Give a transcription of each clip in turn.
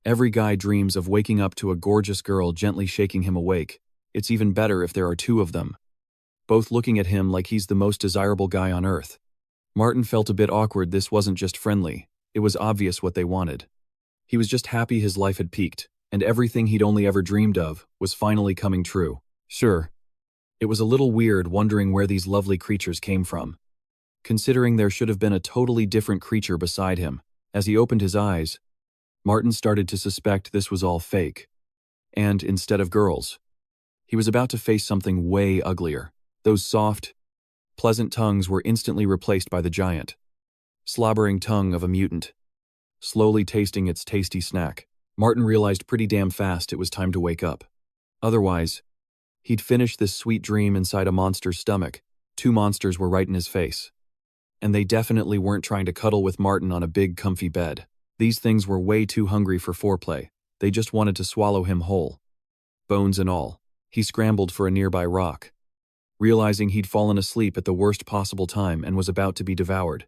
Every guy dreams of waking up to a gorgeous girl gently shaking him awake. It's even better if there are two of them, both looking at him like he's the most desirable guy on earth. Martin felt a bit awkward. This wasn't just friendly, it was obvious what they wanted. He was just happy his life had peaked, and everything he'd only ever dreamed of was finally coming true. Sure, it was a little weird wondering where these lovely creatures came from, considering there should have been a totally different creature beside him. As he opened his eyes, Martin started to suspect this was all fake. And instead of girls, he was about to face something way uglier. Those soft, pleasant tongues were instantly replaced by the giant, slobbering tongue of a mutant. Slowly tasting its tasty snack, Martin realized pretty damn fast it was time to wake up. Otherwise, he'd finish this sweet dream inside a monster's stomach. Two monsters were right in his face. And they definitely weren't trying to cuddle with Martin on a big, comfy bed. These things were way too hungry for foreplay. They just wanted to swallow him whole, bones and all. He scrambled for a nearby rock, realizing he'd fallen asleep at the worst possible time and was about to be devoured.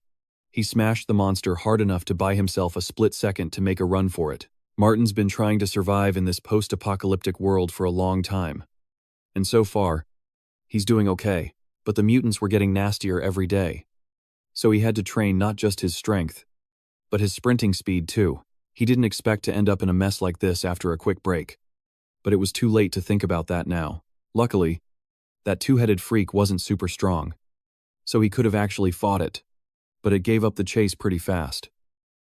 He smashed the monster hard enough to buy himself a split second to make a run for it. Martin's been trying to survive in this post-apocalyptic world for a long time. And so far, he's doing okay, but the mutants were getting nastier every day. So he had to train not just his strength, but his sprinting speed too. He didn't expect to end up in a mess like this after a quick break. But it was too late to think about that now. Luckily, that two-headed freak wasn't super strong, so he could have actually fought it. But it gave up the chase pretty fast,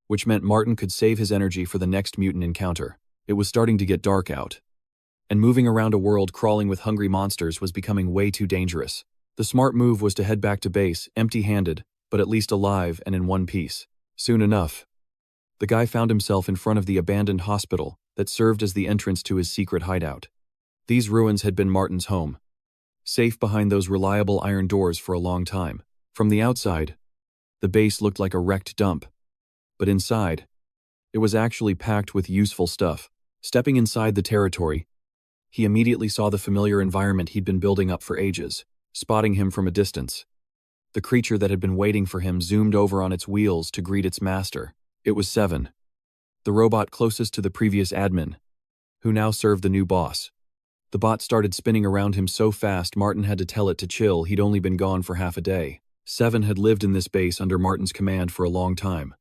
which meant Martin could save his energy for the next mutant encounter. It was starting to get dark out, and moving around a world crawling with hungry monsters was becoming way too dangerous. The smart move was to head back to base, empty-handed, but at least alive and in one piece. Soon enough, the guy found himself in front of the abandoned hospital that served as the entrance to his secret hideout. These ruins had been Martin's home, safe behind those reliable iron doors for a long time. From the outside, the base looked like a wrecked dump, but inside, it was actually packed with useful stuff. Stepping inside the territory, he immediately saw the familiar environment he'd been building up for ages. Spotting him from a distance, the creature that had been waiting for him zoomed over on its wheels to greet its master. It was Seven, the robot closest to the previous admin, who now served the new boss. The bot started spinning around him so fast Martin had to tell it to chill. He'd only been gone for half a day. Seven had lived in this base under Martin's command for a long time,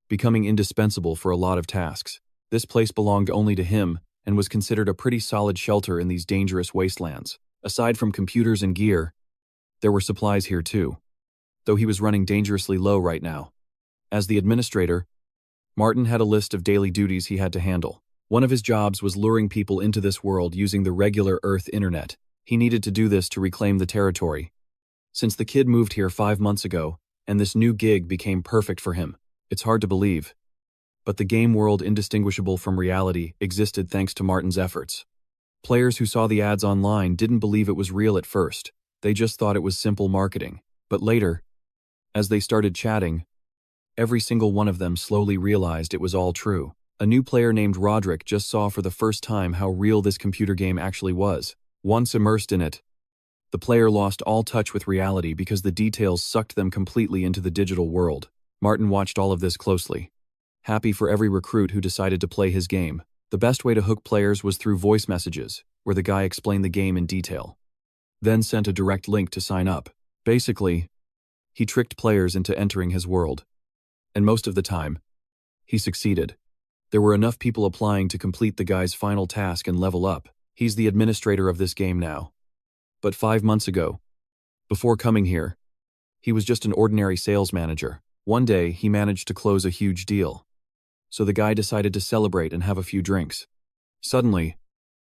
becoming indispensable for a lot of tasks. This place belonged only to him and was considered a pretty solid shelter in these dangerous wastelands. Aside from computers and gear, there were supplies here too, though he was running dangerously low right now. As the administrator, Martin had a list of daily duties he had to handle. One of his jobs was luring people into this world using the regular Earth internet. He needed to do this to reclaim the territory, since the kid moved here 5 months ago, and this new gig became perfect for him. It's hard to believe, but the game world indistinguishable from reality existed thanks to Martin's efforts. Players who saw the ads online didn't believe it was real at first. They just thought it was simple marketing. But later, as they started chatting, every single one of them slowly realized it was all true. A new player named Roderick just saw for the first time how real this computer game actually was. Once immersed in it, the player lost all touch with reality because the details sucked them completely into the digital world. Martin watched all of this closely, happy for every recruit who decided to play his game. The best way to hook players was through voice messages, where the guy explained the game in detail, then sent a direct link to sign up. Basically, he tricked players into entering his world. And most of the time, he succeeded. There were enough people applying to complete the guy's final task and level up. He's the administrator of this game now. But 5 months ago, before coming here, he was just an ordinary sales manager. One day, he managed to close a huge deal. So the guy decided to celebrate and have a few drinks. Suddenly,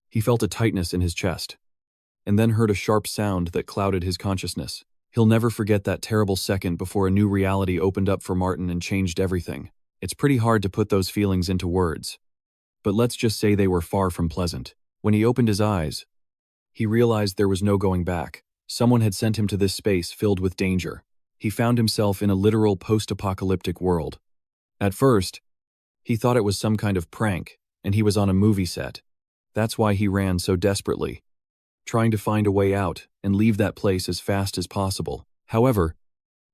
he felt a tightness in his chest, and then heard a sharp sound that clouded his consciousness. He'll never forget that terrible second before a new reality opened up for Martin and changed everything. It's pretty hard to put those feelings into words, but let's just say they were far from pleasant. When he opened his eyes, he realized there was no going back. Someone had sent him to this space filled with danger. He found himself in a literal post-apocalyptic world. At first, he thought it was some kind of prank, and he was on a movie set. That's why he ran so desperately, trying to find a way out and leave that place as fast as possible. However,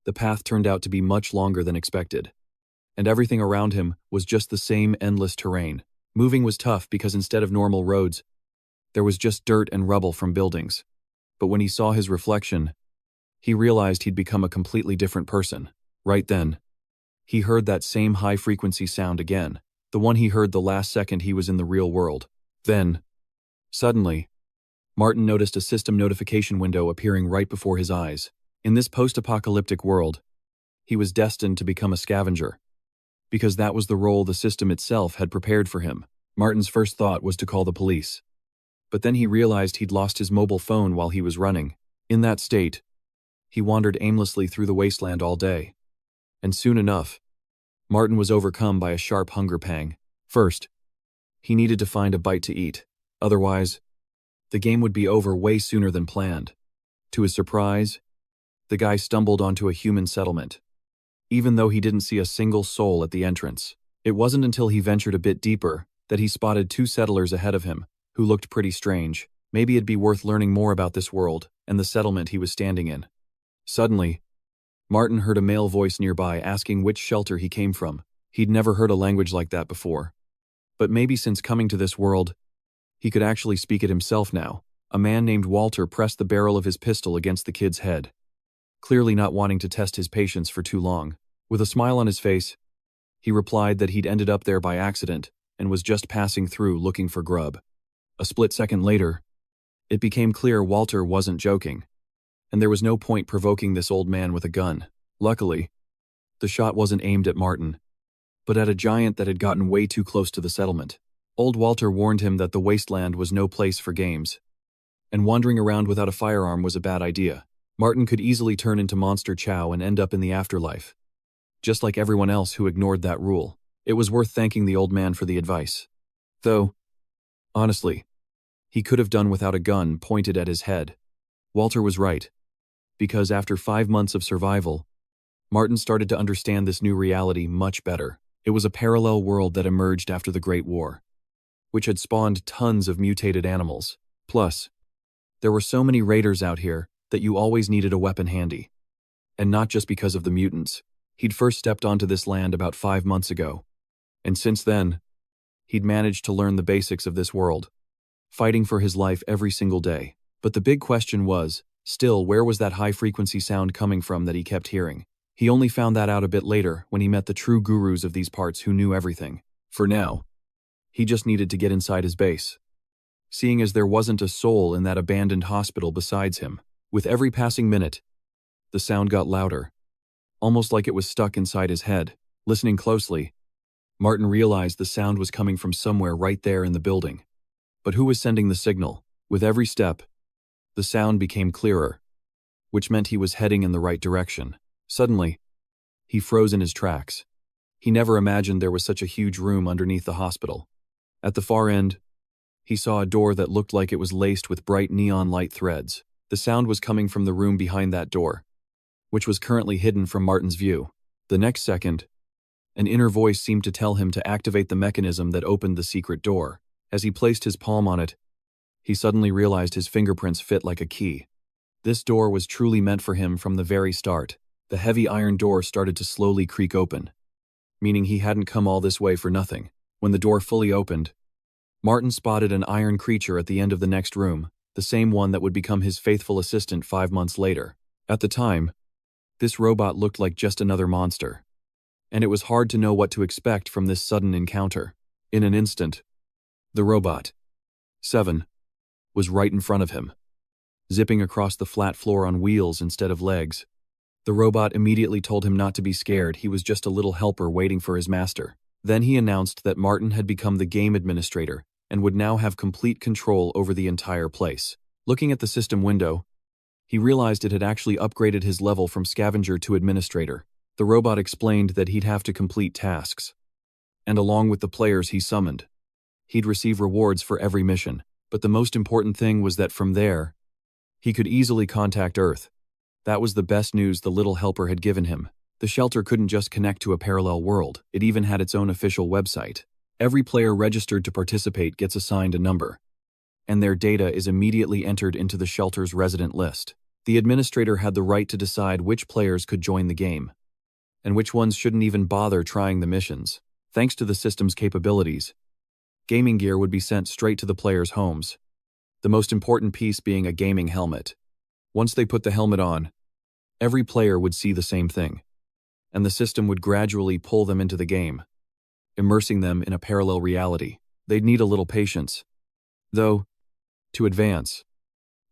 the path turned out to be much longer than expected, and everything around him was just the same endless terrain. Moving was tough because instead of normal roads, there was just dirt and rubble from buildings. But when he saw his reflection, he realized he'd become a completely different person. Right then, he heard that same high-frequency sound again, the one he heard the last second he was in the real world. Then, suddenly, Martin noticed a system notification window appearing right before his eyes. In this post-apocalyptic world, he was destined to become a scavenger, because that was the role the system itself had prepared for him. Martin's first thought was to call the police. But then he realized he'd lost his mobile phone while he was running. In that state, he wandered aimlessly through the wasteland all day. And soon enough, Martin was overcome by a sharp hunger pang. First, he needed to find a bite to eat. Otherwise, the game would be over way sooner than planned. To his surprise, the guy stumbled onto a human settlement, even though he didn't see a single soul at the entrance. It wasn't until he ventured a bit deeper that he spotted 2 settlers ahead of him, who looked pretty strange. Maybe it'd be worth learning more about this world and the settlement he was standing in. Suddenly, Martin heard a male voice nearby asking which shelter he came from. He'd never heard a language like that before. But maybe since coming to this world, he could actually speak it himself now. A man named Walter pressed the barrel of his pistol against the kid's head, clearly not wanting to test his patience for too long. With a smile on his face, he replied that he'd ended up there by accident and was just passing through looking for grub. A split second later, it became clear Walter wasn't joking, and there was no point provoking this old man with a gun. Luckily, the shot wasn't aimed at Martin, but at a giant that had gotten way too close to the settlement. Old Walter warned him that the wasteland was no place for games, and wandering around without a firearm was a bad idea. Martin could easily turn into Monster Chow and end up in the afterlife, just like everyone else who ignored that rule. It was worth thanking the old man for the advice. Though, honestly, he could have done without a gun pointed at his head. Walter was right, because after 5 months of survival, Martin started to understand this new reality much better. It was a parallel world that emerged after the Great War, which had spawned tons of mutated animals. Plus, there were so many raiders out here that you always needed a weapon handy. And not just because of the mutants. He'd first stepped onto this land about 5 months ago, and since then, he'd managed to learn the basics of this world, fighting for his life every single day. But the big question was, still, where was that high-frequency sound coming from that he kept hearing? He only found that out a bit later when he met the true gurus of these parts who knew everything. For now, he just needed to get inside his base, seeing as there wasn't a soul in that abandoned hospital besides him. With every passing minute, the sound got louder, almost like it was stuck inside his head. Listening closely, Martin realized the sound was coming from somewhere right there in the building. But who was sending the signal? With every step, the sound became clearer, which meant he was heading in the right direction. Suddenly, he froze in his tracks. He never imagined there was such a huge room underneath the hospital. At the far end, he saw a door that looked like it was laced with bright neon light threads. The sound was coming from the room behind that door, which was currently hidden from Martin's view. The next second, an inner voice seemed to tell him to activate the mechanism that opened the secret door. As he placed his palm on it, he suddenly realized his fingerprints fit like a key. This door was truly meant for him from the very start. The heavy iron door started to slowly creak open, meaning he hadn't come all this way for nothing. When the door fully opened, Martin spotted an iron creature at the end of the next room, the same one that would become his faithful assistant 5 months later. At the time, this robot looked like just another monster, and it was hard to know what to expect from this sudden encounter. In an instant, the robot, 7, was right in front of him, zipping across the flat floor on wheels instead of legs. The robot immediately told him not to be scared, he was just a little helper waiting for his master. Then he announced that Martin had become the game administrator and would now have complete control over the entire place. Looking at the system window, he realized it had actually upgraded his level from scavenger to administrator. The robot explained that he'd have to complete tasks, and along with the players he summoned, he'd receive rewards for every mission. But the most important thing was that from there, he could easily contact Earth. That was the best news the little helper had given him. The shelter couldn't just connect to a parallel world, it even had its own official website. Every player registered to participate gets assigned a number, and their data is immediately entered into the shelter's resident list. The administrator had the right to decide which players could join the game, and which ones shouldn't even bother trying the missions. Thanks to the system's capabilities, Gaming gear would be sent straight to the players' homes. The most important piece being a gaming helmet. Once they put the helmet on, every player would see the same thing, and the system would gradually pull them into the game, immersing them in a parallel reality. They'd need a little patience. Though, to advance,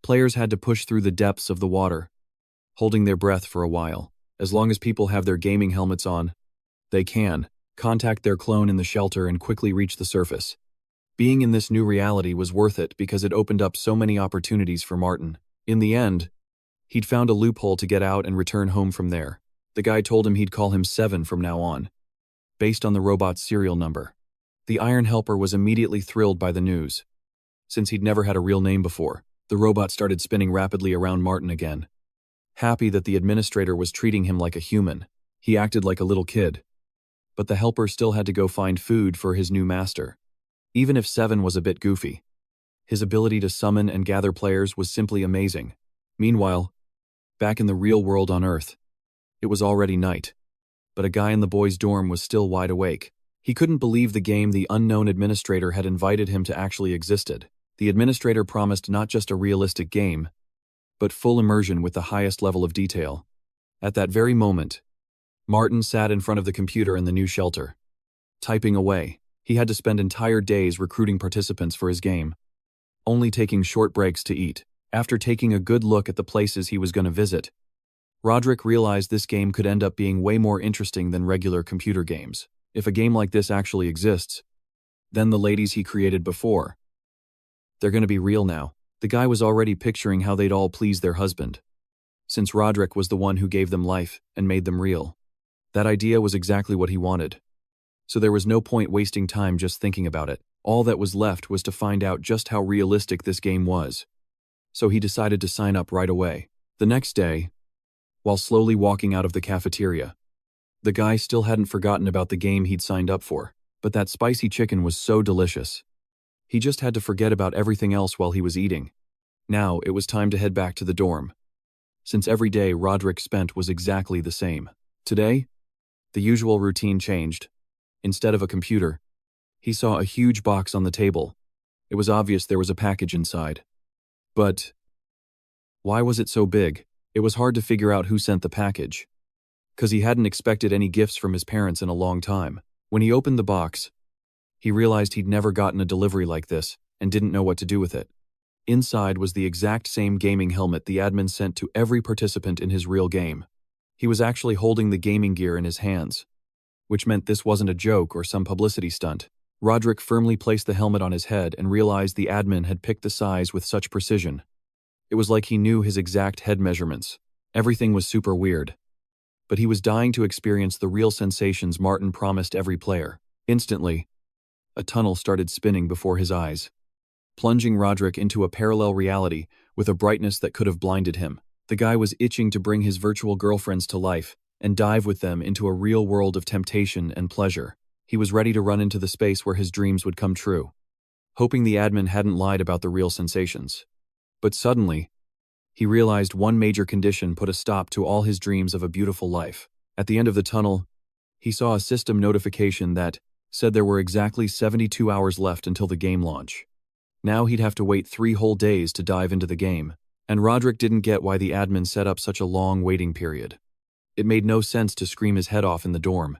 players had to push through the depths of the water, holding their breath for a while. As long as people have their gaming helmets on, they can contact their clone in the shelter and quickly reach the surface. Being in this new reality was worth it because it opened up so many opportunities for Martin. In the end, he'd found a loophole to get out and return home from there. The guy told him he'd call him 7 from now on, based on the robot's serial number. The Iron Helper was immediately thrilled by the news. Since he'd never had a real name before, the robot started spinning rapidly around Martin again. Happy that the administrator was treating him like a human, he acted like a little kid. But the helper still had to go find food for his new master. Even if 7 was a bit goofy, his ability to summon and gather players was simply amazing. Meanwhile, back in the real world on Earth, it was already night, but a guy in the boys' dorm was still wide awake. He couldn't believe the game the unknown administrator had invited him to actually existed. The administrator promised not just a realistic game, but full immersion with the highest level of detail. At that very moment, Martin sat in front of the computer in the new shelter, typing away. He had to spend entire days recruiting participants for his game, only taking short breaks to eat. After taking a good look at the places he was going to visit, Roderick realized this game could end up being way more interesting than regular computer games. If a game like this actually exists, then the ladies he created before, they're going to be real now. The guy was already picturing how they'd all please their husband, since Roderick was the one who gave them life and made them real. That idea was exactly what he wanted. So there was no point wasting time just thinking about it. All that was left was to find out just how realistic this game was. So he decided to sign up right away. The next day, while slowly walking out of the cafeteria, the guy still hadn't forgotten about the game he'd signed up for. But that spicy chicken was so delicious. He just had to forget about everything else while he was eating. Now it was time to head back to the dorm, since every day Roderick spent was exactly the same. Today, the usual routine changed. Instead of a computer, he saw a huge box on the table. It was obvious there was a package inside. But why was it so big? It was hard to figure out who sent the package, because he hadn't expected any gifts from his parents in a long time. When he opened the box, he realized he'd never gotten a delivery like this and didn't know what to do with it. Inside was the exact same gaming helmet the admin sent to every participant in his real game. He was actually holding the gaming gear in his hands, which meant this wasn't a joke or some publicity stunt. Roderick firmly placed the helmet on his head and realized the admin had picked the size with such precision. It was like he knew his exact head measurements. Everything was super weird. But he was dying to experience the real sensations Martin promised every player. Instantly, a tunnel started spinning before his eyes, plunging Roderick into a parallel reality with a brightness that could have blinded him. The guy was itching to bring his virtual girlfriends to life and dive with them into a real world of temptation and pleasure. He was ready to run into the space where his dreams would come true, hoping the admin hadn't lied about the real sensations. But suddenly, he realized one major condition put a stop to all his dreams of a beautiful life. At the end of the tunnel, he saw a system notification that said there were exactly 72 hours left until the game launch. Now he'd have to wait 3 whole days to dive into the game, and Roderick didn't get why the admin set up such a long waiting period. It made no sense to scream his head off in the dorm,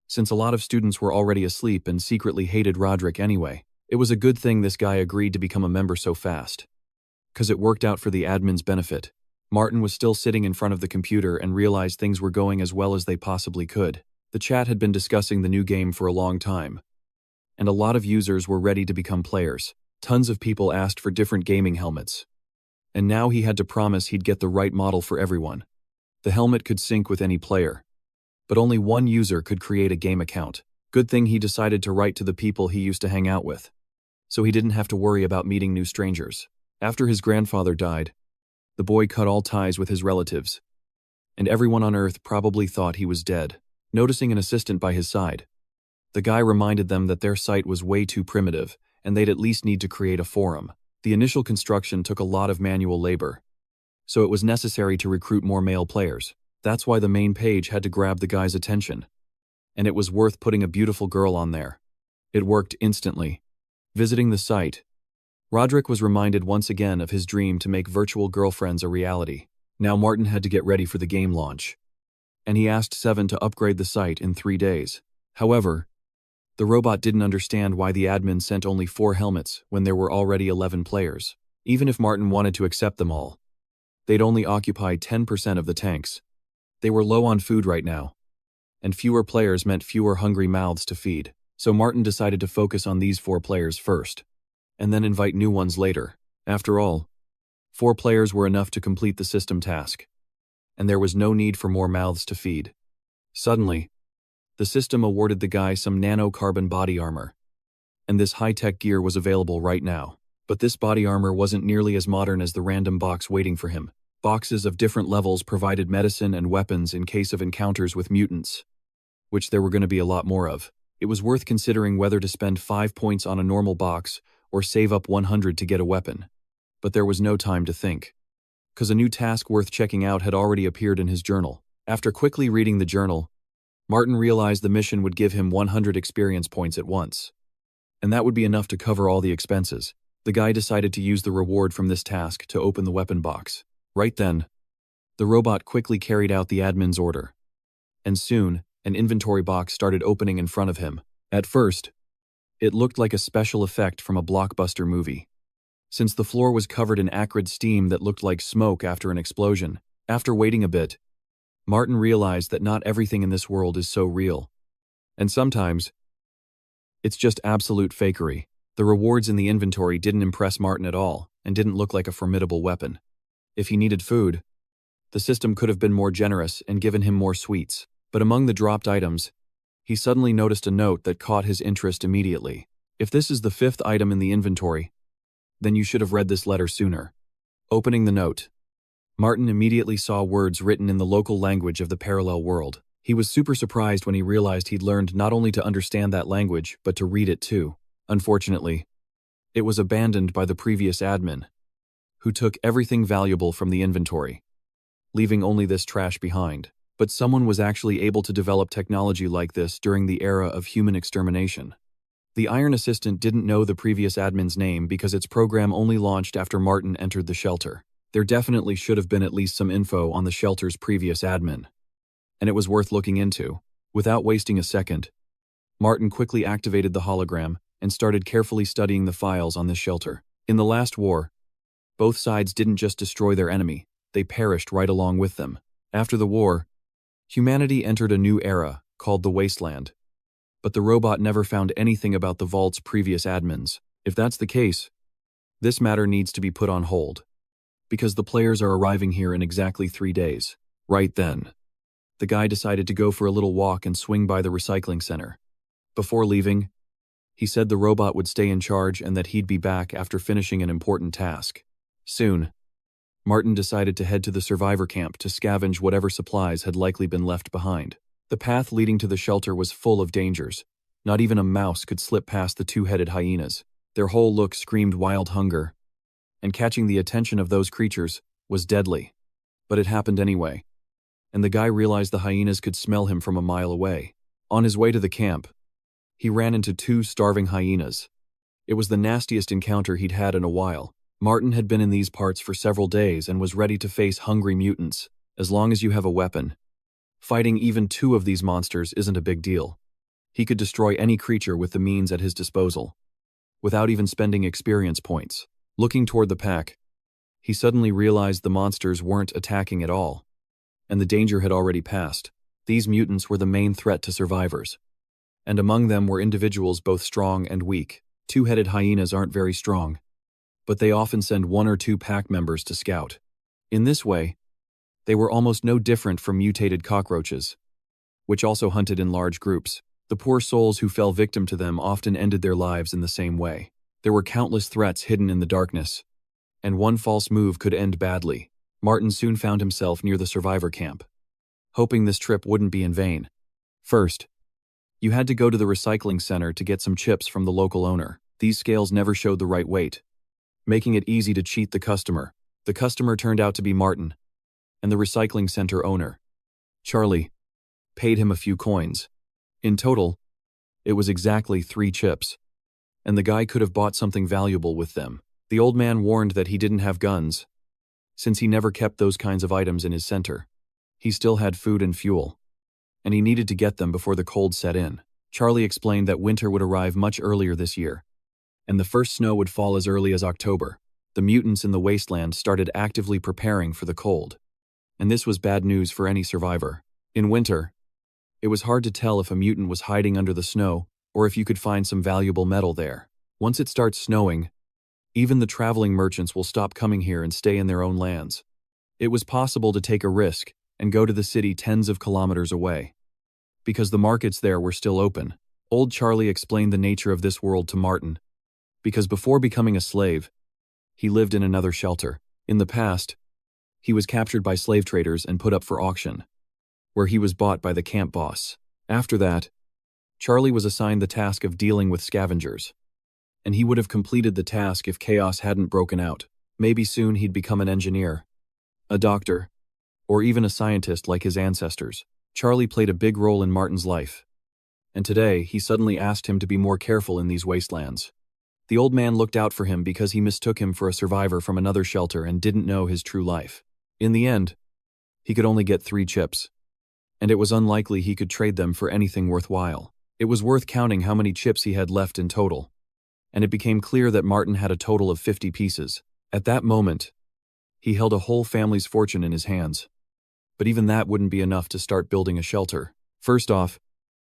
since a lot of students were already asleep and secretly hated Roderick anyway. It was a good thing this guy agreed to become a member so fast, because it worked out for the admin's benefit. Martin was still sitting in front of the computer and realized things were going as well as they possibly could. The chat had been discussing the new game for a long time, and a lot of users were ready to become players. Tons of people asked for different gaming helmets, and now he had to promise he'd get the right model for everyone. The helmet could sync with any player, but only one user could create a game account. Good thing he decided to write to the people he used to hang out with, so he didn't have to worry about meeting new strangers. After his grandfather died, the boy cut all ties with his relatives, and everyone on Earth probably thought he was dead. Noticing an assistant by his side, the guy reminded them that their site was way too primitive, and they'd at least need to create a forum. The initial construction took a lot of manual labor, so it was necessary to recruit more male players. That's why the main page had to grab the guy's attention, and it was worth putting a beautiful girl on there. It worked instantly. Visiting the site, Roderick was reminded once again of his dream to make virtual girlfriends a reality. Now Martin had to get ready for the game launch, and he asked Seven to upgrade the site in 3 days. However, the robot didn't understand why the admin sent only 4 helmets when there were already 11 players. Even if Martin wanted to accept them all, they'd only occupy 10% of the tanks. They were low on food right now, and fewer players meant fewer hungry mouths to feed. So Martin decided to focus on these 4 players first, and then invite new ones later. After all, 4 players were enough to complete the system task, and there was no need for more mouths to feed. Suddenly, the system awarded the guy some nano-carbon body armor, and this high-tech gear was available right now. But this body armor wasn't nearly as modern as the random box waiting for him. Boxes of different levels provided medicine and weapons in case of encounters with mutants, which there were going to be a lot more of. It was worth considering whether to spend 5 points on a normal box or save up 100 to get a weapon. But there was no time to think, because a new task worth checking out had already appeared in his journal. After quickly reading the journal, Martin realized the mission would give him 100 experience points at once, and that would be enough to cover all the expenses. The guy decided to use the reward from this task to open the weapon box. Right then, the robot quickly carried out the admin's order, and soon, an inventory box started opening in front of him. At first, it looked like a special effect from a blockbuster movie, since the floor was covered in acrid steam that looked like smoke after an explosion. After waiting a bit, Martin realized that not everything in this world is so real, and sometimes, it's just absolute fakery. The rewards in the inventory didn't impress Martin at all, and didn't look like a formidable weapon. If he needed food, the system could have been more generous and given him more sweets. But among the dropped items, he suddenly noticed a note that caught his interest immediately. If this is the 5th item in the inventory, then you should have read this letter sooner. Opening the note, Martin immediately saw words written in the local language of the parallel world. He was super surprised when he realized he'd learned not only to understand that language, but to read it too. Unfortunately, it was abandoned by the previous admin, who took everything valuable from the inventory, leaving only this trash behind. But someone was actually able to develop technology like this during the era of human extermination. The Iron Assistant didn't know the previous admin's name because its program only launched after Martin entered the shelter. There definitely should have been at least some info on the shelter's previous admin, and it was worth looking into. Without wasting a second, Martin quickly activated the hologram and started carefully studying the files on this shelter. In the last war, both sides didn't just destroy their enemy, they perished right along with them. After the war, humanity entered a new era, called the Wasteland. But the robot never found anything about the vault's previous admins. If that's the case, this matter needs to be put on hold, because the players are arriving here in exactly 3 days. Right then, the guy decided to go for a little walk and swing by the recycling center. Before leaving, he said the robot would stay in charge and that he'd be back after finishing an important task. Soon, Martin decided to head to the survivor camp to scavenge whatever supplies had likely been left behind. The path leading to the shelter was full of dangers. Not even a mouse could slip past the 2-headed hyenas. Their whole look screamed wild hunger, and catching the attention of those creatures was deadly. But it happened anyway, and the guy realized the hyenas could smell him from a mile away. On his way to the camp, he ran into 2 starving hyenas. It was the nastiest encounter he'd had in a while. Martin had been in these parts for several days and was ready to face hungry mutants. As long as you have a weapon, fighting even 2 of these monsters isn't a big deal. He could destroy any creature with the means at his disposal, without even spending experience points. Looking toward the pack, he suddenly realized the monsters weren't attacking at all, and the danger had already passed. These mutants were the main threat to survivors, and among them were individuals both strong and weak. 2-headed hyenas aren't very strong, but they often send 1 or 2 pack members to scout. In this way, they were almost no different from mutated cockroaches, which also hunted in large groups. The poor souls who fell victim to them often ended their lives in the same way. There were countless threats hidden in the darkness, and one false move could end badly. Martin soon found himself near the survivor camp, hoping this trip wouldn't be in vain. First, you had to go to the recycling center to get some chips from the local owner. These scales never showed the right weight, making it easy to cheat the customer. The customer turned out to be Martin, and the recycling center owner, Charlie, paid him a few coins. In total, it was exactly 3 chips. and the guy could have bought something valuable with them. The old man warned that he didn't have guns, since he never kept those kinds of items in his center. He still had food and fuel, and he needed to get them before the cold set in. Charlie explained that winter would arrive much earlier this year, and the first snow would fall as early as October. The mutants in the wasteland started actively preparing for the cold, and this was bad news for any survivor. In winter, it was hard to tell if a mutant was hiding under the snow or if you could find some valuable metal there. Once it starts snowing, even the traveling merchants will stop coming here and stay in their own lands. It was possible to take a risk and go to the city tens of kilometers away, because the markets there were still open. Old Charlie explained the nature of this world to Martin, because before becoming a slave, he lived in another shelter. In the past, he was captured by slave traders and put up for auction, where he was bought by the camp boss. After that, Charlie was assigned the task of dealing with scavengers, and he would have completed the task if chaos hadn't broken out. Maybe soon he'd become an engineer, a doctor, or even a scientist like his ancestors. Charlie played a big role in Martin's life, and today he suddenly asked him to be more careful in these wastelands. The old man looked out for him because he mistook him for a survivor from another shelter and didn't know his true life. In the end, he could only get 3 chips, and it was unlikely he could trade them for anything worthwhile. It was worth counting how many chips he had left in total, and it became clear that Martin had a total of 50 pieces. At that moment, he held a whole family's fortune in his hands. But even that wouldn't be enough to start building a shelter. First off,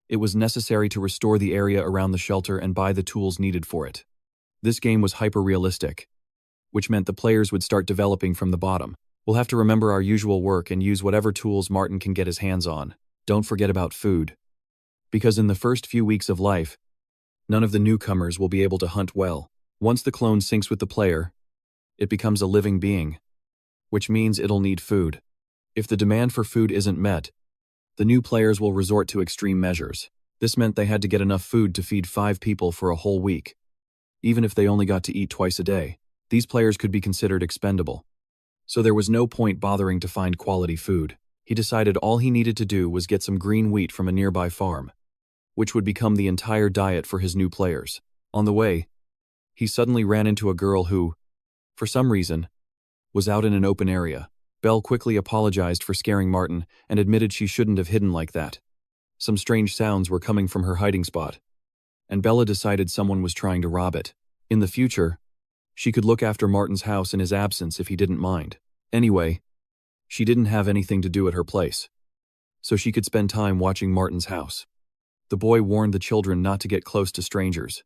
it was necessary to restore the area around the shelter and buy the tools needed for it. This game was hyper-realistic, which meant the players would start developing from the bottom. We'll have to remember our usual work and use whatever tools Martin can get his hands on. Don't forget about food, because in the first few weeks of life, none of the newcomers will be able to hunt well. Once the clone syncs with the player, it becomes a living being, which means it'll need food. If the demand for food isn't met, the new players will resort to extreme measures. This meant they had to get enough food to feed 5 people for a whole week. Even if they only got to eat twice a day, these players could be considered expendable. So there was no point bothering to find quality food. He decided all he needed to do was get some green wheat from a nearby farm, which would become the entire diet for his new players. On the way, he suddenly ran into a girl who, for some reason, was out in an open area. Belle quickly apologized for scaring Martin and admitted she shouldn't have hidden like that. Some strange sounds were coming from her hiding spot, and Bella decided someone was trying to rob it. In the future, she could look after Martin's house in his absence if he didn't mind. Anyway, she didn't have anything to do at her place, so she could spend time watching Martin's house. The boy warned the children not to get close to strangers,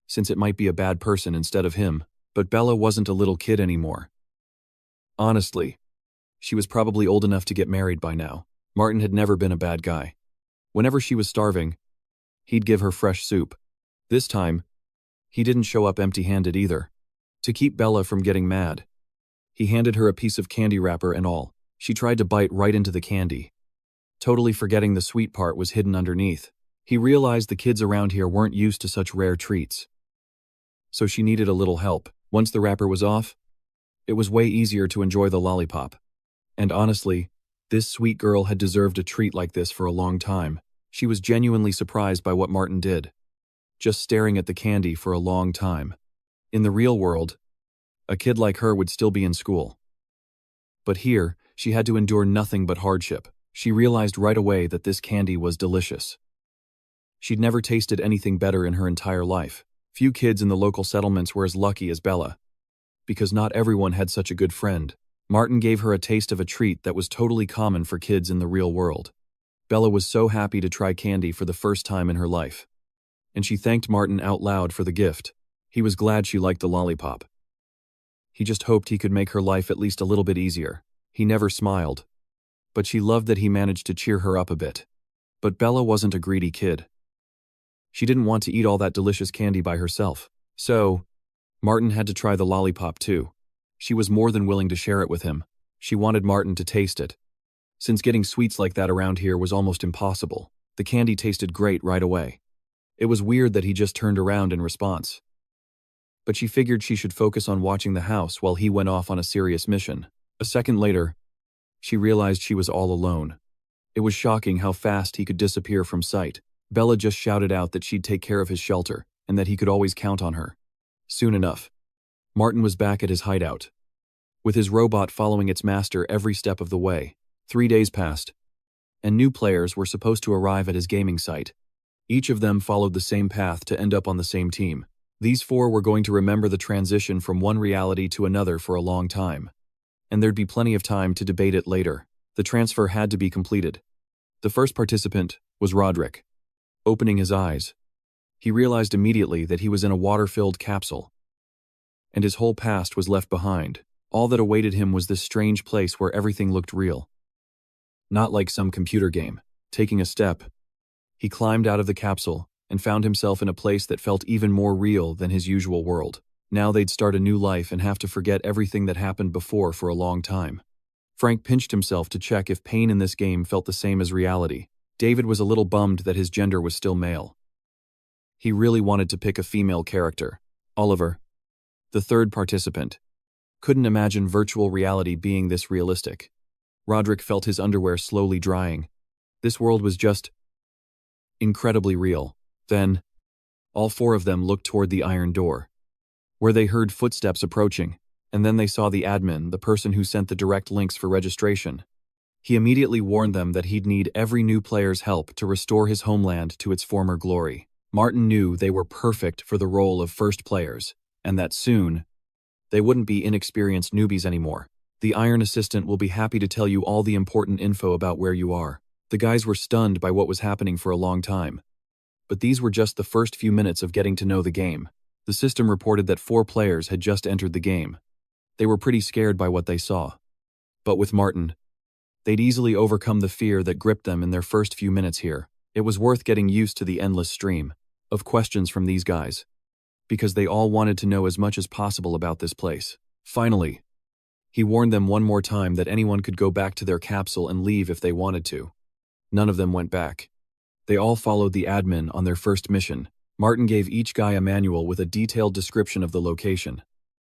since it might be a bad person instead of him. But Bella wasn't a little kid anymore. Honestly, she was probably old enough to get married by now. Martin had never been a bad guy. Whenever she was starving, he'd give her fresh soup. This time, he didn't show up empty-handed either. To keep Bella from getting mad, he handed her a piece of candy wrapper and all. She tried to bite right into the candy, totally forgetting the sweet part was hidden underneath. He realized the kids around here weren't used to such rare treats, so she needed a little help. Once the wrapper was off, it was way easier to enjoy the lollipop. And honestly, this sweet girl had deserved a treat like this for a long time. She was genuinely surprised by what Martin did, just staring at the candy for a long time. In the real world, a kid like her would still be in school. But here, she had to endure nothing but hardship. She realized right away that this candy was delicious. She'd never tasted anything better in her entire life. Few kids in the local settlements were as lucky as Bella, because not everyone had such a good friend. Martin gave her a taste of a treat that was totally common for kids in the real world. Bella was so happy to try candy for the first time in her life, and she thanked Martin out loud for the gift. He was glad she liked the lollipop. He just hoped he could make her life at least a little bit easier. He never smiled, but she loved that he managed to cheer her up a bit. But Bella wasn't a greedy kid. She didn't want to eat all that delicious candy by herself. So, Martin had to try the lollipop too. She was more than willing to share it with him. She wanted Martin to taste it, since getting sweets like that around here was almost impossible. The candy tasted great right away. It was weird that he just turned around in response. But she figured she should focus on watching the house while he went off on a serious mission. A second later, she realized she was all alone. It was shocking how fast he could disappear from sight. Bella just shouted out that she'd take care of his shelter, and that he could always count on her. Soon enough, Martin was back at his hideout, with his robot following its master every step of the way. 3 days passed, and new players were supposed to arrive at his gaming site. Each of them followed the same path to end up on the same team. These 4 were going to remember the transition from one reality to another for a long time, and there'd be plenty of time to debate it later. The transfer had to be completed. The first participant was Roderick. Opening his eyes, he realized immediately that he was in a water-filled capsule, and his whole past was left behind. All that awaited him was this strange place where everything looked real. Not like some computer game. Taking a step, he climbed out of the capsule and found himself in a place that felt even more real than his usual world. Now they'd start a new life and have to forget everything that happened before for a long time. Frank pinched himself to check if pain in this game felt the same as reality. David was a little bummed that his gender was still male. He really wanted to pick a female character. Oliver, the third participant, couldn't imagine virtual reality being this realistic. Roderick felt his underwear slowly drying. This world was just incredibly real. Then, all 4 of them looked toward the iron door, where they heard footsteps approaching, and then they saw the admin, the person who sent the direct links for registration. He immediately warned them that he'd need every new player's help to restore his homeland to its former glory. Martin knew they were perfect for the role of first players, and that soon, they wouldn't be inexperienced newbies anymore. The Iron Assistant will be happy to tell you all the important info about where you are. The guys were stunned by what was happening for a long time. But these were just the first few minutes of getting to know the game. The system reported that 4 players had just entered the game. They were pretty scared by what they saw. But with Martin, they'd easily overcome the fear that gripped them in their first few minutes here. It was worth getting used to the endless stream of questions from these guys, because they all wanted to know as much as possible about this place. Finally, he warned them one more time that anyone could go back to their capsule and leave if they wanted to. None of them went back. They all followed the admin on their first mission. Martin gave each guy a manual with a detailed description of the location.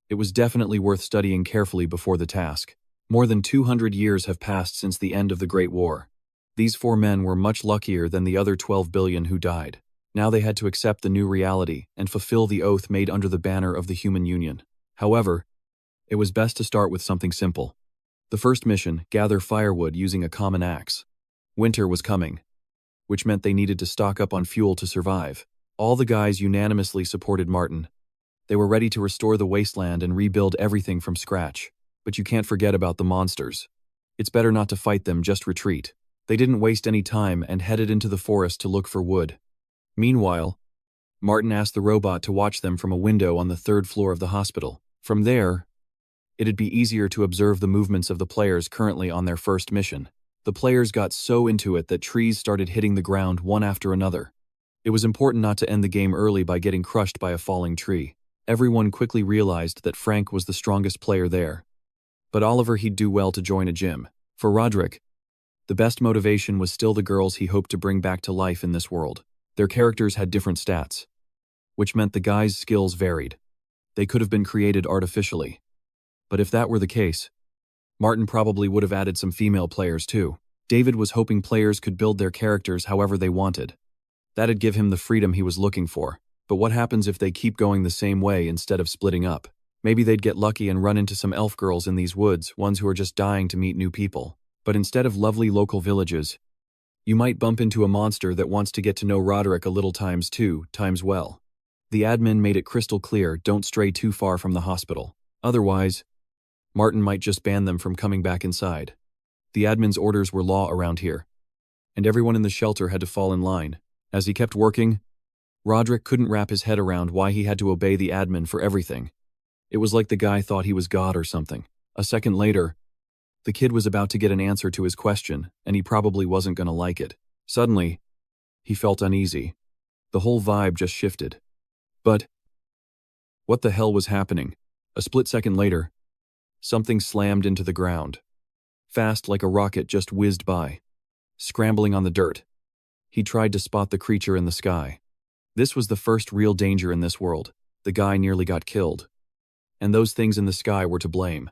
It was definitely worth studying carefully before the task. More than 200 years have passed since the end of the Great War. These 4 men were much luckier than the other 12 billion who died. Now they had to accept the new reality and fulfill the oath made under the banner of the human union. However, it was best to start with something simple. The first mission, gather firewood using a common axe. Winter was coming, which meant they needed to stock up on fuel to survive. All the guys unanimously supported Martin. They were ready to restore the wasteland and rebuild everything from scratch. But you can't forget about the monsters. It's better not to fight them, just retreat. They didn't waste any time and headed into the forest to look for wood. Meanwhile, Martin asked the robot to watch them from a window on the 3rd floor of the hospital. From there, it'd be easier to observe the movements of the players currently on their first mission. The players got so into it that trees started hitting the ground one after another. It was important not to end the game early by getting crushed by a falling tree. Everyone quickly realized that Frank was the strongest player there. But Oliver, he'd do well to join a gym. For Roderick, the best motivation was still the girls he hoped to bring back to life in this world. Their characters had different stats, which meant the guys' skills varied. They could have been created artificially. But if that were the case, Martin probably would have added some female players too. David was hoping players could build their characters however they wanted. That'd give him the freedom he was looking for. But what happens if they keep going the same way instead of splitting up? Maybe they'd get lucky and run into some elf girls in these woods, ones who are just dying to meet new people. But instead of lovely local villages, you might bump into a monster that wants to get to know Roderick a little times well. The admin made it crystal clear, don't stray too far from the hospital. Otherwise, Martin might just ban them from coming back inside. The admin's orders were law around here, and everyone in the shelter had to fall in line. As he kept working, Roderick couldn't wrap his head around why he had to obey the admin for everything. It was like the guy thought he was God or something. A second later, the kid was about to get an answer to his question, and he probably wasn't going to like it. Suddenly, he felt uneasy. The whole vibe just shifted. But what the hell was happening? A split second later, something slammed into the ground. Fast like a rocket just whizzed by, scrambling on the dirt. He tried to spot the creature in the sky. This was the first real danger in this world. The guy nearly got killed. And those things in the sky were to blame.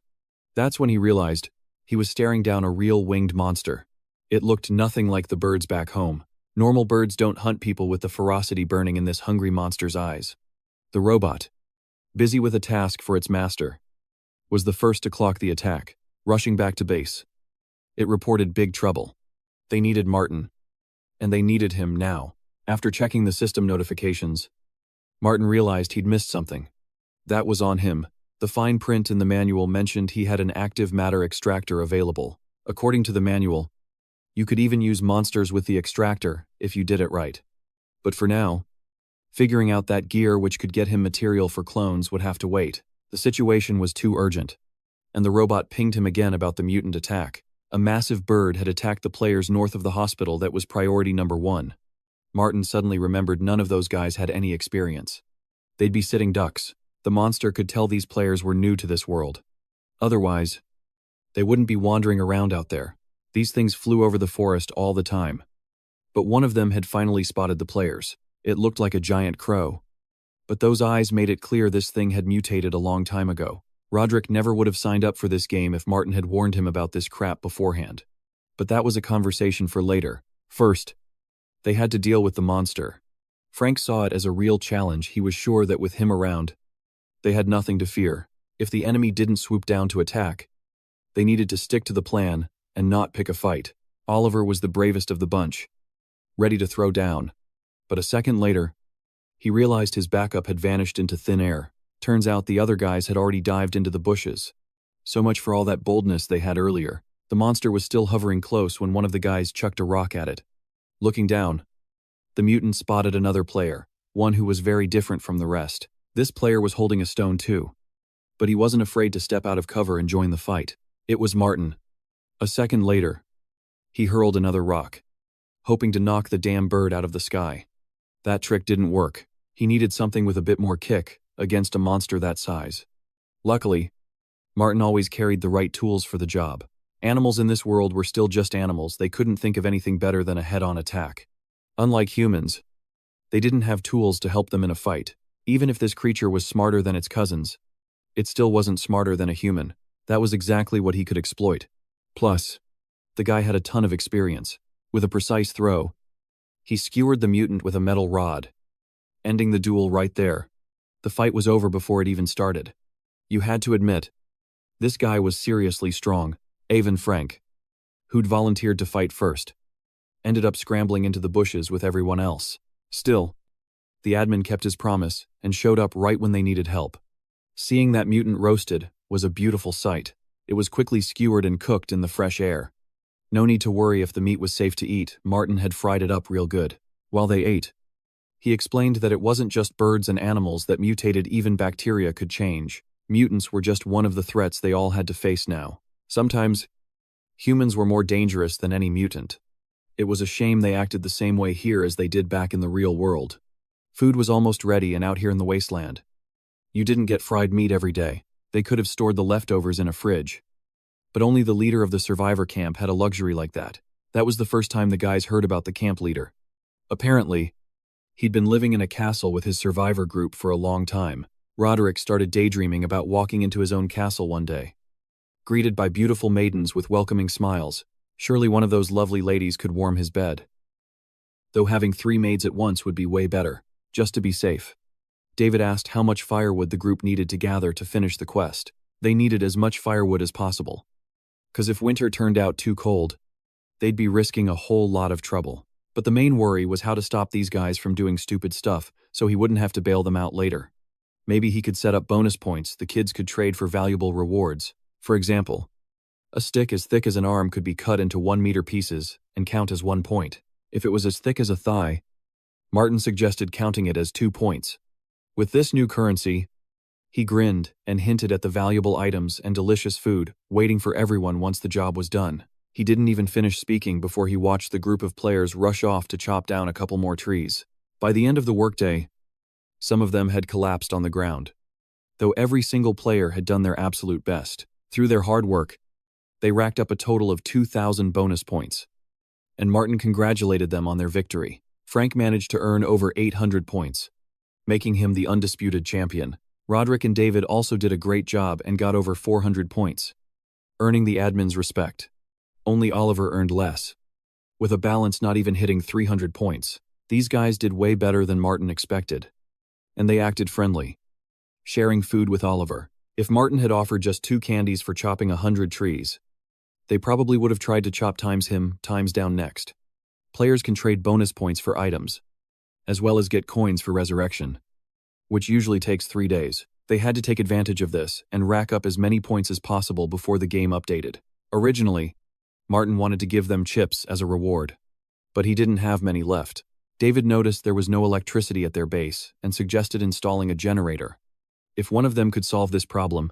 That's when he realized he was staring down a real winged monster. It looked nothing like the birds back home. Normal birds don't hunt people with the ferocity burning in this hungry monster's eyes. The robot, busy with a task for its master, was the first to clock the attack, rushing back to base. It reported big trouble. They needed Martin. And they needed him now. After checking the system notifications, Martin realized he'd missed something. That was on him. The fine print in the manual mentioned he had an active matter extractor available. According to the manual, you could even use monsters with the extractor if you did it right. But for now, figuring out that gear which could get him material for clones would have to wait. The situation was too urgent, and the robot pinged him again about the mutant attack. A massive bird had attacked the players north of the hospital. That was priority number 1. Martin suddenly remembered none of those guys had any experience. They'd be sitting ducks. The monster could tell these players were new to this world. Otherwise, they wouldn't be wandering around out there. These things flew over the forest all the time. But one of them had finally spotted the players. It looked like a giant crow. But those eyes made it clear this thing had mutated a long time ago. Roderick never would have signed up for this game if Martin had warned him about this crap beforehand. But that was a conversation for later. First, they had to deal with the monster. Frank saw it as a real challenge. He was sure that with him around, they had nothing to fear. If the enemy didn't swoop down to attack, they needed to stick to the plan and not pick a fight. Oliver was the bravest of the bunch, ready to throw down. But a second later, he realized his backup had vanished into thin air. Turns out the other guys had already dived into the bushes. So much for all that boldness they had earlier. The monster was still hovering close when one of the guys chucked a rock at it. Looking down, the mutant spotted another player, one who was very different from the rest. This player was holding a stone too. But he wasn't afraid to step out of cover and join the fight. It was Martin. A second later, he hurled another rock, hoping to knock the damn bird out of the sky. That trick didn't work. He needed something with a bit more kick against a monster that size. Luckily, Martin always carried the right tools for the job. Animals in this world were still just animals. They couldn't think of anything better than a head-on attack. Unlike humans, they didn't have tools to help them in a fight. Even if this creature was smarter than its cousins, it still wasn't smarter than a human. That was exactly what he could exploit. Plus, the guy had a ton of experience. With a precise throw, he skewered the mutant with a metal rod, ending the duel right there. The fight was over before it even started. You had to admit, this guy was seriously strong. Even Frank, who'd volunteered to fight first, ended up scrambling into the bushes with everyone else. Still, the admin kept his promise and showed up right when they needed help. Seeing that mutant roasted was a beautiful sight. It was quickly skewered and cooked in the fresh air. No need to worry if the meat was safe to eat. Martin had fried it up real good. While they ate, he explained that it wasn't just birds and animals that mutated. Even bacteria could change. Mutants were just one of the threats they all had to face now. Sometimes, humans were more dangerous than any mutant. It was a shame they acted the same way here as they did back in the real world. Food was almost ready, and out here in the wasteland, you didn't get fried meat every day. They could have stored the leftovers in a fridge. But only the leader of the survivor camp had a luxury like that. That was the first time the guys heard about the camp leader. Apparently, he'd been living in a castle with his survivor group for a long time. Roderick started daydreaming about walking into his own castle one day, greeted by beautiful maidens with welcoming smiles. Surely one of those lovely ladies could warm his bed. Though having 3 maids at once would be way better, just to be safe. David asked how much firewood the group needed to gather to finish the quest. They needed as much firewood as possible, 'cause if winter turned out too cold, they'd be risking a whole lot of trouble. But the main worry was how to stop these guys from doing stupid stuff so he wouldn't have to bail them out later. Maybe he could set up bonus points the kids could trade for valuable rewards. For example, a stick as thick as an arm could be cut into 1-meter pieces and count as 1 point. If it was as thick as a thigh, Martin suggested counting it as 2 points. With this new currency, he grinned and hinted at the valuable items and delicious food waiting for everyone once the job was done. He didn't even finish speaking before he watched the group of players rush off to chop down a couple more trees. By the end of the workday, some of them had collapsed on the ground. Though every single player had done their absolute best. Through their hard work, they racked up a total of 2,000 bonus points. And Martin congratulated them on their victory. Frank managed to earn over 800 points, making him the undisputed champion. Roderick and David also did a great job and got over 400 points, earning the admin's respect. Only Oliver earned less. with a balance not even hitting 300 points. These guys did way better than Martin expected. And they acted friendly, sharing food with Oliver. If Martin had offered just 2 candies for chopping 100 trees, they probably would have tried to chop times down next. Players can trade bonus points for items, as well as get coins for resurrection, which usually takes 3 days. They had to take advantage of this and rack up as many points as possible before the game updated. Originally, Martin wanted to give them chips as a reward, but he didn't have many left. David noticed there was no electricity at their base and suggested installing a generator. If one of them could solve this problem,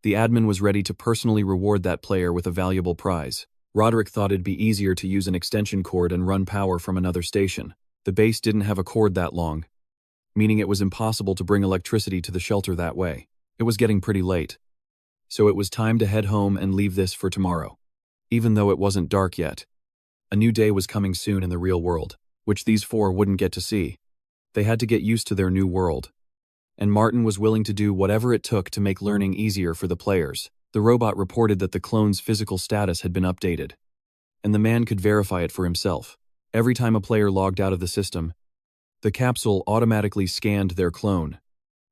the admin was ready to personally reward that player with a valuable prize. Roderick thought it'd be easier to use an extension cord and run power from another station. The base didn't have a cord that long, meaning it was impossible to bring electricity to the shelter that way. It was getting pretty late, so it was time to head home and leave this for tomorrow. Even though it wasn't dark yet, a new day was coming soon in the real world, which these 4 wouldn't get to see. They had to get used to their new world, and Martin was willing to do whatever it took to make learning easier for the players. The robot reported that the clone's physical status had been updated, and the man could verify it for himself. Every time a player logged out of the system, the capsule automatically scanned their clone.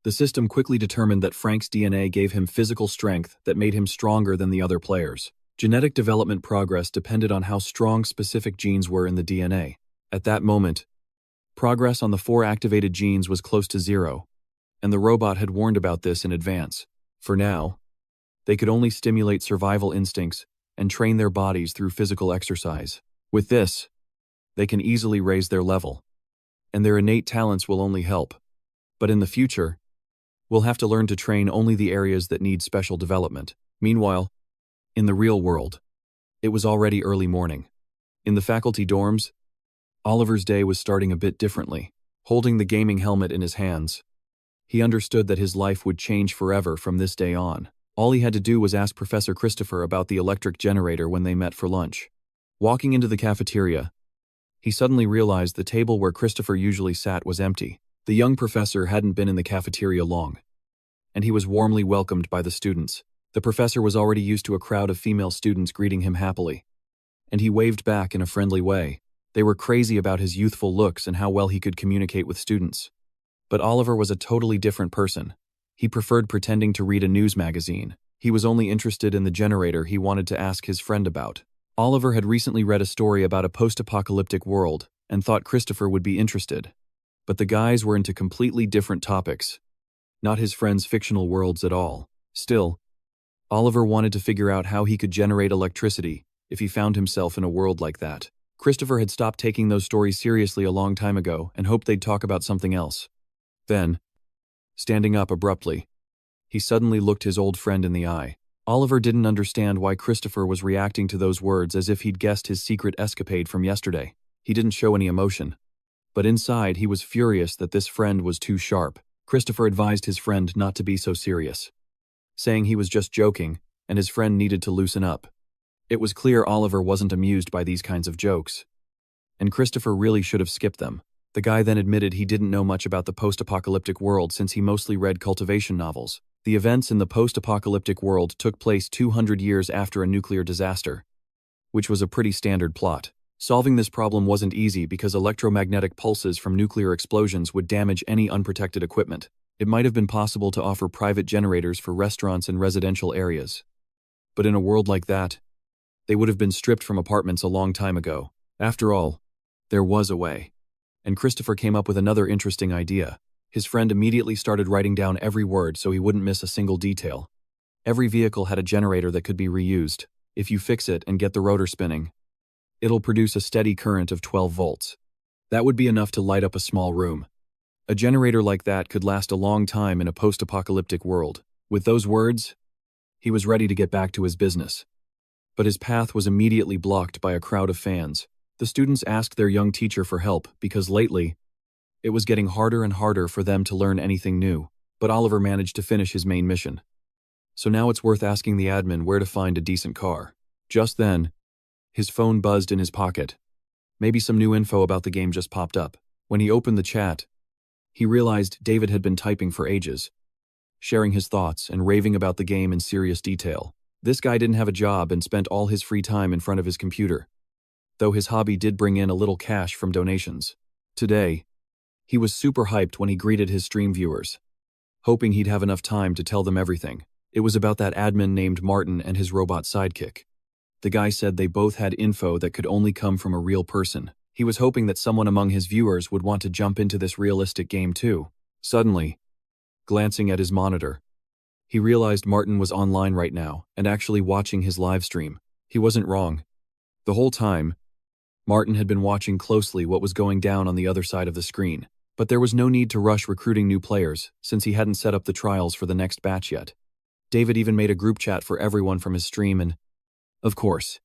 The system quickly determined that Frank's DNA gave him physical strength that made him stronger than the other players. Genetic development progress depended on how strong specific genes were in the DNA. At that moment, progress on the 4 activated genes was close to 0, and the robot had warned about this in advance. For now, they could only stimulate survival instincts and train their bodies through physical exercise. With this, they can easily raise their level, and their innate talents will only help. But in the future, we'll have to learn to train only the areas that need special development. Meanwhile, in the real world, it was already early morning. In the faculty dorms, Oliver's day was starting a bit differently. Holding the gaming helmet in his hands, he understood that his life would change forever from this day on. All he had to do was ask Professor Christopher about the electric generator when they met for lunch. Walking into the cafeteria, he suddenly realized the table where Christopher usually sat was empty. The young professor hadn't been in the cafeteria long, and he was warmly welcomed by the students. The professor was already used to a crowd of female students greeting him happily, and he waved back in a friendly way. They were crazy about his youthful looks and how well he could communicate with students. But Oliver was a totally different person. He preferred pretending to read a news magazine. He was only interested in the generator he wanted to ask his friend about. Oliver had recently read a story about a post-apocalyptic world and thought Christopher would be interested. But the guys were into completely different topics, not his friend's fictional worlds at all. Still, Oliver wanted to figure out how he could generate electricity if he found himself in a world like that. Christopher had stopped taking those stories seriously a long time ago and hoped they'd talk about something else. Then, standing up abruptly, he suddenly looked his old friend in the eye. Oliver didn't understand why Christopher was reacting to those words as if he'd guessed his secret escapade from yesterday. He didn't show any emotion, but inside he was furious that this friend was too sharp. Christopher advised his friend not to be so serious, saying he was just joking and his friend needed to loosen up. It was clear Oliver wasn't amused by these kinds of jokes, and Christopher really should have skipped them. The guy then admitted he didn't know much about the post-apocalyptic world since he mostly read cultivation novels. The events in the post-apocalyptic world took place 200 years after a nuclear disaster, which was a pretty standard plot. Solving this problem wasn't easy because electromagnetic pulses from nuclear explosions would damage any unprotected equipment. It might have been possible to offer private generators for restaurants and residential areas. But in a world like that, they would have been stripped from apartments a long time ago. After all, there was a way. And Christopher came up with another interesting idea. His friend immediately started writing down every word so he wouldn't miss a single detail. Every vehicle had a generator that could be reused. If you fix it and get the rotor spinning, it'll produce a steady current of 12 volts. That would be enough to light up a small room. A generator like that could last a long time in a post-apocalyptic world. With those words, he was ready to get back to his business. But his path was immediately blocked by a crowd of fans. The students asked their young teacher for help because lately, it was getting harder and harder for them to learn anything new. But Oliver managed to finish his main mission. So now it's worth asking the admin where to find a decent car. Just then, his phone buzzed in his pocket. Maybe some new info about the game just popped up. When he opened the chat, he realized David had been typing for ages, sharing his thoughts and raving about the game in serious detail. This guy didn't have a job and spent all his free time in front of his computer. though his hobby did bring in a little cash from donations. Today, he was super hyped when he greeted his stream viewers, hoping he'd have enough time to tell them everything. It was about that admin named Martin and his robot sidekick. The guy said they both had info that could only come from a real person. He was hoping that someone among his viewers would want to jump into this realistic game too. Suddenly, glancing at his monitor, he realized Martin was online right now and actually watching his live stream. He wasn't wrong. The whole time, Martin had been watching closely what was going down on the other side of the screen. But there was no need to rush recruiting new players, since he hadn't set up the trials for the next batch yet. David even made a group chat for everyone from his stream and, of course,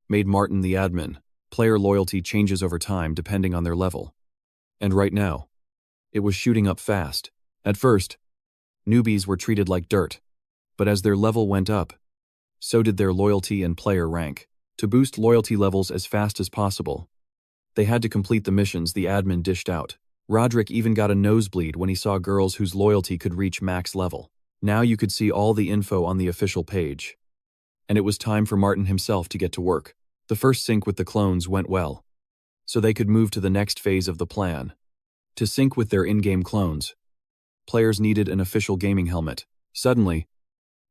made Martin the admin. Player loyalty changes over time depending on their level. And right now, it was shooting up fast. At first, newbies were treated like dirt. But as their level went up, so did their loyalty and player rank. To boost loyalty levels as fast as possible, they had to complete the missions the admin dished out. Roderick even got a nosebleed when he saw girls whose loyalty could reach max level. Now you could see all the info on the official page. And it was time for Martin himself to get to work. The first sync with the clones went well, so they could move to the next phase of the plan. To sync with their in-game clones, players needed an official gaming helmet. Suddenly,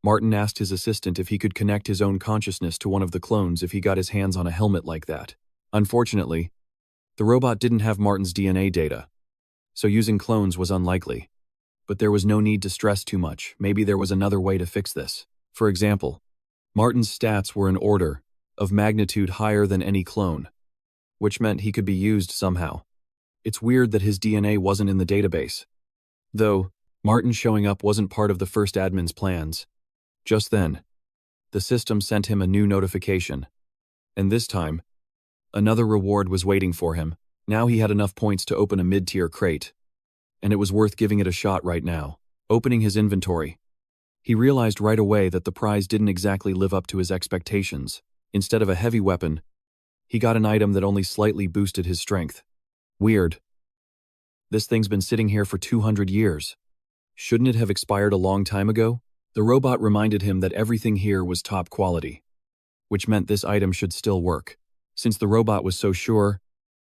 Martin asked his assistant if he could connect his own consciousness to one of the clones if he got his hands on a helmet like that. Unfortunately, the robot didn't have Martin's DNA data, so using clones was unlikely. But there was no need to stress too much. Maybe there was another way to fix this. For example, Martin's stats were in order of magnitude higher than any clone, which meant he could be used somehow. It's weird that his DNA wasn't in the database. Though, Martin showing up wasn't part of the first admin's plans. Just then, the system sent him a new notification. And this time, another reward was waiting for him. Now he had enough points to open a mid-tier crate, and it was worth giving it a shot right now. Opening his inventory, he realized right away that the prize didn't exactly live up to his expectations. Instead of a heavy weapon, he got an item that only slightly boosted his strength. Weird. This thing's been sitting here for 200 years. Shouldn't it have expired a long time ago? The robot reminded him that everything here was top quality, which meant this item should still work. Since the robot was so sure,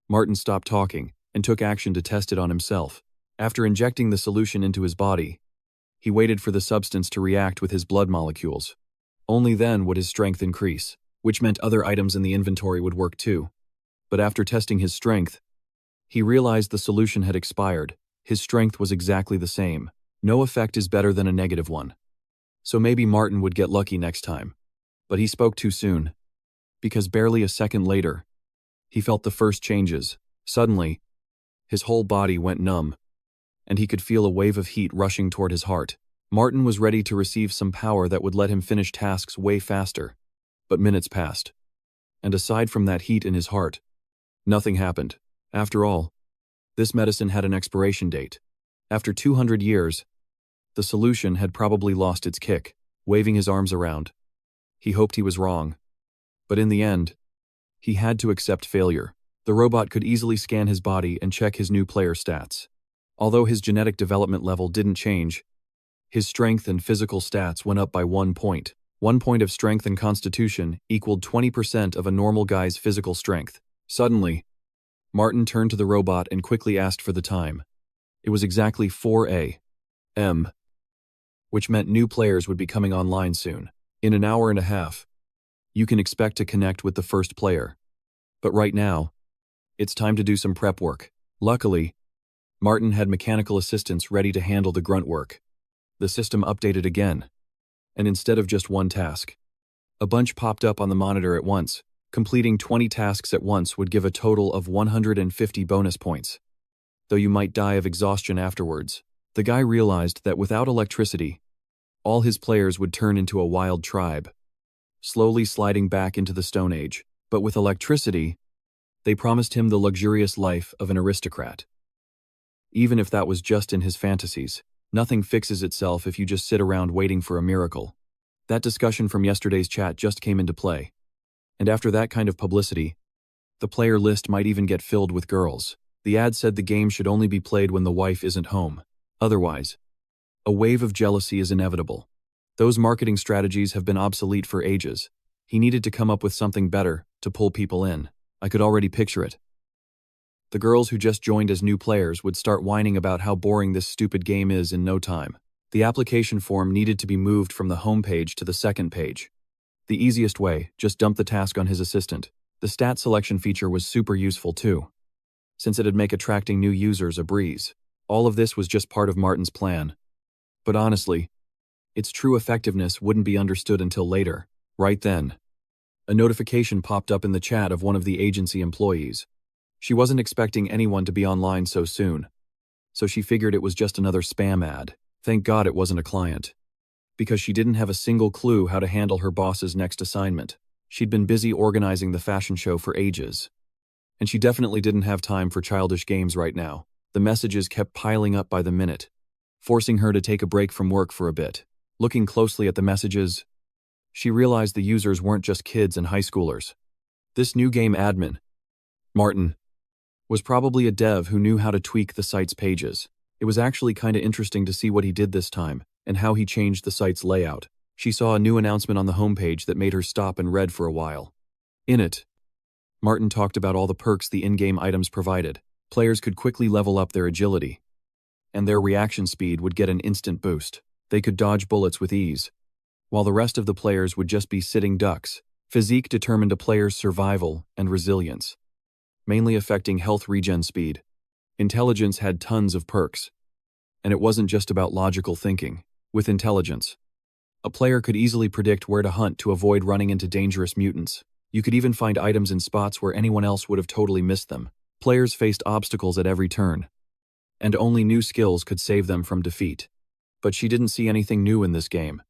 Martin stopped talking and took action to test it on himself. After injecting the solution into his body, he waited for the substance to react with his blood molecules. Only then would his strength increase, which meant other items in the inventory would work too. But after testing his strength, he realized the solution had expired. His strength was exactly the same. No effect is better than a negative one. So maybe Martin would get lucky next time. But he spoke too soon, because barely a second later, he felt the first changes. Suddenly, his whole body went numb, and he could feel a wave of heat rushing toward his heart. Martin was ready to receive some power that would let him finish tasks way faster. But minutes passed, and aside from that heat in his heart, nothing happened. After all, this medicine had an expiration date. After 200 years, the solution had probably lost its kick. Waving his arms around, he hoped he was wrong. But in the end, he had to accept failure. The robot could easily scan his body and check his new player stats. Although his genetic development level didn't change, his strength and physical stats went up by 1 point. 1 point of strength and constitution equaled 20% of a normal guy's physical strength. Suddenly, Martin turned to the robot and quickly asked for the time. It was exactly 4 a.m., which meant new players would be coming online soon. In an hour and a half, you can expect to connect with the first player. But right now, it's time to do some prep work. Luckily, Martin had mechanical assistants ready to handle the grunt work. The system updated again, and instead of just one task, a bunch popped up on the monitor at once. Completing 20 tasks at once would give a total of 150 bonus points, though you might die of exhaustion afterwards. The guy realized that without electricity, all his players would turn into a wild tribe, slowly sliding back into the Stone Age. But with electricity, they promised him the luxurious life of an aristocrat. Even if that was just in his fantasies, nothing fixes itself if you just sit around waiting for a miracle. That discussion from yesterday's chat just came into play. And after that kind of publicity, the player list might even get filled with girls. The ad said the game should only be played when the wife isn't home. Otherwise, a wave of jealousy is inevitable. Those marketing strategies have been obsolete for ages. He needed to come up with something better to pull people in. I could already picture it. The girls who just joined as new players would start whining about how boring this stupid game is in no time. The application form needed to be moved from the home page to the second page. The easiest way, just dump the task on his assistant. The stat selection feature was super useful too, since it'd make attracting new users a breeze. All of this was just part of Martin's plan. But honestly, its true effectiveness wouldn't be understood until later. Right then, a notification popped up in the chat of one of the agency employees. She wasn't expecting anyone to be online so soon, so she figured it was just another spam ad. Thank God it wasn't a client, because she didn't have a single clue how to handle her boss's next assignment. She'd been busy organizing the fashion show for ages, and she definitely didn't have time for childish games right now. The messages kept piling up by the minute, forcing her to take a break from work for a bit. Looking closely at the messages, she realized the users weren't just kids and high schoolers. This new game admin, Martin, was probably a dev who knew how to tweak the site's pages. It was actually kinda interesting to see what he did this time, and how he changed the site's layout. She saw a new announcement on the homepage that made her stop and read for a while. In it, Martin talked about all the perks the in-game items provided. Players could quickly level up their agility, and their reaction speed would get an instant boost. They could dodge bullets with ease, while the rest of the players would just be sitting ducks. Physique determined a player's survival and resilience, mainly affecting health regen speed. Intelligence had tons of perks, and it wasn't just about logical thinking. With intelligence, a player could easily predict where to hunt to avoid running into dangerous mutants. You could even find items in spots where anyone else would have totally missed them. Players faced obstacles at every turn, and only new skills could save them from defeat. But she didn't see anything new in this game,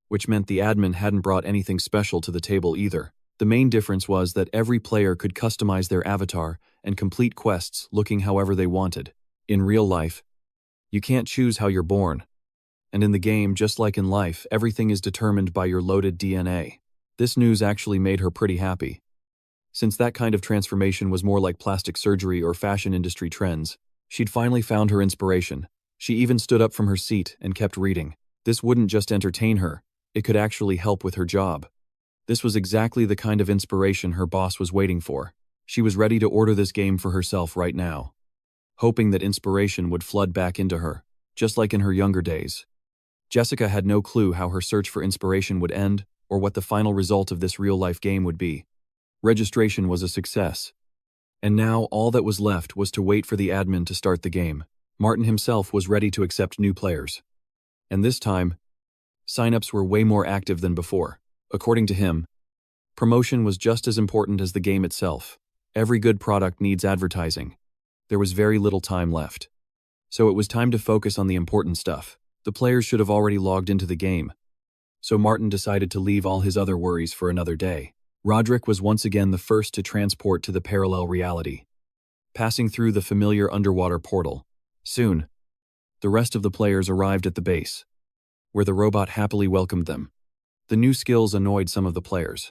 which meant the admin hadn't brought anything special to the table either. The main difference was that every player could customize their avatar and complete quests looking however they wanted. In real life, you can't choose how you're born. And in the game, just like in life, everything is determined by your loaded DNA. This news actually made her pretty happy, since that kind of transformation was more like plastic surgery or fashion industry trends. She'd finally found her inspiration. She even stood up from her seat and kept reading. This wouldn't just entertain her, it could actually help with her job. This was exactly the kind of inspiration her boss was waiting for. She was ready to order this game for herself right now, hoping that inspiration would flood back into her, just like in her younger days. Jessica had no clue how her search for inspiration would end or what the final result of this real-life game would be. Registration was a success, and now all that was left was to wait for the admin to start the game. Martin himself was ready to accept new players, and this time, signups were way more active than before. According to him, promotion was just as important as the game itself. Every good product needs advertising. There was very little time left, so it was time to focus on the important stuff. The players should have already logged into the game, so Martin decided to leave all his other worries for another day. Roderick was once again the first to transport to the parallel reality, passing through the familiar underwater portal. Soon, the rest of the players arrived at the base, where the robot happily welcomed them. The new skills annoyed some of the players,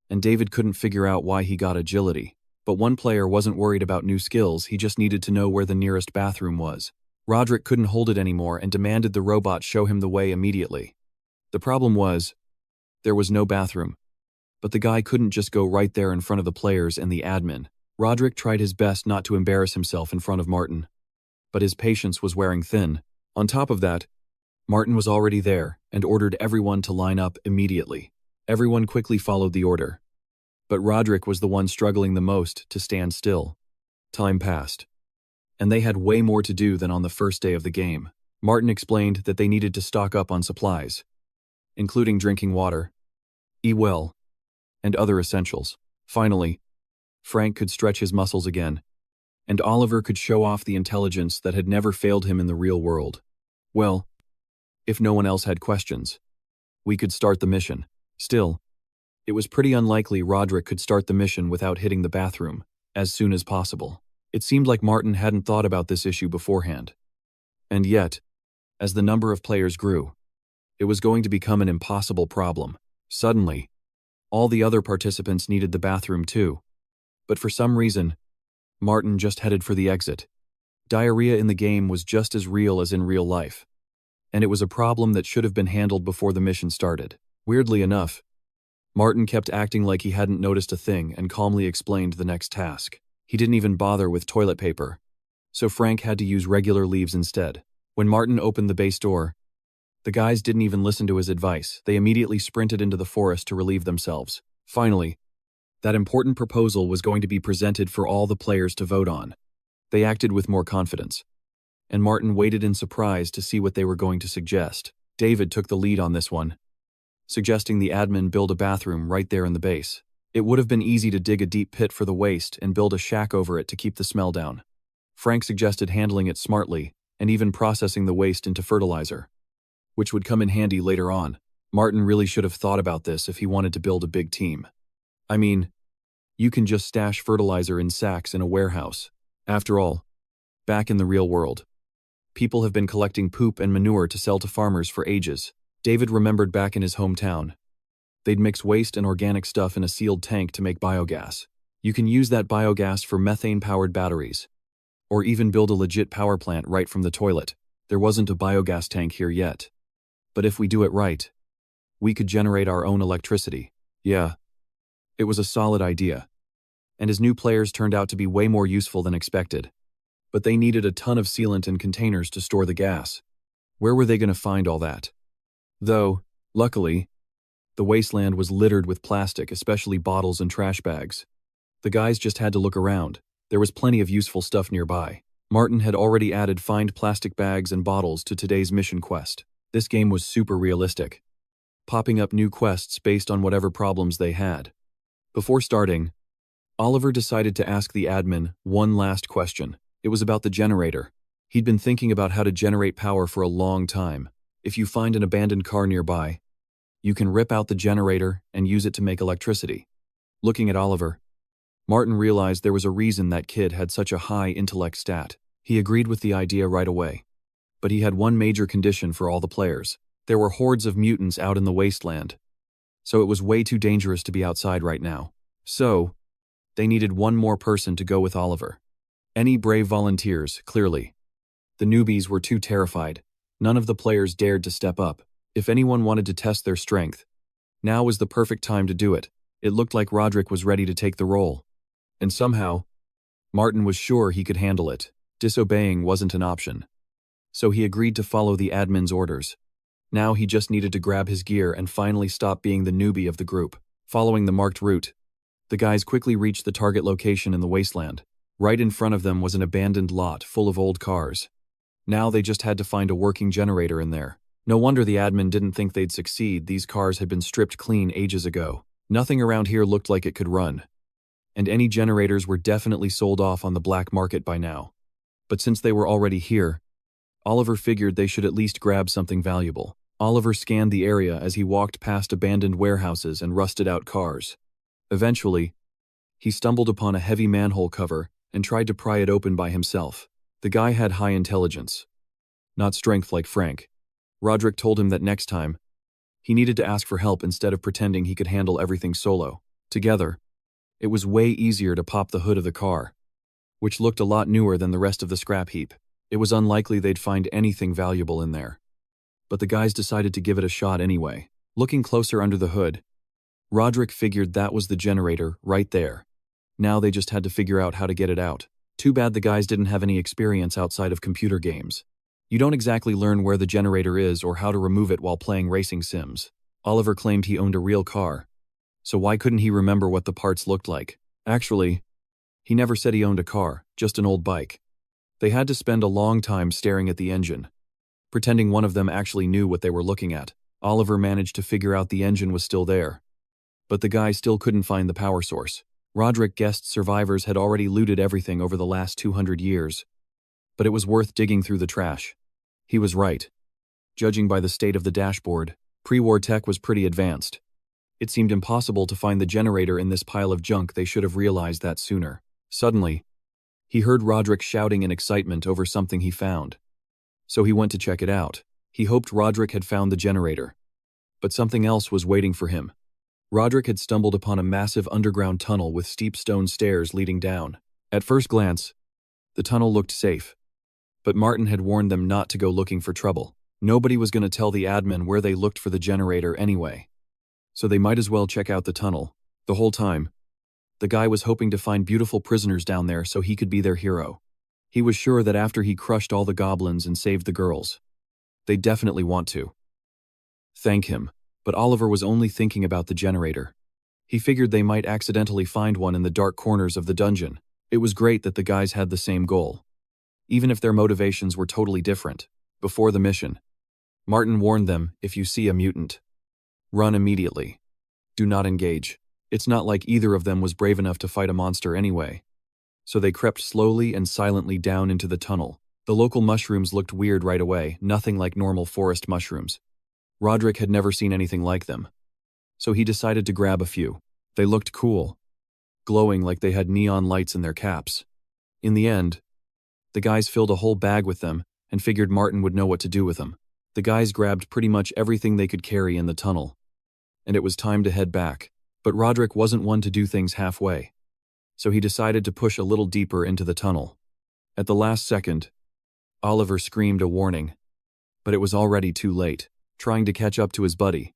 and David couldn't figure out why he got agility. But one player wasn't worried about new skills, he just needed to know where the nearest bathroom was. Roderick couldn't hold it anymore and demanded the robot show him the way immediately. The problem was, there was no bathroom. But the guy couldn't just go right there in front of the players and the admin. Roderick tried his best not to embarrass himself in front of Martin, but his patience was wearing thin. On top of that, Martin was already there and ordered everyone to line up immediately. Everyone quickly followed the order, but Roderick was the one struggling the most to stand still. Time passed, and they had way more to do than on the first day of the game. Martin explained that they needed to stock up on supplies, including drinking water, eat well, and other essentials. Finally, Frank could stretch his muscles again, and Oliver could show off the intelligence that had never failed him in the real world. Well, if no one else had questions, we could start the mission. Still, it was pretty unlikely Roderick could start the mission without hitting the bathroom as soon as possible. It seemed like Martin hadn't thought about this issue beforehand. And yet, as the number of players grew, it was going to become an impossible problem. Suddenly, all the other participants needed the bathroom too. But for some reason, Martin just headed for the exit. Diarrhea in the game was just as real as in real life, and it was a problem that should have been handled before the mission started. Weirdly enough, Martin kept acting like he hadn't noticed a thing and calmly explained the next task. He didn't even bother with toilet paper, so Frank had to use regular leaves instead. When Martin opened the base door, the guys didn't even listen to his advice. They immediately sprinted into the forest to relieve themselves. Finally, that important proposal was going to be presented for all the players to vote on. They acted with more confidence, and Martin waited in surprise to see what they were going to suggest. David took the lead on this one, suggesting the admin build a bathroom right there in the base. It would have been easy to dig a deep pit for the waste and build a shack over it to keep the smell down. Frank suggested handling it smartly and even processing the waste into fertilizer, which would come in handy later on. Martin really should have thought about this if he wanted to build a big team. I mean, you can just stash fertilizer in sacks in a warehouse. After all, back in the real world, people have been collecting poop and manure to sell to farmers for ages. David remembered back in his hometown. They'd mix waste and organic stuff in a sealed tank to make biogas. You can use that biogas for methane-powered batteries, or even build a legit power plant right from the toilet. There wasn't a biogas tank here yet, but if we do it right, we could generate our own electricity. Yeah, it was a solid idea, and his new players turned out to be way more useful than expected. But they needed a ton of sealant and containers to store the gas. Where were they going to find all that? Though, luckily, the wasteland was littered with plastic, especially bottles and trash bags. The guys just had to look around. There was plenty of useful stuff nearby. Martin had already added find plastic bags and bottles to today's mission quest. This game was super realistic, popping up new quests based on whatever problems they had. Before starting, Oliver decided to ask the admin one last question. It was about the generator. He'd been thinking about how to generate power for a long time. If you find an abandoned car nearby, you can rip out the generator and use it to make electricity. Looking at Oliver, Martin realized there was a reason that kid had such a high intellect stat. He agreed with the idea right away. But he had one major condition for all the players. There were hordes of mutants out in the wasteland, so it was way too dangerous to be outside right now. So, they needed one more person to go with Oliver. Any brave volunteers, clearly. The newbies were too terrified. None of the players dared to step up. If anyone wanted to test their strength, now was the perfect time to do it. It looked like Roderick was ready to take the role. And somehow, Martin was sure he could handle it. Disobeying wasn't an option. So he agreed to follow the admin's orders. Now he just needed to grab his gear and finally stop being the newbie of the group. Following the marked route, the guys quickly reached the target location in the wasteland. Right in front of them was an abandoned lot full of old cars. Now they just had to find a working generator in there. No wonder the admin didn't think they'd succeed. These cars had been stripped clean ages ago. Nothing around here looked like it could run, and any generators were definitely sold off on the black market by now. But since they were already here, Oliver figured they should at least grab something valuable. Oliver scanned the area as he walked past abandoned warehouses and rusted-out cars. Eventually, he stumbled upon a heavy manhole cover and tried to pry it open by himself. The guy had high intelligence, not strength like Frank. Roderick told him that next time, he needed to ask for help instead of pretending he could handle everything solo. Together, it was way easier to pop the hood of the car, which looked a lot newer than the rest of the scrap heap. It was unlikely they'd find anything valuable in there. But the guys decided to give it a shot anyway. Looking closer under the hood, Roderick figured that was the generator right there. Now they just had to figure out how to get it out. Too bad the guys didn't have any experience outside of computer games. You don't exactly learn where the generator is or how to remove it while playing racing sims. Oliver claimed he owned a real car, so why couldn't he remember what the parts looked like? Actually, he never said he owned a car, just an old bike. They had to spend a long time staring at the engine, pretending one of them actually knew what they were looking at. Oliver managed to figure out the engine was still there, but the guy still couldn't find the power source. Roderick guessed survivors had already looted everything over the last 200 years, but it was worth digging through the trash. He was right. Judging by the state of the dashboard, pre-war tech was pretty advanced. It seemed impossible to find the generator in this pile of junk. They should have realized that sooner. Suddenly, he heard Roderick shouting in excitement over something he found. So he went to check it out. He hoped Roderick had found the generator, but something else was waiting for him. Roderick had stumbled upon a massive underground tunnel with steep stone stairs leading down. At first glance, the tunnel looked safe, but Martin had warned them not to go looking for trouble. Nobody was going to tell the admin where they looked for the generator anyway. so they might as well check out the tunnel. The whole time, the guy was hoping to find beautiful prisoners down there so he could be their hero. He was sure that after he crushed all the goblins and saved the girls, they'd definitely want to thank him. But Oliver was only thinking about the generator. He figured they might accidentally find one in the dark corners of the dungeon. It was great that the guys had the same goal, even if their motivations were totally different. Before the mission, Martin warned them, if you see a mutant, run immediately. Do not engage. It's not like either of them was brave enough to fight a monster anyway. So they crept slowly and silently down into the tunnel. The local mushrooms looked weird right away, nothing like normal forest mushrooms. Roderick had never seen anything like them, so he decided to grab a few. They looked cool, glowing like they had neon lights in their caps. In the end, the guys filled a whole bag with them and figured Martin would know what to do with them. The guys grabbed pretty much everything they could carry in the tunnel, and it was time to head back. But Roderick wasn't one to do things halfway, so he decided to push a little deeper into the tunnel. At the last second, Oliver screamed a warning, but it was already too late. Trying to catch up to his buddy,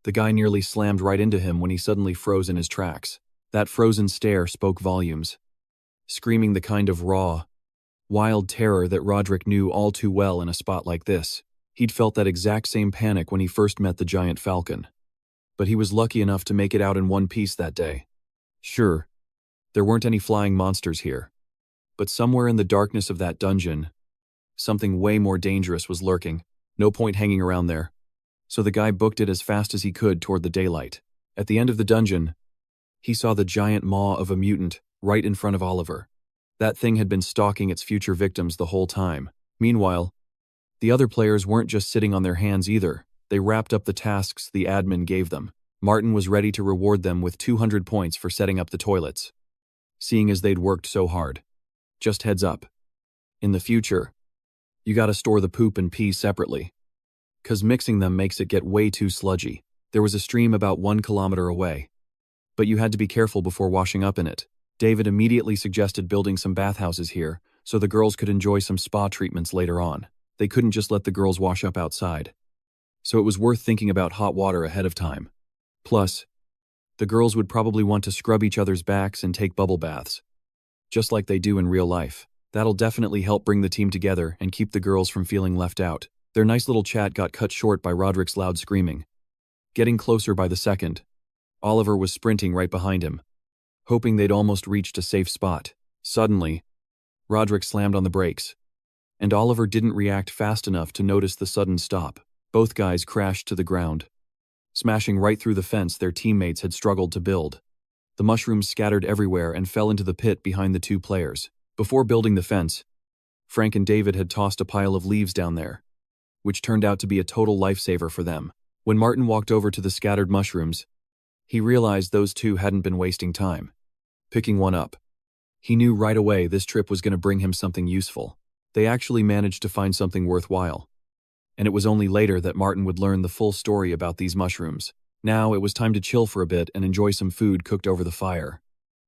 the guy nearly slammed right into him when he suddenly froze in his tracks. That frozen stare spoke volumes, screaming the kind of raw, wild terror that Roderick knew all too well in a spot like this. He'd felt that exact same panic when he first met the giant falcon, but he was lucky enough to make it out in one piece that day. Sure, there weren't any flying monsters here, but somewhere in the darkness of that dungeon, something way more dangerous was lurking. No point hanging around there. So the guy booked it as fast as he could toward the daylight. At the end of the dungeon, he saw the giant maw of a mutant right in front of Oliver. That thing had been stalking its future victims the whole time. Meanwhile, the other players weren't just sitting on their hands either. They wrapped up the tasks the admin gave them. Martin was ready to reward them with 200 points for setting up the toilets, seeing as they'd worked so hard. Just heads up. In the future, you gotta store the poop and pee separately, 'cause mixing them makes it get way too sludgy. There was a stream about 1 kilometer away, but you had to be careful before washing up in it. David immediately suggested building some bathhouses here so the girls could enjoy some spa treatments later on. They couldn't just let the girls wash up outside, so it was worth thinking about hot water ahead of time. Plus, the girls would probably want to scrub each other's backs and take bubble baths, just like they do in real life. That'll definitely help bring the team together and keep the girls from feeling left out. Their nice little chat got cut short by Roderick's loud screaming. Getting closer by the second, Oliver was sprinting right behind him, hoping they'd almost reached a safe spot. Suddenly, Roderick slammed on the brakes, and Oliver didn't react fast enough to notice the sudden stop. Both guys crashed to the ground, smashing right through the fence their teammates had struggled to build. The mushrooms scattered everywhere and fell into the pit behind the two players. Before building the fence, Frank and David had tossed a pile of leaves down there, which turned out to be a total lifesaver for them. When Martin walked over to the scattered mushrooms, he realized those two hadn't been wasting time picking one up. He knew right away this trip was going to bring him something useful. They actually managed to find something worthwhile, and it was only later that Martin would learn the full story about these mushrooms. Now it was time to chill for a bit and enjoy some food cooked over the fire.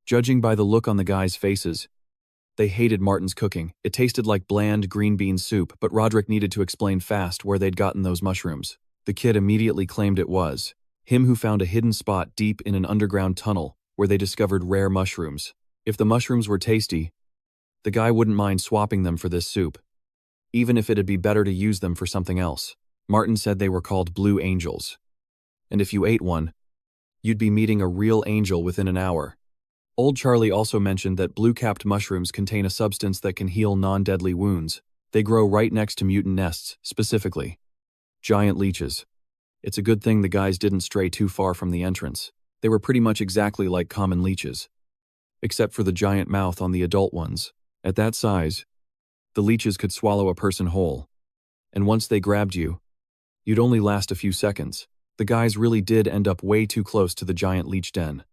Judging by the look on the guys' faces, they hated Martin's cooking. It tasted like bland green bean soup, but Roderick needed to explain fast where they'd gotten those mushrooms. The kid immediately claimed it was him who found a hidden spot deep in an underground tunnel where they discovered rare mushrooms. If the mushrooms were tasty, the guy wouldn't mind swapping them for this soup, even if it'd be better to use them for something else. Martin said they were called blue angels, and if you ate one, you'd be meeting a real angel within an hour. Old Charlie also mentioned that blue-capped mushrooms contain a substance that can heal non-deadly wounds. They grow right next to mutant nests, specifically giant leeches. It's a good thing the guys didn't stray too far from the entrance. They were pretty much exactly like common leeches, except for the giant mouth on the adult ones. At that size, the leeches could swallow a person whole, and once they grabbed you, you'd only last a few seconds. The guys really did end up way too close to the giant leech den,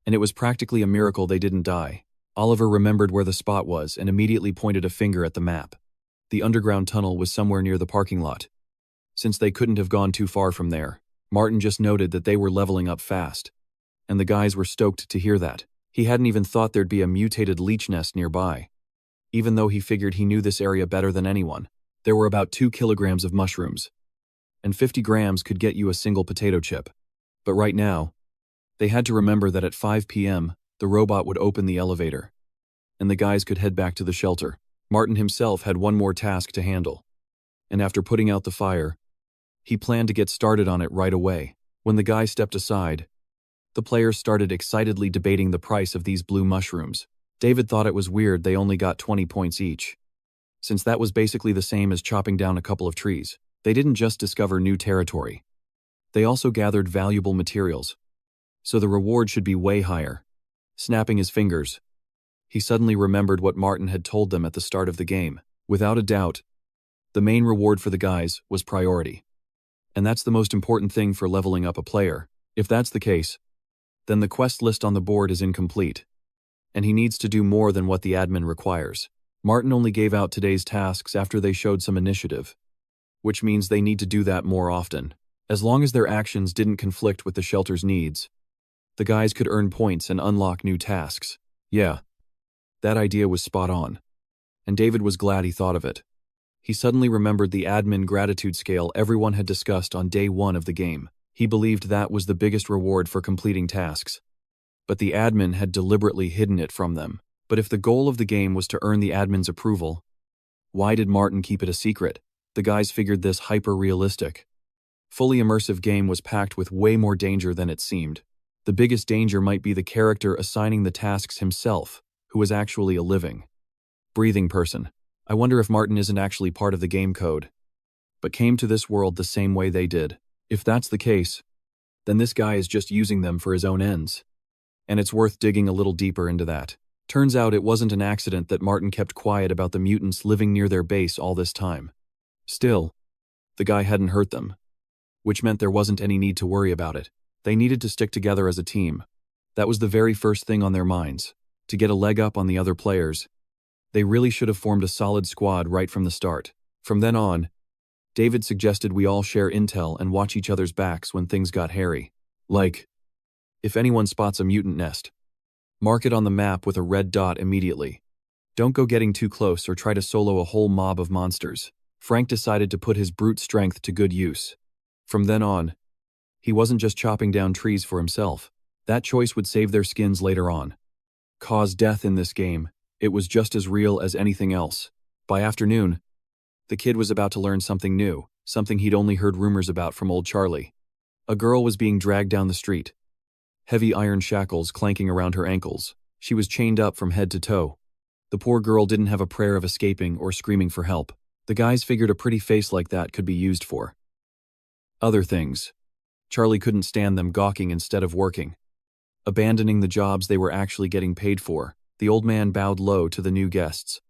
and it was practically a miracle they didn't die. Oliver remembered where the spot was and immediately pointed a finger at the map. The underground tunnel was somewhere near the parking lot. Since they couldn't have gone too far from there, Martin just noted that they were leveling up fast, and the guys were stoked to hear that. He hadn't even thought there'd be a mutated leech nest nearby, even though he figured he knew this area better than anyone. There were about 2 kilograms of mushrooms, and 50 grams could get you a single potato chip. But right now, they had to remember that at 5 p.m., the robot would open the elevator, and the guys could head back to the shelter. Martin himself had one more task to handle, and after putting out the fire, he planned to get started on it right away. When the guy stepped aside, the players started excitedly debating the price of these blue mushrooms. David thought it was weird they only got 20 points each, since that was basically the same as chopping down a couple of trees. They didn't just discover new territory. They also gathered valuable materials, so the reward should be way higher. Snapping his fingers, he suddenly remembered what Martin had told them at the start of the game. Without a doubt, the main reward for the guys was priority. And that's the most important thing for leveling up a player. If that's the case, then the quest list on the board is incomplete, and he needs to do more than what the admin requires. Martin only gave out today's tasks after they showed some initiative, which means they need to do that more often. As long as their actions didn't conflict with the shelter's needs, the guys could earn points and unlock new tasks. Yeah, that idea was spot on, and David was glad he thought of it. He suddenly remembered the admin gratitude scale everyone had discussed on day 1 of the game. He believed that was the biggest reward for completing tasks, but the admin had deliberately hidden it from them. But if the goal of the game was to earn the admin's approval, why did Martin keep it a secret? The guys figured this hyper-realistic, fully immersive game was packed with way more danger than it seemed. The biggest danger might be the character assigning the tasks himself, who was actually a living, breathing person. I wonder if Martin isn't actually part of the game code, but came to this world the same way they did. If that's the case, then this guy is just using them for his own ends. And it's worth digging a little deeper into that. Turns out it wasn't an accident that Martin kept quiet about the mutants living near their base all this time. Still, the guy hadn't hurt them, which meant there wasn't any need to worry about it. They needed to stick together as a team. That was the very first thing on their minds. To get a leg up on the other players, they really should have formed a solid squad right from the start. From then on, David suggested we all share intel and watch each other's backs when things got hairy. Like, if anyone spots a mutant nest, mark it on the map with a red dot immediately. Don't go getting too close or try to solo a whole mob of monsters. Frank decided to put his brute strength to good use. From then on, he wasn't just chopping down trees for himself. That choice would save their skins later on. Cause death in this game, it was just as real as anything else. By afternoon, the kid was about to learn something new, something he'd only heard rumors about from old Charlie. A girl was being dragged down the street, heavy iron shackles clanking around her ankles. She was chained up from head to toe. The poor girl didn't have a prayer of escaping or screaming for help. The guys figured a pretty face like that could be used for other things. Charlie couldn't stand them gawking instead of working, abandoning the jobs they were actually getting paid for. The old man bowed low to the new guests,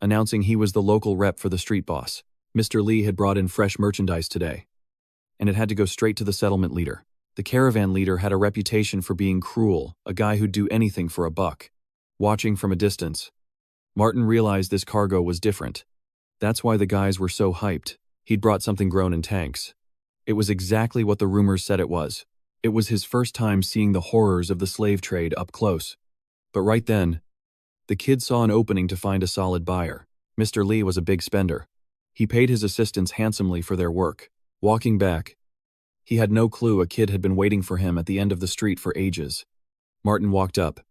announcing he was the local rep for the street boss. Mr. Lee had brought in fresh merchandise today, and it had to go straight to the settlement leader. The caravan leader had a reputation for being cruel, a guy who'd do anything for a buck. Watching from a distance, Martin realized this cargo was different. That's why the guys were so hyped. He'd brought something grown in tanks. It was exactly what the rumors said it was. It was his first time seeing the horrors of the slave trade up close. But right then, the kid saw an opening to find a solid buyer. Mr. Lee was a big spender. He paid his assistants handsomely for their work. Walking back, he had no clue a kid had been waiting for him at the end of the street for ages. Martin walked up,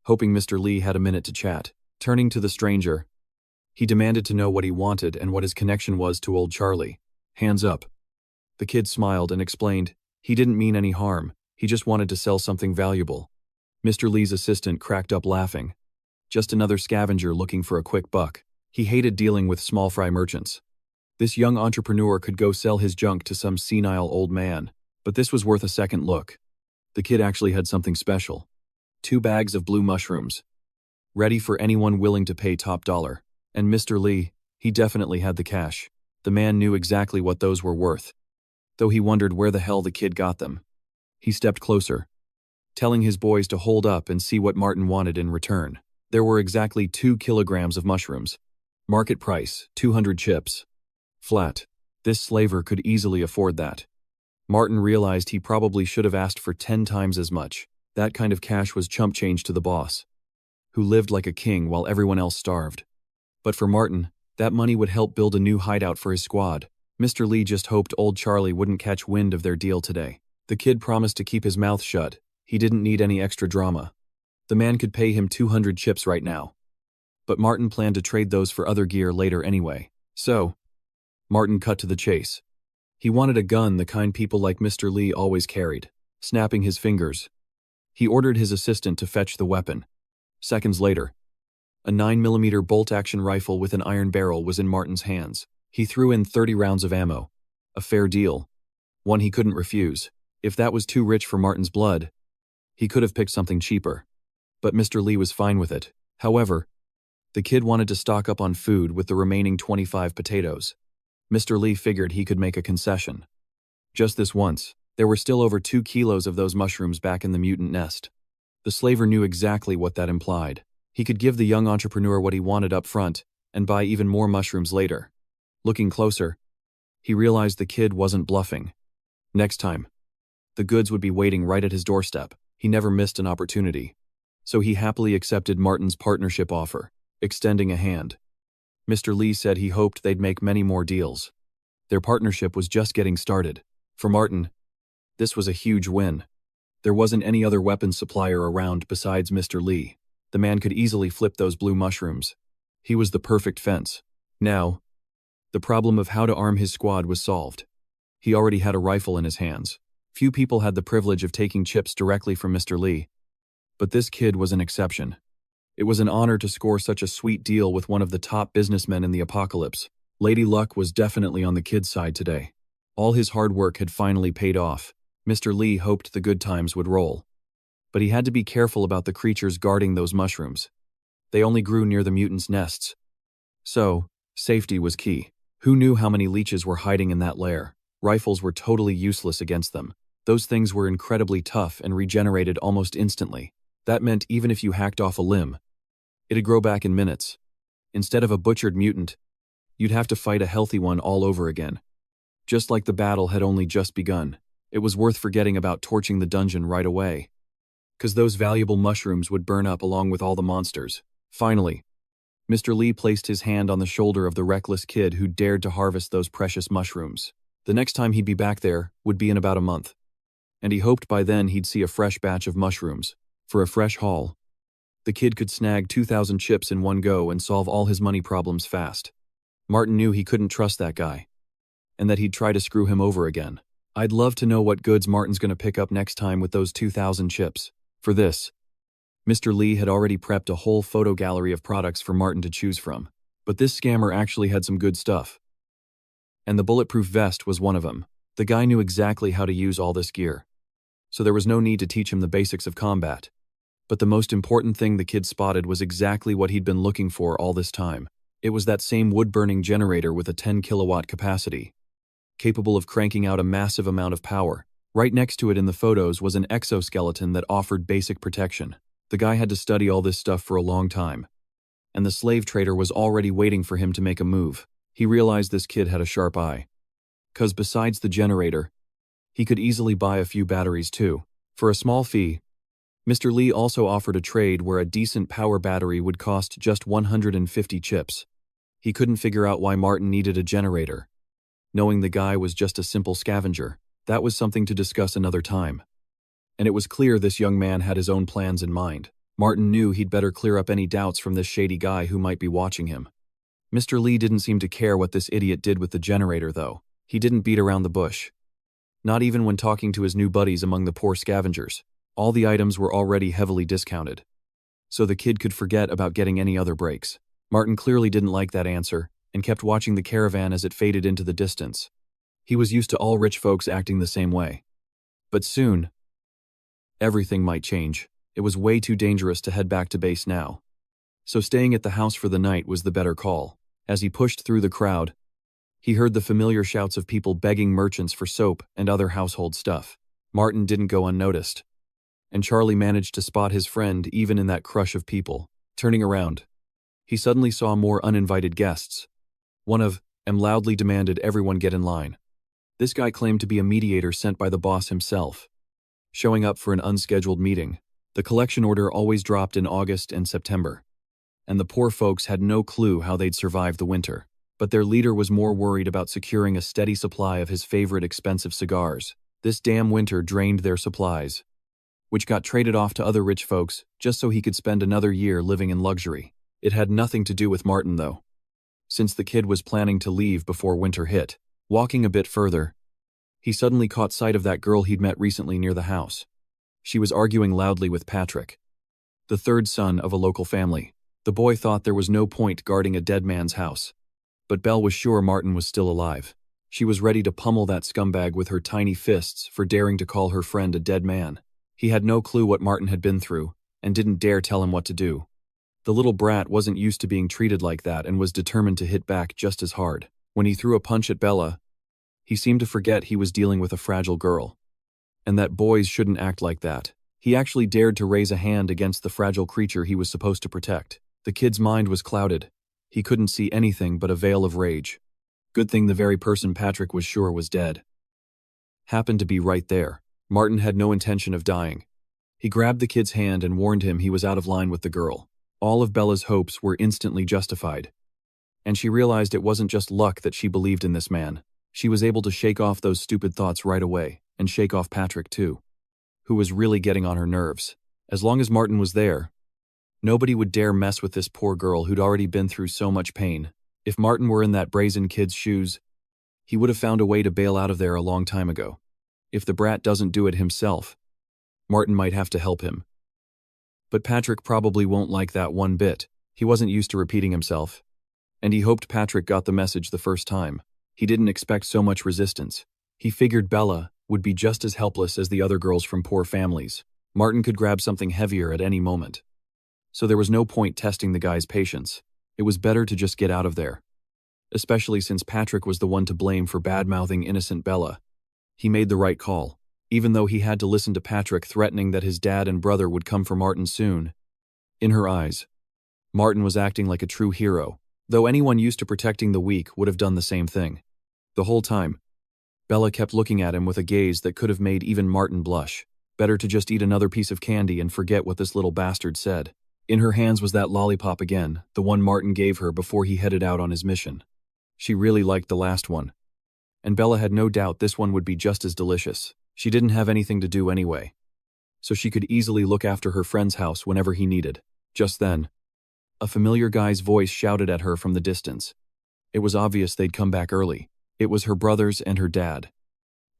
hoping Mr. Lee had a minute to chat. Turning to the stranger, he demanded to know what he wanted and what his connection was to old Charlie. Hands up. The kid smiled and explained he didn't mean any harm, he just wanted to sell something valuable. Mr. Lee's assistant cracked up laughing. Just another scavenger looking for a quick buck. He hated dealing with small fry merchants. This young entrepreneur could go sell his junk to some senile old man, but this was worth a second look. The kid actually had something special. 2 bags of blue mushrooms, ready for anyone willing to pay top dollar. And Mr. Lee, he definitely had the cash. The man knew exactly what those were worth, though he wondered where the hell the kid got them. He stepped closer, telling his boys to hold up and see what Martin wanted in return. There were exactly 2 kilograms of mushrooms. Market price, 200 chips. Flat. This slaver could easily afford that. Martin realized he probably should have asked for 10 times as much. That kind of cash was chump change to the boss, who lived like a king while everyone else starved. But for Martin, that money would help build a new hideout for his squad. Mr. Lee just hoped old Charlie wouldn't catch wind of their deal today. The kid promised to keep his mouth shut. He didn't need any extra drama. The man could pay him 200 chips right now. But Martin planned to trade those for other gear later anyway. So, Martin cut to the chase. He wanted a gun, the kind people like Mr. Lee always carried. Snapping his fingers, he ordered his assistant to fetch the weapon. Seconds later, a 9mm bolt-action rifle with an iron barrel was in Martin's hands. He threw in 30 rounds of ammo. A fair deal. One he couldn't refuse. If that was too rich for Martin's blood, he could have picked something cheaper. But Mr. Lee was fine with it. However, the kid wanted to stock up on food with the remaining 25 potatoes. Mr. Lee figured he could make a concession. Just this once, there were still over 2 kilos of those mushrooms back in the mutant nest. The slaver knew exactly what that implied. He could give the young entrepreneur what he wanted up front and buy even more mushrooms later. Looking closer, he realized the kid wasn't bluffing. Next time, the goods would be waiting right at his doorstep. He never missed an opportunity. So he happily accepted Martin's partnership offer, extending a hand. Mr. Lee said he hoped they'd make many more deals. Their partnership was just getting started. For Martin, this was a huge win. There wasn't any other weapons supplier around besides Mr. Lee. The man could easily flip those blue mushrooms. He was the perfect fence. Now, the problem of how to arm his squad was solved. He already had a rifle in his hands. Few people had the privilege of taking chips directly from Mr. Lee. But this kid was an exception. It was an honor to score such a sweet deal with one of the top businessmen in the apocalypse. Lady Luck was definitely on the kid's side today. All his hard work had finally paid off. Mr. Lee hoped the good times would roll. But he had to be careful about the creatures guarding those mushrooms. They only grew near the mutants' nests. So, safety was key. Who knew how many leeches were hiding in that lair? Rifles were totally useless against them. Those things were incredibly tough and regenerated almost instantly. That meant even if you hacked off a limb, it'd grow back in minutes. Instead of a butchered mutant, you'd have to fight a healthy one all over again. Just like the battle had only just begun, it was worth forgetting about torching the dungeon right away. 'Cause those valuable mushrooms would burn up along with all the monsters. Finally, Mr. Lee placed his hand on the shoulder of the reckless kid who dared to harvest those precious mushrooms. The next time he'd be back there would be in about a month. And he hoped by then he'd see a fresh batch of mushrooms. For a fresh haul, the kid could snag 2,000 chips in one go and solve all his money problems fast. Martin knew he couldn't trust that guy, and that he'd try to screw him over again. I'd love to know what goods Martin's gonna pick up next time with those 2,000 chips. For this, Mr. Lee had already prepped a whole photo gallery of products for Martin to choose from. But this scammer actually had some good stuff. And the bulletproof vest was one of them. The guy knew exactly how to use all this gear. So there was no need to teach him the basics of combat. But the most important thing the kid spotted was exactly what he'd been looking for all this time. It was that same wood-burning generator with a 10-kilowatt capacity, capable of cranking out a massive amount of power. Right next to it in the photos was an exoskeleton that offered basic protection. The guy had to study all this stuff for a long time. And the slave trader was already waiting for him to make a move. He realized this kid had a sharp eye. 'Cause besides the generator, he could easily buy a few batteries too. For a small fee, Mr. Lee also offered a trade where a decent power battery would cost just 150 chips. He couldn't figure out why Martin needed a generator. Knowing the guy was just a simple scavenger, that was something to discuss another time. And it was clear this young man had his own plans in mind. Martin knew he'd better clear up any doubts from this shady guy who might be watching him. Mr. Lee didn't seem to care what this idiot did with the generator, though. He didn't beat around the bush. Not even when talking to his new buddies among the poor scavengers. All the items were already heavily discounted. So the kid could forget about getting any other breaks. Martin clearly didn't like that answer, and kept watching the caravan as it faded into the distance. He was used to all rich folks acting the same way. But soon, everything might change. It was way too dangerous to head back to base now. So staying at the house for the night was the better call. As he pushed through the crowd, he heard the familiar shouts of people begging merchants for soap and other household stuff. Martin didn't go unnoticed. And Charlie managed to spot his friend even in that crush of people. Turning around, he suddenly saw more uninvited guests. One of them loudly demanded everyone get in line. This guy claimed to be a mediator sent by the boss himself. Showing up for an unscheduled meeting, the collection order always dropped in August and September. And the poor folks had no clue how they'd survive the winter. But their leader was more worried about securing a steady supply of his favorite expensive cigars. This damn winter drained their supplies, which got traded off to other rich folks just so he could spend another year living in luxury. It had nothing to do with Martin, though, since the kid was planning to leave before winter hit. Walking a bit further, he suddenly caught sight of that girl he'd met recently near the house. She was arguing loudly with Patrick, the third son of a local family. The boy thought there was no point guarding a dead man's house, but Belle was sure Martin was still alive. She was ready to pummel that scumbag with her tiny fists for daring to call her friend a dead man. He had no clue what Martin had been through, and didn't dare tell him what to do. The little brat wasn't used to being treated like that and was determined to hit back just as hard. When he threw a punch at Bella, he seemed to forget he was dealing with a fragile girl, and that boys shouldn't act like that. He actually dared to raise a hand against the fragile creature he was supposed to protect. The kid's mind was clouded. He couldn't see anything but a veil of rage. Good thing the very person Patrick was sure was dead happened to be right there. Martin had no intention of dying. He grabbed the kid's hand and warned him he was out of line with the girl. All of Bella's hopes were instantly justified, and she realized it wasn't just luck that she believed in this man. She was able to shake off those stupid thoughts right away, and shake off Patrick too, who was really getting on her nerves. As long as Martin was there, nobody would dare mess with this poor girl who'd already been through so much pain. If Martin were in that brazen kid's shoes, he would have found a way to bail out of there a long time ago. If the brat doesn't do it himself, Martin might have to help him. But Patrick probably won't like that one bit. He wasn't used to repeating himself, and he hoped Patrick got the message the first time. He didn't expect so much resistance. He figured Bella would be just as helpless as the other girls from poor families. Martin could grab something heavier at any moment, so there was no point testing the guy's patience. It was better to just get out of there, especially since Patrick was the one to blame for bad-mouthing innocent Bella. He made the right call, even though he had to listen to Patrick threatening that his dad and brother would come for Martin soon. In her eyes, Martin was acting like a true hero, though anyone used to protecting the weak would have done the same thing. The whole time, Bella kept looking at him with a gaze that could have made even Martin blush. Better to just eat another piece of candy and forget what this little bastard said. In her hands was that lollipop again, the one Martin gave her before he headed out on his mission. She really liked the last one, and Bella had no doubt this one would be just as delicious. She didn't have anything to do anyway, so she could easily look after her friend's house whenever he needed. Just then, a familiar guy's voice shouted at her from the distance. It was obvious they'd come back early. It was her brothers and her dad,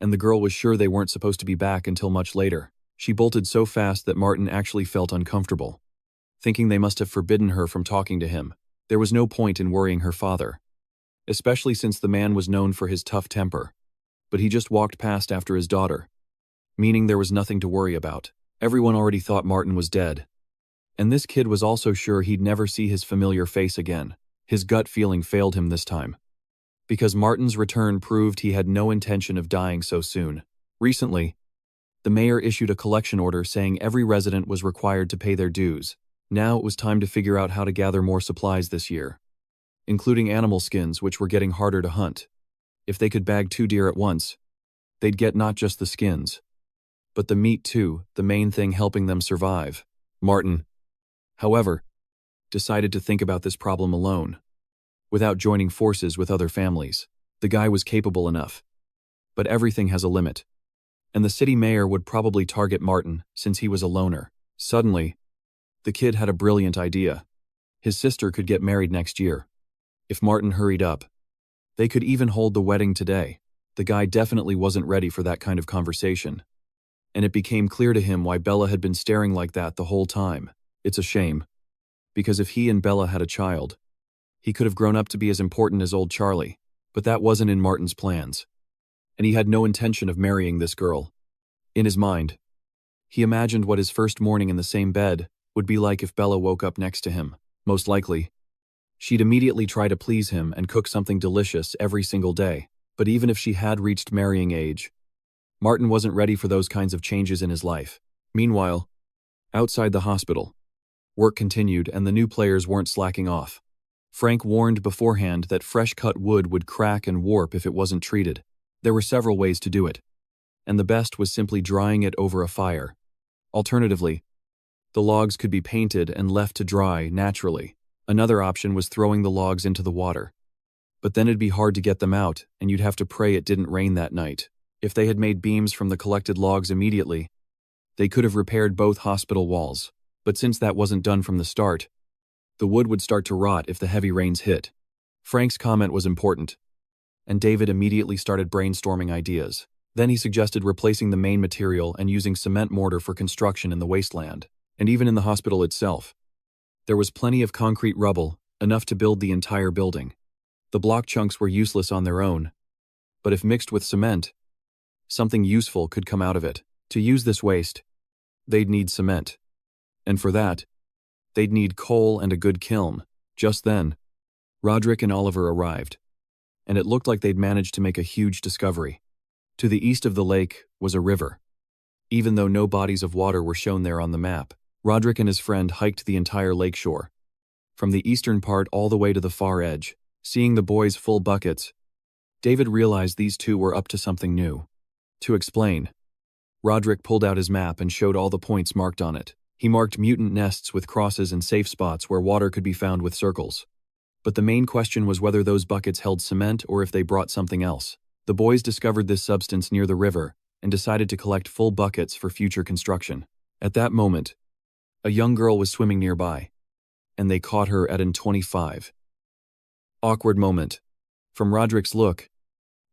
and the girl was sure they weren't supposed to be back until much later. She bolted so fast that Martin actually felt uncomfortable, thinking they must have forbidden her from talking to him. There was no point in worrying her father, especially since the man was known for his tough temper. But he just walked past after his daughter, meaning there was nothing to worry about. Everyone already thought Martin was dead, and this kid was also sure he'd never see his familiar face again. His gut feeling failed him this time, because Martin's return proved he had no intention of dying so soon. Recently, the mayor issued a collection order saying every resident was required to pay their dues. Now it was time to figure out how to gather more supplies this year, including animal skins, which were getting harder to hunt. If they could bag 2 deer at once, they'd get not just the skins, but the meat too, the main thing helping them survive. Martin, however, decided to think about this problem alone, without joining forces with other families. The guy was capable enough, but everything has a limit, and the city mayor would probably target Martin since he was a loner. Suddenly, the kid had a brilliant idea. His sister could get married next year. If Martin hurried up, they could even hold the wedding today. The guy definitely wasn't ready for that kind of conversation, and it became clear to him why Bella had been staring like that the whole time. It's a shame, because if he and Bella had a child, he could have grown up to be as important as old Charlie, but that wasn't in Martin's plans, and he had no intention of marrying this girl. In his mind, he imagined what his first morning in the same bed would be like if Bella woke up next to him. Most likely, she'd immediately try to please him and cook something delicious every single day. But even if she had reached marrying age, Martin wasn't ready for those kinds of changes in his life. Meanwhile, outside the hospital, work continued and the new players weren't slacking off. Frank warned beforehand that fresh-cut wood would crack and warp if it wasn't treated. There were several ways to do it, and the best was simply drying it over a fire. Alternatively, the logs could be painted and left to dry naturally. Another option was throwing the logs into the water, but then it'd be hard to get them out and you'd have to pray it didn't rain that night. If they had made beams from the collected logs immediately, they could have repaired both hospital walls. But since that wasn't done from the start, the wood would start to rot if the heavy rains hit. Frank's comment was important, and David immediately started brainstorming ideas. Then he suggested replacing the main material and using cement mortar for construction in the wasteland. And even in the hospital itself, there was plenty of concrete rubble, enough to build the entire building. The block chunks were useless on their own, but if mixed with cement, something useful could come out of it. To use this waste, they'd need cement. And for that, they'd need coal and a good kiln. Just then, Roderick and Oliver arrived, and it looked like they'd managed to make a huge discovery. To the east of the lake was a river. Even though no bodies of water were shown there on the map, Roderick and his friend hiked the entire lakeshore, from the eastern part all the way to the far edge. Seeing the boys' full buckets, David realized these two were up to something new. To explain, Roderick pulled out his map and showed all the points marked on it. He marked mutant nests with crosses and safe spots where water could be found with circles. But the main question was whether those buckets held cement or if they brought something else. The boys discovered this substance near the river and decided to collect full buckets for future construction. At that moment, a young girl was swimming nearby, and they caught her at an 25. Awkward moment. From Roderick's look,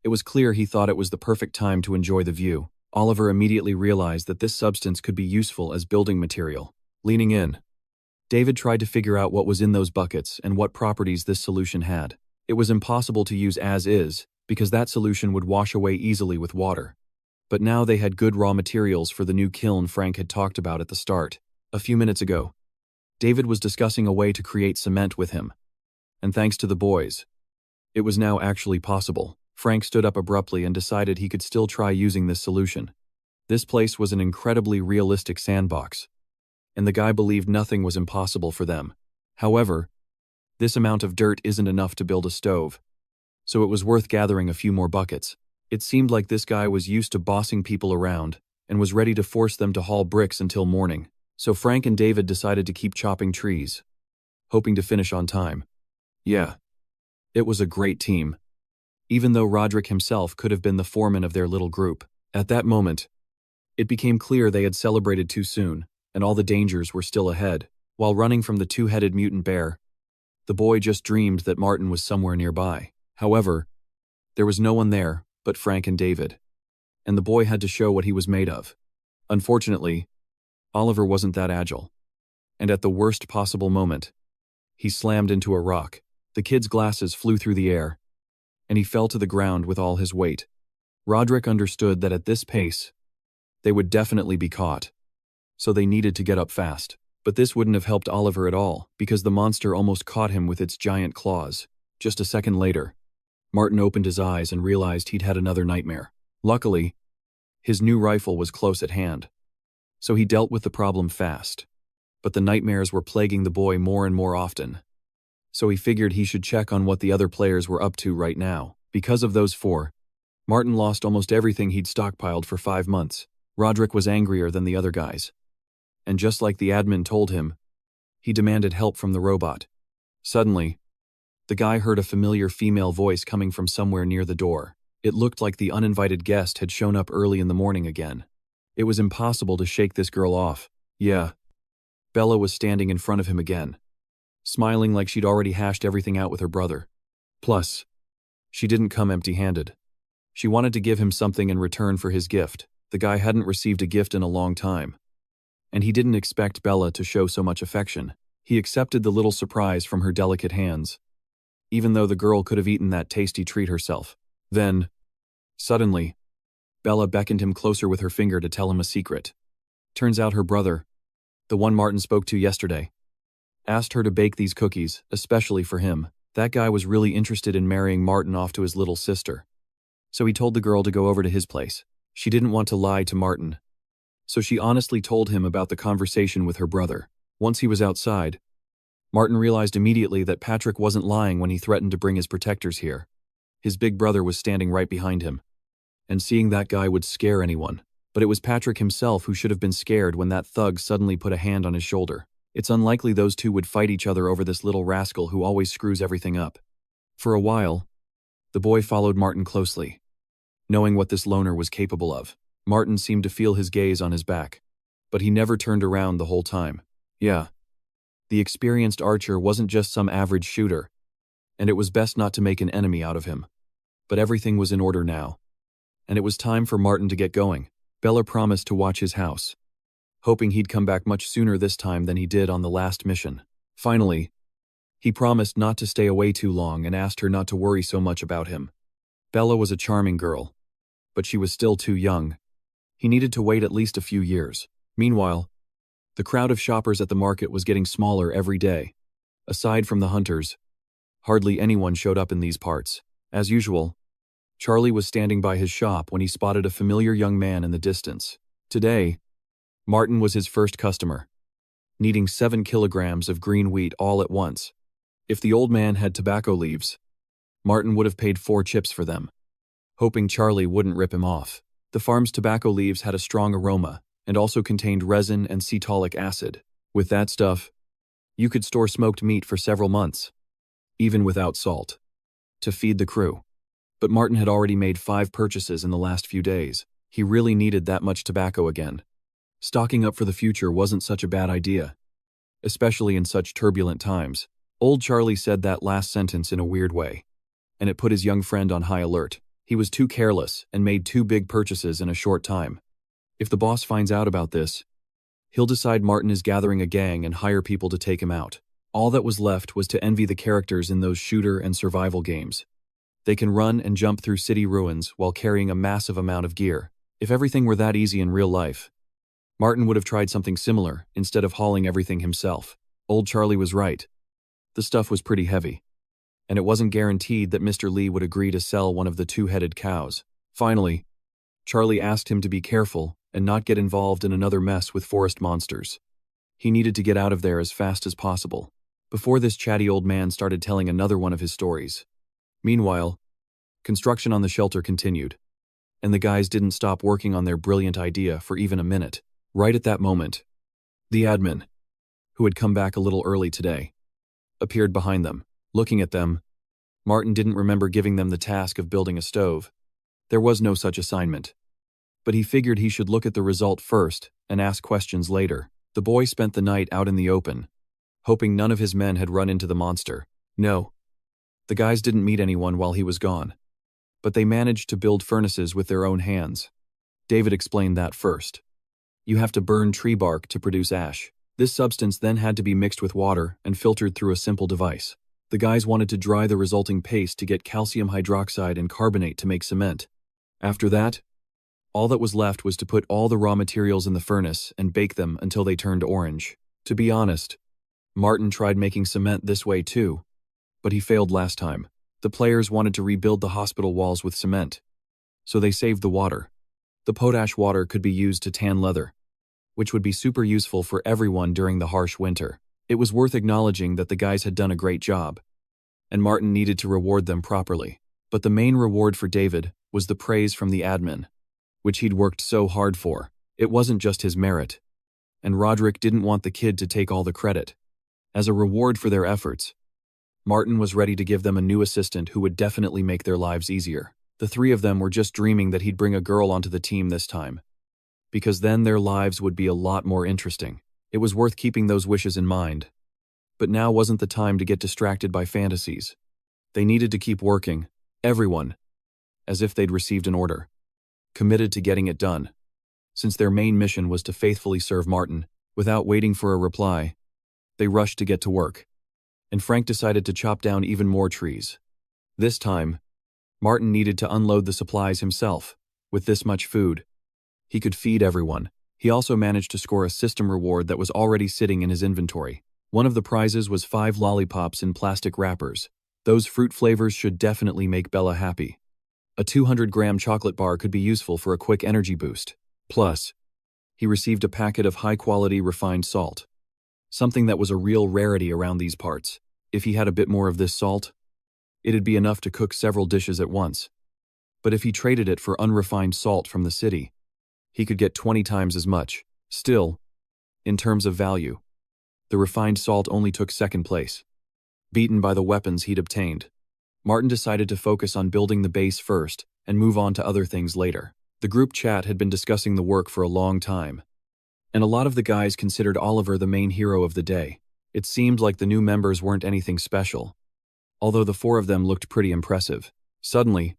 it was clear he thought it was the perfect time to enjoy the view. Oliver immediately realized that this substance could be useful as building material. Leaning in, David tried to figure out what was in those buckets and what properties this solution had. It was impossible to use as is, because that solution would wash away easily with water. But now they had good raw materials for the new kiln Frank had talked about at the start. A few minutes ago, David was discussing a way to create cement with him. And thanks to the boys, it was now actually possible. Frank stood up abruptly and decided he could still try using this solution. This place was an incredibly realistic sandbox, and the guy believed nothing was impossible for them. However, this amount of dirt isn't enough to build a stove, so it was worth gathering a few more buckets. It seemed like this guy was used to bossing people around and was ready to force them to haul bricks until morning. So Frank and David decided to keep chopping trees, hoping to finish on time. Yeah, it was a great team, even though Roderick himself could have been the foreman of their little group. At that moment, it became clear they had celebrated too soon, and all the dangers were still ahead. While running from the two-headed mutant bear, the boy just dreamed that Martin was somewhere nearby. However, there was no one there but Frank and David, and the boy had to show what he was made of. Unfortunately, Oliver wasn't that agile, and at the worst possible moment, he slammed into a rock. The kid's glasses flew through the air, and he fell to the ground with all his weight. Roderick understood that at this pace, they would definitely be caught, so they needed to get up fast. But this wouldn't have helped Oliver at all, because the monster almost caught him with its giant claws. Just a second later, Martin opened his eyes and realized he'd had another nightmare. Luckily, his new rifle was close at hand, so he dealt with the problem fast. But the nightmares were plaguing the boy more and more often, so he figured he should check on what the other players were up to right now. Because of those four, Martin lost almost everything he'd stockpiled for 5 months. Roderick was angrier than the other guys, and just like the admin told him, he demanded help from the robot. Suddenly, the guy heard a familiar female voice coming from somewhere near the door. It looked like the uninvited guest had shown up early in the morning again. It was impossible to shake this girl off. Yeah, Bella was standing in front of him again, smiling like she'd already hashed everything out with her brother. Plus, she didn't come empty-handed. She wanted to give him something in return for his gift. The guy hadn't received a gift in a long time, and he didn't expect Bella to show so much affection. He accepted the little surprise from her delicate hands, even though the girl could have eaten that tasty treat herself. Then, suddenly, Bella beckoned him closer with her finger to tell him a secret. Turns out her brother, the one Martin spoke to yesterday, asked her to bake these cookies, especially for him. That guy was really interested in marrying Martin off to his little sister, so he told the girl to go over to his place. She didn't want to lie to Martin, so she honestly told him about the conversation with her brother. Once he was outside, Martin realized immediately that Patrick wasn't lying when he threatened to bring his protectors here. His big brother was standing right behind him, and seeing that guy would scare anyone. But it was Patrick himself who should have been scared when that thug suddenly put a hand on his shoulder. It's unlikely those two would fight each other over this little rascal who always screws everything up. For a while, the boy followed Martin closely, knowing what this loner was capable of. Martin seemed to feel his gaze on his back, but he never turned around the whole time. Yeah. The experienced archer wasn't just some average shooter, and it was best not to make an enemy out of him. But everything was in order now, and it was time for Martin to get going. Bella promised to watch his house, hoping he'd come back much sooner this time than he did on the last mission. Finally, he promised not to stay away too long and asked her not to worry so much about him. Bella was a charming girl, but she was still too young. He needed to wait at least a few years. Meanwhile, the crowd of shoppers at the market was getting smaller every day. Aside from the hunters, hardly anyone showed up in these parts. As usual, Charlie was standing by his shop when he spotted a familiar young man in the distance. Today, Martin was his first customer, needing 7 kilograms of green wheat all at once. If the old man had tobacco leaves, Martin would have paid 4 chips for them, hoping Charlie wouldn't rip him off. The farm's tobacco leaves had a strong aroma and also contained resin and cetolic acid. With that stuff, you could store smoked meat for several months, even without salt, to feed the crew. But Martin had already made 5 purchases in the last few days. He really needed that much tobacco again. Stocking up for the future wasn't such a bad idea, especially in such turbulent times. Old Charlie said that last sentence in a weird way, and it put his young friend on high alert. He was too careless and made 2 big purchases in a short time. If the boss finds out about this, he'll decide Martin is gathering a gang and hire people to take him out. All that was left was to envy the characters in those shooter and survival games. They can run and jump through city ruins while carrying a massive amount of gear. If everything were that easy in real life, Martin would have tried something similar instead of hauling everything himself. Old Charlie was right. The stuff was pretty heavy, and it wasn't guaranteed that Mr. Lee would agree to sell one of the 2-headed cows. Finally, Charlie asked him to be careful and not get involved in another mess with forest monsters. He needed to get out of there as fast as possible, before this chatty old man started telling another one of his stories. Meanwhile, construction on the shelter continued, and the guys didn't stop working on their brilliant idea for even a minute. Right at that moment, the admin, who had come back a little early today, appeared behind them. Looking at them, Martin didn't remember giving them the task of building a stove. There was no such assignment, but he figured he should look at the result first and ask questions later. The boy spent the night out in the open, hoping none of his men had run into the monster. No, the guys didn't meet anyone while he was gone, but they managed to build furnaces with their own hands. David explained that first. You have to burn tree bark to produce ash. This substance then had to be mixed with water and filtered through a simple device. The guys wanted to dry the resulting paste to get calcium hydroxide and carbonate to make cement. After that, all that was left was to put all the raw materials in the furnace and bake them until they turned orange. To be honest, Martin tried making cement this way too, but he failed last time. The players wanted to rebuild the hospital walls with cement, so they saved the water. The potash water could be used to tan leather, which would be super useful for everyone during the harsh winter. It was worth acknowledging that the guys had done a great job, and Martin needed to reward them properly. But the main reward for David was the praise from the admin, which he'd worked so hard for. It wasn't just his merit, and Roderick didn't want the kid to take all the credit. As a reward for their efforts, Martin was ready to give them a new assistant who would definitely make their lives easier. The 3 of them were just dreaming that he'd bring a girl onto the team this time, because then their lives would be a lot more interesting. It was worth keeping those wishes in mind, but now wasn't the time to get distracted by fantasies. They needed to keep working, everyone, as if they'd received an order, committed to getting it done. Since their main mission was to faithfully serve Martin, without waiting for a reply, they rushed to get to work, and Frank decided to chop down even more trees. This time, Martin needed to unload the supplies himself. With this much food, he could feed everyone. He also managed to score a system reward that was already sitting in his inventory. One of the prizes was 5 lollipops in plastic wrappers. Those fruit flavors should definitely make Bella happy. A 200-gram chocolate bar could be useful for a quick energy boost. Plus, he received a packet of high-quality refined salt, something that was a real rarity around these parts. If he had a bit more of this salt, it'd be enough to cook several dishes at once. But if he traded it for unrefined salt from the city, he could get 20 times as much. Still, in terms of value, the refined salt only took second place, beaten by the weapons he'd obtained. Martin decided to focus on building the base first and move on to other things later. The group chat had been discussing the work for a long time, and a lot of the guys considered Oliver the main hero of the day. It seemed like the new members weren't anything special, although the four of them looked pretty impressive. Suddenly,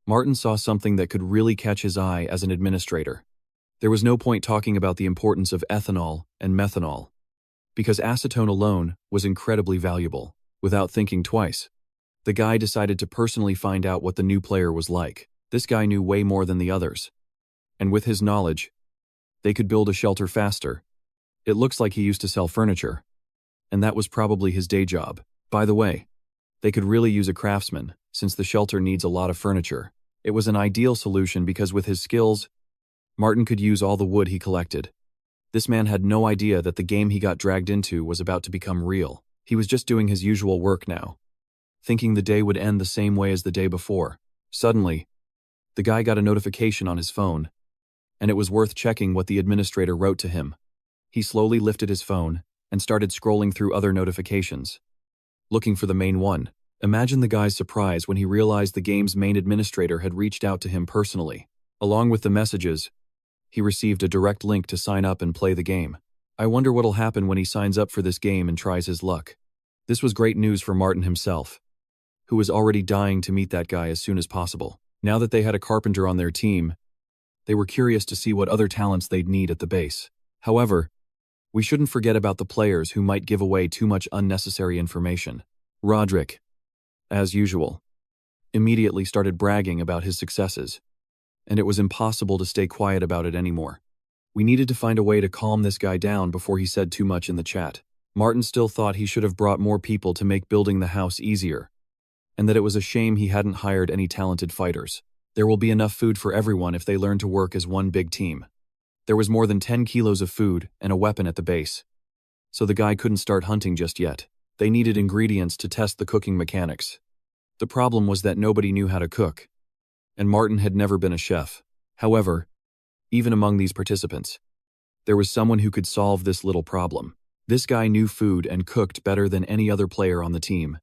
Martin saw something that could really catch his eye as an administrator. There was no point talking about the importance of ethanol and methanol, because acetone alone was incredibly valuable. Without thinking twice, the guy decided to personally find out what the new player was like. This guy knew way more than the others, and with his knowledge, they could build a shelter faster. It looks like he used to sell furniture, and that was probably his day job. By the way, they could really use a craftsman, since the shelter needs a lot of furniture. It was an ideal solution because with his skills, Martin could use all the wood he collected. This man had no idea that the game he got dragged into was about to become real. He was just doing his usual work now, thinking the day would end the same way as the day before. Suddenly, the guy got a notification on his phone, and it was worth checking what the administrator wrote to him. He slowly lifted his phone and started scrolling through other notifications, looking for the main one. Imagine the guy's surprise when he realized the game's main administrator had reached out to him personally. Along with the messages, he received a direct link to sign up and play the game. I wonder what'll happen when he signs up for this game and tries his luck. This was great news for Martin himself, who was already dying to meet that guy as soon as possible. Now that they had a carpenter on their team, they were curious to see what other talents they'd need at the base. However, we shouldn't forget about the players who might give away too much unnecessary information. Roderick, as usual, immediately started bragging about his successes, and it was impossible to stay quiet about it anymore. We needed to find a way to calm this guy down before he said too much in the chat. Martin still thought he should have brought more people to make building the house easier, and that it was a shame he hadn't hired any talented fighters. There will be enough food for everyone if they learn to work as one big team. There was more than 10 kilos of food and a weapon at the base, so the guy couldn't start hunting just yet. They needed ingredients to test the cooking mechanics. The problem was that nobody knew how to cook, and Martin had never been a chef. However, even among these participants, there was someone who could solve this little problem. This guy knew food and cooked better than any other player on the team.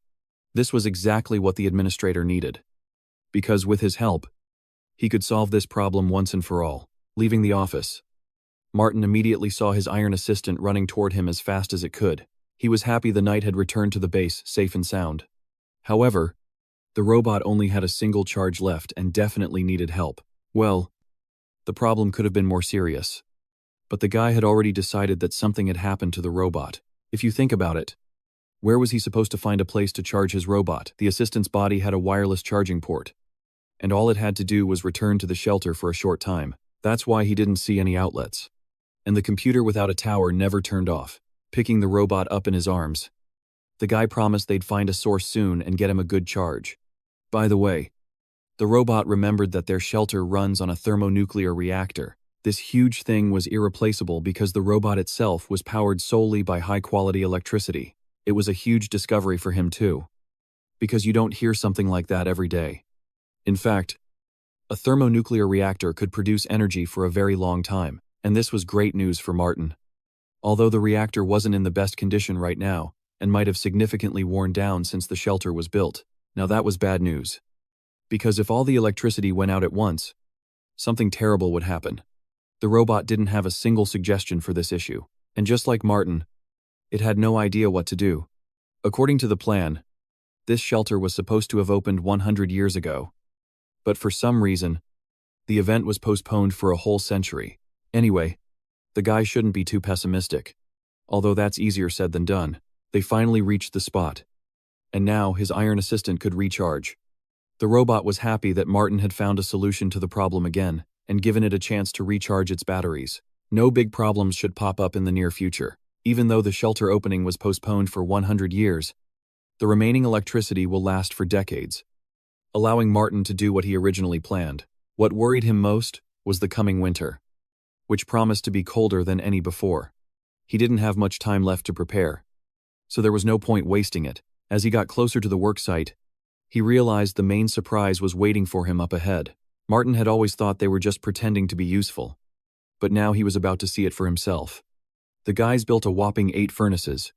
This was exactly what the administrator needed, because with his help, he could solve this problem once and for all. Leaving the office, Martin immediately saw his iron assistant running toward him as fast as it could. He was happy the knight had returned to the base safe and sound. However, the robot only had a single charge left and definitely needed help. Well, the problem could have been more serious, but the guy had already decided that something had happened to the robot. If you think about it, where was he supposed to find a place to charge his robot? The assistant's body had a wireless charging port, and all it had to do was return to the shelter for a short time. That's why he didn't see any outlets. And the computer without a tower never turned off. Picking the robot up in his arms, the guy promised they'd find a source soon and get him a good charge. By the way, the robot remembered that their shelter runs on a thermonuclear reactor. This huge thing was irreplaceable because the robot itself was powered solely by high-quality electricity. It was a huge discovery for him too, because you don't hear something like that every day. In fact, a thermonuclear reactor could produce energy for a very long time, and this was great news for Martin. Although the reactor wasn't in the best condition right now, and might have significantly worn down since the shelter was built. Now that was bad news, because if all the electricity went out at once, something terrible would happen. The robot didn't have a single suggestion for this issue, and just like Martin, it had no idea what to do. According to the plan, this shelter was supposed to have opened 100 years ago, but for some reason, the event was postponed for a whole century. Anyway, the guy shouldn't be too pessimistic, although that's easier said than done. They finally reached the spot, and now his iron assistant could recharge. The robot was happy that Martin had found a solution to the problem again, and given it a chance to recharge its batteries. No big problems should pop up in the near future. Even though the shelter opening was postponed for 100 years, the remaining electricity will last for decades, allowing Martin to do what he originally planned. What worried him most was the coming winter, which promised to be colder than any before. He didn't have much time left to prepare, so there was no point wasting it. As he got closer to the worksite, he realized the main surprise was waiting for him up ahead. Martin had always thought they were just pretending to be useful, but now he was about to see it for himself. The guys built a whopping 8 furnaces,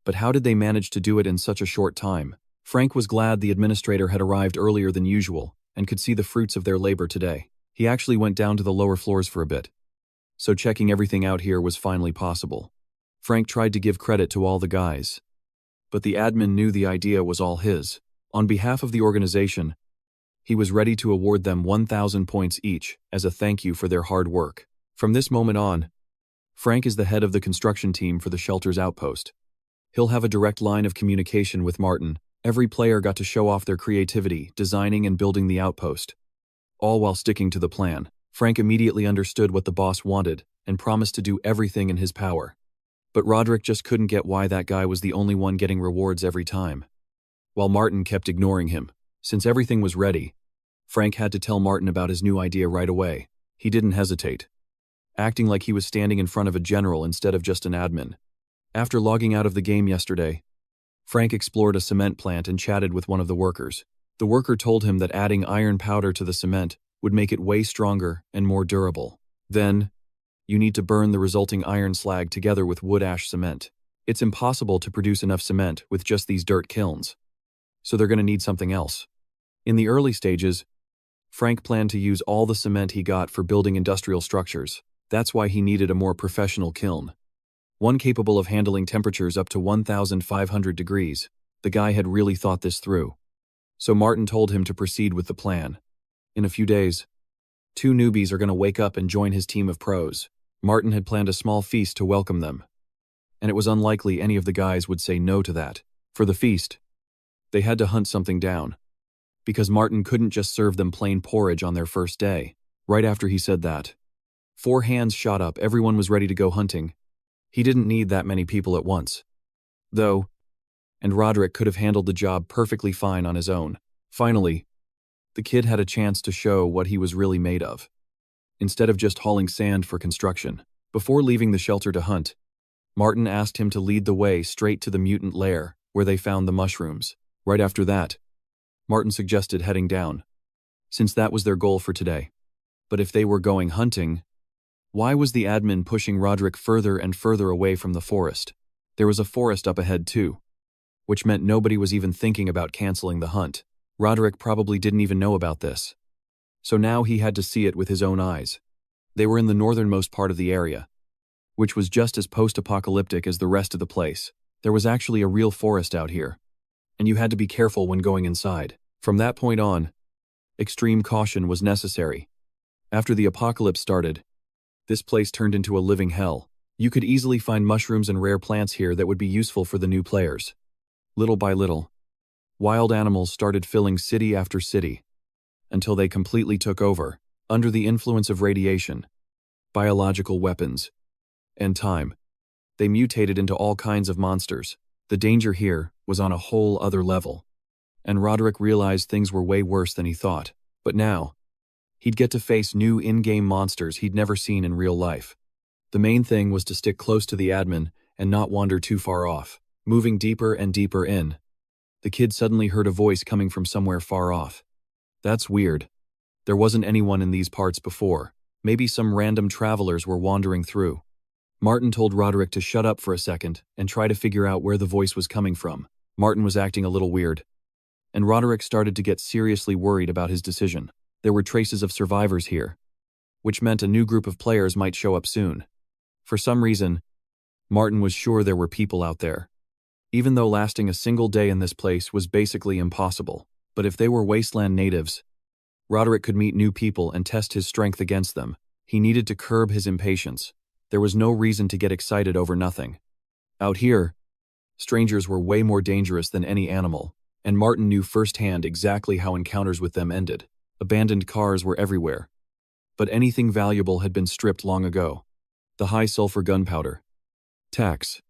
but how did they manage to do it in such a short time? Frank was glad the administrator had arrived earlier than usual, and could see the fruits of their labor today. He actually went down to the lower floors for a bit. So checking everything out here was finally possible. Frank tried to give credit to all the guys. But the admin knew the idea was all his. On behalf of the organization, he was ready to award them 1,000 points each as a thank you for their hard work. From this moment on, Frank is the head of the construction team for the shelter's outpost. He'll have a direct line of communication with Martin. Every player got to show off their creativity, designing and building the outpost, all while sticking to the plan. Frank immediately understood what the boss wanted and promised to do everything in his power. But Roderick just couldn't get why that guy was the only one getting rewards every time, while Martin kept ignoring him. Since everything was ready, Frank had to tell Martin about his new idea right away. He didn't hesitate, acting like he was standing in front of a general instead of just an admin. After logging out of the game yesterday, Frank explored a cement plant and chatted with one of the workers. The worker told him that adding iron powder to the cement would make it way stronger and more durable. Then, you need to burn the resulting iron slag together with wood ash cement. It's impossible to produce enough cement with just these dirt kilns, so they're going to need something else. In the early stages, Frank planned to use all the cement he got for building industrial structures. That's why he needed a more professional kiln, one capable of handling temperatures up to 1,500 degrees. The guy had really thought this through. So Martin told him to proceed with the plan. In a few days, 2 newbies are going to wake up and join his team of pros. Martin had planned a small feast to welcome them, and it was unlikely any of the guys would say no to that. For the feast, they had to hunt something down, because Martin couldn't just serve them plain porridge on their first day. Right after he said that, 4 hands shot up. Everyone was ready to go hunting. He didn't need that many people at once, though, and Roderick could have handled the job perfectly fine on his own. Finally, the kid had a chance to show what he was really made of, instead of just hauling sand for construction. Before leaving the shelter to hunt, Martin asked him to lead the way straight to the mutant lair, where they found the mushrooms. Right after that, Martin suggested heading down, since that was their goal for today. But if they were going hunting, why was the admin pushing Roderick further and further away from the forest? There was a forest up ahead too, which meant nobody was even thinking about canceling the hunt. Roderick probably didn't even know about this, so now he had to see it with his own eyes. They were in the northernmost part of the area, which was just as post-apocalyptic as the rest of the place. There was actually a real forest out here, and you had to be careful when going inside. From that point on, extreme caution was necessary. After the apocalypse started, this place turned into a living hell. You could easily find mushrooms and rare plants here that would be useful for the new players. Little by little, wild animals started filling city after city, until they completely took over. Under the influence of radiation, biological weapons, and time, they mutated into all kinds of monsters. The danger here was on a whole other level, and Roderick realized things were way worse than he thought. But now, he'd get to face new in-game monsters he'd never seen in real life. The main thing was to stick close to the admin and not wander too far off. Moving deeper and deeper in, the kid suddenly heard a voice coming from somewhere far off. That's weird. There wasn't anyone in these parts before. Maybe some random travelers were wandering through. Martin told Roderick to shut up for a second and try to figure out where the voice was coming from. Martin was acting a little weird, and Roderick started to get seriously worried about his decision. There were traces of survivors here, which meant a new group of players might show up soon. For some reason, Martin was sure there were people out there, even though lasting a single day in this place was basically impossible. But if they were wasteland natives, Roderick could meet new people and test his strength against them. He needed to curb his impatience. There was no reason to get excited over nothing. Out here, strangers were way more dangerous than any animal, and Martin knew firsthand exactly how encounters with them ended. Abandoned cars were everywhere, but anything valuable had been stripped long ago. The high-sulfur gunpowder, tacks,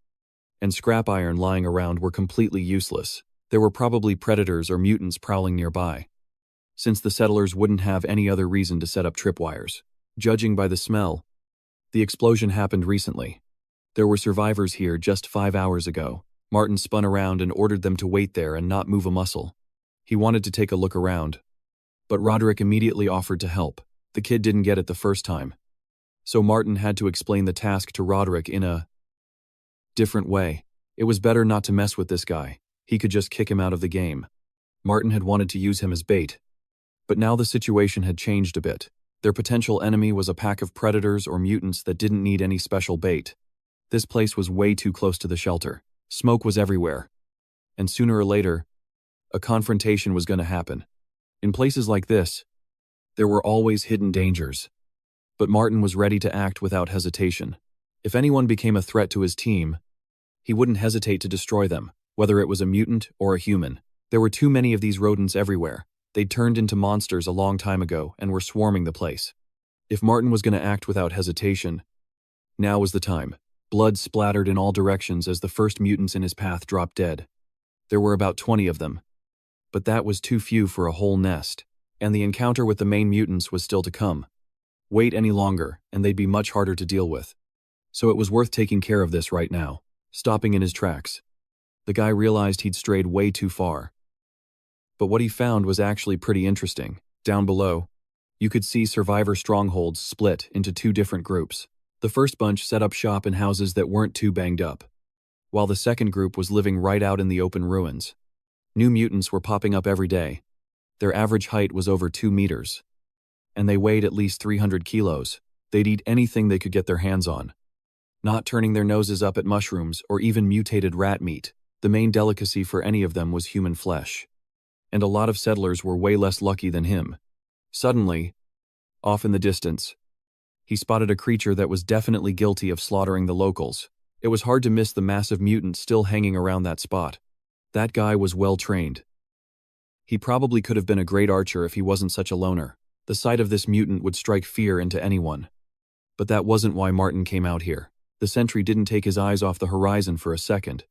and scrap iron lying around were completely useless. There were probably predators or mutants prowling nearby, since the settlers wouldn't have any other reason to set up tripwires. Judging by the smell, the explosion happened recently. There were survivors here just 5 hours ago. Martin spun around and ordered them to wait there and not move a muscle. He wanted to take a look around, but Roderick immediately offered to help. The kid didn't get it the first time, so Martin had to explain the task to Roderick in a different way. It was better not to mess with this guy. He could just kick him out of the game. Martin had wanted to use him as bait, But now the situation had changed a bit. Their potential enemy was a pack of predators or mutants that didn't need any special bait. This place was way too close to the shelter. Smoke was everywhere. And sooner or later, a confrontation was going to happen. In places like this, there were always hidden dangers. But Martin was ready to act without hesitation. If anyone became a threat to his team, he wouldn't hesitate to destroy them, whether it was a mutant or a human. There were too many of these rodents everywhere. They'd turned into monsters a long time ago and were swarming the place. If Martin was going to act without hesitation, now was the time. Blood splattered in all directions as the first mutants in his path dropped dead. There were about 20 of them. But that was too few for a whole nest, and the encounter with the main mutants was still to come. Wait any longer, and they'd be much harder to deal with. So it was worth taking care of this right now. Stopping in his tracks, the guy realized he'd strayed way too far. But what he found was actually pretty interesting. Down below, you could see survivor strongholds split into two different groups. The first bunch set up shop in houses that weren't too banged up, while the second group was living right out in the open ruins. New mutants were popping up every day. Their average height was over 2 meters. And they weighed at least 300 kilos. They'd eat anything they could get their hands on, not turning their noses up at mushrooms or even mutated rat meat. The main delicacy for any of them was human flesh. And a lot of settlers were way less lucky than him. Suddenly, off in the distance, he spotted a creature that was definitely guilty of slaughtering the locals. It was hard to miss the massive mutant still hanging around that spot. That guy was well trained. He probably could have been a great archer if he wasn't such a loner. The sight of this mutant would strike fear into anyone. But that wasn't why Martin came out here. The sentry didn't take his eyes off the horizon for a second,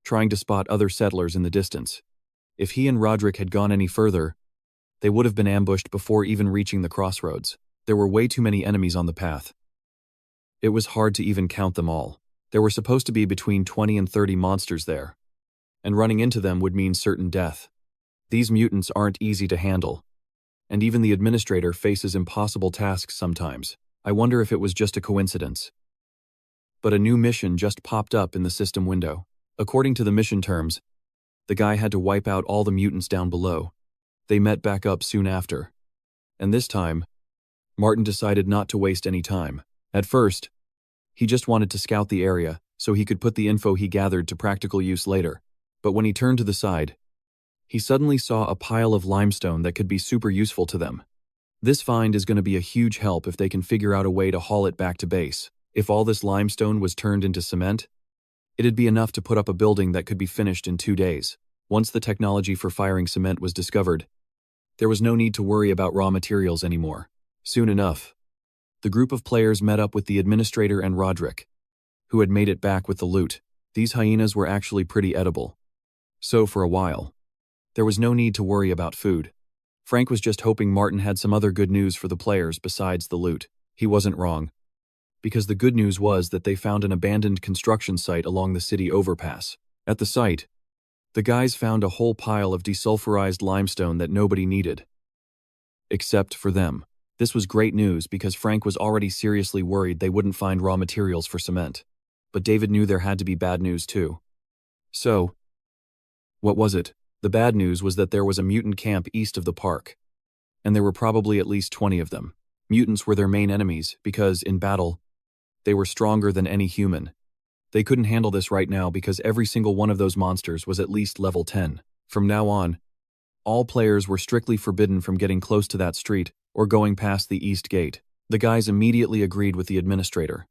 trying to spot other settlers in the distance. If he and Roderick had gone any further, they would have been ambushed before even reaching the crossroads. There were way too many enemies on the path. It was hard to even count them all. There were supposed to be between 20 and 30 monsters there, and running into them would mean certain death. These mutants aren't easy to handle, and even the administrator faces impossible tasks sometimes. I wonder if it was just a coincidence. But a new mission just popped up in the system window. According to the mission terms, the guy had to wipe out all the mutants down below. They met back up soon after. And this time, Martin decided not to waste any time. At first, he just wanted to scout the area so he could put the info he gathered to practical use later. But when he turned to the side, he suddenly saw a pile of limestone that could be super useful to them. This find is going to be a huge help if they can figure out a way to haul it back to base. If all this limestone was turned into cement, it'd be enough to put up a building that could be finished in 2 days. Once the technology for firing cement was discovered, there was no need to worry about raw materials anymore. Soon enough, the group of players met up with the administrator and Roderick, who had made it back with the loot. These hyenas were actually pretty edible. So for a while, there was no need to worry about food. Frank was just hoping Martin had some other good news for the players besides the loot. He wasn't wrong, because the good news was that they found an abandoned construction site along the city overpass. At the site, the guys found a whole pile of desulfurized limestone that nobody needed, except for them. This was great news because Frank was already seriously worried they wouldn't find raw materials for cement. But David knew there had to be bad news too. So, what was it? The bad news was that there was a mutant camp east of the park, and there were probably at least 20 of them. Mutants were their main enemies because, in battle, they were stronger than any human. They couldn't handle this right now because every single one of those monsters was at least level 10. From now on, all players were strictly forbidden from getting close to that street or going past the east gate. The guys immediately agreed with the administrator,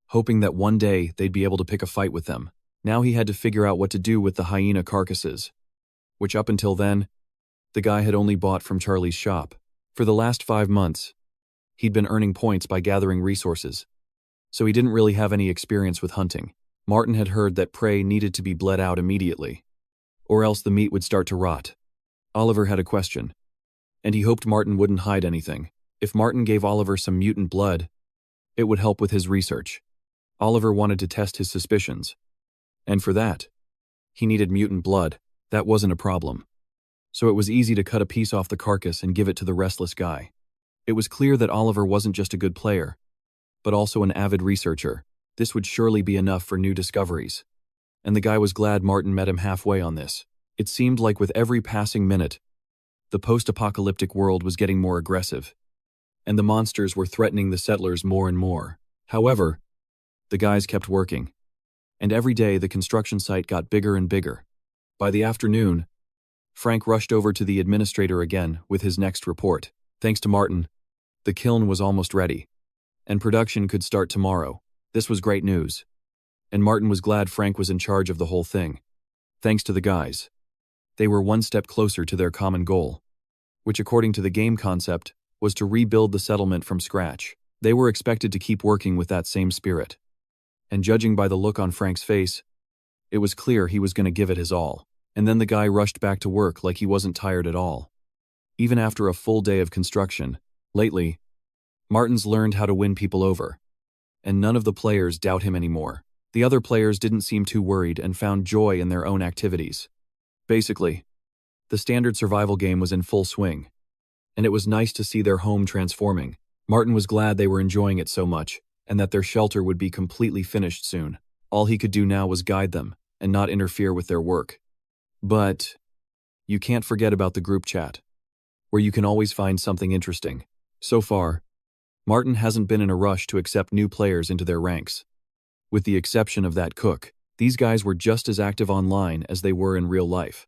hoping that one day they'd be able to pick a fight with them. Now he had to figure out what to do with the hyena carcasses, which up until then, the guy had only bought from Charlie's shop. For the last 5 months, he'd been earning points by gathering resources, so he didn't really have any experience with hunting. Martin had heard that prey needed to be bled out immediately, or else the meat would start to rot. Oliver had a question, and he hoped Martin wouldn't hide anything. If Martin gave Oliver some mutant blood, it would help with his research. Oliver wanted to test his suspicions, and for that, he needed mutant blood. That wasn't a problem. So it was easy to cut a piece off the carcass and give it to the restless guy. It was clear that Oliver wasn't just a good player, but also an avid researcher. This would surely be enough for new discoveries. And the guy was glad Martin met him halfway on this. It seemed like with every passing minute, The post-apocalyptic world was getting more aggressive, and the monsters were threatening the settlers more and more. However, the guys kept working, and every day the construction site got bigger and bigger. By the afternoon, Frank rushed over to the administrator again with his next report. Thanks to Martin, the kiln was almost ready, and production could start tomorrow. This was great news, and Martin was glad Frank was in charge of the whole thing. Thanks to the guys, they were one step closer to their common goal, which according to the game concept, was to rebuild the settlement from scratch. They were expected to keep working with that same spirit. And judging by the look on Frank's face, it was clear he was going to give it his all. And then the guy rushed back to work like he wasn't tired at all. Even after a full day of construction, lately, Martin's learned how to win people over. And none of the players doubt him anymore. The other players didn't seem too worried and found joy in their own activities. Basically, the standard survival game was in full swing. And it was nice to see their home transforming. Martin was glad they were enjoying it so much, and that their shelter would be completely finished soon. All he could do now was guide them, and not interfere with their work. But you can't forget about the group chat, where you can always find something interesting. So far, Martin hasn't been in a rush to accept new players into their ranks. With the exception of that cook, these guys were just as active online as they were in real life.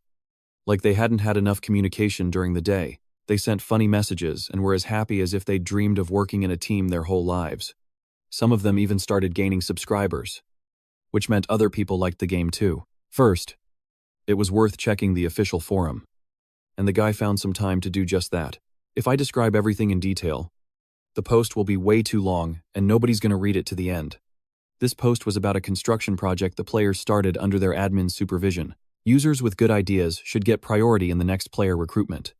Like they hadn't had enough communication during the day, they sent funny messages and were as happy as if they'd dreamed of working in a team their whole lives. Some of them even started gaining subscribers, which meant other people liked the game too. First, it was worth checking the official forum, and the guy found some time to do just that. If I describe everything in detail, the post will be way too long and nobody's going to read it to the end. This post was about a construction project the players started under their admin's supervision. Users with good ideas should get priority in the next player recruitment.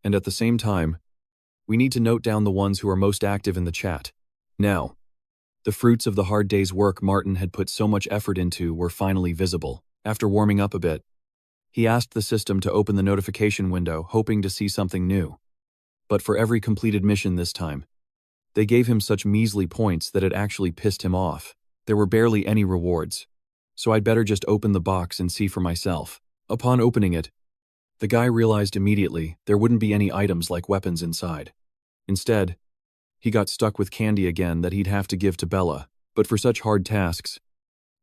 And at the same time, we need to note down the ones who are most active in the chat. Now, the fruits of the hard day's work Martin had put so much effort into were finally visible. After warming up a bit, he asked the system to open the notification window, hoping to see something new. But for every completed mission this time, they gave him such measly points that it actually pissed him off. There were barely any rewards, so I'd better just open the box and see for myself. Upon opening it, the guy realized immediately there wouldn't be any items like weapons inside. Instead, he got stuck with candy again that he'd have to give to Bella. But for such hard tasks,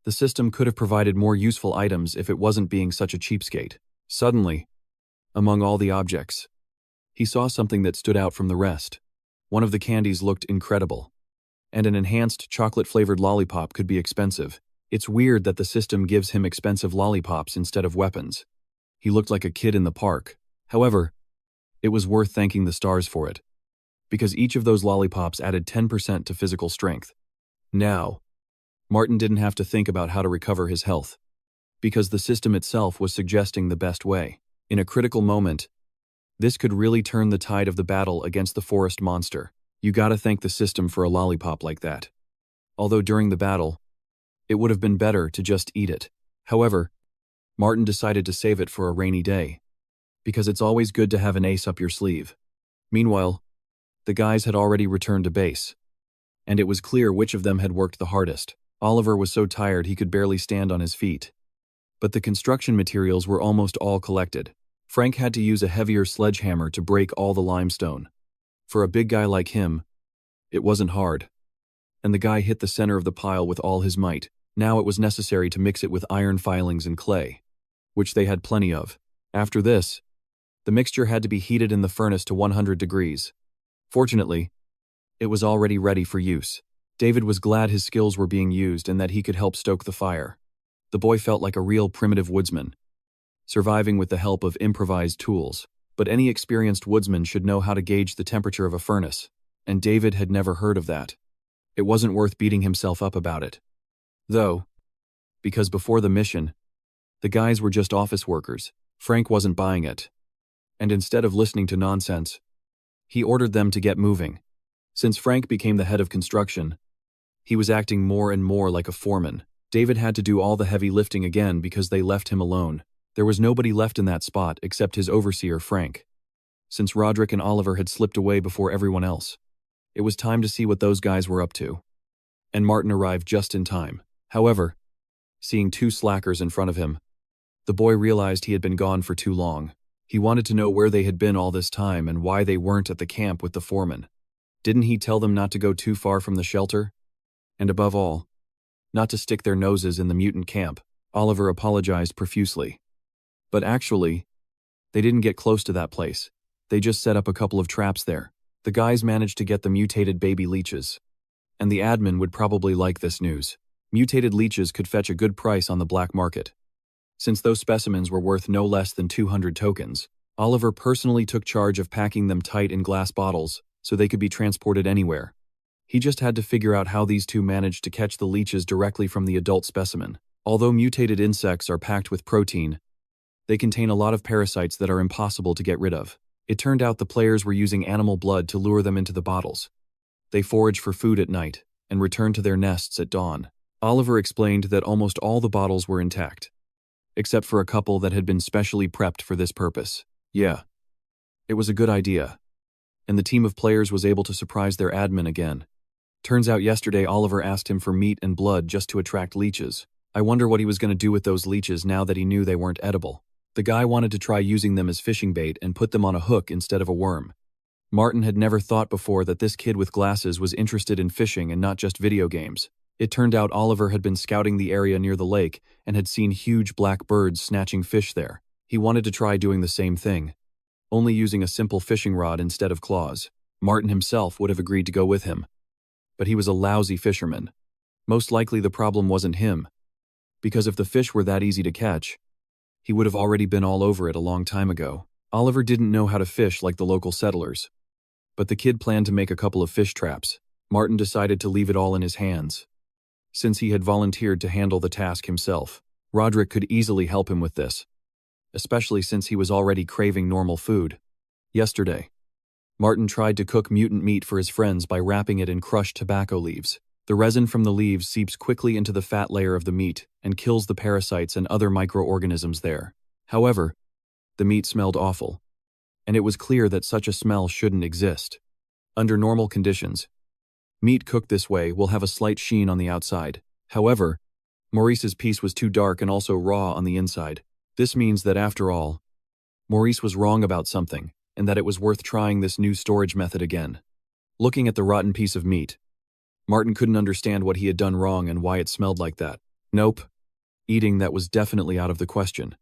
the system could have provided more useful items if it wasn't being such a cheapskate. Suddenly, among all the objects, he saw something that stood out from the rest. One of the candies looked incredible, and an enhanced chocolate-flavored lollipop could be expensive. It's weird that the system gives him expensive lollipops instead of weapons. He looked like a kid in the park. However, it was worth thanking the stars for it, because each of those lollipops added 10% to physical strength. Now, Martin didn't have to think about how to recover his health, because the system itself was suggesting the best way. In a critical moment, this could really turn the tide of the battle against the forest monster. You gotta thank the system for a lollipop like that. Although during the battle, it would have been better to just eat it. However, Martin decided to save it for a rainy day, because it's always good to have an ace up your sleeve. Meanwhile, the guys had already returned to base, and it was clear which of them had worked the hardest. Oliver was so tired he could barely stand on his feet. But the construction materials were almost all collected. Frank had to use a heavier sledgehammer to break all the limestone. For a big guy like him, it wasn't hard. And the guy hit the center of the pile with all his might. Now it was necessary to mix it with iron filings and clay, which they had plenty of. After this, the mixture had to be heated in the furnace to 100 degrees. Fortunately, it was already ready for use. David was glad his skills were being used and that he could help stoke the fire. The boy felt like a real primitive woodsman, surviving with the help of improvised tools. But any experienced woodsman should know how to gauge the temperature of a furnace, and David had never heard of that. It wasn't worth beating himself up about it, though, because before the mission, the guys were just office workers. Frank wasn't buying it, and instead of listening to nonsense, he ordered them to get moving. Since Frank became the head of construction, he was acting more and more like a foreman. David had to do all the heavy lifting again because they left him alone. There was nobody left in that spot except his overseer, Frank, since Roderick and Oliver had slipped away before everyone else. It was time to see what those guys were up to. And Martin arrived just in time. However, seeing two slackers in front of him, the boy realized he had been gone for too long. He wanted to know where they had been all this time and why they weren't at the camp with the foreman. Didn't he tell them not to go too far from the shelter? And above all, not to stick their noses in the mutant camp. Oliver apologized profusely. But actually, they didn't get close to that place. They just set up a couple of traps there. The guys managed to get the mutated baby leeches. And the admin would probably like this news. Mutated leeches could fetch a good price on the black market. Since those specimens were worth no less than 200 tokens, Oliver personally took charge of packing them tight in glass bottles so they could be transported anywhere. He just had to figure out how these two managed to catch the leeches directly from the adult specimen. Although mutated insects are packed with protein, they contain a lot of parasites that are impossible to get rid of. It turned out the players were using animal blood to lure them into the bottles. They forage for food at night and return to their nests at dawn. Oliver explained that almost all the bottles were intact, except for a couple that had been specially prepped for this purpose. Yeah, it was a good idea. And the team of players was able to surprise their admin again. Turns out yesterday Oliver asked him for meat and blood just to attract leeches. I wonder what he was going to do with those leeches now that he knew they weren't edible. The guy wanted to try using them as fishing bait and put them on a hook instead of a worm. Martin had never thought before that this kid with glasses was interested in fishing and not just video games. It turned out Oliver had been scouting the area near the lake and had seen huge black birds snatching fish there. He wanted to try doing the same thing, only using a simple fishing rod instead of claws. Martin himself would have agreed to go with him. But he was a lousy fisherman. Most likely the problem wasn't him, because if the fish were that easy to catch, he would have already been all over it a long time ago. Oliver didn't know how to fish like the local settlers, but the kid planned to make a couple of fish traps. Martin decided to leave it all in his hands, since he had volunteered to handle the task himself. Roderick could easily help him with this, especially since he was already craving normal food. Yesterday, Martin tried to cook mutant meat for his friends by wrapping it in crushed tobacco leaves. The resin from the leaves seeps quickly into the fat layer of the meat and kills the parasites and other microorganisms there. However, the meat smelled awful, and it was clear that such a smell shouldn't exist. Under normal conditions, meat cooked this way will have a slight sheen on the outside. However, Maurice's piece was too dark and also raw on the inside. This means that after all, Maurice was wrong about something, and that it was worth trying this new storage method again. Looking at the rotten piece of meat, Martin couldn't understand what he had done wrong and why it smelled like that. Nope. Eating that was definitely out of the question.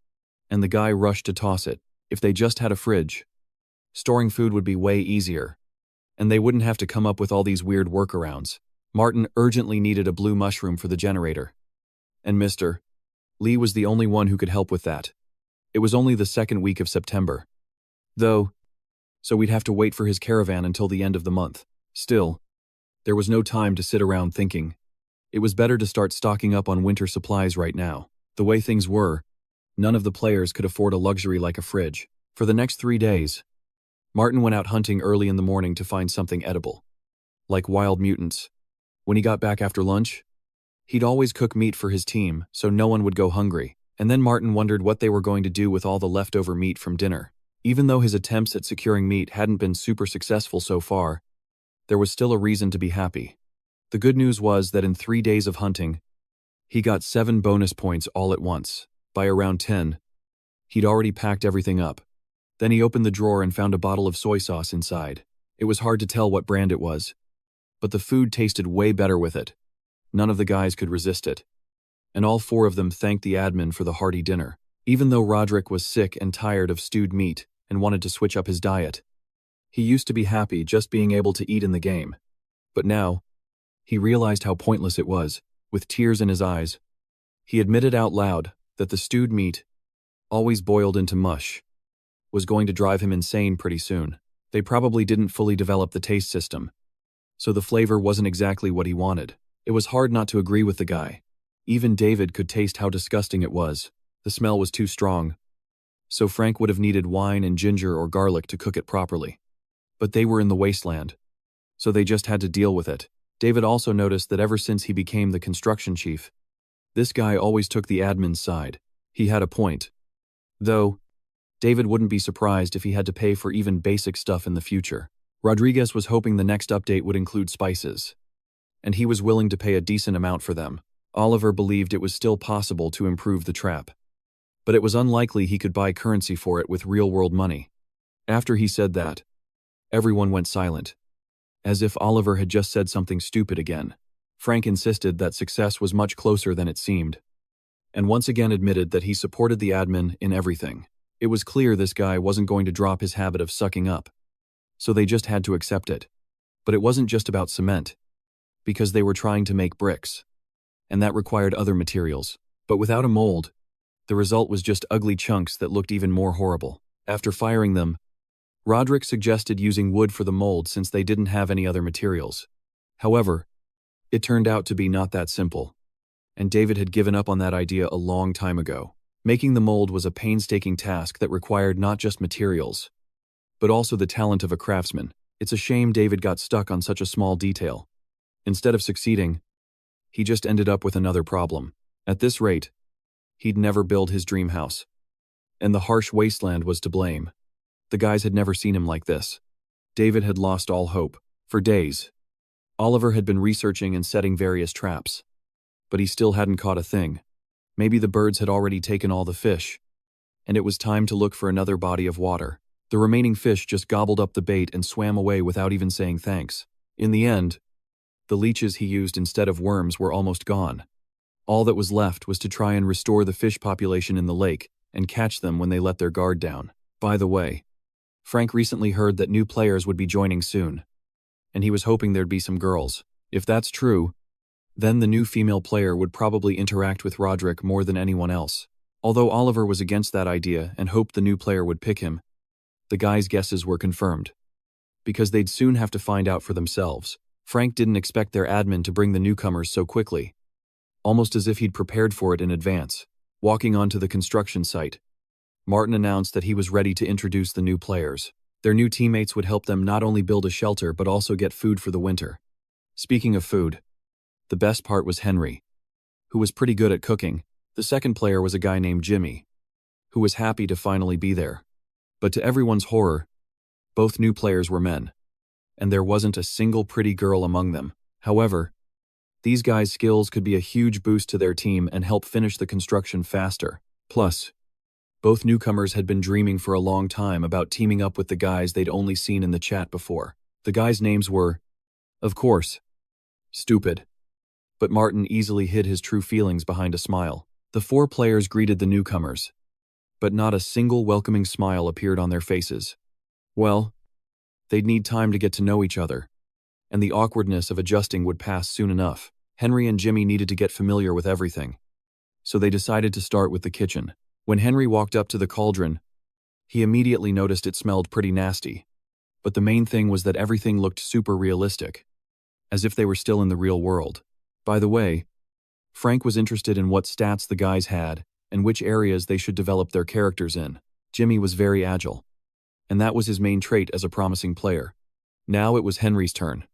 And the guy rushed to toss it. If they just had a fridge, storing food would be way easier, and they wouldn't have to come up with all these weird workarounds. Martin urgently needed a blue mushroom for the generator. And Mr. Lee was the only one who could help with that. It was only the second week of September, though, so we'd have to wait for his caravan until the end of the month. Still, there was no time to sit around thinking. It was better to start stocking up on winter supplies right now. The way things were, none of the players could afford a luxury like a fridge. For the next 3 days, Martin went out hunting early in the morning to find something edible, like wild mutants. When he got back after lunch, he'd always cook meat for his team so no one would go hungry. And then Martin wondered what they were going to do with all the leftover meat from dinner. Even though his attempts at securing meat hadn't been super successful so far, there was still a reason to be happy. The good news was that in 3 days of hunting, he got 7 bonus points all at once. By around 10, he'd already packed everything up. Then he opened the drawer and found a bottle of soy sauce inside. It was hard to tell what brand it was, but the food tasted way better with it. None of the guys could resist it, and all 4 of them thanked the admin for the hearty dinner. Even though Roderick was sick and tired of stewed meat and wanted to switch up his diet, he used to be happy just being able to eat in the game. But now, he realized how pointless it was. With tears in his eyes, he admitted out loud that the stewed meat, always boiled into mush, was going to drive him insane pretty soon. They probably didn't fully develop the taste system, so the flavor wasn't exactly what he wanted. It was hard not to agree with the guy. Even David could taste how disgusting it was. The smell was too strong, so Frank would have needed wine and ginger or garlic to cook it properly. But they were in the wasteland, so they just had to deal with it. David also noticed that ever since he became the construction chief, this guy always took the admin's side. He had a point. Though, David wouldn't be surprised if he had to pay for even basic stuff in the future. Rodriguez was hoping the next update would include spices, and he was willing to pay a decent amount for them. Oliver believed it was still possible to improve the trap, but it was unlikely he could buy currency for it with real-world money. After he said that, everyone went silent, as if Oliver had just said something stupid again. Frank insisted that success was much closer than it seemed, and once again admitted that he supported the admin in everything. It was clear this guy wasn't going to drop his habit of sucking up, so they just had to accept it. But it wasn't just about cement, because they were trying to make bricks, and that required other materials. But without a mold, the result was just ugly chunks that looked even more horrible. After firing them, Roderick suggested using wood for the mold since they didn't have any other materials. However, it turned out to be not that simple, and David had given up on that idea a long time ago. Making the mold was a painstaking task that required not just materials, but also the talent of a craftsman. It's a shame David got stuck on such a small detail. Instead of succeeding, he just ended up with another problem. At this rate, he'd never build his dream house. And the harsh wasteland was to blame. The guys had never seen him like this. David had lost all hope. For days, Oliver had been researching and setting various traps, but he still hadn't caught a thing. Maybe the birds had already taken all the fish, and it was time to look for another body of water. The remaining fish just gobbled up the bait and swam away without even saying thanks. In the end, the leeches he used instead of worms were almost gone. All that was left was to try and restore the fish population in the lake and catch them when they let their guard down. By the way, Frank recently heard that new players would be joining soon, and he was hoping there'd be some girls. If that's true, then the new female player would probably interact with Roderick more than anyone else. Although Oliver was against that idea and hoped the new player would pick him, the guys' guesses were confirmed, because they'd soon have to find out for themselves. Frank didn't expect their admin to bring the newcomers so quickly, almost as if he'd prepared for it in advance. Walking onto the construction site, Martin announced that he was ready to introduce the new players. Their new teammates would help them not only build a shelter but also get food for the winter. Speaking of food, the best part was Henry, who was pretty good at cooking. The second player was a guy named Jimmy, who was happy to finally be there. But to everyone's horror, both new players were men, and there wasn't a single pretty girl among them. However, these guys' skills could be a huge boost to their team and help finish the construction faster. Plus, both newcomers had been dreaming for a long time about teaming up with the guys they'd only seen in the chat before. The guys' names were, of course, stupid. But Martin easily hid his true feelings behind a smile. The four players greeted the newcomers, but not a single welcoming smile appeared on their faces. Well, they'd need time to get to know each other, and the awkwardness of adjusting would pass soon enough. Henry and Jimmy needed to get familiar with everything, so they decided to start with the kitchen. When Henry walked up to the cauldron, he immediately noticed it smelled pretty nasty, but the main thing was that everything looked super realistic, as if they were still in the real world. By the way, Frank was interested in what stats the guys had and which areas they should develop their characters in. Jimmy was very agile, and that was his main trait as a promising player. Now it was Henry's turn,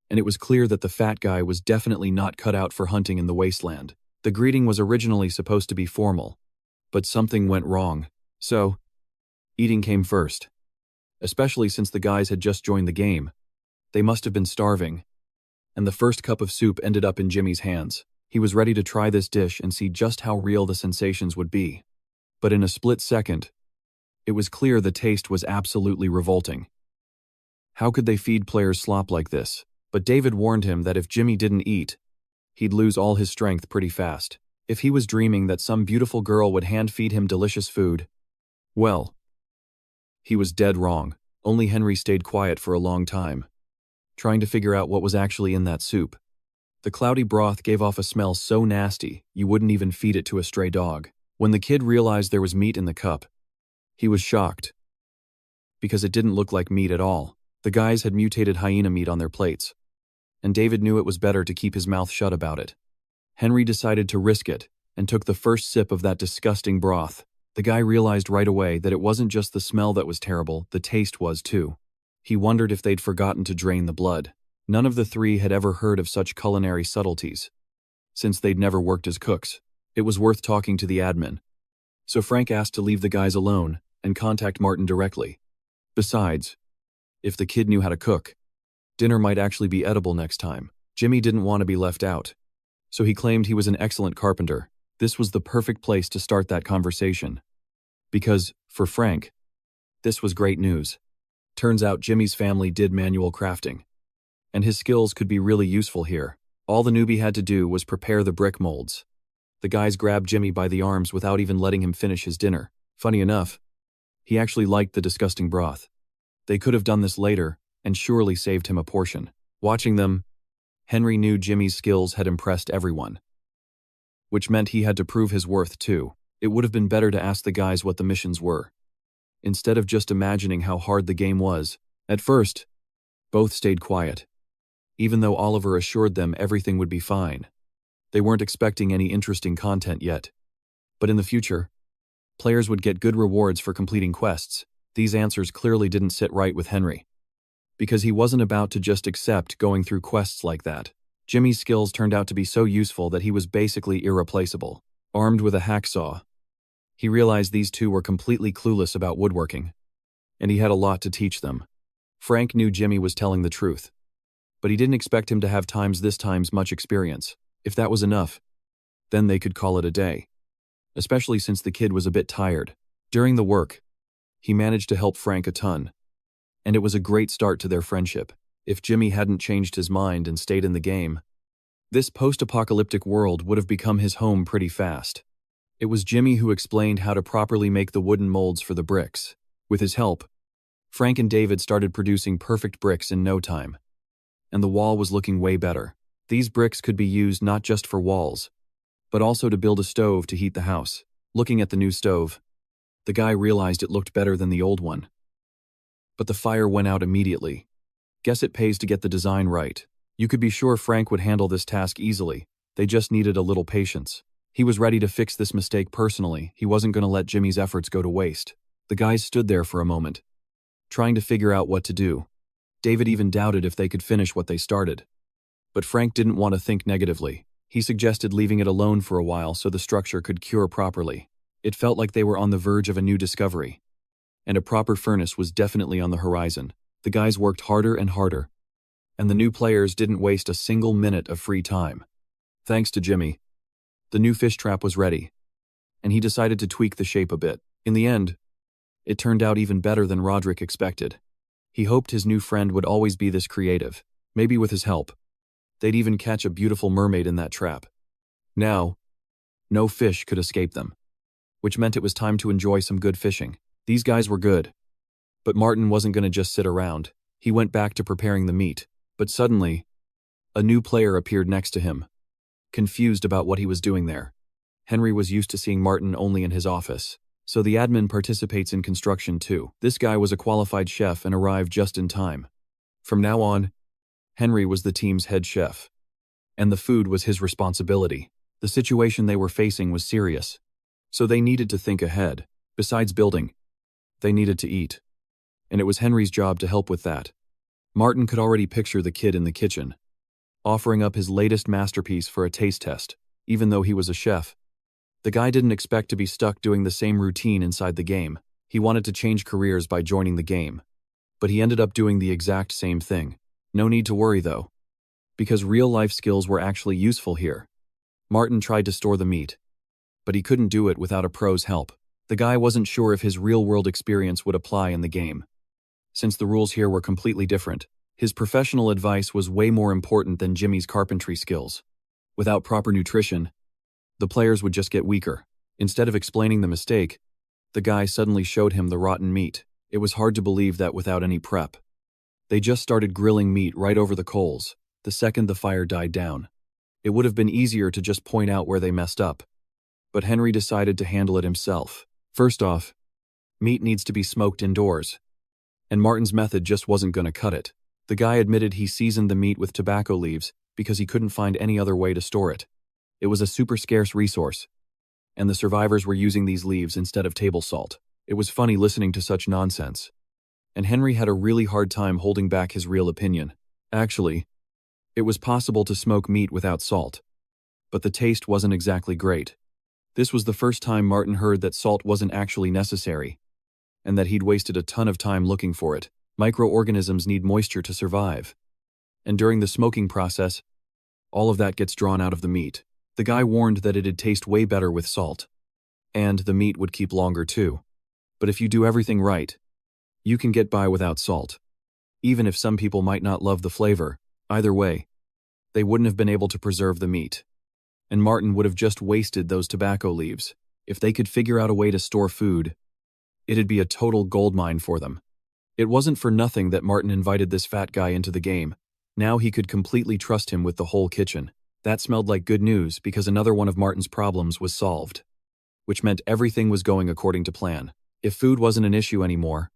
and it was clear that the fat guy was definitely not cut out for hunting in the wasteland. The greeting was originally supposed to be formal, but something went wrong, so eating came first. Especially since the guys had just joined the game, they must have been starving, and the first cup of soup ended up in Jimmy's hands. He was ready to try this dish and see just how real the sensations would be. But in a split second, it was clear the taste was absolutely revolting. How could they feed players slop like this? But David warned him that if Jimmy didn't eat, he'd lose all his strength pretty fast. If he was dreaming that some beautiful girl would hand-feed him delicious food, well, he was dead wrong. Only Henry stayed quiet for a long time, trying to figure out what was actually in that soup. The cloudy broth gave off a smell so nasty, you wouldn't even feed it to a stray dog. When the kid realized there was meat in the cup, he was shocked, because it didn't look like meat at all. The guys had mutated hyena meat on their plates, and David knew it was better to keep his mouth shut about it. Henry decided to risk it, and took the first sip of that disgusting broth. The guy realized right away that it wasn't just the smell that was terrible, the taste was too. He wondered if they'd forgotten to drain the blood. None of the three had ever heard of such culinary subtleties, since they'd never worked as cooks. It was worth talking to the admin, so Frank asked to leave the guys alone and contact Martin directly. Besides, if the kid knew how to cook, dinner might actually be edible next time. Jimmy didn't want to be left out, so he claimed he was an excellent carpenter. This was the perfect place to start that conversation. Because, for Frank, this was great news. Turns out Jimmy's family did manual crafting, and his skills could be really useful here. All the newbie had to do was prepare the brick molds. The guys grabbed Jimmy by the arms without even letting him finish his dinner. Funny enough, he actually liked the disgusting broth. They could have done this later, and surely saved him a portion. Watching them, Henry knew Jimmy's skills had impressed everyone, which meant he had to prove his worth too. It would have been better to ask the guys what the missions were, instead of just imagining how hard the game was. At first, both stayed quiet, even though Oliver assured them everything would be fine. They weren't expecting any interesting content yet. But in the future, players would get good rewards for completing quests. These answers clearly didn't sit right with Henry, because he wasn't about to just accept going through quests like that. Jimmy's skills turned out to be so useful that he was basically irreplaceable. Armed with a hacksaw, he realized these two were completely clueless about woodworking, and he had a lot to teach them. Frank knew Jimmy was telling the truth, but he didn't expect him to have this times much experience. If that was enough, then they could call it a day, especially since the kid was a bit tired. During the work, he managed to help Frank a ton, and it was a great start to their friendship. If Jimmy hadn't changed his mind and stayed in the game, this post-apocalyptic world would have become his home pretty fast. It was Jimmy who explained how to properly make the wooden molds for the bricks. With his help, Frank and David started producing perfect bricks in no time, and the wall was looking way better. These bricks could be used not just for walls, but also to build a stove to heat the house. Looking at the new stove, the guy realized it looked better than the old one. But the fire went out immediately. Guess it pays to get the design right. You could be sure Frank would handle this task easily. They just needed a little patience. He was ready to fix this mistake personally. He wasn't going to let Jimmy's efforts go to waste. The guys stood there for a moment, trying to figure out what to do. David even doubted if they could finish what they started. But Frank didn't want to think negatively. He suggested leaving it alone for a while so the structure could cure properly. It felt like they were on the verge of a new discovery, and a proper furnace was definitely on the horizon. The guys worked harder and harder, and the new players didn't waste a single minute of free time. Thanks to Jimmy, the new fish trap was ready, and he decided to tweak the shape a bit. In the end, it turned out even better than Roderick expected. He hoped his new friend would always be this creative. Maybe with his help, they'd even catch a beautiful mermaid in that trap. Now, no fish could escape them, which meant it was time to enjoy some good fishing. These guys were good, but Martin wasn't going to just sit around. He went back to preparing the meat, but suddenly, a new player appeared next to him, confused about what he was doing there. Henry was used to seeing Martin only in his office, so the admin participates in construction too. This guy was a qualified chef and arrived just in time. From now on, Henry was the team's head chef, and the food was his responsibility. The situation they were facing was serious, so they needed to think ahead. Besides building, they needed to eat, and it was Henry's job to help with that. Martin could already picture the kid in the kitchen, offering up his latest masterpiece for a taste test. Even though he was a chef, the guy didn't expect to be stuck doing the same routine inside the game. He wanted to change careers by joining the game, but he ended up doing the exact same thing. No need to worry though, because real-life skills were actually useful here. Martin tried to store the meat, but he couldn't do it without a pro's help. The guy wasn't sure if his real-world experience would apply in the game, since the rules here were completely different. His professional advice was way more important than Jimmy's carpentry skills. Without proper nutrition, the players would just get weaker. Instead of explaining the mistake, the guy suddenly showed him the rotten meat. It was hard to believe that without any prep. They just started grilling meat right over the coals, the second the fire died down. It would have been easier to just point out where they messed up, but Henry decided to handle it himself. First off, meat needs to be smoked indoors, and Martin's method just wasn't going to cut it. The guy admitted he seasoned the meat with tobacco leaves because he couldn't find any other way to store it. It was a super scarce resource, and the survivors were using these leaves instead of table salt. It was funny listening to such nonsense, and Henry had a really hard time holding back his real opinion. Actually, it was possible to smoke meat without salt, but the taste wasn't exactly great. This was the first time Martin heard that salt wasn't actually necessary, and that he'd wasted a ton of time looking for it. Microorganisms need moisture to survive, and during the smoking process, all of that gets drawn out of the meat. The guy warned that it'd taste way better with salt. And the meat would keep longer too. But if you do everything right, you can get by without salt. Even if some people might not love the flavor, either way, they wouldn't have been able to preserve the meat. And Martin would have just wasted those tobacco leaves. If they could figure out a way to store food, it'd be a total goldmine for them. It wasn't for nothing that Martin invited this fat guy into the game. Now he could completely trust him with the whole kitchen. That smelled like good news because another one of Martin's problems was solved, which meant everything was going according to plan. If food wasn't an issue anymore,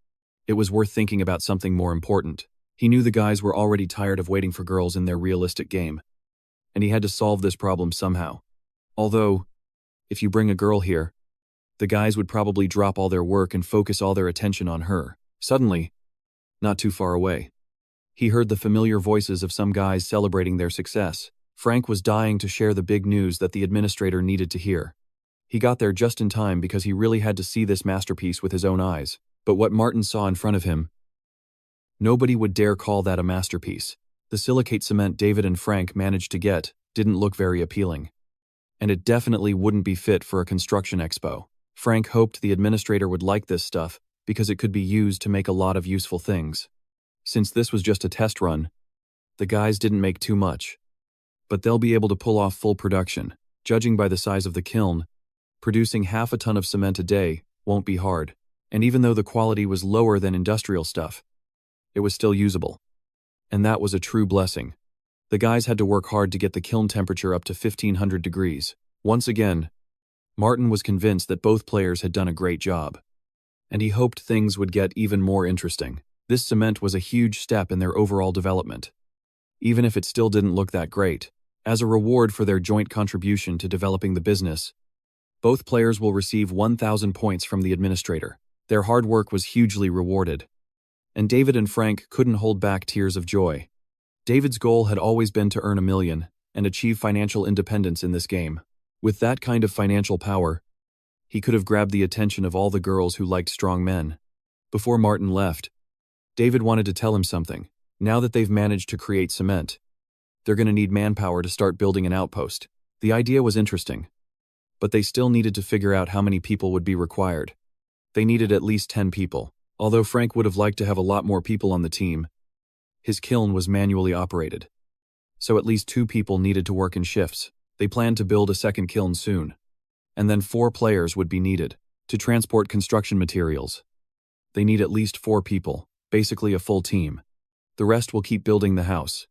it was worth thinking about something more important. He knew the guys were already tired of waiting for girls in their realistic game, and he had to solve this problem somehow. Although, if you bring a girl here, the guys would probably drop all their work and focus all their attention on her. Suddenly, not too far away, he heard the familiar voices of some guys celebrating their success. Frank was dying to share the big news that the administrator needed to hear. He got there just in time because he really had to see this masterpiece with his own eyes. But what Martin saw in front of him, nobody would dare call that a masterpiece. The silicate cement David and Frank managed to get didn't look very appealing. And it definitely wouldn't be fit for a construction expo. Frank hoped the administrator would like this stuff because it could be used to make a lot of useful things. Since this was just a test run, the guys didn't make too much. But they'll be able to pull off full production. Judging by the size of the kiln, producing half a ton of cement a day won't be hard. And even though the quality was lower than industrial stuff, it was still usable. And that was a true blessing. The guys had to work hard to get the kiln temperature up to 1500 degrees. Once again, Martin was convinced that both players had done a great job. And he hoped things would get even more interesting. This cement was a huge step in their overall development, even if it still didn't look that great. As a reward for their joint contribution to developing the business, both players will receive 1,000 points from the administrator. Their hard work was hugely rewarded, and David and Frank couldn't hold back tears of joy. David's goal had always been to earn $1 million and achieve financial independence in this game. With that kind of financial power, he could have grabbed the attention of all the girls who liked strong men. Before Martin left, David wanted to tell him something. Now that they've managed to create cement, they're going to need manpower to start building an outpost. The idea was interesting, but they still needed to figure out how many people would be required. They needed at least 10 people. Although Frank would have liked to have a lot more people on the team, his kiln was manually operated, so at least 2 people needed to work in shifts. They planned to build a second kiln soon, and then 4 players would be needed to transport construction materials. They need at least 4 people, basically a full team. The rest will keep building the house,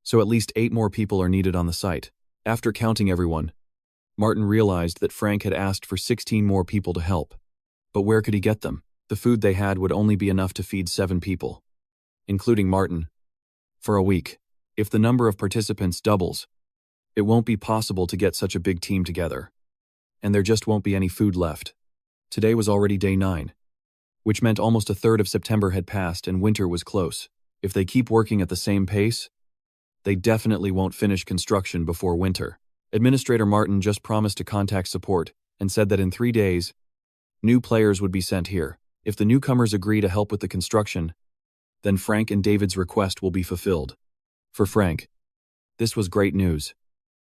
so at least 8 more people are needed on the site. After counting everyone, Martin realized that Frank had asked for 16 more people to help. But where could he get them? The food they had would only be enough to feed 7 people, including Martin, for a week. If the number of participants doubles, it won't be possible to get such a big team together, and there just won't be any food left. Today was already day 9, which meant almost a third of September had passed and winter was close. If they keep working at the same pace, they definitely won't finish construction before winter. Administrator Martin just promised to contact support and said that in 3 days, new players would be sent here. If the newcomers agree to help with the construction, then Frank and David's request will be fulfilled. For Frank, this was great news,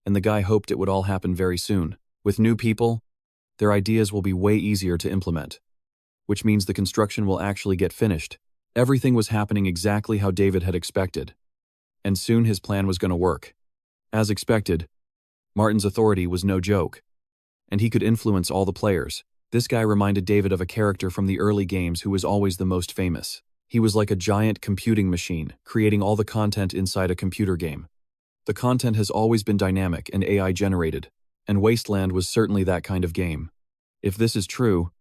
and the guy hoped it would all happen very soon. With new people, their ideas will be way easier to implement, which means the construction will actually get finished. Everything was happening exactly how David had expected, and soon his plan was going to work. As expected, Martin's authority was no joke, and he could influence all the players. This guy reminded David of a character from the early games who was always the most famous. He was like a giant computing machine, creating all the content inside a computer game. The content has always been dynamic and AI generated, and Wasteland was certainly that kind of game. If this is true,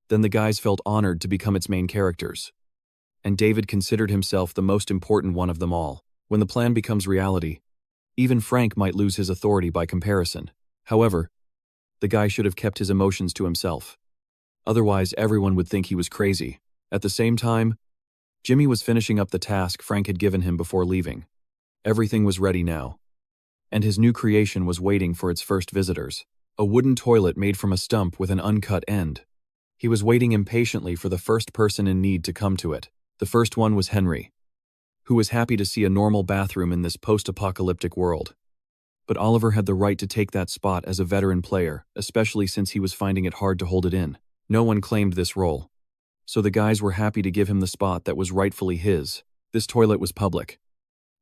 then the guys felt honored to become its main characters. And David considered himself the most important one of them all. When the plan becomes reality, even Frank might lose his authority by comparison. However, the guy should have kept his emotions to himself. Otherwise, everyone would think he was crazy. At the same time, Jimmy was finishing up the task Frank had given him before leaving. Everything was ready now, and his new creation was waiting for its first visitors. A wooden toilet made from a stump with an uncut end. He was waiting impatiently for the first person in need to come to it. The first one was Henry, who was happy to see a normal bathroom in this post-apocalyptic world. But Oliver had the right to take that spot as a veteran player, especially since he was finding it hard to hold it in. No one claimed this role. So the guys were happy to give him the spot that was rightfully his. This toilet was public,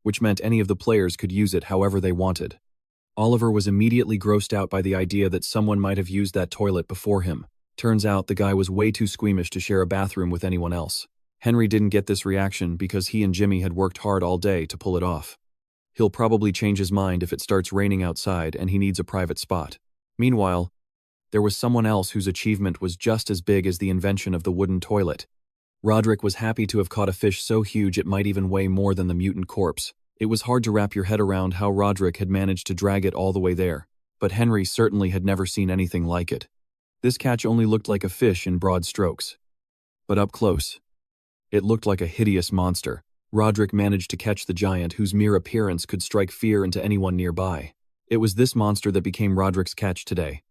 which meant any of the players could use it however they wanted. Oliver was immediately grossed out by the idea that someone might have used that toilet before him. Turns out the guy was way too squeamish to share a bathroom with anyone else. Henry didn't get this reaction because he and Jimmy had worked hard all day to pull it off. He'll probably change his mind if it starts raining outside and he needs a private spot. Meanwhile, there was someone else whose achievement was just as big as the invention of the wooden toilet. Roderick was happy to have caught a fish so huge it might even weigh more than the mutant corpse. It was hard to wrap your head around how Roderick had managed to drag it all the way there, but Henry certainly had never seen anything like it. This catch only looked like a fish in broad strokes. But up close, it looked like a hideous monster. Roderick managed to catch the giant whose mere appearance could strike fear into anyone nearby. It was this monster that became Roderick's catch today.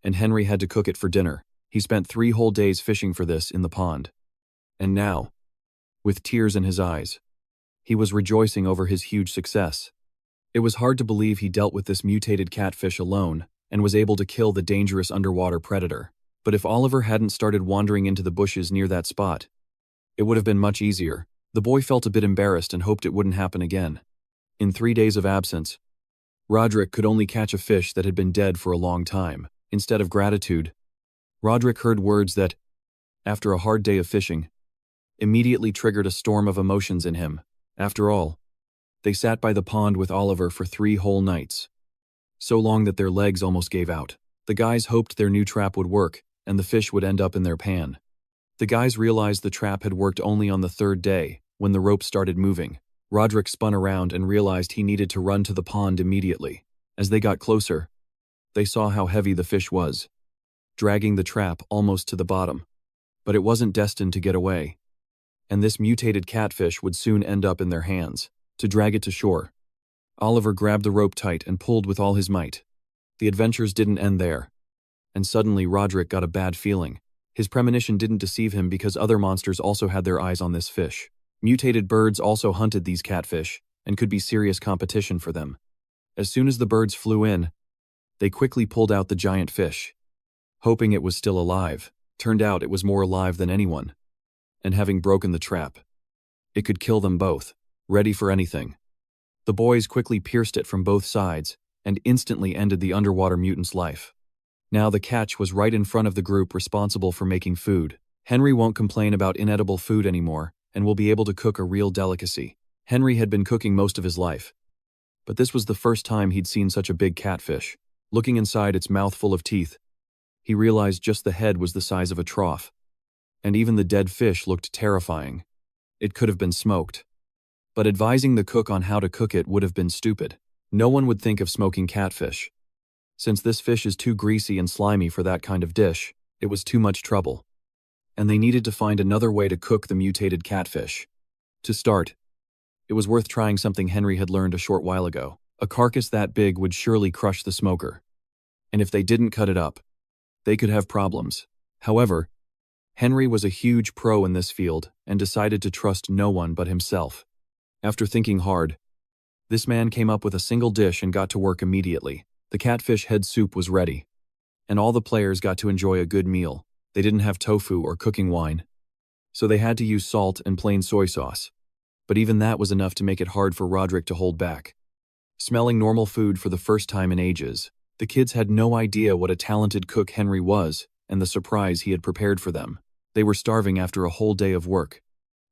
And Henry had to cook it for dinner. He spent 3 whole days fishing for this in the pond. And now, with tears in his eyes, he was rejoicing over his huge success. It was hard to believe he dealt with this mutated catfish alone and was able to kill the dangerous underwater predator. But if Oliver hadn't started wandering into the bushes near that spot, it would have been much easier. The boy felt a bit embarrassed and hoped it wouldn't happen again. In 3 days of absence, Roderick could only catch a fish that had been dead for a long time. Instead of gratitude, Roderick heard words that, after a hard day of fishing, immediately triggered a storm of emotions in him. After all, they sat by the pond with Oliver for 3 whole nights. So long that their legs almost gave out. The guys hoped their new trap would work, and the fish would end up in their pan. The guys realized the trap had worked only on the 3rd day, when the rope started moving. Roderick spun around and realized he needed to run to the pond immediately. As they got closer, they saw how heavy the fish was, dragging the trap almost to the bottom. But it wasn't destined to get away. And this mutated catfish would soon end up in their hands, to drag it to shore. Oliver grabbed the rope tight and pulled with all his might. The adventures didn't end there. And suddenly Roderick got a bad feeling. His premonition didn't deceive him because other monsters also had their eyes on this fish. Mutated birds also hunted these catfish, and could be serious competition for them. As soon as the birds flew in, they quickly pulled out the giant fish, hoping it was still alive. Turned out it was more alive than anyone. And having broken the trap, it could kill them both, ready for anything. The boys quickly pierced it from both sides, and instantly ended the underwater mutant's life. Now the catch was right in front of the group responsible for making food. Henry won't complain about inedible food anymore, and will be able to cook a real delicacy. Henry had been cooking most of his life, but this was the first time he'd seen such a big catfish. Looking inside its mouth full of teeth, he realized just the head was the size of a trough. And even the dead fish looked terrifying. It could have been smoked. But advising the cook on how to cook it would have been stupid. No one would think of smoking catfish. Since this fish is too greasy and slimy for that kind of dish, it was too much trouble. And they needed to find another way to cook the mutated catfish. To start, it was worth trying something Henry had learned a short while ago. A carcass that big would surely crush the smoker. And if they didn't cut it up, they could have problems. However, Henry was a huge pro in this field and decided to trust no one but himself. After thinking hard, this man came up with a single dish and got to work immediately. The catfish head soup was ready, and all the players got to enjoy a good meal. They didn't have tofu or cooking wine, so they had to use salt and plain soy sauce. But even that was enough to make it hard for Roderick to hold back. Smelling normal food for the first time in ages, the kids had no idea what a talented cook Henry was and the surprise he had prepared for them. They were starving after a whole day of work,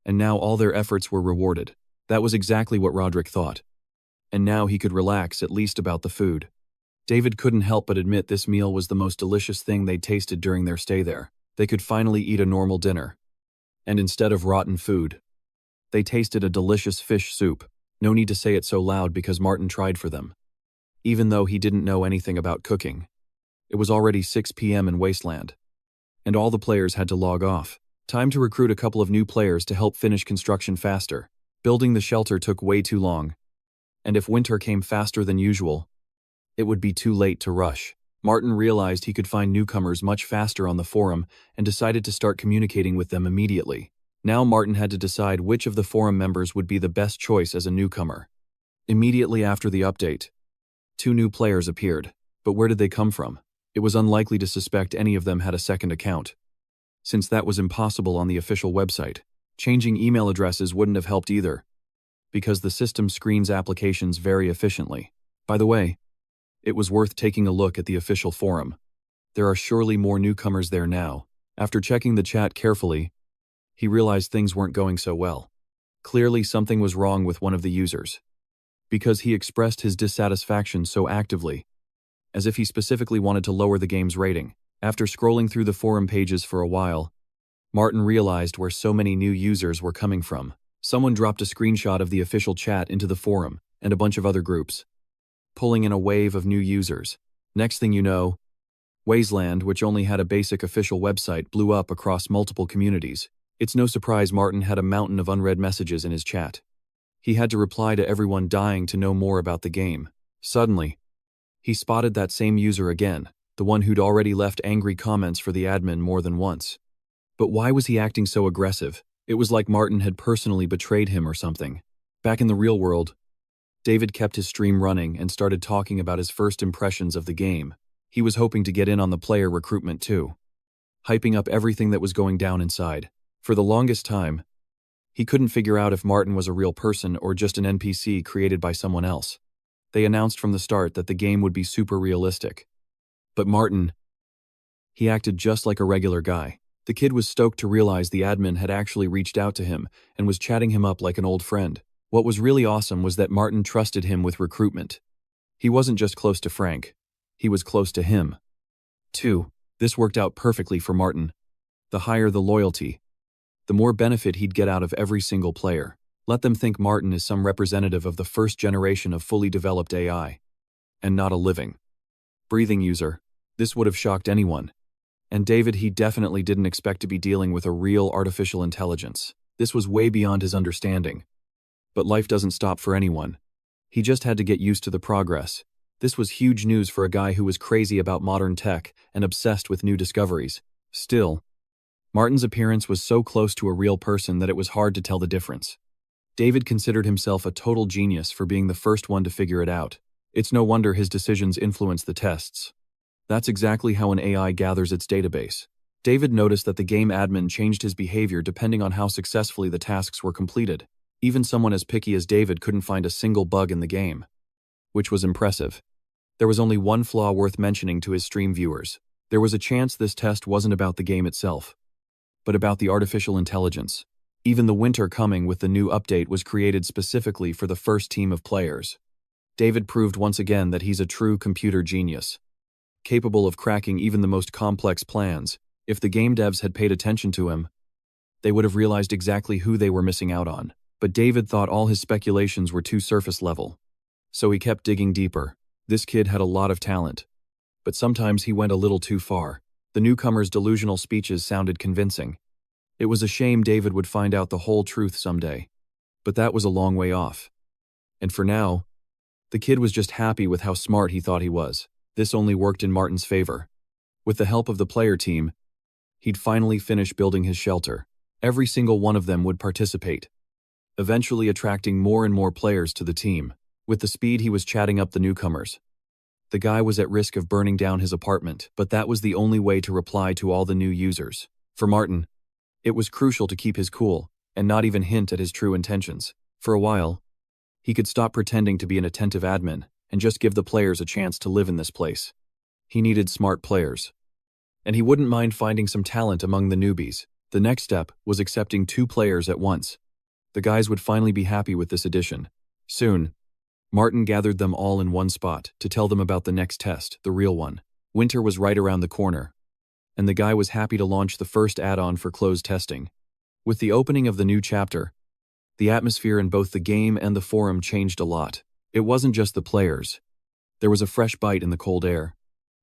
and now all their efforts were rewarded. That was exactly what Roderick thought. And now he could relax at least about the food. David couldn't help but admit this meal was the most delicious thing they'd tasted during their stay there. They could finally eat a normal dinner. And instead of rotten food, they tasted a delicious fish soup. No need to say it so loud because Martin tried for them. Even though he didn't know anything about cooking. It was already 6 p.m. in Wasteland, and all the players had to log off. Time to recruit a couple of new players to help finish construction faster. Building the shelter took way too long, and if winter came faster than usual, it would be too late to rush. Martin realized he could find newcomers much faster on the forum and decided to start communicating with them immediately. Now Martin had to decide which of the forum members would be the best choice as a newcomer. Immediately after the update, 2 new players appeared, but where did they come from? It was unlikely to suspect any of them had a second account, since that was impossible on the official website. Changing email addresses wouldn't have helped either, because the system screens applications very efficiently. By the way, it was worth taking a look at the official forum. There are surely more newcomers there now. After checking the chat carefully, he realized things weren't going so well. Clearly something was wrong with one of the users, because he expressed his dissatisfaction so actively, as if he specifically wanted to lower the game's rating. After scrolling through the forum pages for a while, Martin realized where so many new users were coming from. Someone dropped a screenshot of the official chat into the forum and a bunch of other groups, pulling in a wave of new users. Next thing you know, Wasteland, which only had a basic official website, blew up across multiple communities. It's no surprise Martin had a mountain of unread messages in his chat. He had to reply to everyone dying to know more about the game. Suddenly, he spotted that same user again, the one who'd already left angry comments for the admin more than once. But why was he acting so aggressive? It was like Martin had personally betrayed him or something. Back in the real world, David kept his stream running and started talking about his first impressions of the game. He was hoping to get in on the player recruitment too, hyping up everything that was going down inside. For the longest time, he couldn't figure out if Martin was a real person or just an NPC created by someone else. They announced from the start that the game would be super realistic. But Martin, he acted just like a regular guy. The kid was stoked to realize the admin had actually reached out to him and was chatting him up like an old friend. What was really awesome was that Martin trusted him with recruitment. He wasn't just close to Frank, he was close to him, too. This worked out perfectly for Martin. The higher the loyalty, the more benefit he'd get out of every single player. Let them think Martin is some representative of the first generation of fully developed AI, and not a living, breathing user. This would have shocked anyone. And David, he definitely didn't expect to be dealing with a real artificial intelligence. This was way beyond his understanding. But life doesn't stop for anyone. He just had to get used to the progress. This was huge news for a guy who was crazy about modern tech and obsessed with new discoveries. Still, Martin's appearance was so close to a real person that it was hard to tell the difference. David considered himself a total genius for being the first one to figure it out. It's no wonder his decisions influenced the tests. That's exactly how an AI gathers its database. David noticed that the game admin changed his behavior depending on how successfully the tasks were completed. Even someone as picky as David couldn't find a single bug in the game, which was impressive. There was only one flaw worth mentioning to his stream viewers. There was a chance this test wasn't about the game itself, but about the artificial intelligence. Even the winter coming with the new update was created specifically for the first team of players. David proved once again that he's a true computer genius, capable of cracking even the most complex plans. If the game devs had paid attention to him, they would have realized exactly who they were missing out on. But David thought all his speculations were too surface level, so he kept digging deeper. This kid had a lot of talent, but sometimes he went a little too far. The newcomer's delusional speeches sounded convincing. It was a shame David would find out the whole truth someday, but that was a long way off. And for now, the kid was just happy with how smart he thought he was. This only worked in Martin's favor. With the help of the player team, he'd finally finish building his shelter. Every single one of them would participate, eventually attracting more and more players to the team. With the speed he was chatting up the newcomers, the guy was at risk of burning down his apartment, but that was the only way to reply to all the new users. For Martin, it was crucial to keep his cool and not even hint at his true intentions. For a while, he could stop pretending to be an attentive admin and just give the players a chance to live in this place. He needed smart players, and he wouldn't mind finding some talent among the newbies. The next step was accepting 2 players at once. The guys would finally be happy with this addition. Soon, Martin gathered them all in one spot to tell them about the next test, the real one. Winter was right around the corner, and the guy was happy to launch the first add-on for closed testing. With the opening of the new chapter, the atmosphere in both the game and the forum changed a lot. It wasn't just the players. There was a fresh bite in the cold air.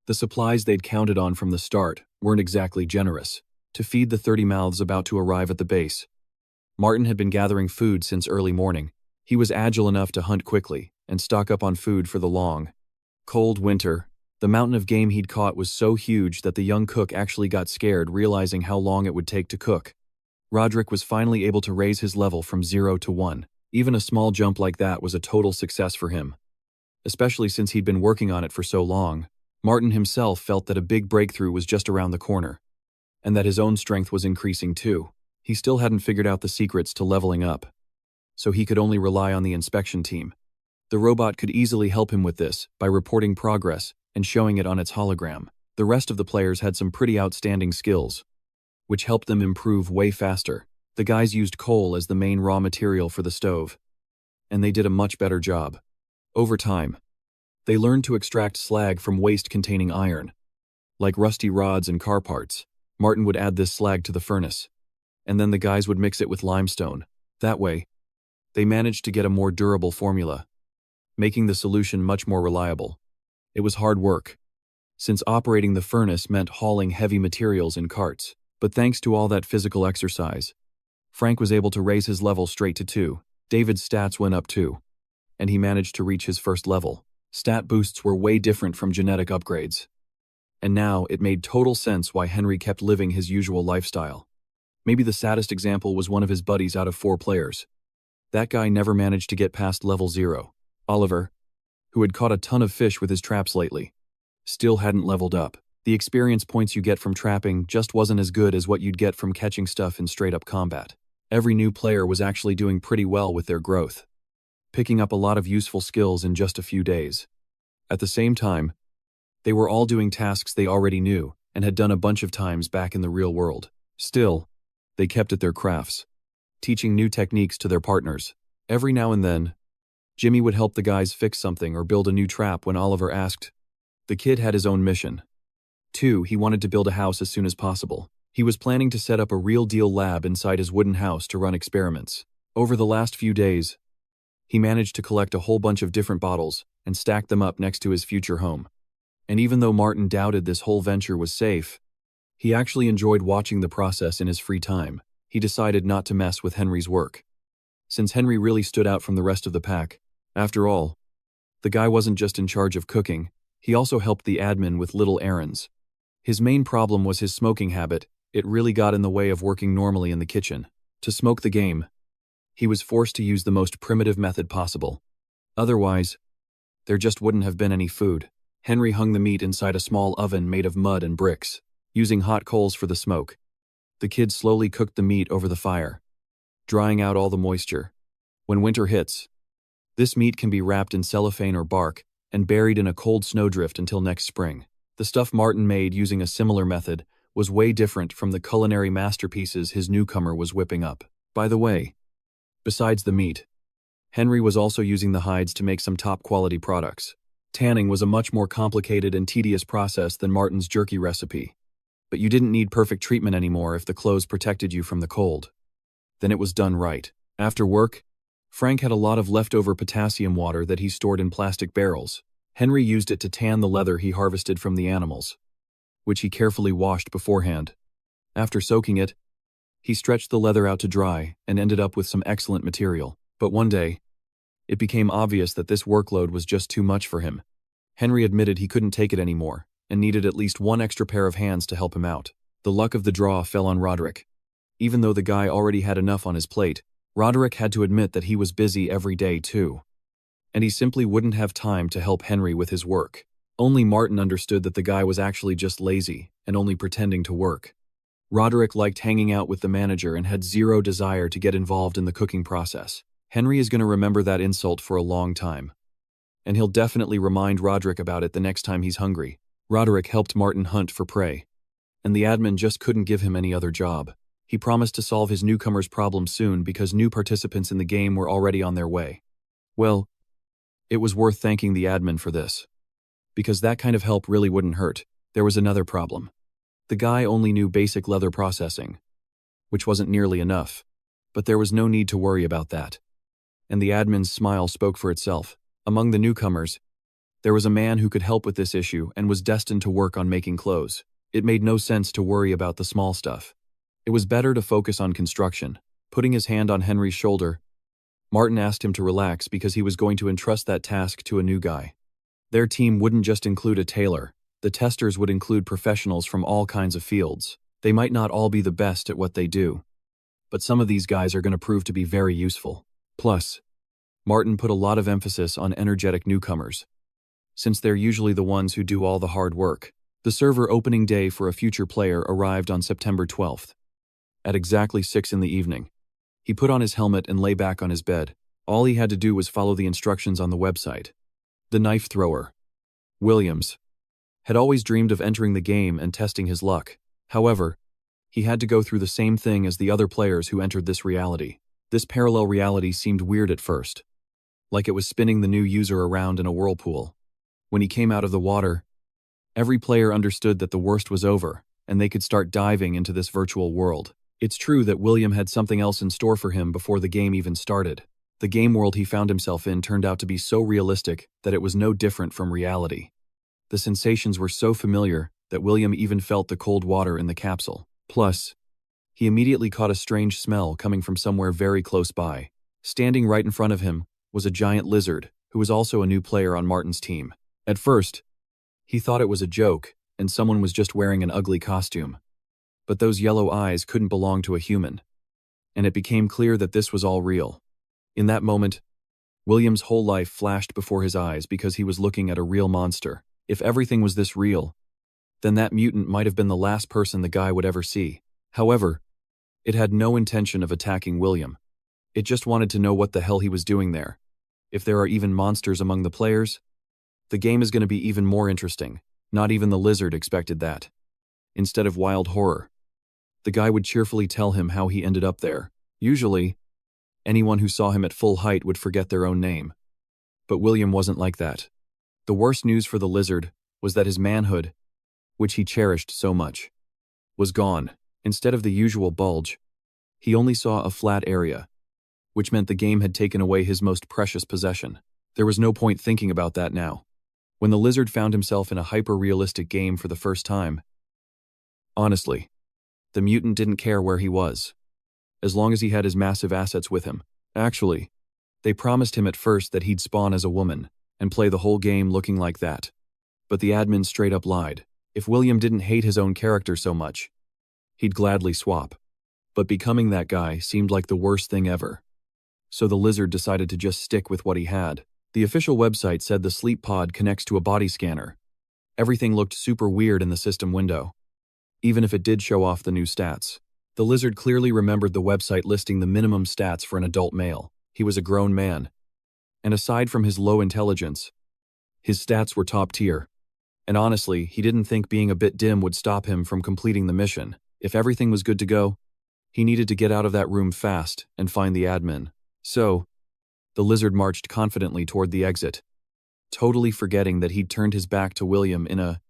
The supplies they'd counted on from the start weren't exactly generous to feed the 30 mouths about to arrive at the base. Martin had been gathering food since early morning. He was agile enough to hunt quickly and stock up on food for the long, cold winter. The mountain of game he'd caught was so huge that the young cook actually got scared realizing how long it would take to cook. Roderick was finally able to raise his level from 0 to 1. Even a small jump like that was a total success for him. especially since he'd been working on it for so long. Martin himself felt that a big breakthrough was just around the corner, and that his own strength was increasing too. He still hadn't figured out the secrets to leveling up, so he could only rely on the inspection team. The robot could easily help him with this by reporting progress and showing it on its hologram. The rest of the players had some pretty outstanding skills, which helped them improve way faster. The guys used coal as the main raw material for the stove, and they did a much better job. Over time, they learned to extract slag from waste containing iron, like rusty rods and car parts. Martin would add this slag to the furnace, and then the guys would mix it with limestone. That way, they managed to get a more durable formula, making the solution much more reliable. It was hard work, since operating the furnace meant hauling heavy materials in carts. But thanks to all that physical exercise, Frank was able to raise his level straight to 2. David's stats went up too, and he managed to reach his first level. Stat boosts were way different from genetic upgrades, and now it made total sense why Henry kept living his usual lifestyle. Maybe the saddest example was one of his buddies out of 4 players. That guy never managed to get past level 0. Oliver, who had caught a ton of fish with his traps lately, still hadn't leveled up. The experience points you get from trapping just wasn't as good as what you'd get from catching stuff in straight-up combat. Every new player was actually doing pretty well with their growth, picking up a lot of useful skills in just a few days. At the same time, they were all doing tasks they already knew and had done a bunch of times back in the real world. Still, they kept at their crafts, teaching new techniques to their partners. Every now and then, Jimmy would help the guys fix something or build a new trap when Oliver asked. The kid had his own mission. 2. He wanted to build a house as soon as possible. He was planning to set up a real-deal lab inside his wooden house to run experiments. Over the last few days, he managed to collect a whole bunch of different bottles and stack them up next to his future home. And even though Martin doubted this whole venture was safe, he actually enjoyed watching the process in his free time. He decided not to mess with Henry's work, since Henry really stood out from the rest of the pack. After all, the guy wasn't just in charge of cooking, he also helped the admin with little errands. His main problem was his smoking habit. It really got in the way of working normally in the kitchen. To smoke the game, he was forced to use the most primitive method possible. Otherwise, there just wouldn't have been any food. Henry hung the meat inside a small oven made of mud and bricks, using hot coals for the smoke. The kid slowly cooked the meat over the fire, drying out all the moisture. When winter hits, this meat can be wrapped in cellophane or bark and buried in a cold snowdrift until next spring. The stuff Martin made using a similar method was way different from the culinary masterpieces his newcomer was whipping up. By the way, besides the meat, Henry was also using the hides to make some top-quality products. Tanning was a much more complicated and tedious process than Martin's jerky recipe, but you didn't need perfect treatment anymore if the clothes protected you from the cold. Then it was done right. After work, Frank had a lot of leftover potassium water that he stored in plastic barrels. Henry used it to tan the leather he harvested from the animals, which he carefully washed beforehand. After soaking it, he stretched the leather out to dry and ended up with some excellent material. But one day, it became obvious that this workload was just too much for him. Henry admitted he couldn't take it anymore and needed at least one extra pair of hands to help him out. The luck of the draw fell on Roderick. Even though the guy already had enough on his plate, Roderick had to admit that he was busy every day too, and he simply wouldn't have time to help Henry with his work. Only Martin understood that the guy was actually just lazy and only pretending to work. Roderick liked hanging out with the manager and had zero desire to get involved in the cooking process. Henry is going to remember that insult for a long time, and he'll definitely remind Roderick about it the next time he's hungry. Roderick helped Martin hunt for prey, and the admin just couldn't give him any other job. He promised to solve his newcomer's problem soon because new participants in the game were already on their way. Well, it was worth thanking the admin for this, because that kind of help really wouldn't hurt. There was another problem. The guy only knew basic leather processing, which wasn't nearly enough, but there was no need to worry about that. And the admin's smile spoke for itself. Among the newcomers, there was a man who could help with this issue and was destined to work on making clothes. It made no sense to worry about the small stuff. It was better to focus on construction. Putting his hand on Henry's shoulder, Martin asked him to relax because he was going to entrust that task to a new guy. Their team wouldn't just include a tailor. The testers would include professionals from all kinds of fields. They might not all be the best at what they do, but some of these guys are going to prove to be very useful. Plus, Martin put a lot of emphasis on energetic newcomers. since they're usually the ones who do all the hard work. The server opening day for a future player arrived on September 12th. At exactly 6 in the evening. He put on his helmet and lay back on his bed. All he had to do was follow the instructions on the website. The knife thrower, Williams, had always dreamed of entering the game and testing his luck. However, he had to go through the same thing as the other players who entered this reality. This parallel reality seemed weird at first, like it was spinning the new user around in a whirlpool. When he came out of the water, every player understood that the worst was over, and they could start diving into this virtual world. It's true that William had something else in store for him before the game even started. The game world he found himself in turned out to be so realistic that it was no different from reality. The sensations were so familiar that William even felt the cold water in the capsule. Plus, he immediately caught a strange smell coming from somewhere very close by. Standing right in front of him was a giant lizard, who was also a new player on Martin's team. At first, he thought it was a joke, and someone was just wearing an ugly costume. But those yellow eyes couldn't belong to a human, and it became clear that this was all real. In that moment, William's whole life flashed before his eyes because he was looking at a real monster. If everything was this real, then that mutant might have been the last person the guy would ever see. However, it had no intention of attacking William. It just wanted to know what the hell he was doing there. If there are even monsters among the players, the game is going to be even more interesting. Not even the lizard expected that. Instead of wild horror, the guy would cheerfully tell him how he ended up there. Usually, anyone who saw him at full height would forget their own name. But William wasn't like that. The worst news for the lizard was that his manhood, which he cherished so much, was gone. Instead of the usual bulge, he only saw a flat area, which meant the game had taken away his most precious possession. There was no point thinking about that now. When the lizard found himself in a hyper-realistic game for the first time, honestly, the mutant didn't care where he was, as long as he had his massive assets with him. Actually, they promised him at first that he'd spawn as a woman and play the whole game looking like that. But the admin straight up lied. If William didn't hate his own character so much, he'd gladly swap. But becoming that guy seemed like the worst thing ever. So the lizard decided to just stick with what he had. The official website said the sleep pod connects to a body scanner. Everything looked super weird in the system window, even if it did show off the new stats. The lizard clearly remembered the website listing the minimum stats for an adult male. He was a grown man. And aside from his low intelligence, his stats were top tier. And honestly, he didn't think being a bit dim would stop him from completing the mission. If everything was good to go, he needed to get out of that room fast and find the admin. So, the lizard marched confidently toward the exit, totally forgetting that he'd turned his back to William in a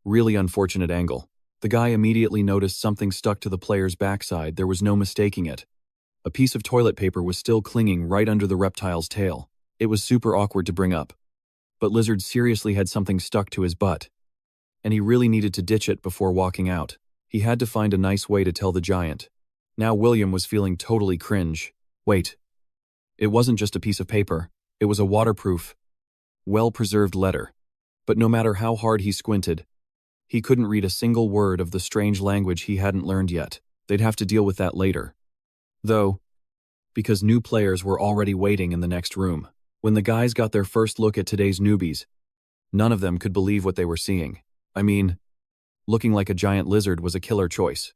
really unfortunate angle. The guy immediately noticed something stuck to the player's backside. There was no mistaking it. A piece of toilet paper was still clinging right under the reptile's tail. It was super awkward to bring up. But Lizard seriously had something stuck to his butt, and he really needed to ditch it before walking out. He had to find a nice way to tell the giant. Now William was feeling totally cringe. Wait. It wasn't just a piece of paper. It was a waterproof, well-preserved letter. But no matter how hard he squinted, he couldn't read a single word of the strange language he hadn't learned yet. They'd have to deal with that later. Though, because new players were already waiting in the next room. When the guys got their first look at today's newbies, none of them could believe what they were seeing. I mean, looking like a giant lizard was a killer choice.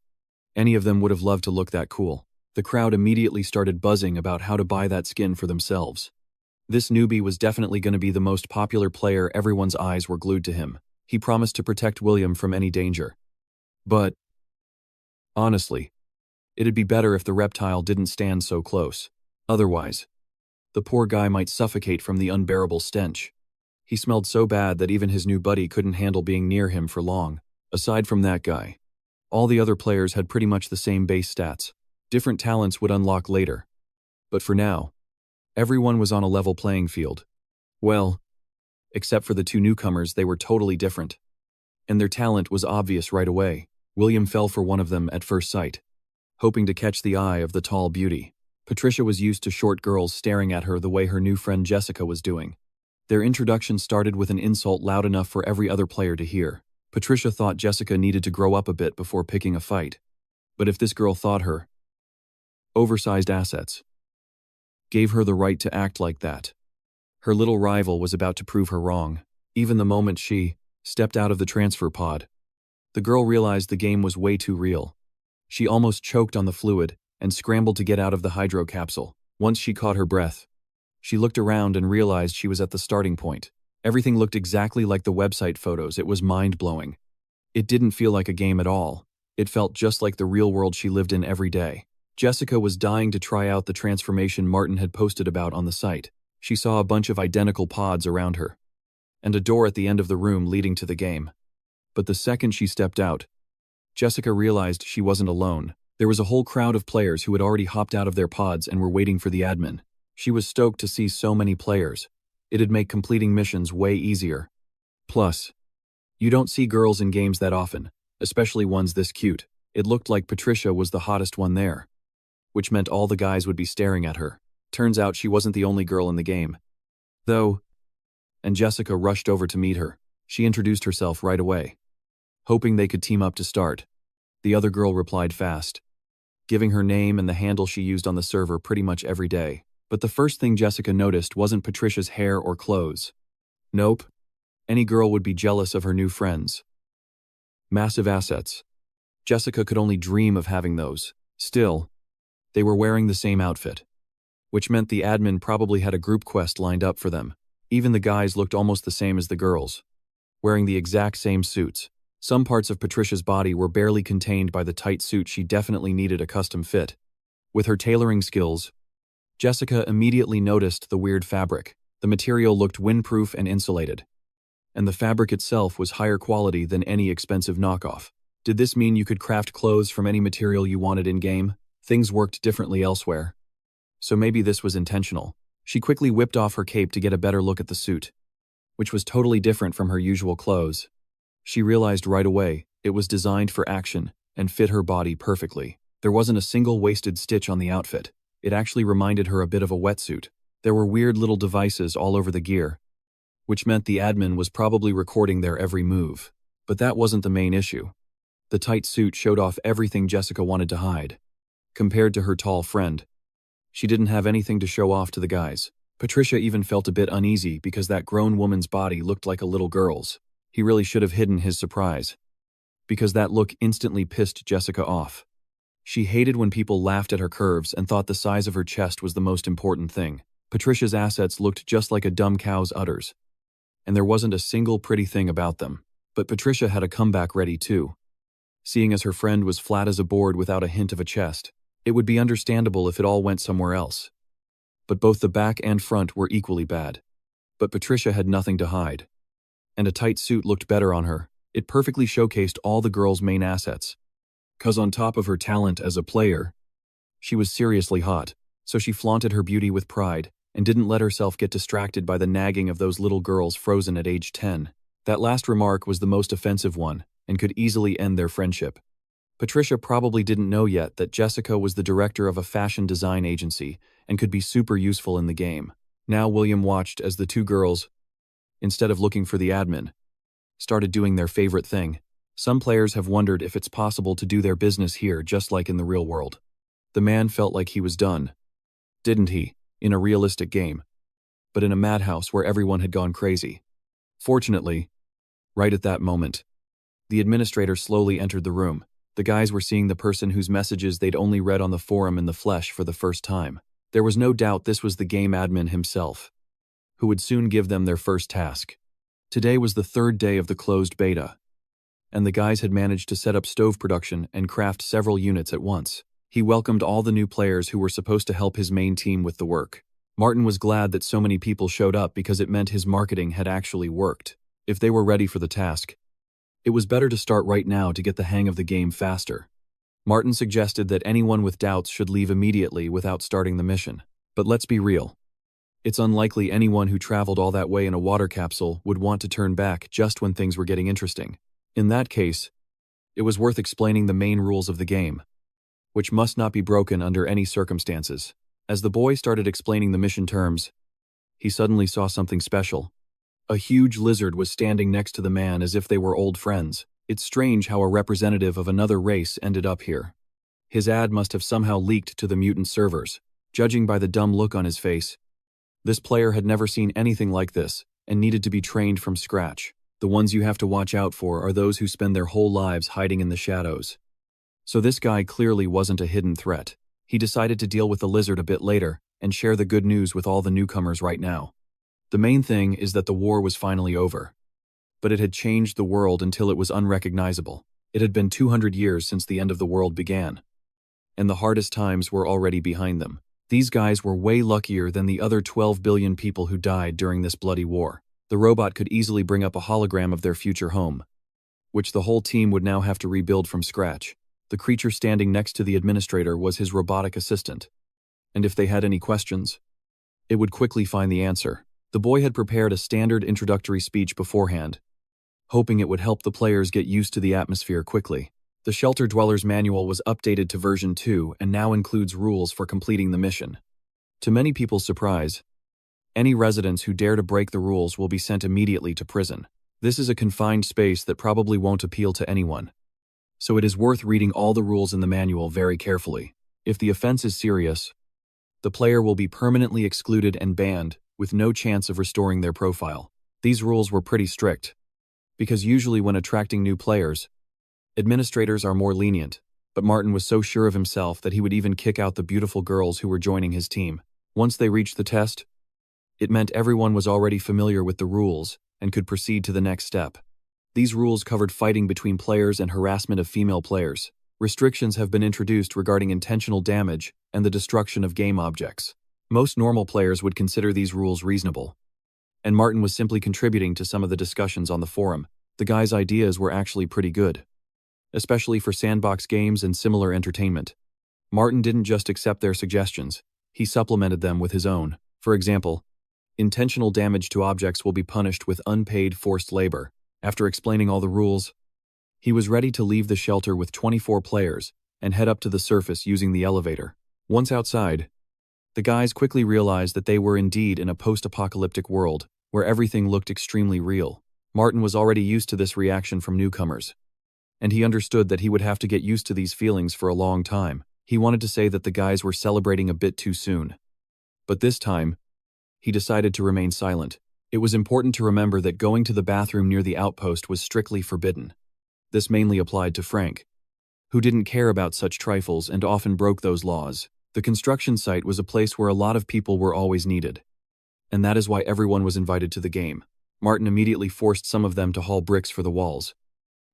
Any of them would have loved to look that cool. The crowd immediately started buzzing about how to buy that skin for themselves. This newbie was definitely going to be the most popular player. Everyone's eyes were glued to him. He promised to protect William from any danger. But, honestly, it'd be better if the reptile didn't stand so close. Otherwise, the poor guy might suffocate from the unbearable stench. He smelled so bad that even his new buddy couldn't handle being near him for long. Aside from that guy, all the other players had pretty much the same base stats. Different talents would unlock later. But for now, everyone was on a level playing field. Well, except for the two newcomers, they were totally different. And their talent was obvious right away. William fell for one of them at first sight, hoping to catch the eye of the tall beauty. Patricia was used to short girls staring at her the way her new friend Jessica was doing. Their introduction started with an insult loud enough for every other player to hear. Patricia thought Jessica needed to grow up a bit before picking a fight. But if this girl thought her oversized assets gave her the right to act like that, Her little rival was about to prove her wrong, even the moment she stepped out of the transfer pod. The girl realized the game was way too real. She almost choked on the fluid and scrambled to get out of the hydro capsule. Once she caught her breath, she looked around and realized she was at the starting point. Everything looked exactly like the website photos. It was mind-blowing. It didn't feel like a game at all. It felt just like the real world she lived in every day. Jessica was dying to try out the transformation Martin had posted about on the site. She saw a bunch of identical pods around her, and a door at the end of the room leading to the game. But the second she stepped out, Jessica realized she wasn't alone. There was a whole crowd of players who had already hopped out of their pods and were waiting for the admin. She was stoked to see so many players. It'd make completing missions way easier. Plus, you don't see girls in games that often, especially ones this cute. It looked like Patricia was the hottest one there, which meant all the guys would be staring at her. Turns out she wasn't the only girl in the game, though, and Jessica rushed over to meet her. She introduced herself right away, hoping they could team up to start. The other girl replied fast, giving her name and the handle she used on the server pretty much every day. But the first thing Jessica noticed wasn't Patricia's hair or clothes. Nope. Any girl would be jealous of her new friends. Massive assets. Jessica could only dream of having those. Still, they were wearing the same outfit, which meant the admin probably had a group quest lined up for them. Even the guys looked almost the same as the girls, wearing the exact same suits. Some parts of Patricia's body were barely contained by the tight suit. She definitely needed a custom fit. With her tailoring skills, Jessica immediately noticed the weird fabric. The material looked windproof and insulated, and the fabric itself was higher quality than any expensive knockoff. Did this mean you could craft clothes from any material you wanted in-game? Things worked differently elsewhere, so maybe this was intentional. She quickly whipped off her cape to get a better look at the suit, which was totally different from her usual clothes. She realized right away it was designed for action and fit her body perfectly. There wasn't a single wasted stitch on the outfit. It actually reminded her a bit of a wetsuit. There were weird little devices all over the gear, which meant the admin was probably recording their every move. But that wasn't the main issue. The tight suit showed off everything Jessica wanted to hide. Compared to her tall friend, she didn't have anything to show off to the guys. Patricia even felt a bit uneasy because that grown woman's body looked like a little girl's. He really should have hidden his surprise, because that look instantly pissed Jessica off. She hated when people laughed at her curves and thought the size of her chest was the most important thing. Patricia's assets looked just like a dumb cow's udders, and there wasn't a single pretty thing about them. But Patricia had a comeback ready too. Seeing as her friend was flat as a board without a hint of a chest, it would be understandable if it all went somewhere else. But both the back and front were equally bad. But Patricia had nothing to hide, and a tight suit looked better on her. It perfectly showcased all the girl's main assets. 'Cause on top of her talent as a player, she was seriously hot, so she flaunted her beauty with pride and didn't let herself get distracted by the nagging of those little girls frozen at age 10. That last remark was the most offensive one and could easily end their friendship. Patricia probably didn't know yet that Jessica was the director of a fashion design agency and could be super useful in the game. Now William watched as the two girls, instead of looking for the admin, started doing their favorite thing. Some players have wondered if it's possible to do their business here just like in the real world. The man felt like he was done, didn't he, in a realistic game, but in a madhouse where everyone had gone crazy. Fortunately, right at that moment, the administrator slowly entered the room. The guys were seeing the person whose messages they'd only read on the forum in the flesh for the first time. There was no doubt this was the game admin himself, who would soon give them their first task. Today was the third day of the closed beta, and the guys had managed to set up stove production and craft several units at once. He welcomed all the new players who were supposed to help his main team with the work. Martin was glad that so many people showed up because it meant his marketing had actually worked. If they were ready for the task, it was better to start right now to get the hang of the game faster. Martin suggested that anyone with doubts should leave immediately without starting the mission. But let's be real. It's unlikely anyone who traveled all that way in a water capsule would want to turn back just when things were getting interesting. In that case, it was worth explaining the main rules of the game, which must not be broken under any circumstances. As the boy started explaining the mission terms, he suddenly saw something special. A huge lizard was standing next to the man as if they were old friends. It's strange how a representative of another race ended up here. His ad must have somehow leaked to the mutant servers. Judging by the dumb look on his face, This player had never seen anything like this and needed to be trained from scratch. The ones you have to watch out for are those who spend their whole lives hiding in the shadows. So this guy clearly wasn't a hidden threat. He decided to deal with the lizard a bit later and share the good news with all the newcomers right now. The main thing is that the war was finally over. But it had changed the world until it was unrecognizable. It had been 200 years since the end of the world began. And the hardest times were already behind them. These guys were way luckier than the other 12 billion people who died during this bloody war. The robot could easily bring up a hologram of their future home, which the whole team would now have to rebuild from scratch. The creature standing next to the administrator was his robotic assistant. And if they had any questions, it would quickly find the answer. The boy had prepared a standard introductory speech beforehand, hoping it would help the players get used to the atmosphere quickly. The Shelter Dwellers Manual was updated to version 2 and now includes rules for completing the mission. To many people's surprise, any residents who dare to break the rules will be sent immediately to prison. This is a confined space that probably won't appeal to anyone, so it is worth reading all the rules in the manual very carefully. If the offense is serious, the player will be permanently excluded and banned, with no chance of restoring their profile. These rules were pretty strict, because usually when attracting new players, administrators are more lenient, but Martin was so sure of himself that he would even kick out the beautiful girls who were joining his team. Once they reached the test, it meant everyone was already familiar with the rules and could proceed to the next step. These rules covered fighting between players and harassment of female players. Restrictions have been introduced regarding intentional damage and the destruction of game objects. Most normal players would consider these rules reasonable, and Martin was simply contributing to some of the discussions on the forum. The guy's ideas were actually pretty good, especially for sandbox games and similar entertainment. Martin didn't just accept their suggestions, he supplemented them with his own. For example, intentional damage to objects will be punished with unpaid forced labor. After explaining all the rules, he was ready to leave the shelter with 24 players and head up to the surface using the elevator. Once outside, the guys quickly realized that they were indeed in a post-apocalyptic world where everything looked extremely real. Martin was already used to this reaction from newcomers, and he understood that he would have to get used to these feelings for a long time. He wanted to say that the guys were celebrating a bit too soon, but this time, he decided to remain silent. It was important to remember that going to the bathroom near the outpost was strictly forbidden. This mainly applied to Frank, who didn't care about such trifles and often broke those laws. The construction site was a place where a lot of people were always needed, and that is why everyone was invited to the game. Martin immediately forced some of them to haul bricks for the walls,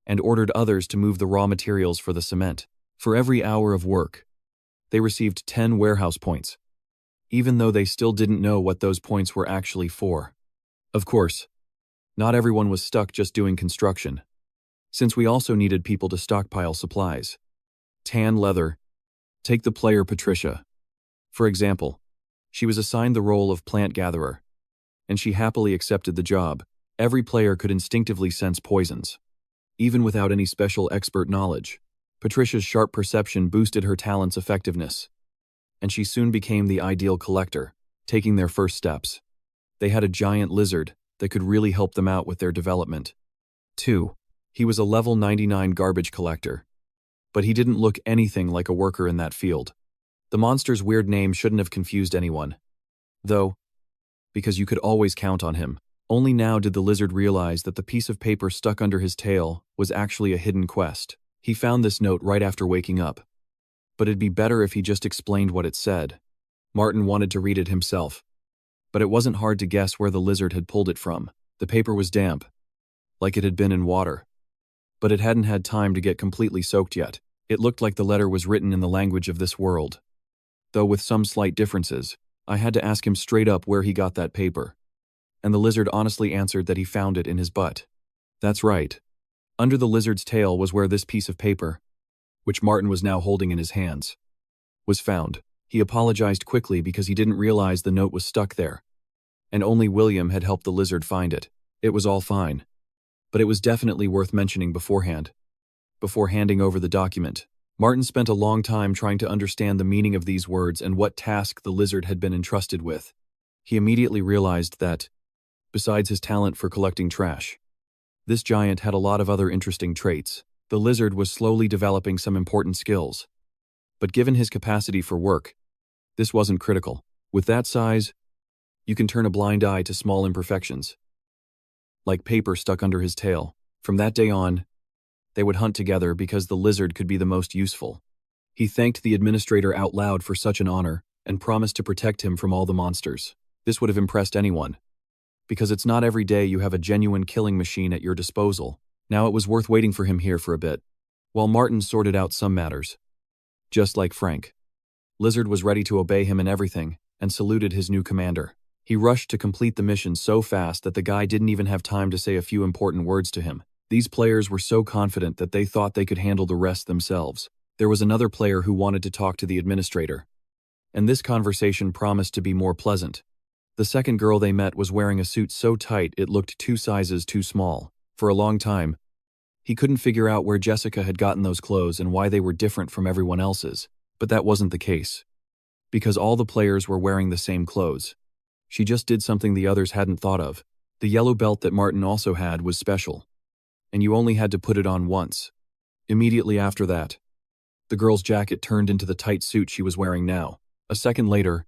and ordered others to move the raw materials for the cement. For every hour of work, they received 10 warehouse points, even though they still didn't know what those points were actually for. Of course, not everyone was stuck just doing construction, since we also needed people to stockpile supplies. Tan leather. Take the player Patricia. For example, she was assigned the role of plant gatherer, and she happily accepted the job. Every player could instinctively sense poisons, even without any special expert knowledge. Patricia's sharp perception boosted her talent's effectiveness, and she soon became the ideal collector, taking their first steps. They had a giant lizard that could really help them out with their development. 2. He was a level 99 garbage collector, but he didn't look anything like a worker in that field. The monster's weird name shouldn't have confused anyone, though, because you could always count on him. Only now did the lizard realize that the piece of paper stuck under his tail was actually a hidden quest. He found this note right after waking up, but it'd be better if he just explained what it said. Martin wanted to read it himself, but it wasn't hard to guess where the lizard had pulled it from. The paper was damp, like it had been in water, but it hadn't had time to get completely soaked yet. It looked like the letter was written in the language of this world, though with some slight differences. I had to ask him straight up where he got that paper, and the lizard honestly answered that he found it in his butt. That's right. Under the lizard's tail was where this piece of paper, which Martin was now holding in his hands, was found. He apologized quickly because he didn't realize the note was stuck there, and only William had helped the lizard find it. It was all fine, but it was definitely worth mentioning beforehand. Before handing over the document, Martin spent a long time trying to understand the meaning of these words and what task the lizard had been entrusted with. He immediately realized that, besides his talent for collecting trash, this giant had a lot of other interesting traits. The lizard was slowly developing some important skills, but given his capacity for work, this wasn't critical. With that size, You can turn a blind eye to small imperfections, like paper stuck under his tail. From that day on, they would hunt together because the lizard could be the most useful. He thanked the administrator out loud for such an honor and promised to protect him from all the monsters. This would have impressed anyone, because it's not every day you have a genuine killing machine at your disposal. Now it was worth waiting for him here for a bit, while Martin sorted out some matters. Just like Frank, Lizard was ready to obey him in everything and saluted his new commander. He rushed to complete the mission so fast that the guy didn't even have time to say a few important words to him. These players were so confident that they thought they could handle the rest themselves. There was another player who wanted to talk to the administrator, and this conversation promised to be more pleasant. The second girl they met was wearing a suit so tight it looked 2 sizes too small. For a long time, he couldn't figure out where Jessica had gotten those clothes and why they were different from everyone else's. But that wasn't the case, because all the players were wearing the same clothes. She just did something the others hadn't thought of. The yellow belt that Martin also had was special, and you only had to put it on once. Immediately after that, the girl's jacket turned into the tight suit she was wearing now. A second later,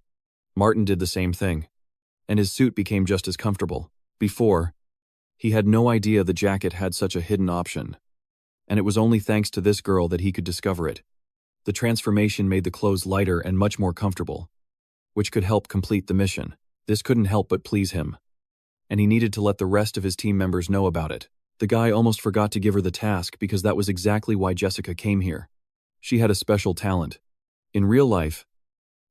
Martin did the same thing, and his suit became just as comfortable. Before, he had no idea the jacket had such a hidden option, and it was only thanks to this girl that he could discover it. The transformation made the clothes lighter and much more comfortable, which could help complete the mission. This couldn't help but please him, and he needed to let the rest of his team members know about it. The guy almost forgot to give her the task because that was exactly why Jessica came here. She had a special talent. In real life,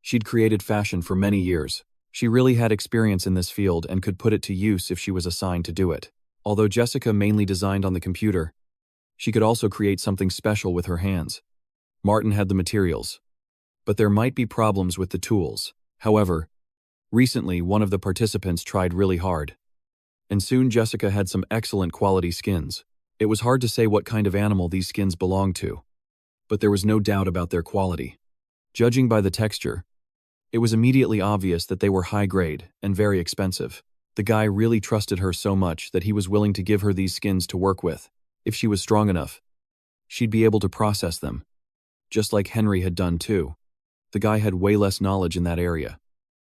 she'd created fashion for many years. She really had experience in this field and could put it to use if she was assigned to do it. Although Jessica mainly designed on the computer, she could also create something special with her hands. Martin had the materials, but there might be problems with the tools. However, recently one of the participants tried really hard, and soon Jessica had some excellent quality skins. It was hard to say what kind of animal these skins belonged to, but there was no doubt about their quality. Judging by the texture, it was immediately obvious that they were high grade and very expensive. The guy really trusted her so much that he was willing to give her these skins to work with. If she was strong enough, she'd be able to process them, just like Henry had done too. The guy had way less knowledge in that area,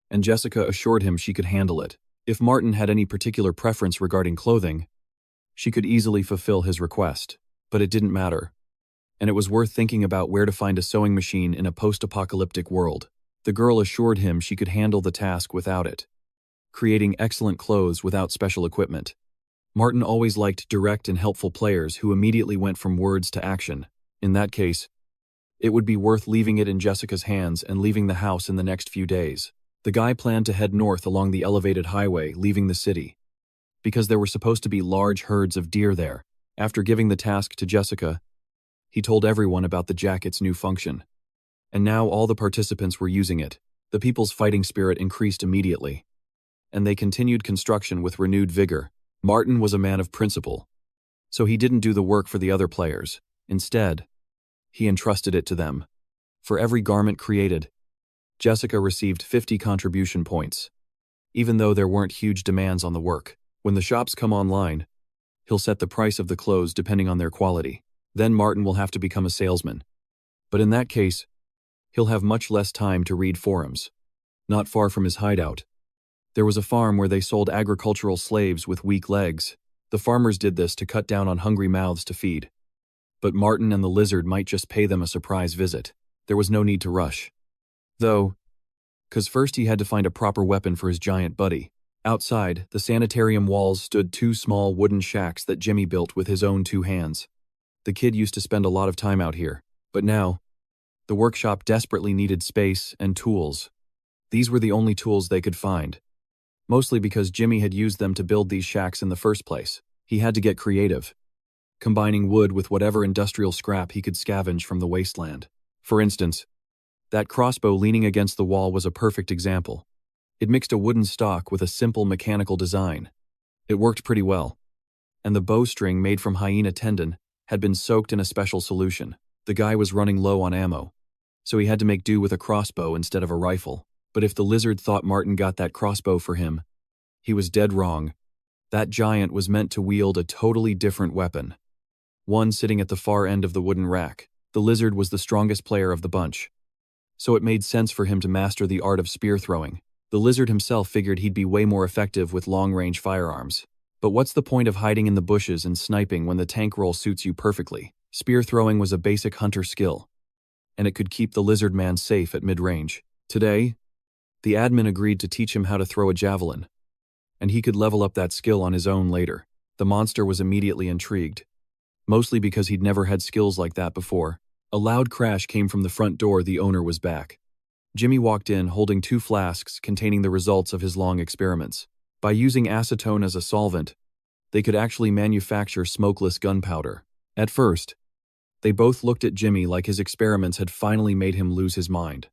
and Jessica assured him she could handle it. If Martin had any particular preference regarding clothing, she could easily fulfill his request, but it didn't matter, and it was worth thinking about where to find a sewing machine in a post-apocalyptic world. The girl assured him she could handle the task without it, creating excellent clothes without special equipment. Martin always liked direct and helpful players who immediately went from words to action. In that case, it would be worth leaving it in Jessica's hands and leaving the house in the next few days. The guy planned to head north along the elevated highway, leaving the city, because there were supposed to be large herds of deer there. After giving the task to Jessica, he told everyone about the jacket's new function, and now all the participants were using it. The people's fighting spirit increased immediately, and they continued construction with renewed vigor. Martin was a man of principle, so he didn't do the work for the other players. Instead, he entrusted it to them. For every garment created, Jessica received 50 contribution points, even though there weren't huge demands on the work. When the shops come online, he'll set the price of the clothes depending on their quality. Then Martin will have to become a salesman. But in that case, he'll have much less time to read forums. Not far from his hideout, there was a farm where they sold agricultural slaves with weak legs. The farmers did this to cut down on hungry mouths to feed. But Martin and the lizard might just pay them a surprise visit. There was no need to rush, though, because first he had to find a proper weapon for his giant buddy. Outside, the sanitarium walls stood 2 small wooden shacks that Jimmy built with his own 2 hands. The kid used to spend a lot of time out here, but now, the workshop desperately needed space and tools. These were the only tools they could find, mostly because Jimmy had used them to build these shacks in the first place. He had to get creative, combining wood with whatever industrial scrap he could scavenge from the wasteland. For instance, that crossbow leaning against the wall was a perfect example. It mixed a wooden stock with a simple mechanical design. It worked pretty well, and the bowstring made from hyena tendon had been soaked in a special solution. The guy was running low on ammo, so he had to make do with a crossbow instead of a rifle. But if the lizard thought Martin got that crossbow for him, he was dead wrong. That giant was meant to wield a totally different weapon, one sitting at the far end of the wooden rack. The lizard was the strongest player of the bunch, so it made sense for him to master the art of spear throwing. The lizard himself figured he'd be way more effective with long-range firearms. But what's the point of hiding in the bushes and sniping when the tank roll suits you perfectly? Spear throwing was a basic hunter skill, and it could keep the lizard man safe at mid-range. Today, the admin agreed to teach him how to throw a javelin, and he could level up that skill on his own later. The monster was immediately intrigued, mostly because he'd never had skills like that before. A loud crash came from the front door. The owner was back. Jimmy walked in holding 2 flasks containing the results of his long experiments. By using acetone as a solvent, they could actually manufacture smokeless gunpowder. At first, they both looked at Jimmy like his experiments had finally made him lose his mind.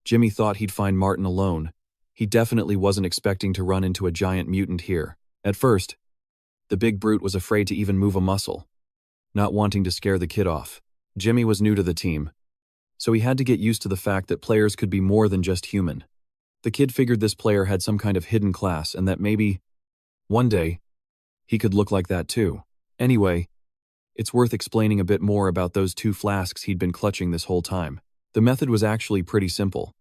Jimmy thought he'd find Martin alone. He definitely wasn't expecting to run into a giant mutant here. At first, the big brute was afraid to even move a muscle, not wanting to scare the kid off. Jimmy was new to the team, so he had to get used to the fact that players could be more than just human. The kid figured this player had some kind of hidden class and that maybe, one day, he could look like that too. Anyway, it's worth explaining a bit more about those 2 flasks he'd been clutching this whole time. The method was actually pretty simple.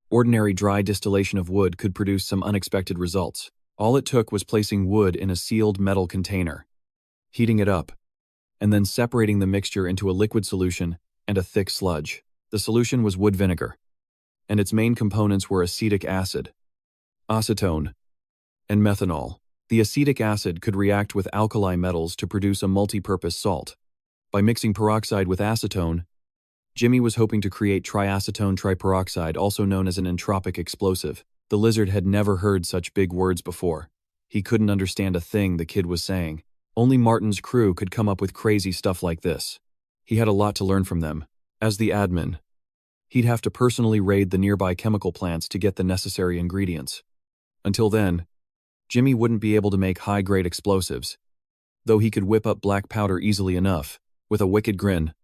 Ordinary dry distillation of wood could produce some unexpected results. All it took was placing wood in a sealed metal container, heating it up, and then separating the mixture into a liquid solution and a thick sludge. The solution was wood vinegar, and its main components were acetic acid, acetone, and methanol. The acetic acid could react with alkali metals to produce a multi-purpose salt. By mixing peroxide with acetone, Jimmy was hoping to create triacetone triperoxide, also known as an entropic explosive. The lizard had never heard such big words before. He couldn't understand a thing the kid was saying. Only Martin's crew could come up with crazy stuff like this. He had a lot to learn from them. As the admin, he'd have to personally raid the nearby chemical plants to get the necessary ingredients. Until then, Jimmy wouldn't be able to make high-grade explosives, though he could whip up black powder easily enough. With a wicked grin,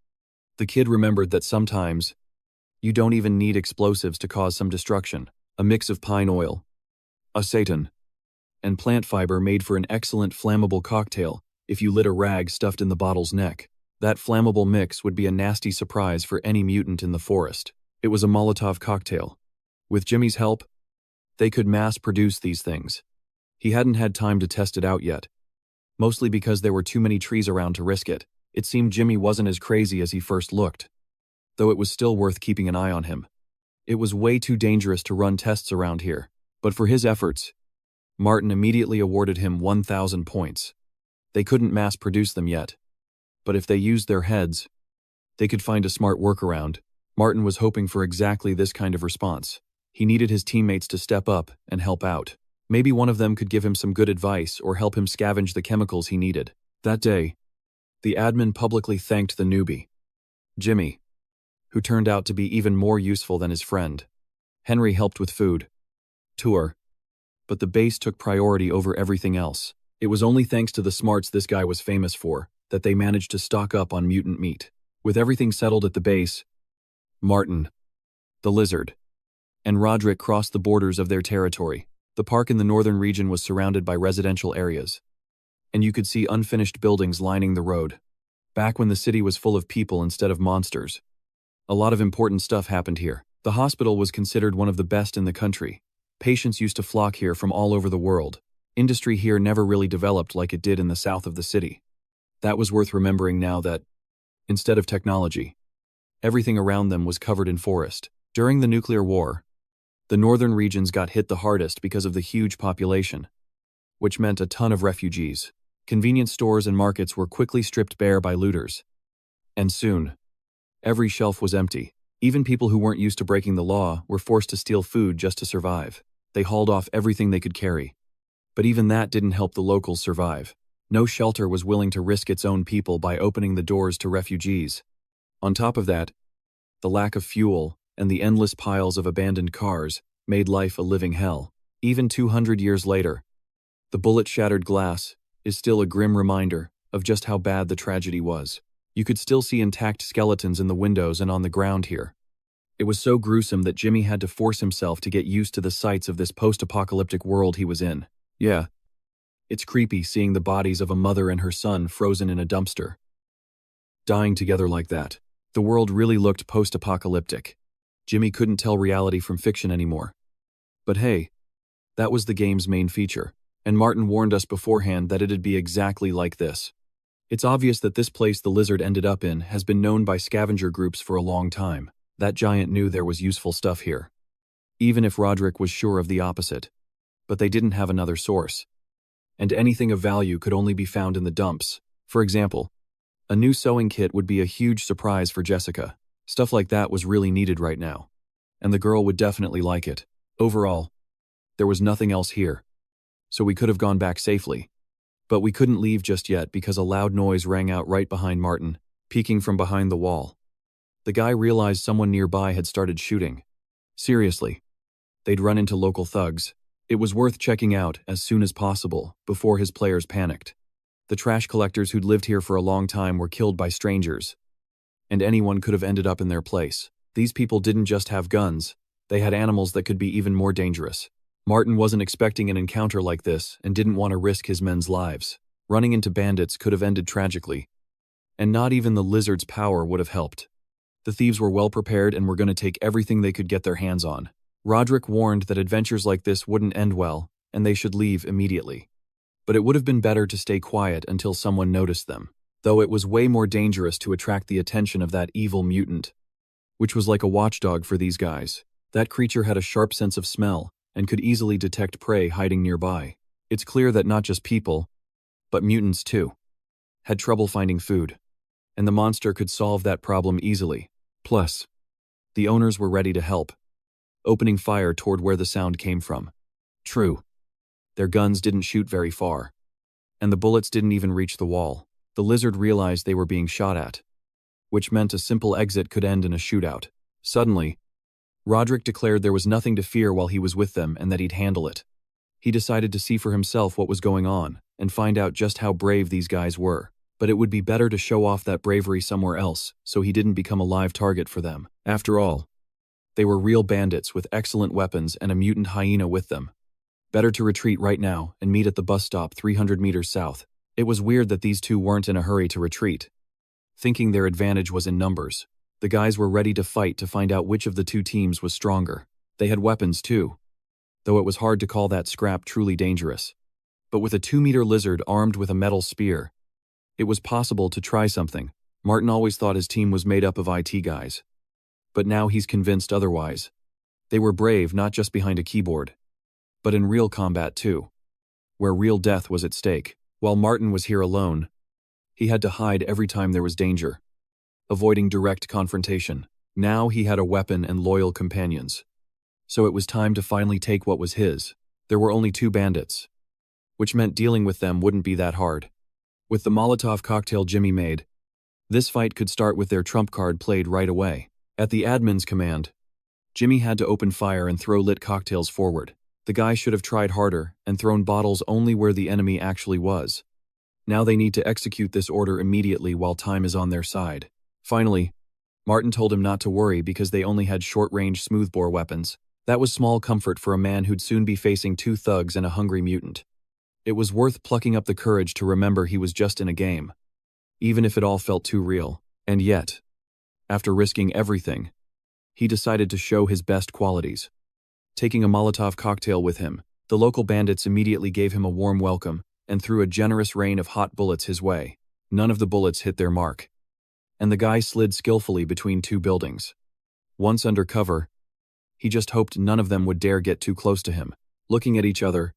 the kid remembered that sometimes you don't even need explosives to cause some destruction. A mix of pine oil, acetone, and plant fiber made for an excellent flammable cocktail if you lit a rag stuffed in the bottle's neck. That flammable mix would be a nasty surprise for any mutant in the forest. It was a Molotov cocktail. With Jimmy's help, they could mass-produce these things. He hadn't had time to test it out yet, mostly because there were too many trees around to risk it. It seemed Jimmy wasn't as crazy as he first looked, though it was still worth keeping an eye on him. It was way too dangerous to run tests around here, but for his efforts, Martin immediately awarded him 1,000 points. They couldn't mass-produce them yet, but if they used their heads, they could find a smart workaround. Martin was hoping for exactly this kind of response. He needed his teammates to step up and help out. Maybe one of them could give him some good advice or help him scavenge the chemicals he needed. That day, the admin publicly thanked the newbie, Jimmy, who turned out to be even more useful than his friend. Henry helped with food, tour, but the base took priority over everything else. It was only thanks to the smarts this guy was famous for that they managed to stock up on mutant meat. With everything settled at the base, Martin, the lizard, and Roderick crossed the borders of their territory. The park in the northern region was surrounded by residential areas, and you could see unfinished buildings lining the road. Back when the city was full of people instead of monsters, a lot of important stuff happened here. The hospital was considered one of the best in the country. Patients used to flock here from all over the world. Industry here never really developed like it did in the south of the city. That was worth remembering now that, instead of technology, everything around them was covered in forest. During the nuclear war, the northern regions got hit the hardest because of the huge population, which meant a ton of refugees. Convenience stores and markets were quickly stripped bare by looters. And soon, every shelf was empty. Even people who weren't used to breaking the law were forced to steal food just to survive. They hauled off everything they could carry. But even that didn't help the locals survive. No shelter was willing to risk its own people by opening the doors to refugees. On top of that, the lack of fuel and the endless piles of abandoned cars made life a living hell. Even 200 years later, the bullet-shattered glass is still a grim reminder of just how bad the tragedy was. You could still see intact skeletons in the windows and on the ground here. It was so gruesome that Jimmy had to force himself to get used to the sights of this post-apocalyptic world he was in. Yeah, it's creepy seeing the bodies of a mother and her son frozen in a dumpster, dying together like that. The world really looked post-apocalyptic. Jimmy couldn't tell reality from fiction anymore. But hey, That was the game's main feature, and Martin warned us beforehand that it'd be exactly like this. It's obvious that this place the lizard ended up in has been known by scavenger groups for a long time. That giant knew there was useful stuff here. Even if Roderick was sure of the opposite. But they didn't have another source. And anything of value could only be found in the dumps. For example, a new sewing kit would be a huge surprise for Jessica. Stuff like that was really needed right now. And the girl would definitely like it. Overall, there was nothing else here. So we could have gone back safely. But we couldn't leave just yet because a loud noise rang out right behind Martin, peeking from behind the wall. The guy realized someone nearby had started shooting. Seriously. They'd run into local thugs. It was worth checking out as soon as possible, before his players panicked. The trash collectors who'd lived here for a long time were killed by strangers. And anyone could have ended up in their place. These people didn't just have guns, they had animals that could be even more dangerous. Martin wasn't expecting an encounter like this and didn't want to risk his men's lives. Running into bandits could have ended tragically. And not even the lizard's power would have helped. The thieves were well prepared and were going to take everything they could get their hands on. Roderick warned that adventures like this wouldn't end well, and they should leave immediately. But it would have been better to stay quiet until someone noticed them, though it was way more dangerous to attract the attention of that evil mutant, which was like a watchdog for these guys. That creature had a sharp sense of smell and could easily detect prey hiding nearby. It's clear that not just people, but mutants too, had trouble finding food, and the monster could solve that problem easily. Plus, the owners were ready to help, opening fire toward where the sound came from. True, their guns didn't shoot very far, and the bullets didn't even reach the wall. The lizard realized they were being shot at, which meant a simple exit could end in a shootout. Suddenly, Roderick declared there was nothing to fear while he was with them and that he'd handle it. He decided to see for himself what was going on and find out just how brave these guys were. But it would be better to show off that bravery somewhere else so he didn't become a live target for them. After all, they were real bandits with excellent weapons and a mutant hyena with them. Better to retreat right now and meet at the bus stop 300 meters south. It was weird that these two weren't in a hurry to retreat, thinking their advantage was in numbers. The guys were ready to fight to find out which of the two teams was stronger. They had weapons too, though it was hard to call that scrap truly dangerous. But with a 2-meter lizard armed with a metal spear, it was possible to try something. Martin always thought his team was made up of IT guys. But now he's convinced otherwise. They were brave not just behind a keyboard, but in real combat too, where real death was at stake. While Martin was here alone, he had to hide every time there was danger, avoiding direct confrontation. Now he had a weapon and loyal companions. So it was time to finally take what was his. There were only 2 bandits, which meant dealing with them wouldn't be that hard. With the Molotov cocktail Jimmy made, this fight could start with their trump card played right away. At the admin's command, Jimmy had to open fire and throw lit cocktails forward. The guy should have tried harder and thrown bottles only where the enemy actually was. Now they need to execute this order immediately while time is on their side. Finally, Martin told him not to worry because they only had short-range smoothbore weapons. That was small comfort for a man who'd soon be facing 2 thugs and a hungry mutant. It was worth plucking up the courage to remember he was just in a game, even if it all felt too real. And yet, after risking everything, he decided to show his best qualities. Taking a Molotov cocktail with him, the local bandits immediately gave him a warm welcome and threw a generous rain of hot bullets his way. None of the bullets hit their mark, and the guy slid skillfully between 2 buildings. Once under cover, he just hoped none of them would dare get too close to him. Looking at each other,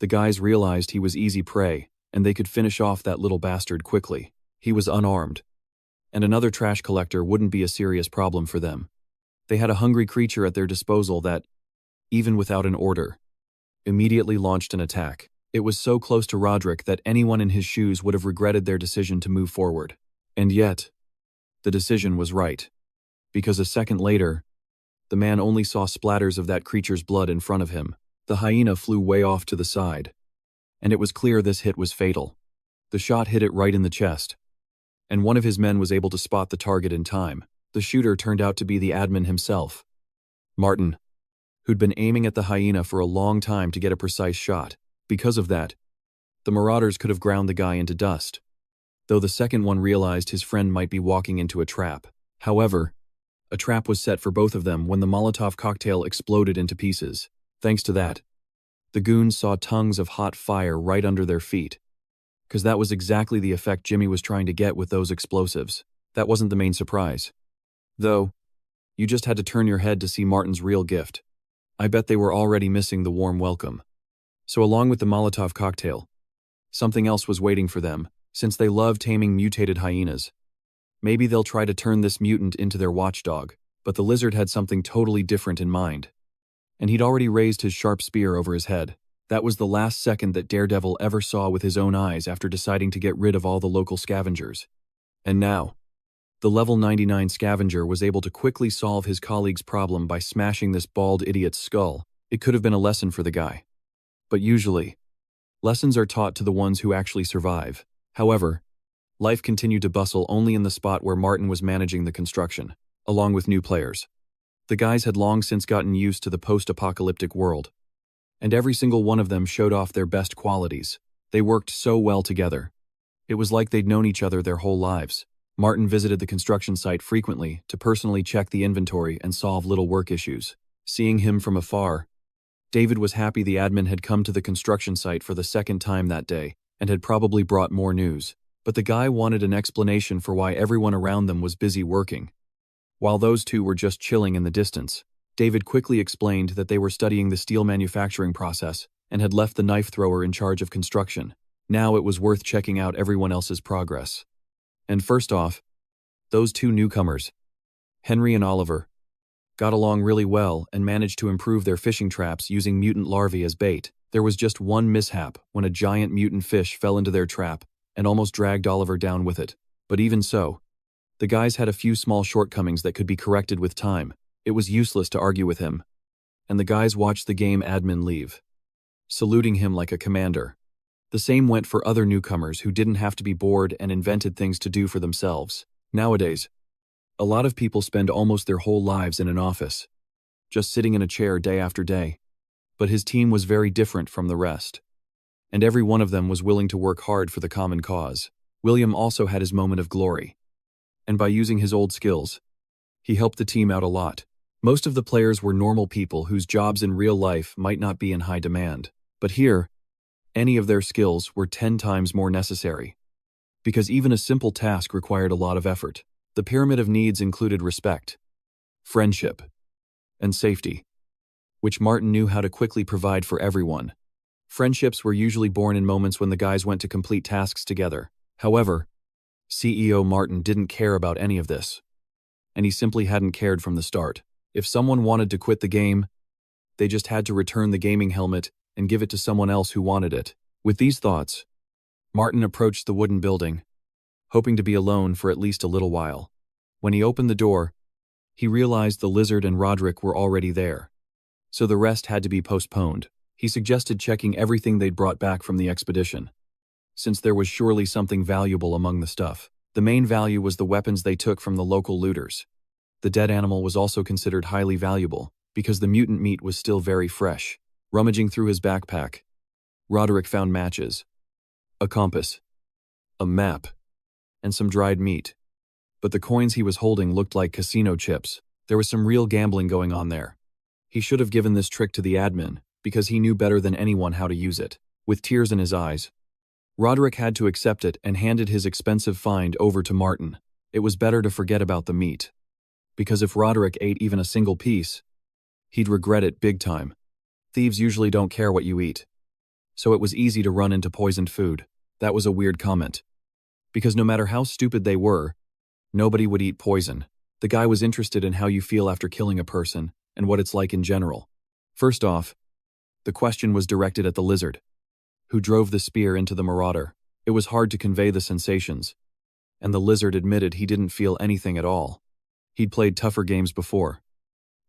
the guys realized he was easy prey, and they could finish off that little bastard quickly. He was unarmed, and another trash collector wouldn't be a serious problem for them. They had a hungry creature at their disposal that, even without an order, immediately launched an attack. It was so close to Roderick that anyone in his shoes would have regretted their decision to move forward. And yet, the decision was right. Because a second later, the man only saw splatters of that creature's blood in front of him. The hyena flew way off to the side, and it was clear this hit was fatal. The shot hit it right in the chest, and one of his men was able to spot the target in time. The shooter turned out to be the admin himself, Martin, who'd been aiming at the hyena for a long time to get a precise shot. Because of that, the marauders could have ground the guy into dust, though the second one realized his friend might be walking into a trap. However, a trap was set for both of them when the Molotov cocktail exploded into pieces. Thanks to that, The goons saw tongues of hot fire right under their feet. Because that was exactly the effect Jimmy was trying to get with those explosives. That wasn't the main surprise. Though, you just had to turn your head to see Martin's real gift. I bet they were already missing the warm welcome. So along with the Molotov cocktail, something else was waiting for them, since they love taming mutated hyenas. Maybe they'll try to turn this mutant into their watchdog, but the lizard had something totally different in mind. And he'd already raised his sharp spear over his head. That was the last second that Daredevil ever saw with his own eyes after deciding to get rid of all the local scavengers. And now, the level 99 scavenger was able to quickly solve his colleague's problem by smashing this bald idiot's skull. It could have been a lesson for the guy. But usually, lessons are taught to the ones who actually survive. However, life continued to bustle only in the spot where Martin was managing the construction, along with new players. The guys had long since gotten used to the post-apocalyptic world, and every single one of them showed off their best qualities. They worked so well together. It was like they'd known each other their whole lives. Martin visited the construction site frequently to personally check the inventory and solve little work issues. Seeing him from afar, David was happy the admin had come to the construction site for the second time that day and had probably brought more news. But the guy wanted an explanation for why everyone around them was busy working, while those two were just chilling in the distance. David quickly explained that they were studying the steel manufacturing process and had left the knife thrower in charge of construction. Now it was worth checking out everyone else's progress. And first off, those two newcomers, Henry and Oliver, got along really well and managed to improve their fishing traps using mutant larvae as bait. There was just one mishap when a giant mutant fish fell into their trap and almost dragged Oliver down with it. But even so, the guys had a few small shortcomings that could be corrected with time. It was useless to argue with him, and the guys watched the game admin leave, saluting him like a commander. The same went for other newcomers who didn't have to be bored and invented things to do for themselves. Nowadays, a lot of people spend almost their whole lives in an office, just sitting in a chair day after day. But his team was very different from the rest, and every one of them was willing to work hard for the common cause. William also had his moment of glory, and by using his old skills, he helped the team out a lot. Most of the players were normal people whose jobs in real life might not be in high demand. But here, any of their skills were 10 times more necessary, because even a simple task required a lot of effort. The pyramid of needs included respect, friendship, and safety, which Martin knew how to quickly provide for everyone. Friendships were usually born in moments when the guys went to complete tasks together. However, CEO Martin didn't care about any of this, and he simply hadn't cared from the start. If someone wanted to quit the game, they just had to return the gaming helmet and give it to someone else who wanted it. With these thoughts, Martin approached the wooden building, hoping to be alone for at least a little while. When he opened the door, he realized the lizard and Roderick were already there, so the rest had to be postponed. He suggested checking everything they'd brought back from the expedition, since there was surely something valuable among the stuff. The main value was the weapons they took from the local looters. The dead animal was also considered highly valuable, because the mutant meat was still very fresh. Rummaging through his backpack, Roderick found matches, a compass, a map, and some dried meat. But the coins he was holding looked like casino chips. There was some real gambling going on there. He should have given this trick to the admin, because he knew better than anyone how to use it. With tears in his eyes, Roderick had to accept it and handed his expensive find over to Martin. It was better to forget about the meat, because if Roderick ate even a single piece, he'd regret it big time. Thieves usually don't care what you eat, so it was easy to run into poisoned food. That was a weird comment, because no matter how stupid they were, nobody would eat poison. The guy was interested in how you feel after killing a person and what it's like in general. First off, the question was directed at the lizard, who drove the spear into the marauder. It was hard to convey the sensations, and the lizard admitted he didn't feel anything at all. He'd played tougher games before,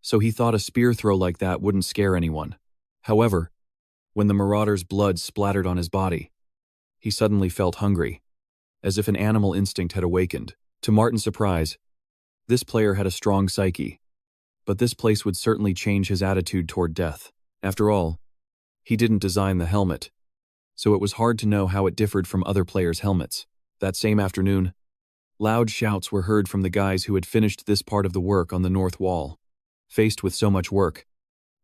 so he thought a spear throw like that wouldn't scare anyone. However, when the marauder's blood splattered on his body, he suddenly felt hungry, as if an animal instinct had awakened. To Martin's surprise, this player had a strong psyche, but this place would certainly change his attitude toward death. After all, he didn't design the helmet, so it was hard to know how it differed from other players' helmets. That same afternoon, loud shouts were heard from the guys who had finished this part of the work on the north wall. Faced with so much work,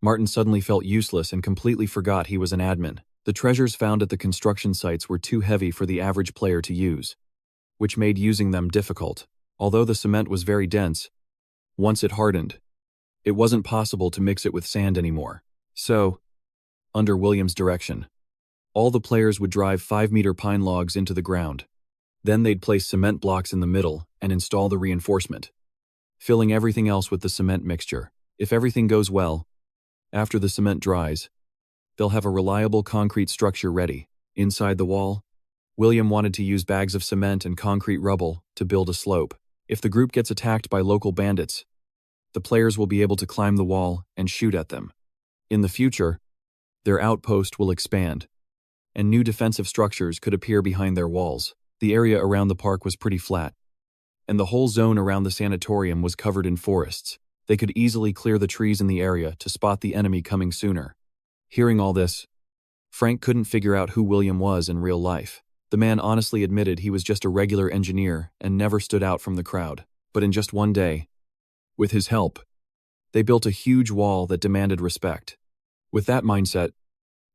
Martin suddenly felt useless and completely forgot he was an admin. The treasures found at the construction sites were too heavy for the average player to use, which made using them difficult. Although the cement was very dense, once it hardened, it wasn't possible to mix it with sand anymore. So, under William's direction, all the players would drive 5-meter pine logs into the ground. Then they'd place cement blocks in the middle and install the reinforcement, filling everything else with the cement mixture. If everything goes well, after the cement dries, they'll have a reliable concrete structure ready. Inside the wall, William wanted to use bags of cement and concrete rubble to build a slope. If the group gets attacked by local bandits, the players will be able to climb the wall and shoot at them. In the future, their outpost will expand, and new defensive structures could appear behind their walls. The area around the park was pretty flat, and the whole zone around the sanatorium was covered in forests. They could easily clear the trees in the area to spot the enemy coming sooner. Hearing all this, Frank couldn't figure out who William was in real life. The man honestly admitted he was just a regular engineer and never stood out from the crowd. But in just one day, with his help, they built a huge wall that demanded respect. With that mindset,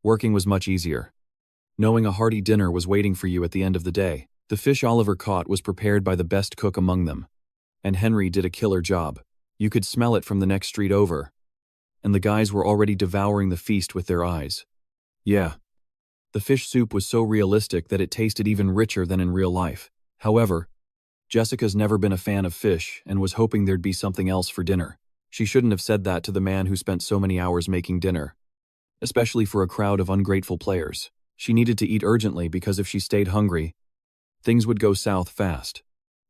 working was much easier. Knowing a hearty dinner was waiting for you at the end of the day. The fish Oliver caught was prepared by the best cook among them, and Henry did a killer job. You could smell it from the next street over, and the guys were already devouring the feast with their eyes. Yeah, the fish soup was so realistic that it tasted even richer than in real life. However, Jessica's never been a fan of fish and was hoping there'd be something else for dinner. She shouldn't have said that to the man who spent so many hours making dinner, especially for a crowd of ungrateful players. She needed to eat urgently because if she stayed hungry, things would go south fast.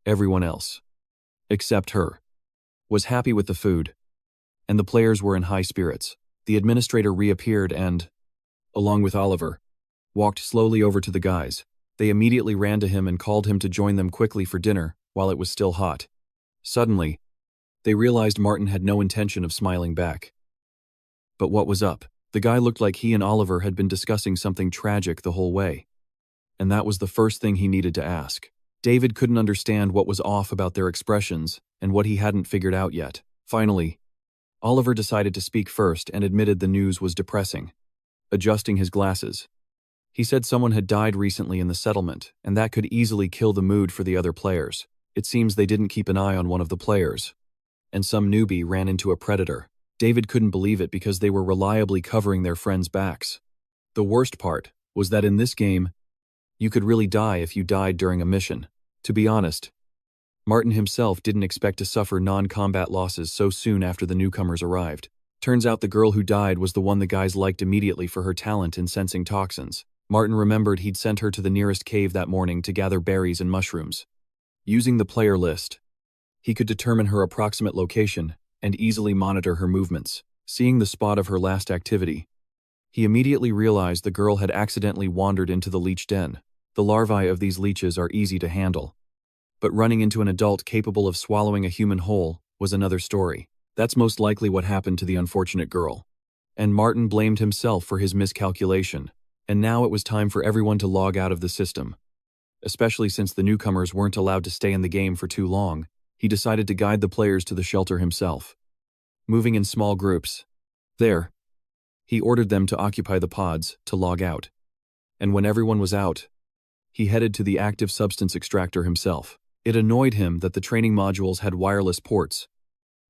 Everyone else, except her, was happy with the food, and the players were in high spirits. The administrator reappeared and, along with Oliver, walked slowly over to the guys. They immediately ran to him and called him to join them quickly for dinner while it was still hot. Suddenly, they realized Martin had no intention of smiling back. But what was up? The guy looked like he and Oliver had been discussing something tragic the whole way, and that was the first thing he needed to ask. David couldn't understand what was off about their expressions and what he hadn't figured out yet. Finally, Oliver decided to speak first and admitted the news was depressing. Adjusting his glasses, he said someone had died recently in the settlement, and that could easily kill the mood for the other players. It seems they didn't keep an eye on one of the players, and some newbie ran into a predator. David couldn't believe it because they were reliably covering their friends' backs. The worst part was that in this game, you could really die if you died during a mission. To be honest, Martin himself didn't expect to suffer non-combat losses so soon after the newcomers arrived. Turns out the girl who died was the one the guys liked immediately for her talent in sensing toxins. Martin remembered he'd sent her to the nearest cave that morning to gather berries and mushrooms. Using the player list, he could determine her approximate location and easily monitor her movements. Seeing the spot of her last activity, he immediately realized the girl had accidentally wandered into the leech den. The larvae of these leeches are easy to handle, but running into an adult capable of swallowing a human whole was another story. That's most likely what happened to the unfortunate girl. And Martin blamed himself for his miscalculation, and now it was time for everyone to log out of the system. Especially since the newcomers weren't allowed to stay in the game for too long, he decided to guide the players to the shelter himself. Moving in small groups, he ordered them to occupy the pods to log out. And when everyone was out, he headed to the active substance extractor himself. It annoyed him that the training modules had wireless ports,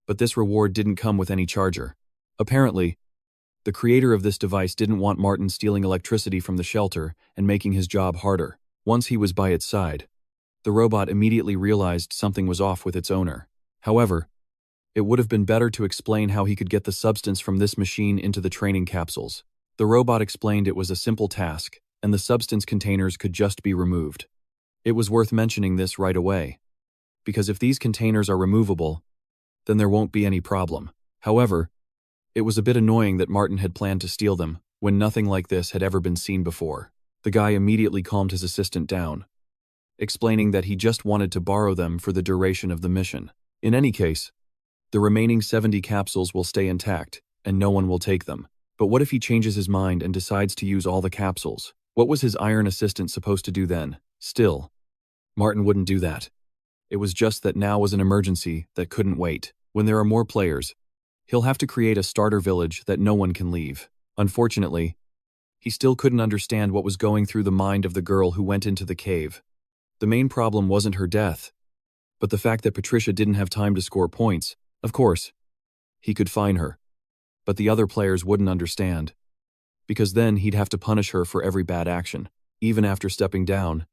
but this reward didn't come with any charger. Apparently, the creator of this device didn't want Martin stealing electricity from the shelter and making his job harder. Once he was by its side, the robot immediately realized something was off with its owner. However, it would have been better to explain how he could get the substance from this machine into the training capsules. The robot explained it was a simple task, and the substance containers could just be removed. It was worth mentioning this right away, because if these containers are removable, then there won't be any problem. However, it was a bit annoying that Martin had planned to steal them when nothing like this had ever been seen before. The guy immediately calmed his assistant down, explaining that he just wanted to borrow them for the duration of the mission. In any case, the remaining 70 capsules will stay intact, and no one will take them. But what if he changes his mind and decides to use all the capsules? What was his iron assistant supposed to do then? Still, Martin wouldn't do that. It was just that now was an emergency that couldn't wait. When there are more players, He'll have to create a starter village that no one can leave. Unfortunately, he still couldn't understand what was going through the mind of the girl who went into the cave. The main problem wasn't her death, but the fact that Patricia didn't have time to score points. Of course, he could fine her, but the other players wouldn't understand, because then he'd have to punish her for every bad action. Even after stepping down,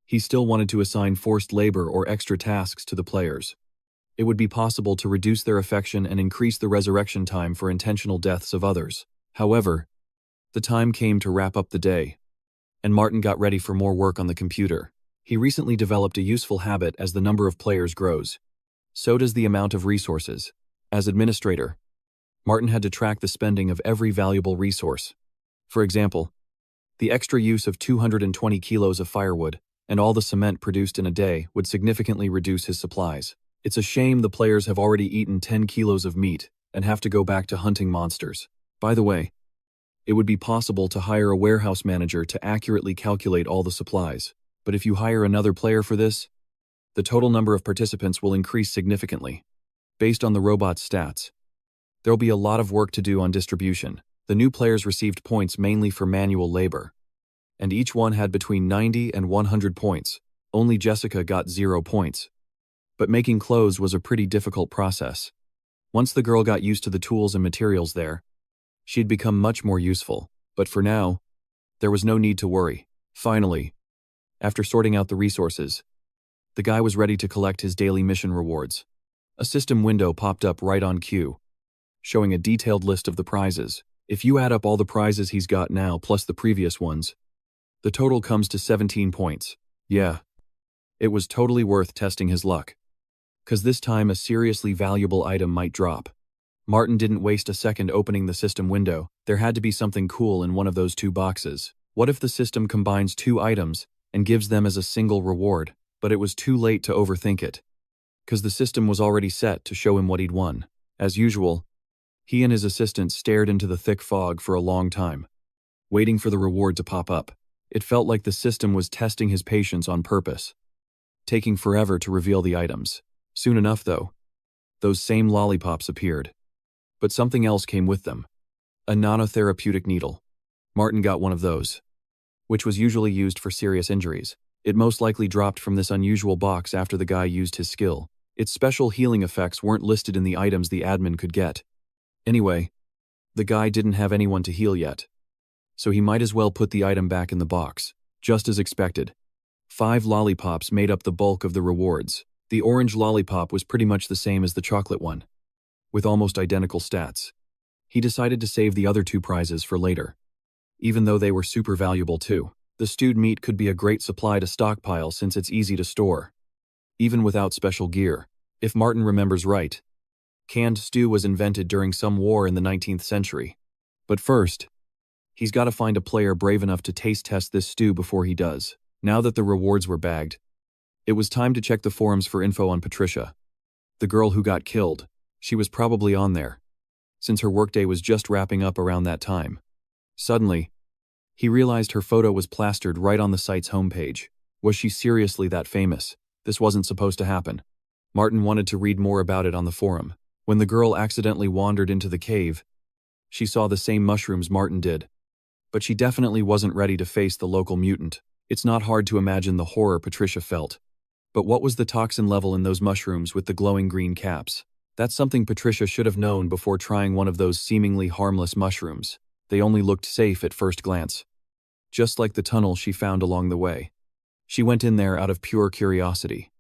he still wanted to assign forced labor or extra tasks to the players. It would be possible to reduce their affection and increase the resurrection time for intentional deaths of others. However, the time came to wrap up the day, and Martin got ready for more work on the computer. He recently developed a useful habit. As the number of players grows, so does the amount of resources. As administrator, Martin had to track the spending of every valuable resource. For example, the extra use of 220 kilos of firewood and all the cement produced in a day would significantly reduce his supplies. It's a shame the players have already eaten 10 kilos of meat and have to go back to hunting monsters. By the way, it would be possible to hire a warehouse manager to accurately calculate all the supplies, but if you hire another player for this, the total number of participants will increase significantly. Based on the robot's stats, there'll be a lot of work to do on distribution. The new players received points mainly for manual labor, and each one had between 90 and 100 points. Only Jessica got 0 points. But making clothes was a pretty difficult process. Once the girl got used to the tools and materials there, she'd become much more useful. But for now, there was no need to worry. Finally, after sorting out the resources, the guy was ready to collect his daily mission rewards. A system window popped up right on cue, showing a detailed list of the prizes. If you add up all the prizes he's got now plus the previous ones, the total comes to 17 points. Yeah, it was totally worth testing his luck, 'cause this time a seriously valuable item might drop. Martin didn't waste a second opening the system window. There had to be something cool in one of those 2 boxes. What if the system combines 2 items and gives them as a single reward? But it was too late to overthink it, 'cause the system was already set to show him what he'd won. As usual, he and his assistant stared into the thick fog for a long time, waiting for the reward to pop up. It felt like the system was testing his patience on purpose, taking forever to reveal the items. Soon enough, though, those same lollipops appeared. But something else came with them. A nanotherapeutic needle. Martin got one of those, which was usually used for serious injuries. It most likely dropped from this unusual box after the guy used his skill. Its special healing effects weren't listed in the items the admin could get. Anyway, the guy didn't have anyone to heal yet, so he might as well put the item back in the box. Just as expected, 5 lollipops made up the bulk of the rewards. The orange lollipop was pretty much the same as the chocolate one, with almost identical stats. He decided to save the other 2 prizes for later, even though they were super valuable too. The stewed meat could be a great supply to stockpile since it's easy to store, even without special gear. If Martin remembers right, canned stew was invented during some war in the 19th century. But first, he's got to find a player brave enough to taste test this stew before he does. Now that the rewards were bagged, it was time to check the forums for info on Patricia, the girl who got killed. She was probably on there, since her workday was just wrapping up around that time. Suddenly, he realized her photo was plastered right on the site's homepage. Was she seriously that famous? This wasn't supposed to happen. Martin wanted to read more about it on the forum. When the girl accidentally wandered into the cave, she saw the same mushrooms Martin did, but she definitely wasn't ready to face the local mutant. It's not hard to imagine the horror Patricia felt. But what was the toxin level in those mushrooms with the glowing green caps? That's something Patricia should have known before trying one of those seemingly harmless mushrooms. They only looked safe at first glance, just like the tunnel she found along the way. She went in there out of pure curiosity,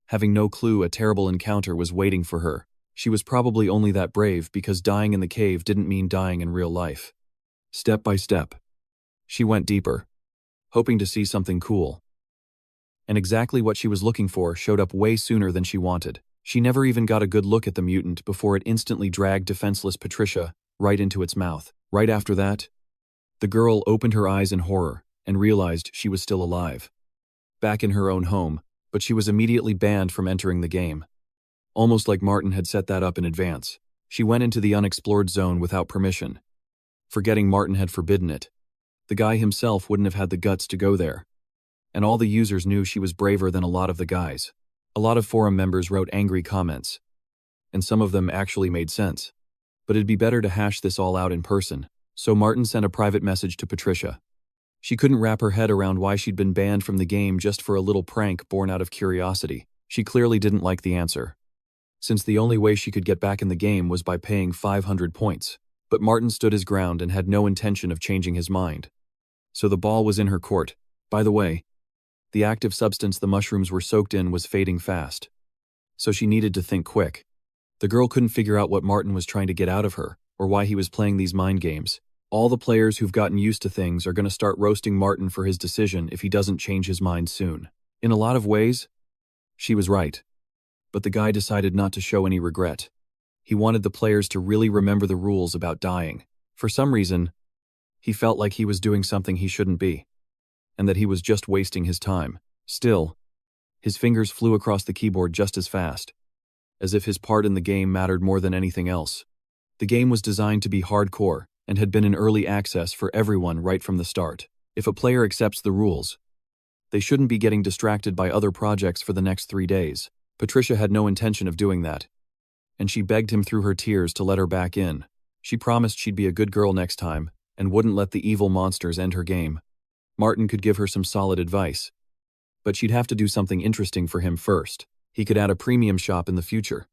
having no clue a terrible encounter was waiting for her. She was probably only that brave because dying in the cave didn't mean dying in real life. Step by step, she went deeper, hoping to see something cool. And exactly what she was looking for showed up way sooner than she wanted. She never even got a good look at the mutant before it instantly dragged defenseless Patricia right into its mouth. Right after that, the girl opened her eyes in horror and realized she was still alive, back in her own home, but she was immediately banned from entering the game. Almost like Martin had set that up in advance. She went into the unexplored zone without permission, forgetting Martin had forbidden it. The guy himself wouldn't have had the guts to go there, and all the users knew she was braver than a lot of the guys. A lot of forum members wrote angry comments, and some of them actually made sense. But it'd be better to hash this all out in person. So Martin sent a private message to Patricia. She couldn't wrap her head around why she'd been banned from the game just for a little prank born out of curiosity. She clearly didn't like the answer, since the only way she could get back in the game was by paying 500 points. But Martin stood his ground and had no intention of changing his mind. So the ball was in her court. By the way, the active substance the mushrooms were soaked in was fading fast. So she needed to think quick. The girl couldn't figure out what Martin was trying to get out of her, or why he was playing these mind games. All the players who've gotten used to things are going to start roasting Martin for his decision if he doesn't change his mind soon. In a lot of ways, she was right. But the guy decided not to show any regret. He wanted the players to really remember the rules about dying. For some reason, he felt like he was doing something he shouldn't be, and that he was just wasting his time. Still, his fingers flew across the keyboard just as fast, as if his part in the game mattered more than anything else. The game was designed to be hardcore and had been in early access for everyone right from the start. If a player accepts the rules, they shouldn't be getting distracted by other projects for the next 3 days. Patricia had no intention of doing that, and she begged him through her tears to let her back in. She promised she'd be a good girl next time and wouldn't let the evil monsters end her game. Martin could give her some solid advice, but she'd have to do something interesting for him first. He could add a premium shop in the future,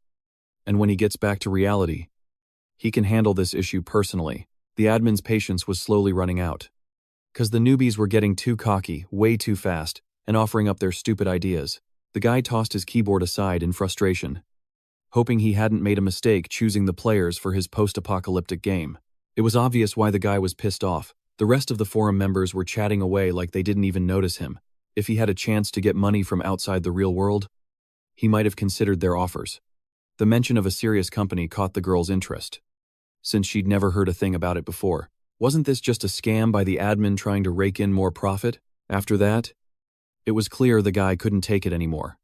and when he gets back to reality, he can handle this issue personally. The admin's patience was slowly running out, because the newbies were getting too cocky, way too fast, and offering up their stupid ideas. The guy tossed his keyboard aside in frustration, hoping he hadn't made a mistake choosing the players for his post-apocalyptic game. It was obvious why the guy was pissed off. The rest of the forum members were chatting away like they didn't even notice him. If he had a chance to get money from outside the real world, he might have considered their offers. The mention of a serious company caught the girl's interest, since she'd never heard a thing about it before. Wasn't this just a scam by the admin trying to rake in more profit? After that, it was clear the guy couldn't take it anymore,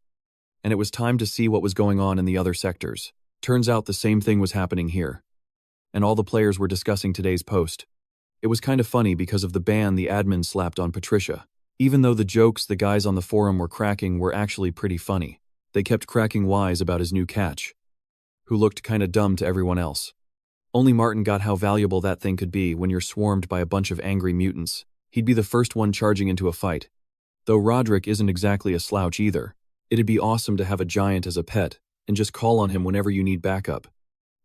and it was time to see what was going on in the other sectors. Turns out the same thing was happening here, and all the players were discussing today's post. It was kind of funny because of the ban the admin slapped on Patricia. Even though the jokes the guys on the forum were cracking were actually pretty funny, they kept cracking wise about his new catch, who looked kinda dumb to everyone else. Only Martin got how valuable that thing could be when you're swarmed by a bunch of angry mutants. He'd be the first one charging into a fight. Though Roderick isn't exactly a slouch either, it'd be awesome to have a giant as a pet and just call on him whenever you need backup.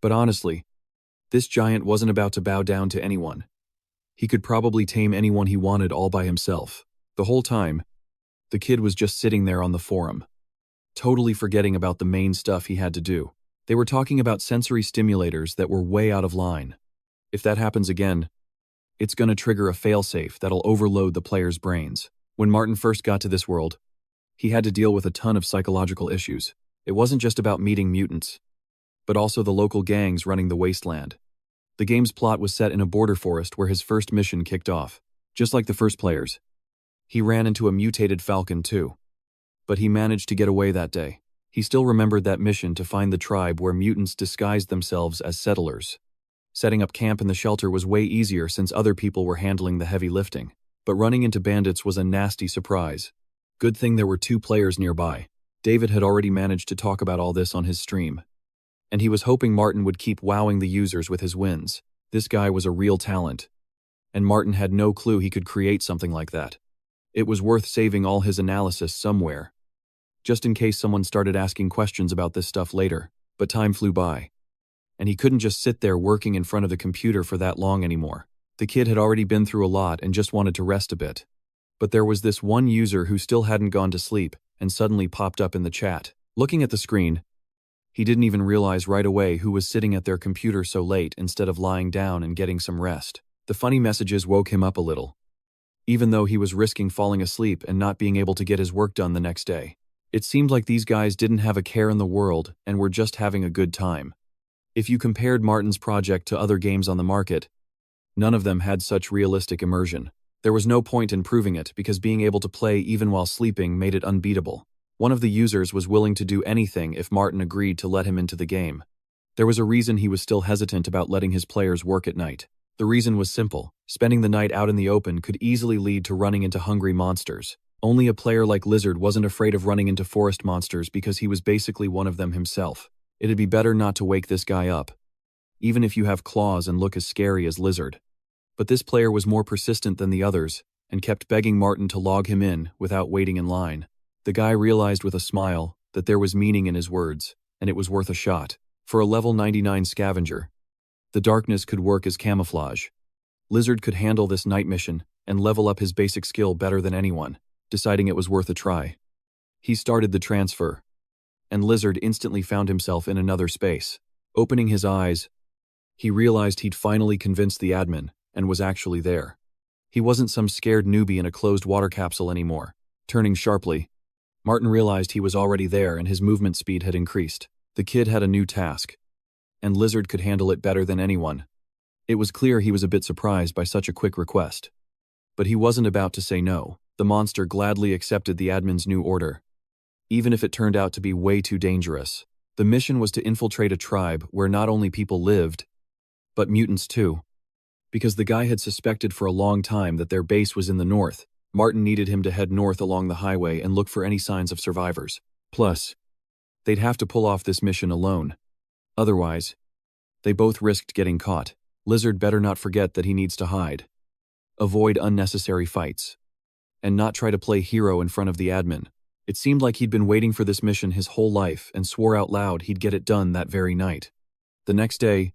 But honestly, this giant wasn't about to bow down to anyone. He could probably tame anyone he wanted all by himself. The whole time, the kid was just sitting there on the forum, totally forgetting about the main stuff he had to do. They were talking about sensory stimulators that were way out of line. If that happens again, it's gonna trigger a failsafe that'll overload the players' brains. When Martin first got to this world, he had to deal with a ton of psychological issues. It wasn't just about meeting mutants, but also the local gangs running the wasteland. The game's plot was set in a border forest where his first mission kicked off. Just like the first players, he ran into a mutated falcon too. But he managed to get away that day. He still remembered that mission to find the tribe where mutants disguised themselves as settlers. Setting up camp in the shelter was way easier since other people were handling the heavy lifting. But running into bandits was a nasty surprise. Good thing there were 2 players nearby. David had already managed to talk about all this on his stream, and he was hoping Martin would keep wowing the users with his wins. This guy was a real talent, and Martin had no clue he could create something like that. It was worth saving all his analysis somewhere, just in case someone started asking questions about this stuff later. But time flew by, and he couldn't just sit there working in front of the computer for that long anymore. The kid had already been through a lot and just wanted to rest a bit. But there was this one user who still hadn't gone to sleep and suddenly popped up in the chat. Looking at the screen, he didn't even realize right away who was sitting at their computer so late instead of lying down and getting some rest. The funny messages woke him up a little, even though he was risking falling asleep and not being able to get his work done the next day. It seemed like these guys didn't have a care in the world and were just having a good time. If you compared Martin's project to other games on the market, none of them had such realistic immersion. There was no point in proving it because being able to play even while sleeping made it unbeatable. One of the users was willing to do anything if Martin agreed to let him into the game. There was a reason he was still hesitant about letting his players work at night. The reason was simple. Spending the night out in the open could easily lead to running into hungry monsters. Only a player like Lizard wasn't afraid of running into forest monsters because he was basically one of them himself. It'd be better not to wake this guy up, even if you have claws and look as scary as Lizard. But this player was more persistent than the others and kept begging Martin to log him in without waiting in line. The guy realized with a smile that there was meaning in his words, and it was worth a shot. For a level 99 scavenger, the darkness could work as camouflage. Lizard could handle this night mission and level up his basic skill better than anyone, deciding it was worth a try. He started the transfer, and Lizard instantly found himself in another space. Opening his eyes, he realized he'd finally convinced the admin and was actually there. He wasn't some scared newbie in a closed water capsule anymore. Turning sharply, Martin realized he was already there and his movement speed had increased. The kid had a new task, and Lizard could handle it better than anyone. It was clear he was a bit surprised by such a quick request. But he wasn't about to say no. The monster gladly accepted the admin's new order, even if it turned out to be way too dangerous. The mission was to infiltrate a tribe where not only people lived, but mutants too. Because the guy had suspected for a long time that their base was in the north, Martin needed him to head north along the highway and look for any signs of survivors. Plus, they'd have to pull off this mission alone. Otherwise, they both risked getting caught. Lizard better not forget that he needs to hide, avoid unnecessary fights, and not try to play hero in front of the admin. It seemed like he'd been waiting for this mission his whole life and swore out loud he'd get it done that very night. The next day,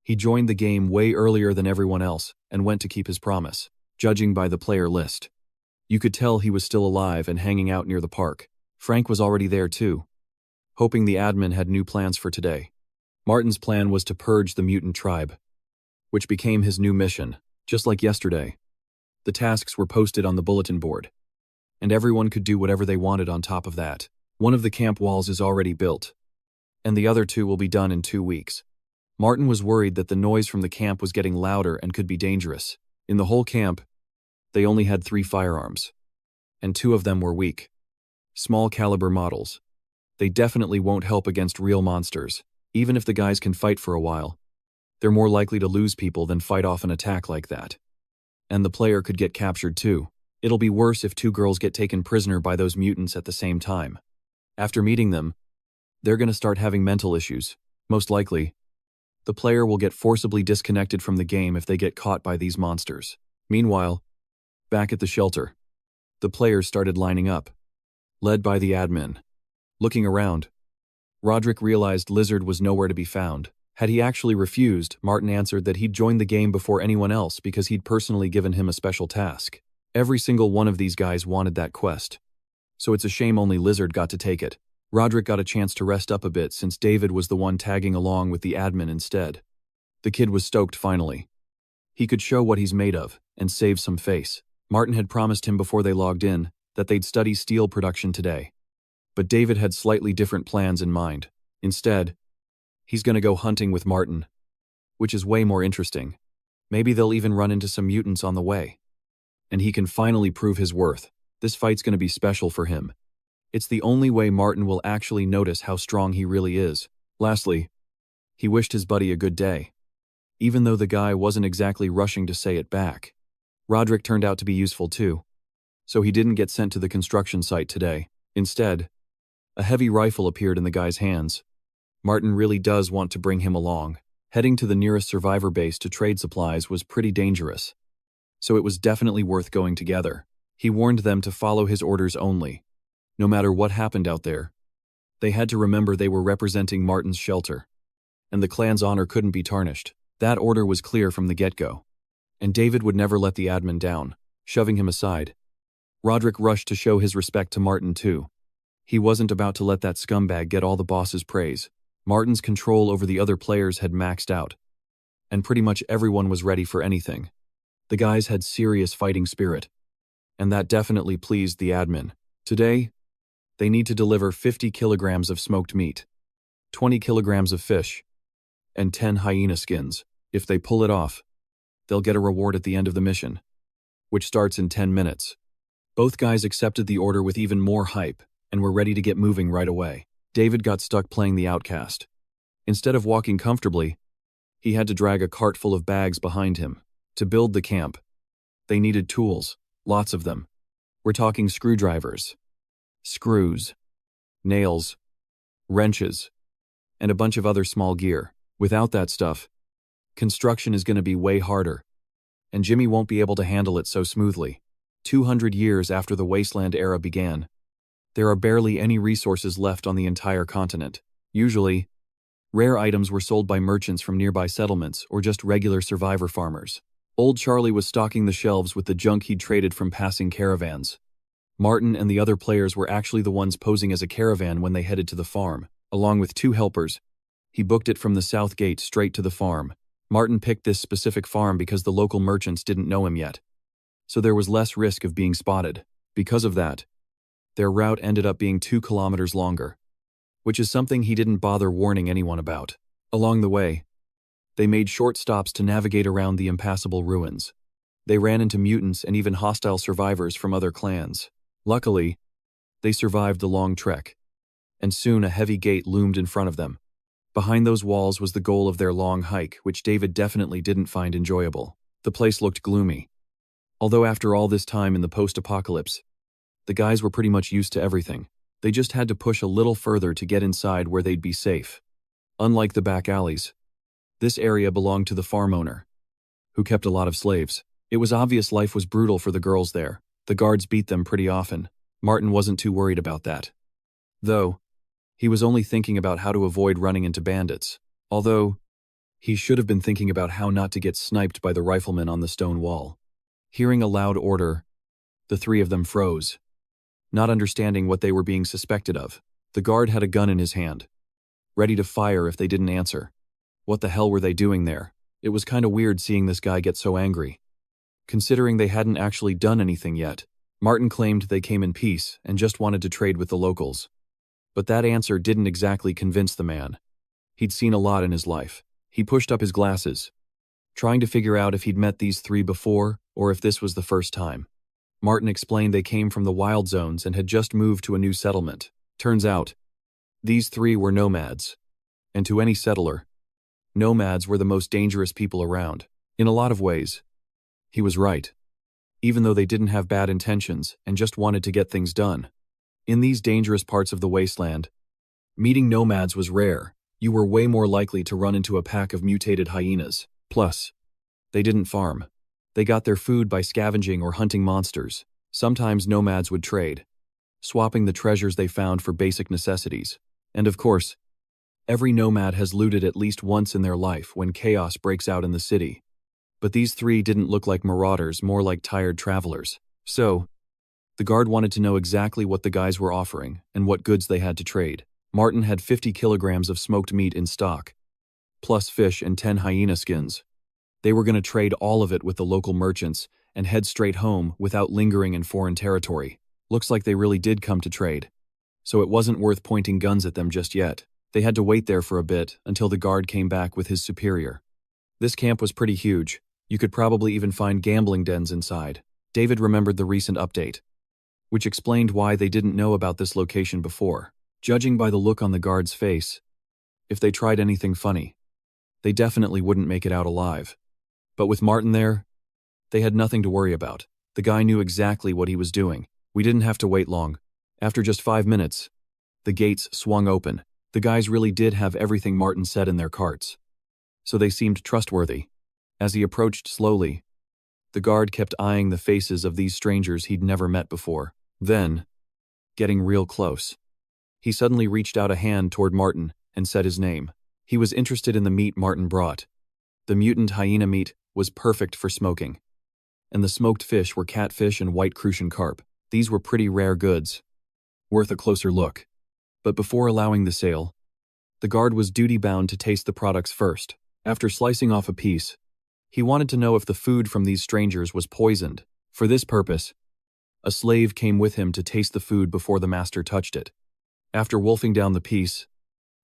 he joined the game way earlier than everyone else and went to keep his promise. Judging by the player list, you could tell he was still alive and hanging out near the park. Frank was already there too, hoping the admin had new plans for today. Martin's plan was to purge the mutant tribe, which became his new mission. Just like yesterday, the tasks were posted on the bulletin board, and everyone could do whatever they wanted on top of that. One of the camp walls is already built, and the other two will be done in 2 weeks. Martin was worried that the noise from the camp was getting louder and could be dangerous. In the whole camp, they only had 3 firearms, and 2 of them were weak, small caliber models. They definitely won't help against real monsters. Even if the guys can fight for a while, they're more likely to lose people than fight off an attack like that. And the player could get captured too. It'll be worse if 2 girls get taken prisoner by those mutants at the same time. After meeting them, they're gonna start having mental issues. Most likely, the player will get forcibly disconnected from the game if they get caught by these monsters. Meanwhile, back at the shelter, the players started lining up, led by the admin. Looking around, Roderick realized Lizard was nowhere to be found. Had he actually refused, Martin answered that he'd joined the game before anyone else because he'd personally given him a special task. Every single one of these guys wanted that quest, so it's a shame only Lizard got to take it. Roderick got a chance to rest up a bit since David was the one tagging along with the admin instead. The kid was stoked finally. He could show what he's made of and save some face. Martin had promised him before they logged in that they'd study steel production today. But David had slightly different plans in mind. Instead, he's gonna go hunting with Martin, which is way more interesting. Maybe they'll even run into some mutants on the way. And he can finally prove his worth. This fight's gonna be special for him. It's the only way Martin will actually notice how strong he really is. Lastly, he wished his buddy a good day, even though the guy wasn't exactly rushing to say it back. Roderick turned out to be useful too, so he didn't get sent to the construction site today. Instead, a heavy rifle appeared in the guy's hands. Martin really does want to bring him along. Heading to the nearest survivor base to trade supplies was pretty dangerous, so it was definitely worth going together. He warned them to follow his orders only. No matter what happened out there, they had to remember they were representing Martin's shelter, and the clan's honor couldn't be tarnished. That order was clear from the get-go, and David would never let the admin down. Shoving him aside, Roderick rushed to show his respect to Martin too. He wasn't about to let that scumbag get all the boss's praise. Martin's control over the other players had maxed out, and pretty much everyone was ready for anything. The guys had serious fighting spirit, and that definitely pleased the admin. Today, they need to deliver 50 kilograms of smoked meat, 20 kilograms of fish, and 10 hyena skins. If they pull it off, they'll get a reward at the end of the mission, which starts in 10 minutes. Both guys accepted the order with even more hype and were ready to get moving right away. David got stuck playing the outcast. Instead of walking comfortably, he had to drag a cart full of bags behind him. To build the camp, they needed tools, lots of them. We're talking screwdrivers, screws, nails, wrenches, and a bunch of other small gear. Without that stuff, construction is going to be way harder, and Jimmy won't be able to handle it so smoothly. 200 years after the wasteland era began, there are barely any resources left on the entire continent. Usually, rare items were sold by merchants from nearby settlements or just regular survivor farmers. Old Charlie was stocking the shelves with the junk he'd traded from passing caravans. Martin and the other players were actually the ones posing as a caravan when they headed to the farm, along with 2 helpers. He booked it from the south gate straight to the farm. Martin picked this specific farm because the local merchants didn't know him yet, so there was less risk of being spotted. Because of that, their route ended up being 2 kilometers longer, which is something he didn't bother warning anyone about. Along the way, they made short stops to navigate around the impassable ruins. They ran into mutants and even hostile survivors from other clans. Luckily, they survived the long trek, and soon a heavy gate loomed in front of them. Behind those walls was the goal of their long hike, which David definitely didn't find enjoyable. The place looked gloomy. Although after all this time in the post-apocalypse, the guys were pretty much used to everything. They just had to push a little further to get inside where they'd be safe. Unlike the back alleys, this area belonged to the farm owner, who kept a lot of slaves. It was obvious life was brutal for the girls there. The guards beat them pretty often. Martin wasn't too worried about that, though he was only thinking about how to avoid running into bandits. Although, he should have been thinking about how not to get sniped by the riflemen on the stone wall. Hearing a loud order, the 3 of them froze, not understanding what they were being suspected of. The guard had a gun in his hand, ready to fire if they didn't answer. What the hell were they doing there? It was kinda weird seeing this guy get so angry, considering they hadn't actually done anything yet. Martin claimed they came in peace and just wanted to trade with the locals. But that answer didn't exactly convince the man. He'd seen a lot in his life. He pushed up his glasses, trying to figure out if he'd met these 3 before or if this was the first time. Martin explained they came from the wild zones and had just moved to a new settlement. Turns out, these 3 were nomads. And to any settler, nomads were the most dangerous people around. In a lot of ways, he was right. Even though they didn't have bad intentions and just wanted to get things done. In these dangerous parts of the wasteland, meeting nomads was rare. You were way more likely to run into a pack of mutated hyenas. Plus, they didn't farm. They got their food by scavenging or hunting monsters. Sometimes nomads would trade, swapping the treasures they found for basic necessities. And of course, every nomad has looted at least once in their life when chaos breaks out in the city. But these 3 didn't look like marauders, more like tired travelers. So, the guard wanted to know exactly what the guys were offering and what goods they had to trade. Martin had 50 kilograms of smoked meat in stock, plus fish and 10 hyena skins. They were going to trade all of it with the local merchants and head straight home without lingering in foreign territory. Looks like they really did come to trade, so it wasn't worth pointing guns at them just yet. They had to wait there for a bit until the guard came back with his superior. This camp was pretty huge. You could probably even find gambling dens inside. David remembered the recent update, which explained why they didn't know about this location before. Judging by the look on the guard's face, if they tried anything funny, they definitely wouldn't make it out alive. But with Martin there, they had nothing to worry about. The guy knew exactly what he was doing. We didn't have to wait long. After just 5 minutes, the gates swung open. The guys really did have everything Martin said in their carts, so they seemed trustworthy. As he approached slowly, the guard kept eyeing the faces of these strangers he'd never met before. Then, getting real close, he suddenly reached out a hand toward Martin and said his name. He was interested in the meat Martin brought. The mutant hyena meat was perfect for smoking, and the smoked fish were catfish and white crucian carp. These were pretty rare goods, worth a closer look. But before allowing the sale, the guard was duty-bound to taste the products first. After slicing off a piece, he wanted to know if the food from these strangers was poisoned. For this purpose, a slave came with him to taste the food before the master touched it. After wolfing down the piece,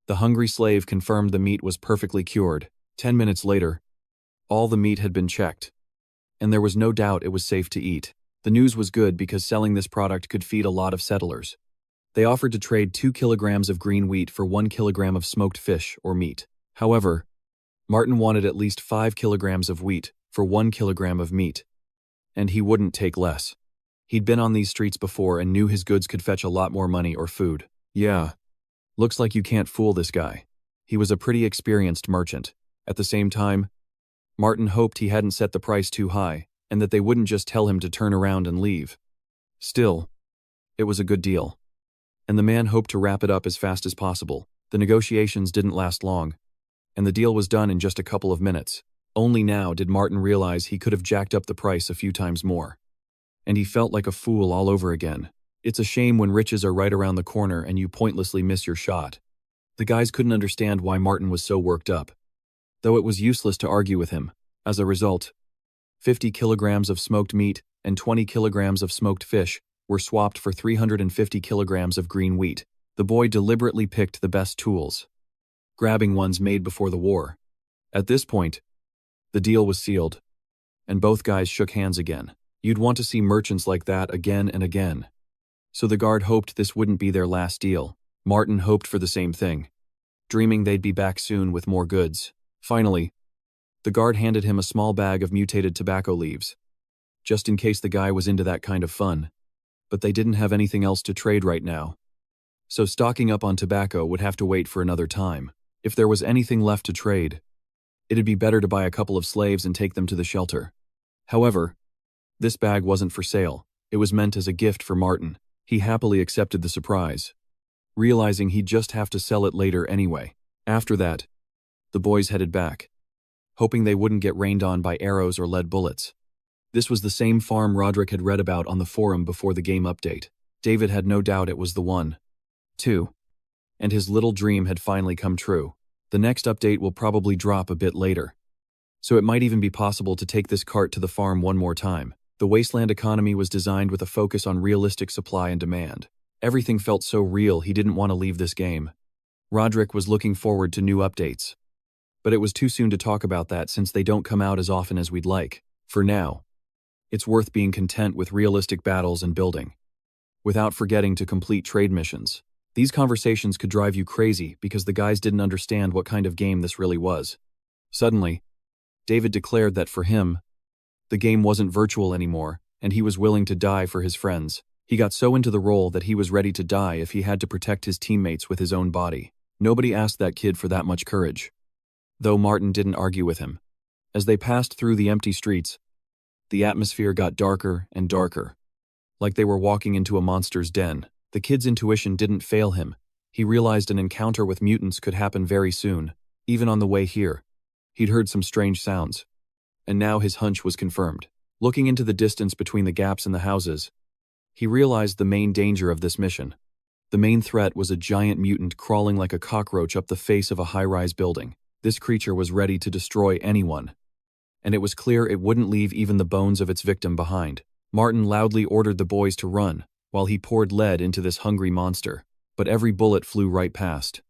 the hungry slave confirmed the meat was perfectly cured. 10 minutes later, all the meat had been checked, and there was no doubt it was safe to eat. The news was good because selling this product could feed a lot of settlers. They offered to trade 2 kilograms of green wheat for 1 kilogram of smoked fish or meat. However, Martin wanted at least 5 kilograms of wheat for 1 kilogram of meat, and he wouldn't take less. He'd been on these streets before and knew his goods could fetch a lot more money or food. Yeah, looks like you can't fool this guy. He was a pretty experienced merchant. At the same time, Martin hoped he hadn't set the price too high, and that they wouldn't just tell him to turn around and leave. Still, it was a good deal. And the man hoped to wrap it up as fast as possible. The negotiations didn't last long, and the deal was done in just a couple of minutes. Only now did Martin realize he could have jacked up the price a few times more. And he felt like a fool all over again. It's a shame when riches are right around the corner and you pointlessly miss your shot. The guys couldn't understand why Martin was so worked up, though it was useless to argue with him. As a result, 50 kilograms of smoked meat and 20 kilograms of smoked fish were swapped for 350 kilograms of green wheat. The boy deliberately picked the best tools, grabbing ones made before the war. At this point, the deal was sealed, and both guys shook hands again. You'd want to see merchants like that again and again. So the guard hoped this wouldn't be their last deal. Martin hoped for the same thing, dreaming they'd be back soon with more goods. Finally, the guard handed him a small bag of mutated tobacco leaves, just in case the guy was into that kind of fun. But they didn't have anything else to trade right now, so stocking up on tobacco would have to wait for another time. If there was anything left to trade, it'd be better to buy a couple of slaves and take them to the shelter. However, this bag wasn't for sale. It was meant as a gift for Martin. He happily accepted the surprise, realizing he'd just have to sell it later anyway. After that, the boys headed back, hoping they wouldn't get rained on by arrows or lead bullets. This was the same farm Roderick had read about on the forum before the game update. David had no doubt it was the one, too. And his little dream had finally come true. The next update will probably drop a bit later, so it might even be possible to take this cart to the farm one more time. The wasteland economy was designed with a focus on realistic supply and demand. Everything felt so real he didn't want to leave this game. Roderick was looking forward to new updates, but it was too soon to talk about that since they don't come out as often as we'd like. For now, it's worth being content with realistic battles and building, without forgetting to complete trade missions. These conversations could drive you crazy because the guys didn't understand what kind of game this really was. Suddenly, David declared that for him, the game wasn't virtual anymore, and he was willing to die for his friends. He got so into the role that he was ready to die if he had to protect his teammates with his own body. Nobody asked that kid for that much courage, though Martin didn't argue with him. As they passed through the empty streets, the atmosphere got darker and darker, like they were walking into a monster's den. The kid's intuition didn't fail him. He realized an encounter with mutants could happen very soon. Even on the way here, he'd heard some strange sounds, and now his hunch was confirmed. Looking into the distance between the gaps in the houses, he realized the main danger of this mission. The main threat was a giant mutant crawling like a cockroach up the face of a high-rise building. This creature was ready to destroy anyone, and it was clear it wouldn't leave even the bones of its victim behind. Martin loudly ordered the boys to run, while he poured lead into this hungry monster, but every bullet flew right past,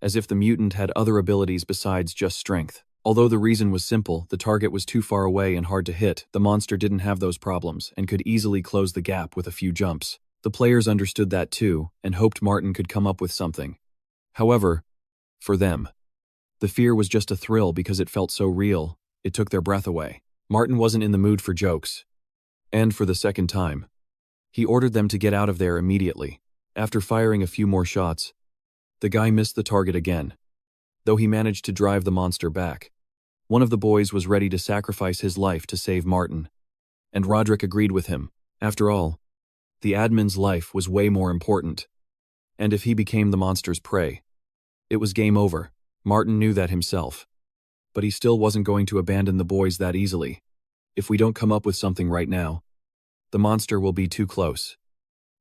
as if the mutant had other abilities besides just strength. Although the reason was simple, the target was too far away and hard to hit, the monster didn't have those problems and could easily close the gap with a few jumps. The players understood that too, and hoped Martin could come up with something. However, for them, the fear was just a thrill because it felt so real, it took their breath away. Martin wasn't in the mood for jokes, and for the second time, he ordered them to get out of there immediately. After firing a few more shots, the guy missed the target again, though he managed to drive the monster back. One of the boys was ready to sacrifice his life to save Martin, and Roderick agreed with him. After all, the admin's life was way more important, and if he became the monster's prey, it was game over. Martin knew that himself, but he still wasn't going to abandon the boys that easily. If we don't come up with something right now, the monster will be too close,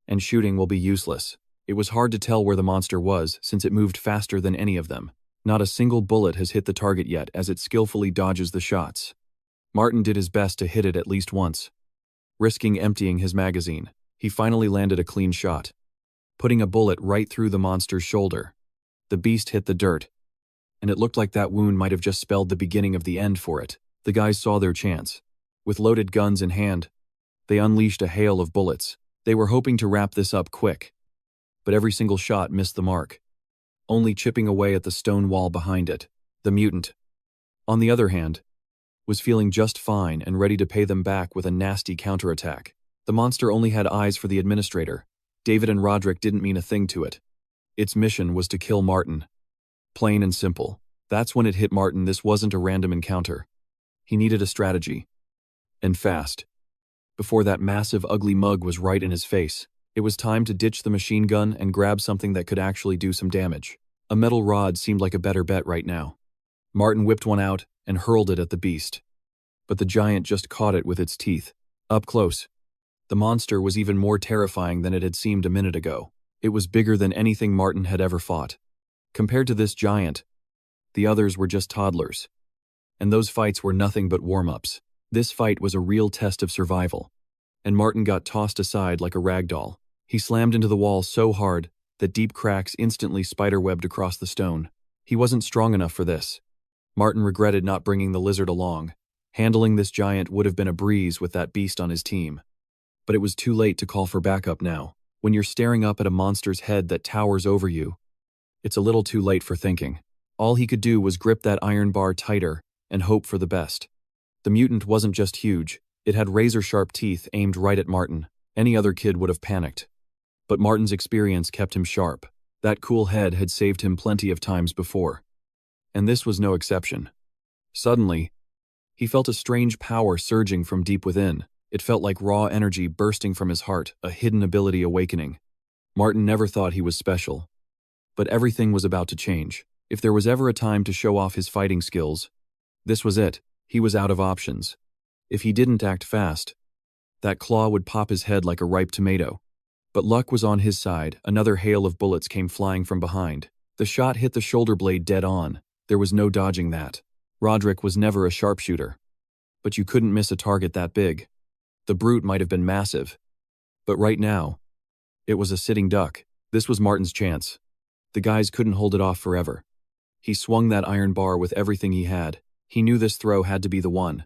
and shooting will be useless. It was hard to tell where the monster was since it moved faster than any of them. Not a single bullet has hit the target yet as it skillfully dodges the shots. Martin did his best to hit it at least once, risking emptying his magazine. He finally landed a clean shot, putting a bullet right through the monster's shoulder. The beast hit the dirt, and it looked like that wound might have just spelled the beginning of the end for it. The guys saw their chance. With loaded guns in hand, they unleashed a hail of bullets. They were hoping to wrap this up quick, but every single shot missed the mark, only chipping away at the stone wall behind it. The mutant, on the other hand, was feeling just fine and ready to pay them back with a nasty counterattack. The monster only had eyes for the administrator. David and Roderick didn't mean a thing to it. Its mission was to kill Martin, Plain and simple. That's when it hit Martin this wasn't a random encounter. He needed a strategy. And fast. Before that massive ugly mug was right in his face, it was time to ditch the machine gun and grab something that could actually do some damage. A metal rod seemed like a better bet right now. Martin whipped one out and hurled it at the beast. But the giant just caught it with its teeth. Up close. The monster was even more terrifying than it had seemed a minute ago. It was bigger than anything Martin had ever fought. Compared to this giant, the others were just toddlers. And those fights were nothing but warm-ups. This fight was a real test of survival. And Martin got tossed aside like a rag doll. He slammed into the wall so hard that deep cracks instantly spiderwebbed across the stone. He wasn't strong enough for this. Martin regretted not bringing the lizard along. Handling this giant would have been a breeze with that beast on his team. But it was too late to call for backup now. When you're staring up at a monster's head that towers over you, it's a little too late for thinking. All he could do was grip that iron bar tighter and hope for the best. The mutant wasn't just huge, it had razor-sharp teeth aimed right at Martin. Any other kid would have panicked. But Martin's experience kept him sharp. That cool head had saved him plenty of times before. And this was no exception. Suddenly, he felt a strange power surging from deep within. It felt like raw energy bursting from his heart, a hidden ability awakening. Martin never thought he was special. But everything was about to change. If there was ever a time to show off his fighting skills, this was it. He was out of options. If he didn't act fast, that claw would pop his head like a ripe tomato. But luck was on his side. Another hail of bullets came flying from behind. The shot hit the shoulder blade dead on. There was no dodging that. Roderick was never a sharpshooter. But you couldn't miss a target that big. The brute might have been massive. But right now, it was a sitting duck. This was Martin's chance. The guys couldn't hold it off forever. He swung that iron bar with everything he had. He knew this throw had to be the one.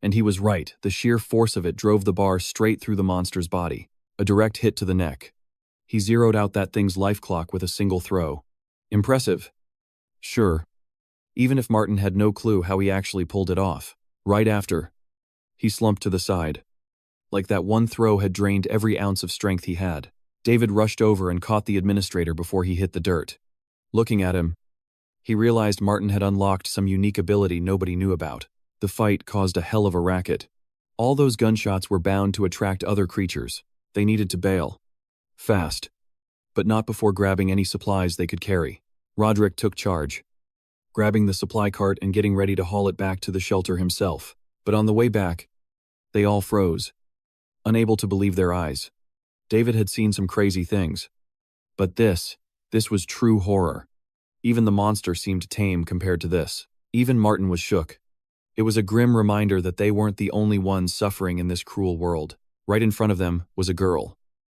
And he was right. The sheer force of it drove the bar straight through the monster's body. A direct hit to the neck. He zeroed out that thing's life clock with a single throw. Impressive. Sure. Even if Martin had no clue how he actually pulled it off. Right after, he slumped to the side. Like that one throw had drained every ounce of strength he had. David rushed over and caught the administrator before he hit the dirt. Looking at him, he realized Martin had unlocked some unique ability nobody knew about. The fight caused a hell of a racket. All those gunshots were bound to attract other creatures. They needed to bail. Fast. But not before grabbing any supplies they could carry. Roderick took charge, grabbing the supply cart and getting ready to haul it back to the shelter himself. But on the way back, they all froze, unable to believe their eyes. David had seen some crazy things. But this was true horror. Even the monster seemed tame compared to this. Even Martin was shook. It was a grim reminder that they weren't the only ones suffering in this cruel world. Right in front of them was a girl,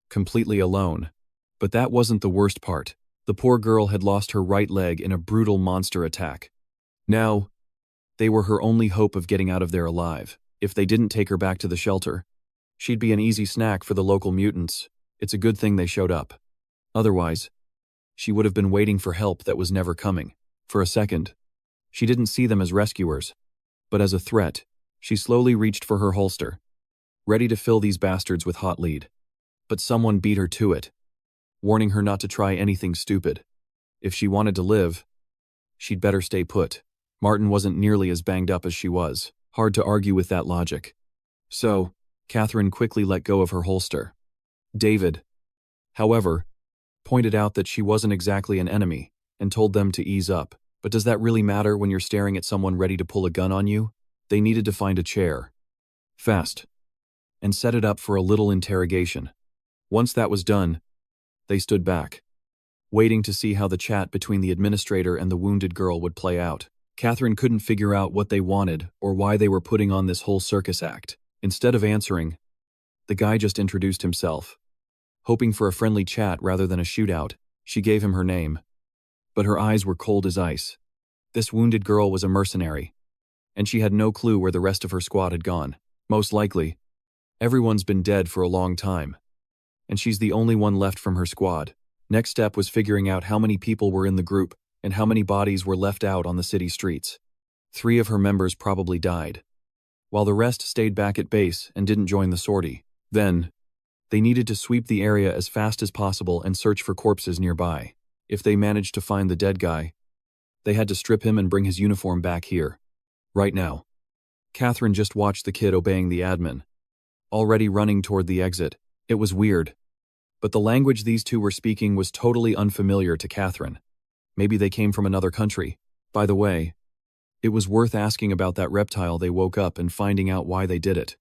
completely alone. But that wasn't the worst part. The poor girl had lost her right leg in a brutal monster attack. Now, they were her only hope of getting out of there alive. If they didn't take her back to the shelter, she'd be an easy snack for the local mutants. It's a good thing they showed up. Otherwise, she would have been waiting for help that was never coming. For a second, she didn't see them as rescuers, but as a threat. She slowly reached for her holster, ready to fill these bastards with hot lead. But someone beat her to it, warning her not to try anything stupid. If she wanted to live, she'd better stay put. Martin wasn't nearly as banged up as she was. Hard to argue with that logic. So, Catherine quickly let go of her holster. David, however, pointed out that she wasn't exactly an enemy and told them to ease up. But does that really matter when you're staring at someone ready to pull a gun on you? They needed to find a chair. Fast. And set it up for a little interrogation. Once that was done, they stood back, waiting to see how the chat between the administrator and the wounded girl would play out. Catherine couldn't figure out what they wanted or why they were putting on this whole circus act. Instead of answering, the guy just introduced himself. Hoping for a friendly chat rather than a shootout, she gave him her name. But her eyes were cold as ice. This wounded girl was a mercenary, and she had no clue where the rest of her squad had gone. Most likely, everyone's been dead for a long time, and she's the only one left from her squad. Next step was figuring out how many people were in the group and how many bodies were left out on the city streets. 3 of her members probably died, while the rest stayed back at base and didn't join the sortie. Then, they needed to sweep the area as fast as possible and search for corpses nearby. If they managed to find the dead guy, They had to strip him and bring his uniform back here. Right now. Catherine just watched the kid obeying the admin. Already running toward the exit. It was weird. But the language these two were speaking was totally unfamiliar to Catherine. Maybe they came from another country. By the way, it was worth asking about that reptile they woke up and finding out why they did it.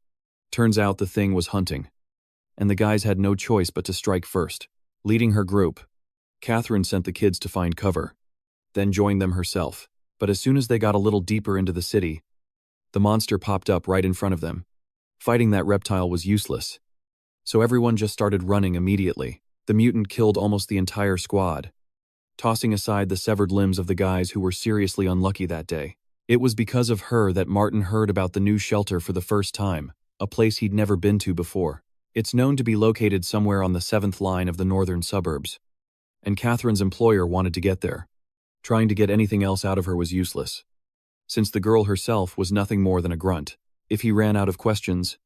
Turns out the thing was hunting. And the guys had no choice but to strike first. Leading her group, Catherine sent the kids to find cover, then joined them herself. But as soon as they got a little deeper into the city, the monster popped up right in front of them. Fighting that reptile was useless. So everyone just started running immediately. The mutant killed almost the entire squad, tossing aside the severed limbs of the guys who were seriously unlucky that day. It was because of her that Martin heard about the new shelter for the first time, a place he'd never been to before. It's known to be located somewhere on the 7th line of the northern suburbs. And Catherine's employer wanted to get there. Trying to get anything else out of her was useless, since the girl herself was nothing more than a grunt. If he ran out of questions,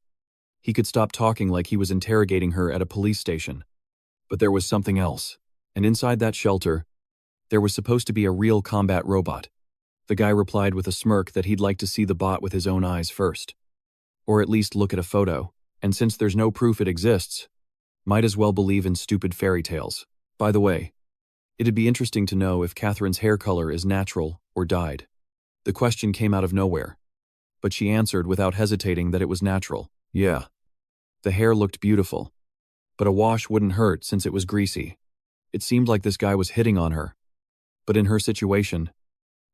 he could stop talking like he was interrogating her at a police station. But there was something else. And inside that shelter, there was supposed to be a real combat robot. The guy replied with a smirk that he'd like to see the bot with his own eyes first. Or at least look at a photo. And since there's no proof it exists, might as well believe in stupid fairy tales. By the way, it'd be interesting to know if Catherine's hair color is natural or dyed. The question came out of nowhere, but she answered without hesitating that it was natural. Yeah. The hair looked beautiful, but a wash wouldn't hurt since it was greasy. It seemed like this guy was hitting on her. But in her situation,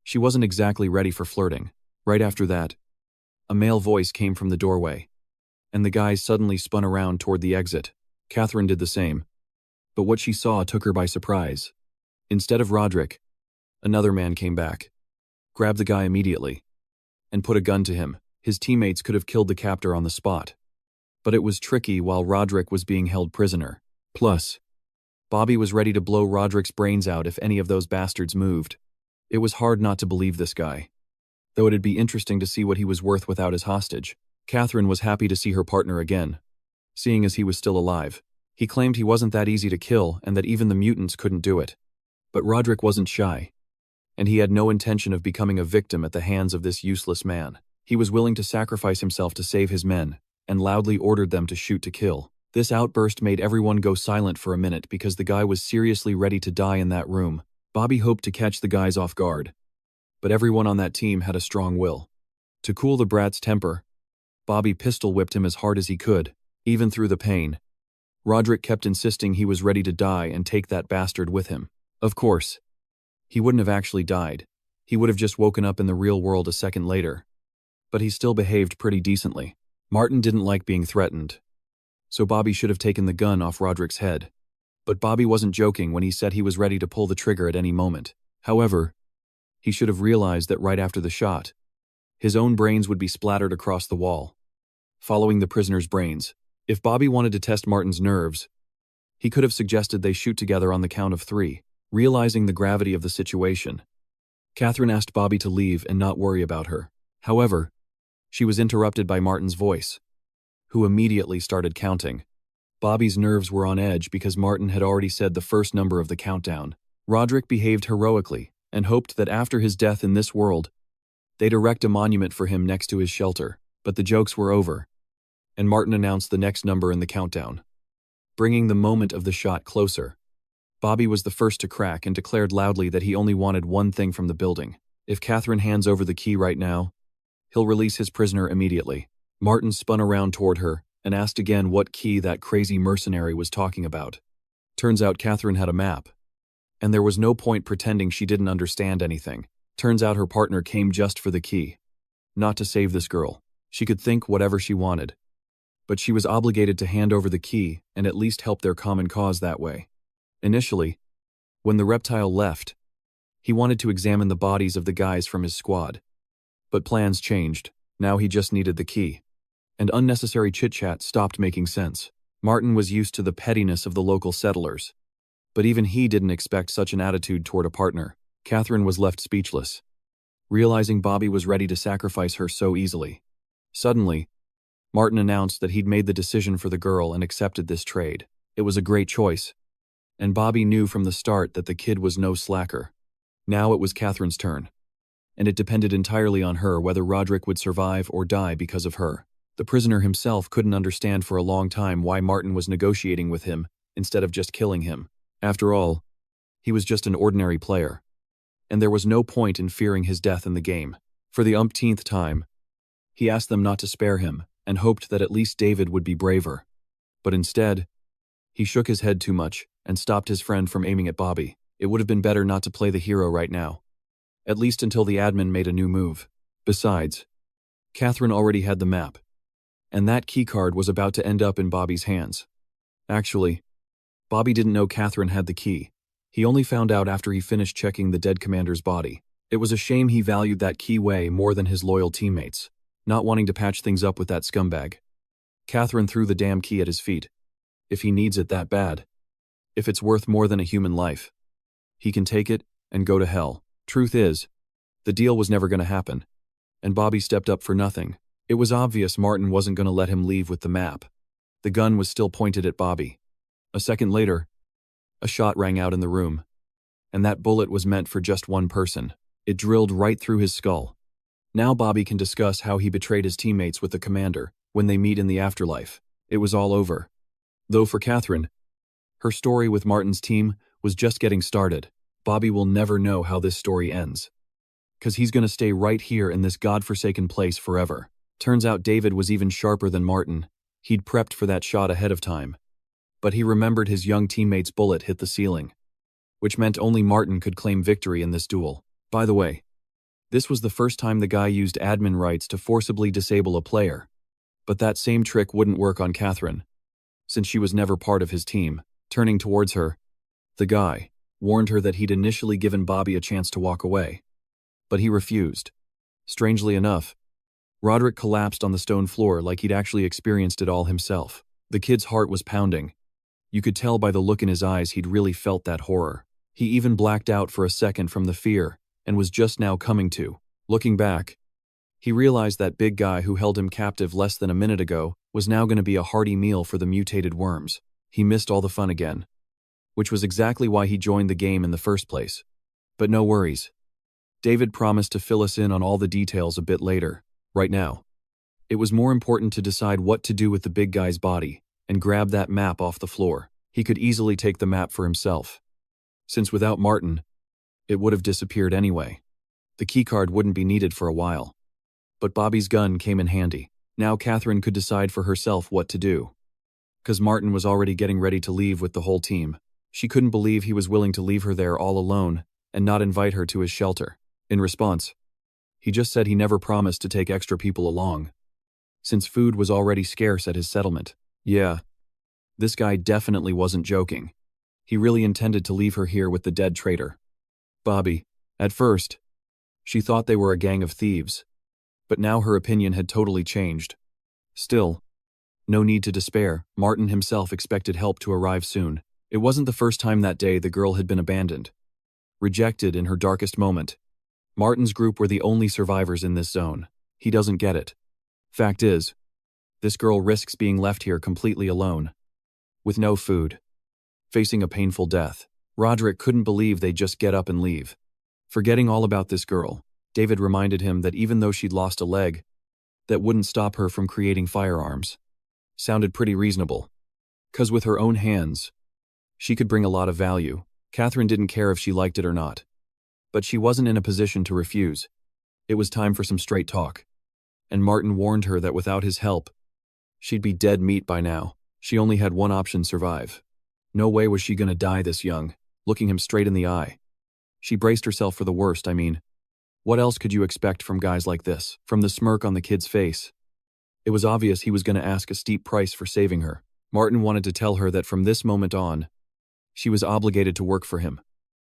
she wasn't exactly ready for flirting. Right after that, a male voice came from the doorway, and the guys suddenly spun around toward the exit. Catherine did the same. But what she saw took her by surprise. Instead of Roderick, another man came back, grabbed the guy immediately, and put a gun to him. His teammates could have killed the captor on the spot. But it was tricky while Roderick was being held prisoner. Plus, Bobby was ready to blow Roderick's brains out if any of those bastards moved. It was hard not to believe this guy, though it'd be interesting to see what he was worth without his hostage. Catherine was happy to see her partner again, seeing as he was still alive. He claimed he wasn't that easy to kill and that even the mutants couldn't do it. But Roderick wasn't shy, and he had no intention of becoming a victim at the hands of this useless man. He was willing to sacrifice himself to save his men, and loudly ordered them to shoot to kill. This outburst made everyone go silent for a minute because the guy was seriously ready to die in that room. Bobby hoped to catch the guys off guard, but everyone on that team had a strong will. To cool the brat's temper, Bobby pistol whipped him as hard as he could, even through the pain. Roderick kept insisting he was ready to die and take that bastard with him. Of course, he wouldn't have actually died. He would have just woken up in the real world a second later. But he still behaved pretty decently. Martin didn't like being threatened, so Bobby should have taken the gun off Roderick's head. But Bobby wasn't joking when he said he was ready to pull the trigger at any moment. However, he should have realized that right after the shot, his own brains would be splattered across the wall, following the prisoner's brains. If Bobby wanted to test Martin's nerves, he could have suggested they shoot together on the count of 3. Realizing the gravity of the situation, Catherine asked Bobby to leave and not worry about her. However, she was interrupted by Martin's voice, who immediately started counting. Bobby's nerves were on edge because Martin had already said the first number of the countdown. Roderick behaved heroically and hoped that after his death in this world, they'd erect a monument for him next to his shelter. But the jokes were over, and Martin announced the next number in the countdown, bringing the moment of the shot closer. Bobby was the first to crack and declared loudly that he only wanted one thing from the building. If Catherine hands over the key right now, he'll release his prisoner immediately. Martin spun around toward her and asked again what key that crazy mercenary was talking about. Turns out Catherine had a map, and there was no point pretending she didn't understand anything. Turns out her partner came just for the key, not to save this girl. She could think whatever she wanted, but she was obligated to hand over the key and at least help their common cause that way. Initially, when the reptile left, he wanted to examine the bodies of the guys from his squad. But plans changed. Now he just needed the key. And unnecessary chit-chat stopped making sense. Martin was used to the pettiness of the local settlers, but even he didn't expect such an attitude toward a partner. Catherine was left speechless, realizing Bobby was ready to sacrifice her so easily. Suddenly, Martin announced that he'd made the decision for the girl and accepted this trade. It was a great choice, and Bobby knew from the start that the kid was no slacker. Now it was Catherine's turn, and it depended entirely on her whether Roderick would survive or die because of her. The prisoner himself couldn't understand for a long time why Martin was negotiating with him instead of just killing him. After all, he was just an ordinary player, and there was no point in fearing his death in the game. For the umpteenth time, he asked them not to spare him and hoped that at least David would be braver. But instead, he shook his head too much and stopped his friend from aiming at Bobby. It would have been better not to play the hero right now, at least until the admin made a new move. Besides, Catherine already had the map, and that keycard was about to end up in Bobby's hands. Actually, Bobby didn't know Catherine had the key. He only found out after he finished checking the dead commander's body. It was a shame he valued that key way more than his loyal teammates, not wanting to patch things up with that scumbag. Catherine threw the damn key at his feet. If he needs it that bad, if it's worth more than a human life, he can take it and go to hell. Truth is, the deal was never going to happen, and Bobby stepped up for nothing. It was obvious Martin wasn't going to let him leave with the map. The gun was still pointed at Bobby. A second later, a shot rang out in the room, and that bullet was meant for just one person. It drilled right through his skull. Now Bobby can discuss how he betrayed his teammates with the commander when they meet in the afterlife. It was all over. Though for Catherine, her story with Martin's team was just getting started. Bobby will never know how this story ends, 'cause he's going to stay right here in this godforsaken place forever. Turns out David was even sharper than Martin. He'd prepped for that shot ahead of time, but he remembered his young teammate's bullet hit the ceiling, which meant only Martin could claim victory in this duel. By the way, this was the first time the guy used admin rights to forcibly disable a player, but that same trick wouldn't work on Catherine, since she was never part of his team. Turning towards her, the guy warned her that he'd initially given Bobby a chance to walk away, but he refused. Strangely enough, Roderick collapsed on the stone floor like he'd actually experienced it all himself. The kid's heart was pounding. You could tell by the look in his eyes he'd really felt that horror. He even blacked out for a second from the fear and was just now coming to. Looking back, he realized that big guy who held him captive less than a minute ago was now going to be a hearty meal for the mutated worms. He missed all the fun again, which was exactly why he joined the game in the first place. But no worries. David promised to fill us in on all the details a bit later. Right now, it was more important to decide what to do with the big guy's body and grab that map off the floor. He could easily take the map for himself, since without Martin, it would have disappeared anyway. The keycard wouldn't be needed for a while. But Bobby's gun came in handy. Now Catherine could decide for herself what to do, 'cause Martin was already getting ready to leave with the whole team. She couldn't believe he was willing to leave her there all alone and not invite her to his shelter. In response, he just said he never promised to take extra people along, since food was already scarce at his settlement. Yeah, this guy definitely wasn't joking. He really intended to leave her here with the dead traitor. Bobby, at first, she thought they were a gang of thieves, but now her opinion had totally changed. Still, no need to despair. Martin himself expected help to arrive soon. It wasn't the first time that day the girl had been abandoned, rejected in her darkest moment. Martin's group were the only survivors in this zone. He doesn't get it. Fact is, this girl risks being left here completely alone, with no food, facing a painful death. Roderick couldn't believe they'd just get up and leave. Forgetting all about this girl, David reminded him that even though she'd lost a leg, that wouldn't stop her from creating firearms. Sounded pretty reasonable, 'cause with her own hands, she could bring a lot of value. Catherine didn't care if she liked it or not, but she wasn't in a position to refuse. It was time for some straight talk, and Martin warned her that without his help, she'd be dead meat by now. She only had one option: survive. No way was she gonna die this young. Looking him straight in the eye, she braced herself for the worst. I mean, what else could you expect from guys like this? From the smirk on the kid's face, it was obvious he was gonna ask a steep price for saving her. Martin wanted to tell her that from this moment on, she was obligated to work for him.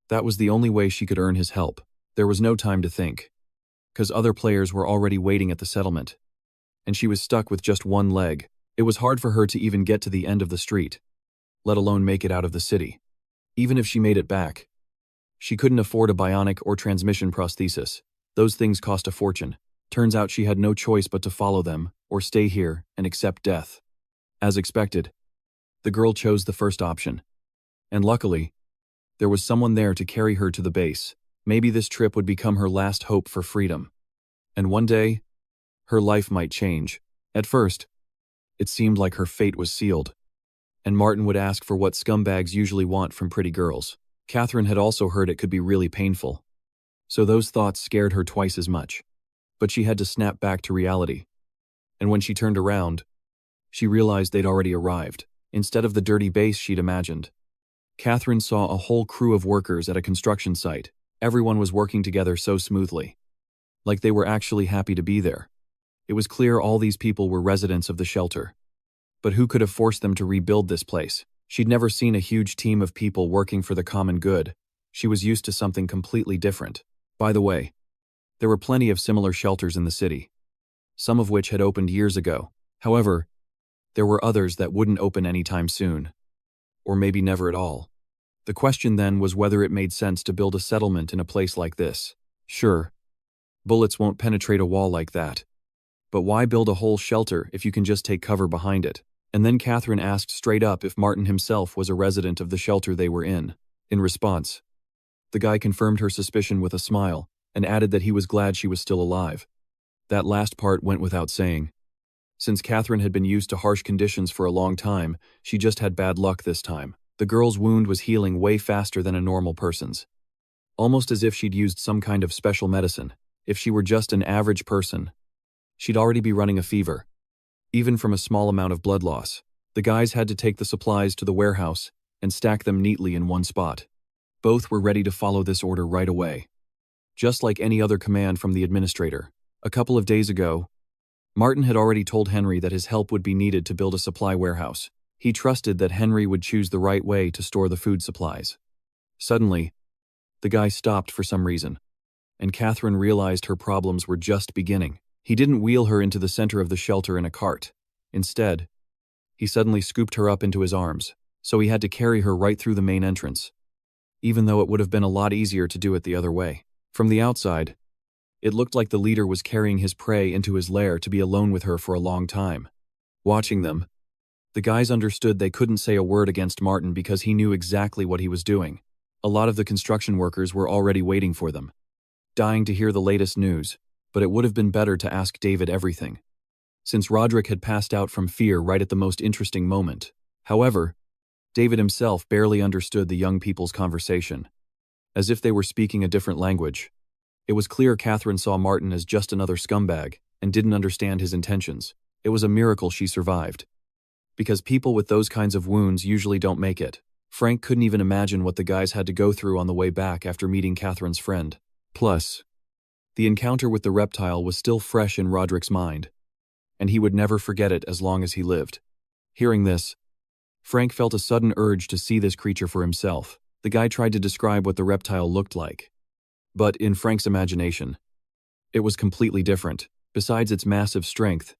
That was the only way she could earn his help. There was no time to think, 'cause other players were already waiting at the settlement, and she was stuck with just one leg. It was hard for her to even get to the end of the street, let alone make it out of the city. Even if she made it back, she couldn't afford a bionic or transmission prosthesis. Those things cost a fortune. Turns out she had no choice but to follow them, or stay here and accept death. As expected, the girl chose the first option, and luckily, there was someone there to carry her to the base. Maybe this trip would become her last hope for freedom. And one day, her life might change. At first, it seemed like her fate was sealed. And Martin would ask for what scumbags usually want from pretty girls. Catherine had also heard it could be really painful. So those thoughts scared her twice as much. But she had to snap back to reality. And when she turned around, she realized they'd already arrived. Instead of the dirty base she'd imagined, Catherine saw a whole crew of workers at a construction site. Everyone was working together so smoothly. Like they were actually happy to be there. It was clear all these people were residents of the shelter. But who could have forced them to rebuild this place? She'd never seen a huge team of people working for the common good. She was used to something completely different. By the way, there were plenty of similar shelters in the city, some of which had opened years ago. However, there were others that wouldn't open anytime soon. Or maybe never at all. The question then was whether it made sense to build a settlement in a place like this. Sure, bullets won't penetrate a wall like that. But why build a whole shelter if you can just take cover behind it? And then Catherine asked straight up if Martin himself was a resident of the shelter they were in. In response, the guy confirmed her suspicion with a smile and added that he was glad she was still alive. That last part went without saying. Since Catherine had been used to harsh conditions for a long time, she just had bad luck this time. The girl's wound was healing way faster than a normal person's. Almost as if she'd used some kind of special medicine. If she were just an average person, she'd already be running a fever. Even from a small amount of blood loss. The guys had to take the supplies to the warehouse and stack them neatly in one spot. Both were ready to follow this order right away. Just like any other command from the administrator. A couple of days ago, Martin had already told Henry that his help would be needed to build a supply warehouse. He trusted that Henry would choose the right way to store the food supplies. Suddenly, the guy stopped for some reason, and Catherine realized her problems were just beginning. He didn't wheel her into the center of the shelter in a cart. Instead, he suddenly scooped her up into his arms, so he had to carry her right through the main entrance, even though it would have been a lot easier to do it the other way. From the outside, it looked like the leader was carrying his prey into his lair to be alone with her for a long time. Watching them, the guys understood they couldn't say a word against Martin because he knew exactly what he was doing. A lot of the construction workers were already waiting for them, dying to hear the latest news. But it would have been better to ask David everything, since Roderick had passed out from fear right at the most interesting moment. However, David himself barely understood the young people's conversation, as if they were speaking a different language. It was clear Catherine saw Martin as just another scumbag and didn't understand his intentions. It was a miracle she survived. Because people with those kinds of wounds usually don't make it. Frank couldn't even imagine what the guys had to go through on the way back after meeting Catherine's friend. Plus, the encounter with the reptile was still fresh in Roderick's mind, and he would never forget it as long as he lived. Hearing this, Frank felt a sudden urge to see this creature for himself. The guy tried to describe what the reptile looked like. But in Frank's imagination, it was completely different. Besides its massive strength,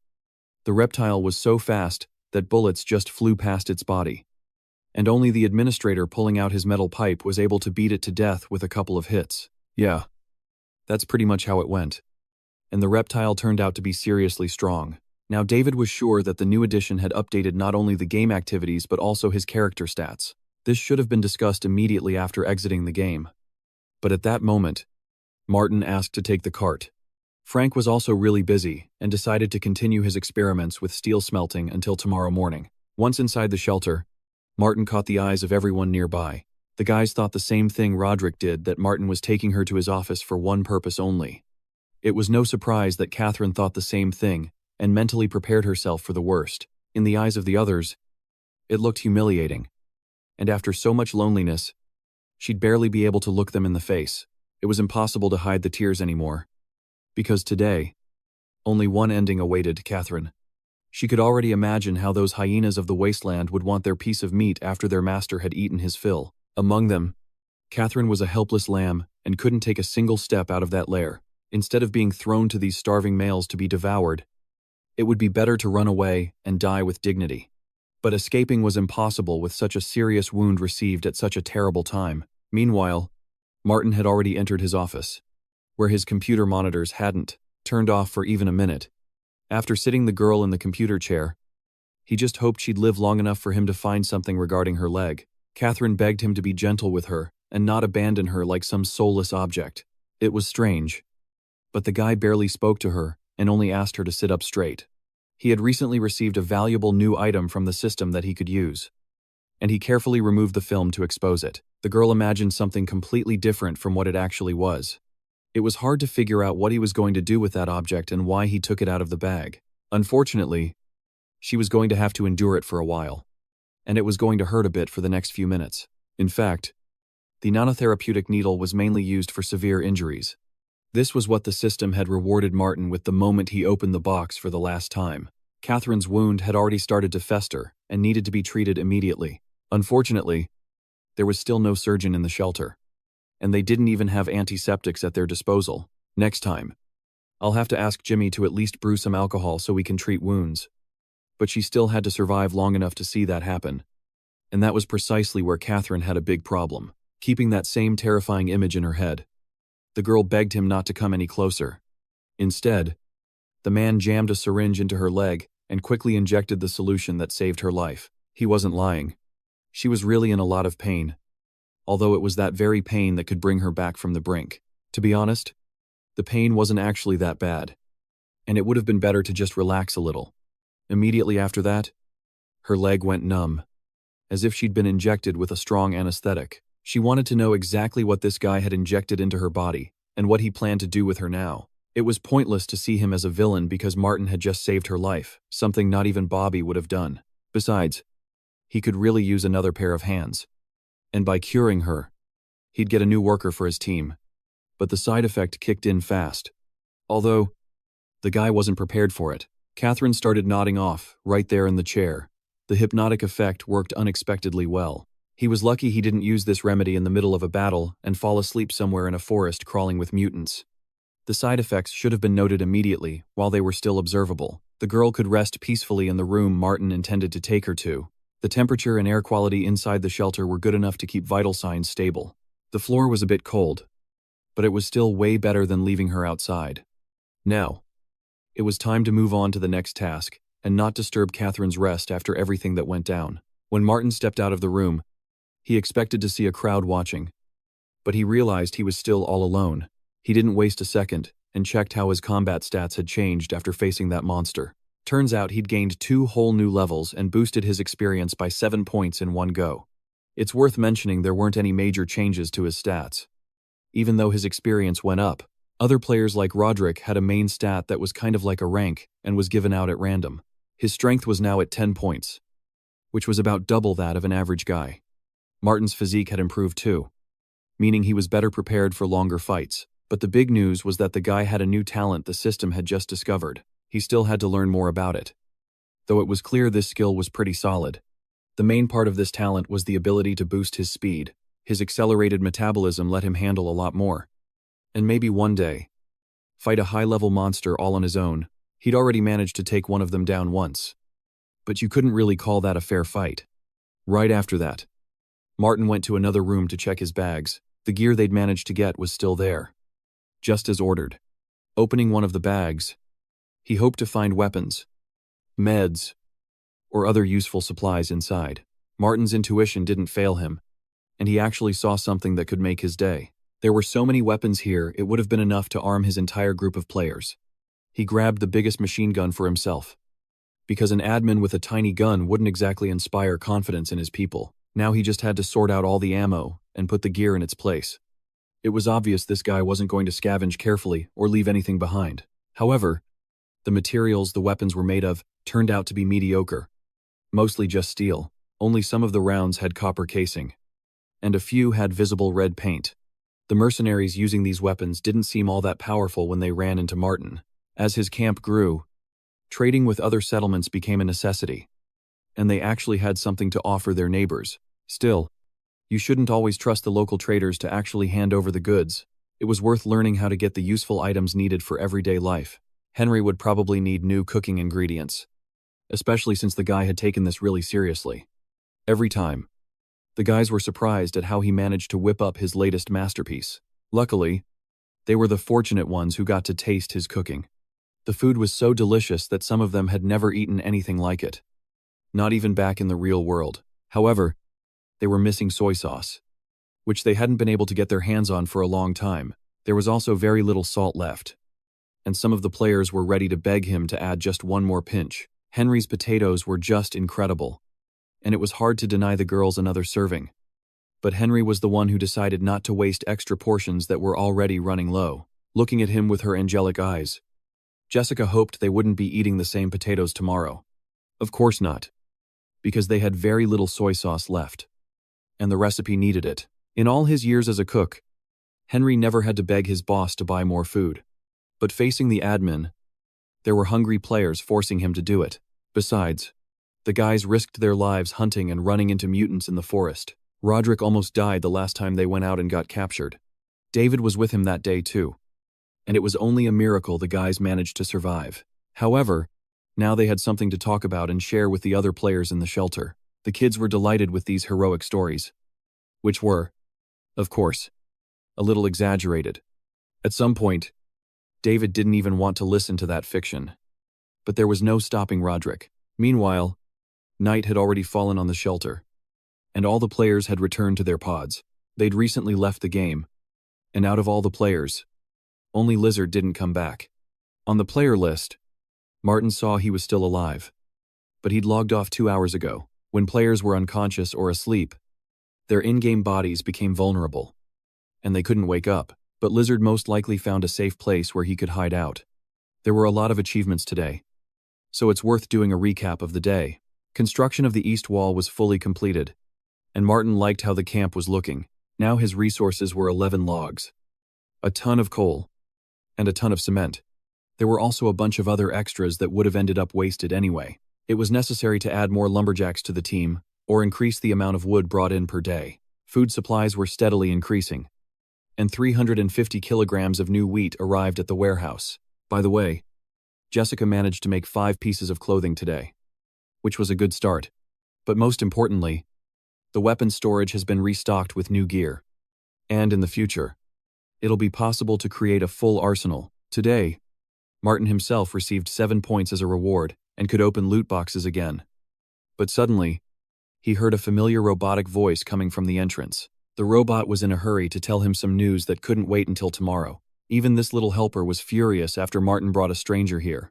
the reptile was so fast that bullets just flew past its body. And only the administrator pulling out his metal pipe was able to beat it to death with a couple of hits. Yeah. That's pretty much how it went. And the reptile turned out to be seriously strong. Now David was sure that the new edition had updated not only the game activities but also his character stats. This should have been discussed immediately after exiting the game. But at that moment, Martin asked to take the cart. Frank was also really busy and decided to continue his experiments with steel smelting until tomorrow morning. Once inside the shelter, Martin caught the eyes of everyone nearby. The guys thought the same thing Roderick did, that Martin was taking her to his office for one purpose only. It was no surprise that Catherine thought the same thing and mentally prepared herself for the worst. In the eyes of the others, it looked humiliating. And after so much loneliness, she'd barely be able to look them in the face. It was impossible to hide the tears anymore. Because today, only one ending awaited Catherine. She could already imagine how those hyenas of the wasteland would want their piece of meat after their master had eaten his fill. Among them, Catherine was a helpless lamb and couldn't take a single step out of that lair. Instead of being thrown to these starving males to be devoured, it would be better to run away and die with dignity. But escaping was impossible with such a serious wound received at such a terrible time. Meanwhile, Martin had already entered his office, where his computer monitors hadn't turned off for even a minute. After sitting the girl in the computer chair, he just hoped she'd live long enough for him to find something regarding her leg. Catherine begged him to be gentle with her and not abandon her like some soulless object. It was strange. But the guy barely spoke to her and only asked her to sit up straight. He had recently received a valuable new item from the system that he could use, and he carefully removed the film to expose it. The girl imagined something completely different from what it actually was. It was hard to figure out what he was going to do with that object and why he took it out of the bag. Unfortunately, she was going to have to endure it for a while, and it was going to hurt a bit for the next few minutes. In fact, the nanotherapeutic needle was mainly used for severe injuries. This was what the system had rewarded Martin with the moment he opened the box for the last time. Catherine's wound had already started to fester and needed to be treated immediately. Unfortunately, there was still no surgeon in the shelter, and they didn't even have antiseptics at their disposal. Next time, I'll have to ask Jimmy to at least brew some alcohol so we can treat wounds. But she still had to survive long enough to see that happen. And that was precisely where Catherine had a big problem, keeping that same terrifying image in her head. The girl begged him not to come any closer. Instead, the man jammed a syringe into her leg and quickly injected the solution that saved her life. He wasn't lying. She was really in a lot of pain, although it was that very pain that could bring her back from the brink. To be honest, the pain wasn't actually that bad, and it would have been better to just relax a little. Immediately after that, her leg went numb, as if she'd been injected with a strong anesthetic. She wanted to know exactly what this guy had injected into her body, and what he planned to do with her now. It was pointless to see him as a villain because Martin had just saved her life, something not even Bobby would have done. Besides, he could really use another pair of hands. And by curing her, he'd get a new worker for his team. But the side effect kicked in fast. Although, the guy wasn't prepared for it. Catherine started nodding off, right there in the chair. The hypnotic effect worked unexpectedly well. He was lucky he didn't use this remedy in the middle of a battle and fall asleep somewhere in a forest crawling with mutants. The side effects should have been noted immediately, while they were still observable. The girl could rest peacefully in the room Martin intended to take her to. The temperature and air quality inside the shelter were good enough to keep vital signs stable. The floor was a bit cold, but it was still way better than leaving her outside. Now, it was time to move on to the next task, and not disturb Catherine's rest after everything that went down. When Martin stepped out of the room, he expected to see a crowd watching, but he realized he was still all alone. He didn't waste a second and checked how his combat stats had changed after facing that monster. Turns out he'd gained 2 whole new levels and boosted his experience by 7 points in one go. It's worth mentioning there weren't any major changes to his stats. Even though his experience went up, other players like Roderick had a main stat that was kind of like a rank and was given out at random. His strength was now at 10 points, which was about double that of an average guy. Martin's physique had improved too, meaning he was better prepared for longer fights. But the big news was that the guy had a new talent the system had just discovered. He still had to learn more about it, though it was clear this skill was pretty solid. The main part of this talent was the ability to boost his speed. His accelerated metabolism let him handle a lot more. And maybe one day, fight a high-level monster all on his own. He'd already managed to take one of them down once, but you couldn't really call that a fair fight. Right after that, Martin went to another room to check his bags. The gear they'd managed to get was still there, just as ordered. Opening one of the bags, he hoped to find weapons, meds, or other useful supplies inside. Martin's intuition didn't fail him, and he actually saw something that could make his day. There were so many weapons here, it would have been enough to arm his entire group of players. He grabbed the biggest machine gun for himself, because an admin with a tiny gun wouldn't exactly inspire confidence in his people. Now he just had to sort out all the ammo and put the gear in its place. It was obvious this guy wasn't going to scavenge carefully or leave anything behind. However, the materials the weapons were made of turned out to be mediocre. Mostly just steel. Only some of the rounds had copper casing, and a few had visible red paint. The mercenaries using these weapons didn't seem all that powerful when they ran into Martin. As his camp grew, trading with other settlements became a necessity, and they actually had something to offer their neighbors. Still, you shouldn't always trust the local traders to actually hand over the goods. It was worth learning how to get the useful items needed for everyday life. Henry would probably need new cooking ingredients, especially since the guy had taken this really seriously. Every time, the guys were surprised at how he managed to whip up his latest masterpiece. Luckily, they were the fortunate ones who got to taste his cooking. The food was so delicious that some of them had never eaten anything like it, not even back in the real world. However, they were missing soy sauce. which they hadn't been able to get their hands on for a long time. There was also very little salt left, and some of the players were ready to beg him to add just one more pinch. Henry's potatoes were just incredible, and it was hard to deny the girls another serving. But Henry was the one who decided not to waste extra portions that were already running low. Looking at him with her angelic eyes, Jessica hoped they wouldn't be eating the same potatoes tomorrow. Of course not, because they had very little soy sauce left, and the recipe needed it. In all his years as a cook, Henry never had to beg his boss to buy more food. But facing the admin, there were hungry players forcing him to do it. Besides, the guys risked their lives hunting and running into mutants in the forest. Roderick almost died the last time they went out and got captured. David was with him that day too, and it was only a miracle the guys managed to survive. However, now they had something to talk about and share with the other players in the shelter. The kids were delighted with these heroic stories, which were, of course, a little exaggerated. At some point, David didn't even want to listen to that fiction. But there was no stopping Roderick. Meanwhile, night had already fallen on the shelter, and all the players had returned to their pods. They'd recently left the game, and out of all the players, only Lizard didn't come back. On the player list, Martin saw he was still alive, but he'd logged off 2 hours ago. When players were unconscious or asleep, their in-game bodies became vulnerable, and they couldn't wake up. But Lizard most likely found a safe place where he could hide out. There were a lot of achievements today, so it's worth doing a recap of the day. Construction of the east wall was fully completed, and Martin liked how the camp was looking. Now his resources were 11 logs, a ton of coal, and a ton of cement. There were also a bunch of other extras that would have ended up wasted anyway. It was necessary to add more lumberjacks to the team, or increase the amount of wood brought in per day. Food supplies were steadily increasing, and 350 kilograms of new wheat arrived at the warehouse. By the way, Jessica managed to make 5 pieces of clothing today, which was a good start. But most importantly, the weapons storage has been restocked with new gear. And in the future, it'll be possible to create a full arsenal. Today, Martin himself received 7 points as a reward and could open loot boxes again. But suddenly, he heard a familiar robotic voice coming from the entrance. The robot was in a hurry to tell him some news that couldn't wait until tomorrow. Even this little helper was furious after Martin brought a stranger here.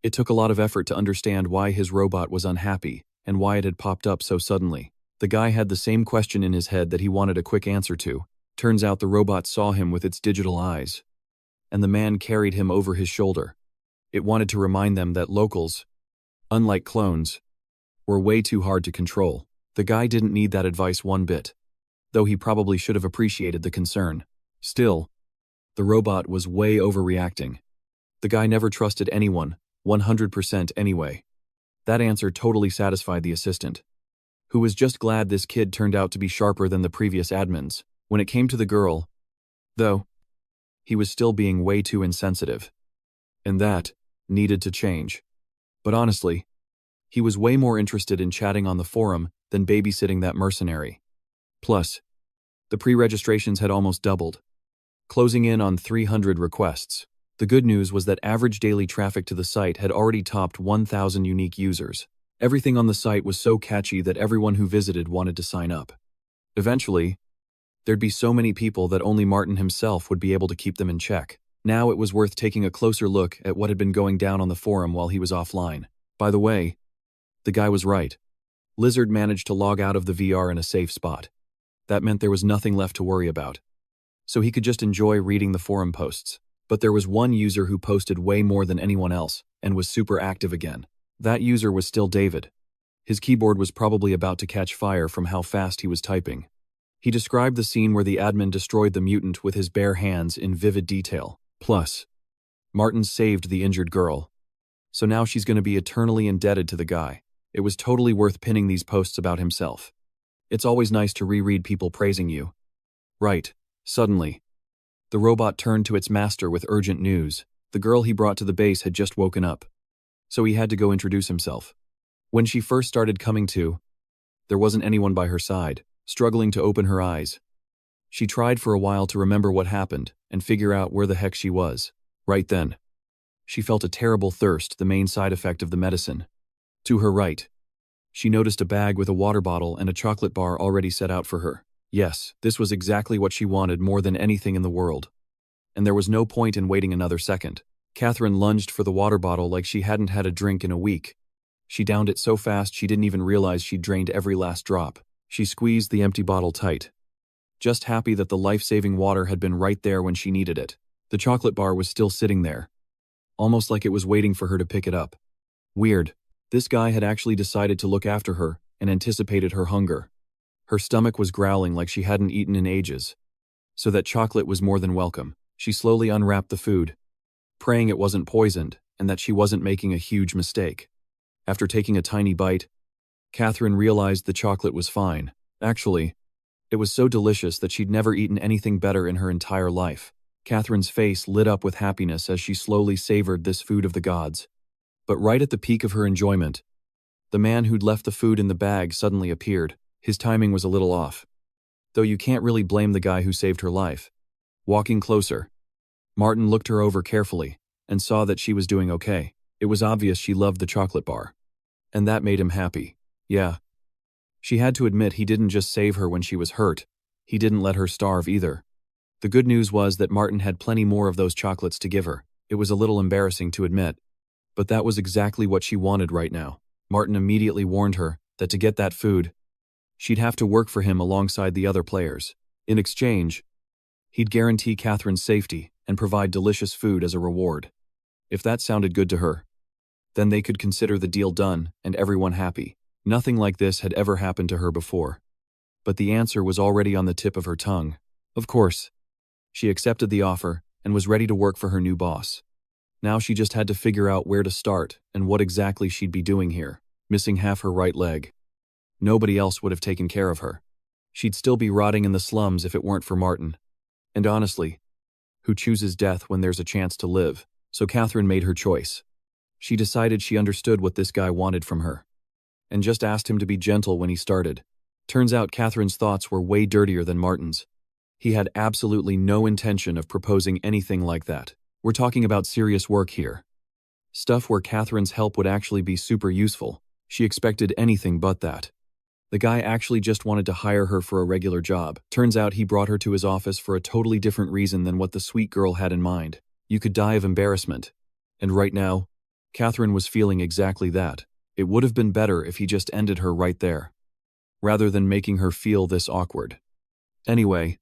It took a lot of effort to understand why his robot was unhappy and why it had popped up so suddenly. The guy had the same question in his head that he wanted a quick answer to. Turns out the robot saw him with its digital eyes, and the man carried him over his shoulder. It wanted to remind them that locals, unlike clones, were way too hard to control. The guy didn't need that advice one bit, though he probably should have appreciated the concern. Still, the robot was way overreacting. The guy never trusted anyone, 100% anyway. That answer totally satisfied the assistant, who was just glad this kid turned out to be sharper than the previous admins. When it came to the girl, though, he was still being way too insensitive. And that needed to change. But honestly, he was way more interested in chatting on the forum than babysitting that mercenary. Plus, the pre-registrations had almost doubled, closing in on 300 requests. The good news was that average daily traffic to the site had already topped 1,000 unique users. Everything on the site was so catchy that everyone who visited wanted to sign up. Eventually, there'd be so many people that only Martin himself would be able to keep them in check. Now it was worth taking a closer look at what had been going down on the forum while he was offline. By the way, the guy was right. Lizard managed to log out of the VR in a safe spot. That meant there was nothing left to worry about, so he could just enjoy reading the forum posts. But there was one user who posted way more than anyone else and was super active again. That user was still David. His keyboard was probably about to catch fire from how fast he was typing. He described the scene where the admin destroyed the mutant with his bare hands in vivid detail. Plus, Martin saved the injured girl, so now she's going to be eternally indebted to the guy. It was totally worth pinning these posts about himself. It's always nice to reread people praising you. Right. Suddenly, the robot turned to its master with urgent news. The girl he brought to the base had just woken up, so he had to go introduce himself. When she first started coming to, there wasn't anyone by her side, struggling to open her eyes. She tried for a while to remember what happened and figure out where the heck she was. Right then, she felt a terrible thirst, the main side effect of the medicine. To her right, she noticed a bag with a water bottle and a chocolate bar already set out for her. Yes, this was exactly what she wanted more than anything in the world. And there was no point in waiting another second. Catherine lunged for the water bottle like she hadn't had a drink in a week. She downed it so fast she didn't even realize she'd drained every last drop. She squeezed the empty bottle tight, just happy that the life-saving water had been right there when she needed it. The chocolate bar was still sitting there, almost like it was waiting for her to pick it up. Weird. This guy had actually decided to look after her and anticipated her hunger. Her stomach was growling like she hadn't eaten in ages, so that chocolate was more than welcome. She slowly unwrapped the food, praying it wasn't poisoned and that she wasn't making a huge mistake. After taking a tiny bite, Catherine realized the chocolate was fine. Actually, it was so delicious that she'd never eaten anything better in her entire life. Catherine's face lit up with happiness as she slowly savored this food of the gods. But right at the peak of her enjoyment, the man who'd left the food in the bag suddenly appeared. His timing was a little off, though you can't really blame the guy who saved her life. Walking closer, Martin looked her over carefully and saw that she was doing okay. It was obvious she loved the chocolate bar, and that made him happy. Yeah. She had to admit he didn't just save her when she was hurt, he didn't let her starve either. The good news was that Martin had plenty more of those chocolates to give her. It was a little embarrassing to admit, but that was exactly what she wanted right now. Martin immediately warned her that to get that food, she'd have to work for him alongside the other players. In exchange, he'd guarantee Catherine's safety and provide delicious food as a reward. If that sounded good to her, then they could consider the deal done and everyone happy. Nothing like this had ever happened to her before, but the answer was already on the tip of her tongue. Of course, she accepted the offer and was ready to work for her new boss. Now she just had to figure out where to start and what exactly she'd be doing here. Missing half her right leg, nobody else would have taken care of her. She'd still be rotting in the slums if it weren't for Martin. And honestly, who chooses death when there's a chance to live? So Catherine made her choice. She decided she understood what this guy wanted from her, and just asked him to be gentle when he started. Turns out Catherine's thoughts were way dirtier than Martin's. He had absolutely no intention of proposing anything like that. We're talking about serious work here. Stuff where Catherine's help would actually be super useful. She expected anything but that. The guy actually just wanted to hire her for a regular job. Turns out he brought her to his office for a totally different reason than what the sweet girl had in mind. You could die of embarrassment. And right now, Catherine was feeling exactly that. It would have been better if he just ended her right there, rather than making her feel this awkward. Anyway,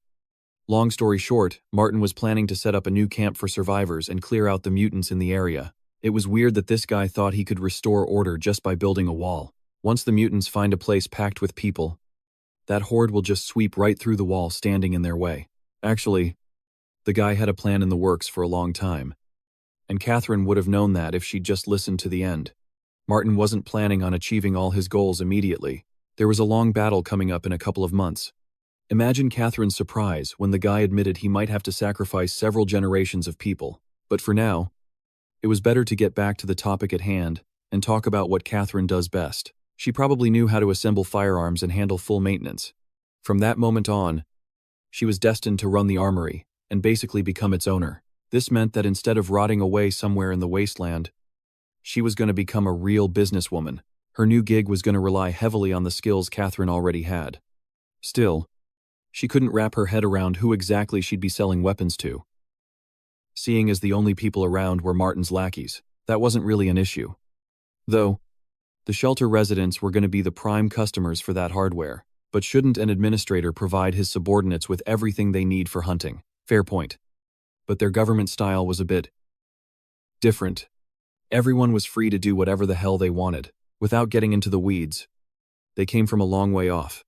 long story short, Martin was planning to set up a new camp for survivors and clear out the mutants in the area. It was weird that this guy thought he could restore order just by building a wall. Once the mutants find a place packed with people, that horde will just sweep right through the wall standing in their way. Actually, the guy had a plan in the works for a long time, and Catherine would have known that if she'd just listened to the end. Martin wasn't planning on achieving all his goals immediately. There was a long battle coming up in a couple of months. Imagine Catherine's surprise when the guy admitted he might have to sacrifice several generations of people. But for now, it was better to get back to the topic at hand and talk about what Catherine does best. She probably knew how to assemble firearms and handle full maintenance. From that moment on, she was destined to run the armory and basically become its owner. This meant that instead of rotting away somewhere in the wasteland, she was going to become a real businesswoman. Her new gig was going to rely heavily on the skills Catherine already had. Still, she couldn't wrap her head around who exactly she'd be selling weapons to. Seeing as the only people around were Martin's lackeys, that wasn't really an issue. Though, the shelter residents were going to be the prime customers for that hardware. But shouldn't an administrator provide his subordinates with everything they need for hunting? Fair point. But their government style was a bit different. Everyone was free to do whatever the hell they wanted, without getting into the weeds. They came from a long way off.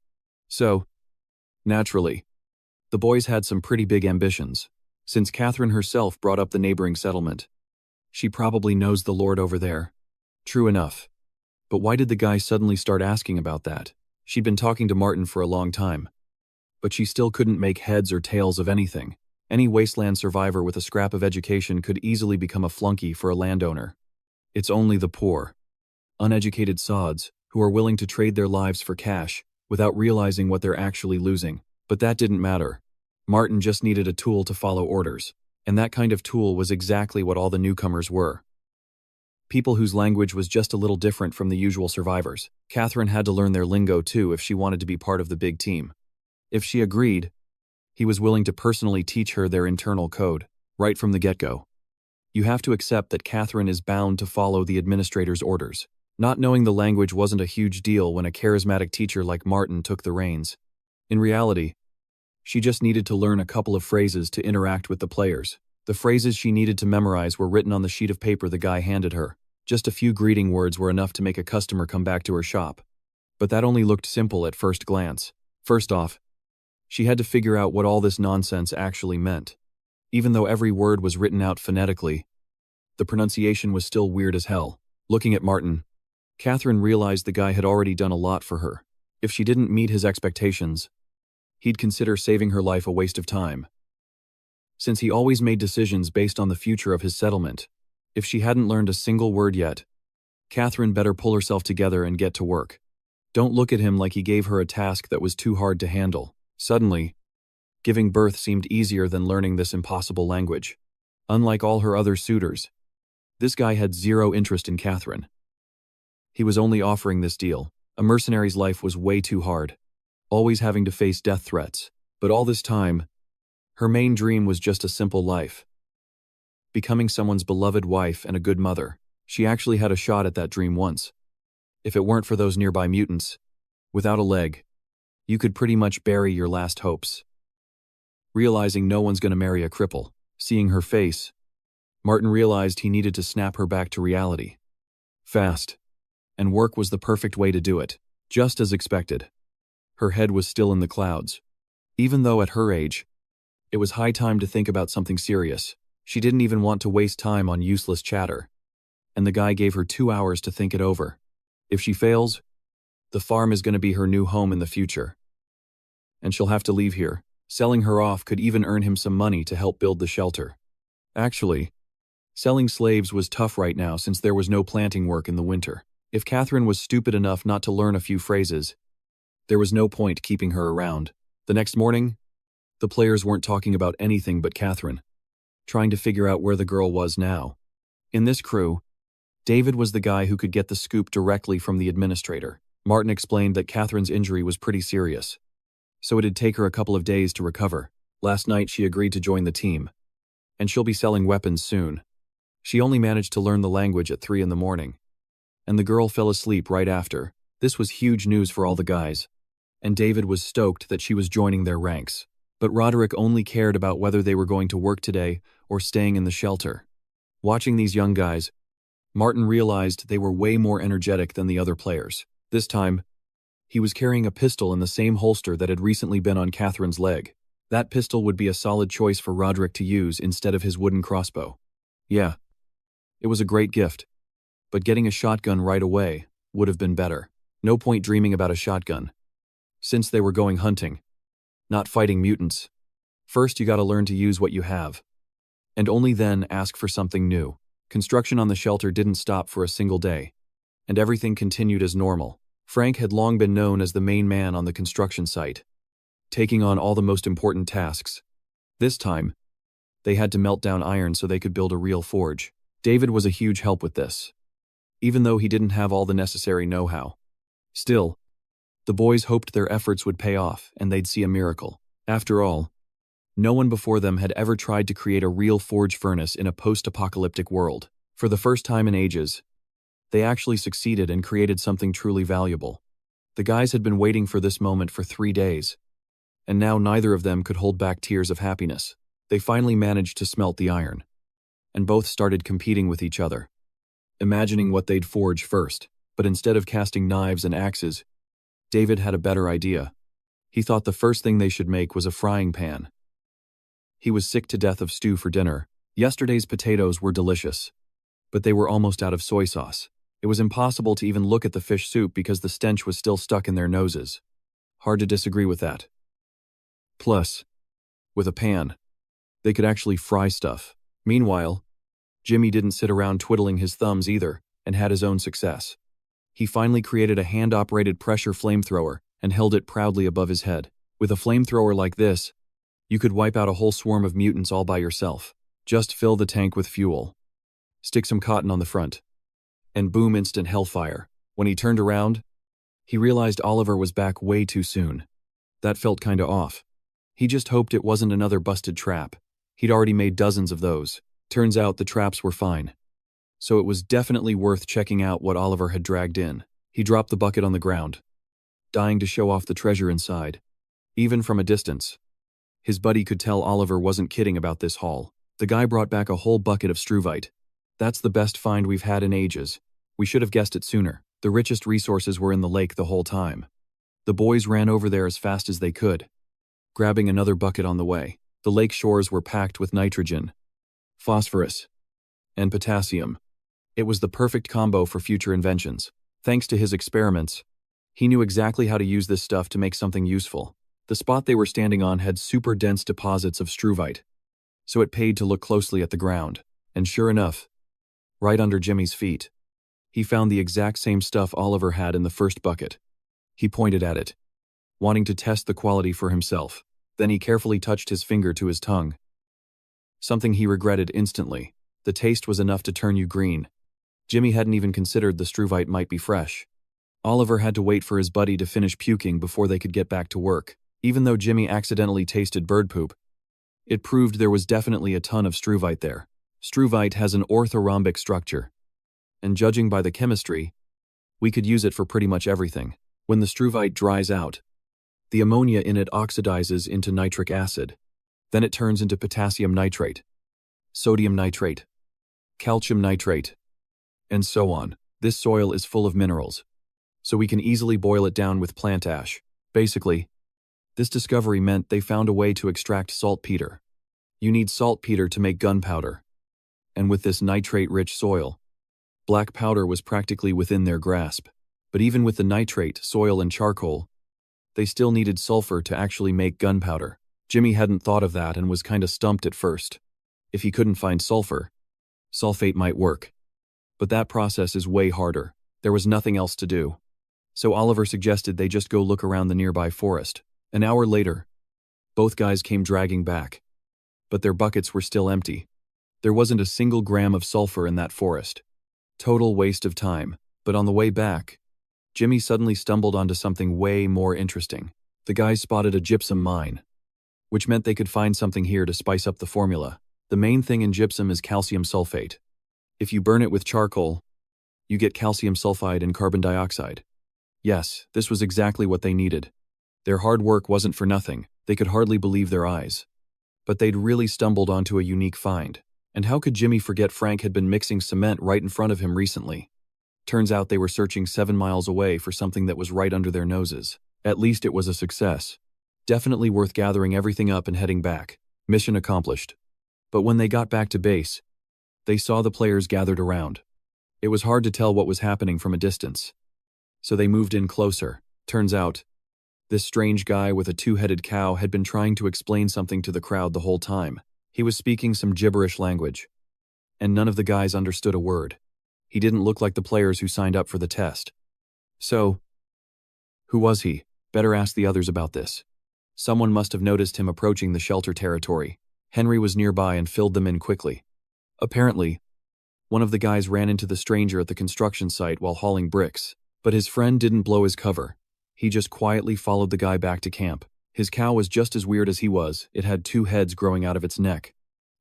So, naturally, the boys had some pretty big ambitions. Since Catherine herself brought up the neighboring settlement, she probably knows the Lord over there. True enough. But why did the guy suddenly start asking about that? She'd been talking to Martin for a long time, but she still couldn't make heads or tails of anything. Any wasteland survivor with a scrap of education could easily become a flunky for a landowner. It's only the poor, uneducated sods who are willing to trade their lives for cash without realizing what they're actually losing. But that didn't matter. Martin just needed a tool to follow orders, and that kind of tool was exactly what all the newcomers were. People whose language was just a little different from the usual survivors. Catherine had to learn their lingo too if she wanted to be part of the big team. If she agreed, he was willing to personally teach her their internal code, right from the get-go. You have to accept that Catherine is bound to follow the administrator's orders. Not knowing the language wasn't a huge deal when a charismatic teacher like Martin took the reins. In reality, she just needed to learn a couple of phrases to interact with the players. The phrases she needed to memorize were written on the sheet of paper the guy handed her. Just a few greeting words were enough to make a customer come back to her shop. But that only looked simple at first glance. First off, she had to figure out what all this nonsense actually meant. Even though every word was written out phonetically, the pronunciation was still weird as hell. Looking at Martin, Catherine realized the guy had already done a lot for her. If she didn't meet his expectations, he'd consider saving her life a waste of time. Since he always made decisions based on the future of his settlement, if she hadn't learned a single word yet, Catherine better pull herself together and get to work. Don't look at him like he gave her a task that was too hard to handle. Suddenly, giving birth seemed easier than learning this impossible language. Unlike all her other suitors, this guy had zero interest in Catherine. He was only offering this deal. A mercenary's life was way too hard, always having to face death threats. But all this time, her main dream was just a simple life. Becoming someone's beloved wife and a good mother. She actually had a shot at that dream once. If it weren't for those nearby mutants, without a leg, you could pretty much bury your last hopes. Realizing no one's gonna marry a cripple, seeing her face, Martin realized he needed to snap her back to reality. Fast. And work was the perfect way to do it, just as expected. Her head was still in the clouds. Even though at her age, it was high time to think about something serious. She didn't even want to waste time on useless chatter. And the guy gave her 2 hours to think it over. If she fails, the farm is going to be her new home in the future. And she'll have to leave here. Selling her off could even earn him some money to help build the shelter. Actually, selling slaves was tough right now since there was no planting work in the winter. If Catherine was stupid enough not to learn a few phrases, there was no point keeping her around. The next morning, the players weren't talking about anything but Catherine, trying to figure out where the girl was now. In this crew, David was the guy who could get the scoop directly from the administrator. Martin explained that Catherine's injury was pretty serious, so it'd take her a couple of days to recover. Last night she agreed to join the team, and she'll be selling weapons soon. She only managed to learn the language at 3 in the morning, and the girl fell asleep right after. This was huge news for all the guys, and David was stoked that she was joining their ranks. But Roderick only cared about whether they were going to work today or staying in the shelter. Watching these young guys, Martin realized they were way more energetic than the other players. This time, he was carrying a pistol in the same holster that had recently been on Catherine's leg. That pistol would be a solid choice for Roderick to use instead of his wooden crossbow. Yeah, it was a great gift, but getting a shotgun right away would have been better. No point dreaming about a shotgun, since they were going hunting, not fighting mutants. First, you gotta learn to use what you have, and only then ask for something new. Construction on the shelter didn't stop for a single day, and everything continued as normal. Frank had long been known as the main man on the construction site, taking on all the most important tasks. This time, they had to melt down iron so they could build a real forge. David was a huge help with this, even though he didn't have all the necessary know-how. Still, the boys hoped their efforts would pay off and they'd see a miracle. After all, no one before them had ever tried to create a real forge furnace in a post-apocalyptic world. For the first time in ages, they actually succeeded and created something truly valuable. The guys had been waiting for this moment for 3 days, and now neither of them could hold back tears of happiness. They finally managed to smelt the iron, and both started competing with each other, imagining what they'd forge first. But instead of casting knives and axes, David had a better idea. He thought the first thing they should make was a frying pan. He was sick to death of stew for dinner. Yesterday's potatoes were delicious, but they were almost out of soy sauce. It was impossible to even look at the fish soup because the stench was still stuck in their noses. Hard to disagree with that. Plus, with a pan, they could actually fry stuff. Meanwhile, Jimmy didn't sit around twiddling his thumbs either, and had his own success. He finally created a hand-operated pressure flamethrower and held it proudly above his head. With a flamethrower like this, you could wipe out a whole swarm of mutants all by yourself. Just fill the tank with fuel, stick some cotton on the front, and boom, instant hellfire. When he turned around, he realized Oliver was back way too soon. That felt kinda off. He just hoped it wasn't another busted trap. He'd already made dozens of those. Turns out the traps were fine. So it was definitely worth checking out what Oliver had dragged in. He dropped the bucket on the ground, dying to show off the treasure inside. Even from a distance, his buddy could tell Oliver wasn't kidding about this haul. The guy brought back a whole bucket of struvite. That's the best find we've had in ages. We should have guessed it sooner. The richest resources were in the lake the whole time. The boys ran over there as fast as they could, grabbing another bucket on the way. The lake shores were packed with nitrogen, phosphorus, and potassium. It was the perfect combo for future inventions. Thanks to his experiments, he knew exactly how to use this stuff to make something useful. The spot they were standing on had super dense deposits of struvite, so it paid to look closely at the ground. And sure enough, right under Jimmy's feet, he found the exact same stuff Oliver had in the first bucket. He pointed at it, wanting to test the quality for himself. Then he carefully touched his finger to his tongue. Something he regretted instantly. The taste was enough to turn you green. Jimmy hadn't even considered the struvite might be fresh. Oliver had to wait for his buddy to finish puking before they could get back to work. Even though Jimmy accidentally tasted bird poop, it proved there was definitely a ton of struvite there. Struvite has an orthorhombic structure, and judging by the chemistry, we could use it for pretty much everything. When the struvite dries out, the ammonia in it oxidizes into nitric acid. Then it turns into potassium nitrate, sodium nitrate, calcium nitrate, and so on. This soil is full of minerals, so we can easily boil it down with plant ash. Basically, this discovery meant they found a way to extract saltpeter. You need saltpeter to make gunpowder. And with this nitrate-rich soil, black powder was practically within their grasp. But even with the nitrate, soil, and charcoal, they still needed sulfur to actually make gunpowder. Jimmy hadn't thought of that and was kinda stumped at first. If he couldn't find sulfur, sulfate might work. But that process is way harder. There was nothing else to do. So Oliver suggested they just go look around the nearby forest. An hour later, both guys came dragging back. But their buckets were still empty. There wasn't a single gram of sulfur in that forest. Total waste of time. But on the way back, Jimmy suddenly stumbled onto something way more interesting. The guys spotted a gypsum mine, which meant they could find something here to spice up the formula. The main thing in gypsum is calcium sulfate. If you burn it with charcoal, you get calcium sulfide and carbon dioxide. Yes, this was exactly what they needed. Their hard work wasn't for nothing. They could hardly believe their eyes. But they'd really stumbled onto a unique find. And how could Jimmy forget Frank had been mixing cement right in front of him recently? Turns out they were searching 7 miles away for something that was right under their noses. At least it was a success. Definitely worth gathering everything up and heading back. Mission accomplished. But when they got back to base, they saw the players gathered around. It was hard to tell what was happening from a distance. So they moved in closer. Turns out, this strange guy with a 2-headed cow had been trying to explain something to the crowd the whole time. He was speaking some gibberish language, and none of the guys understood a word. He didn't look like the players who signed up for the test. So, who was he? Better ask the others about this. Someone must have noticed him approaching the shelter territory. Henry was nearby and filled them in quickly. Apparently, one of the guys ran into the stranger at the construction site while hauling bricks, but his friend didn't blow his cover. He just quietly followed the guy back to camp. His cow was just as weird as he was. It had 2 heads growing out of its neck.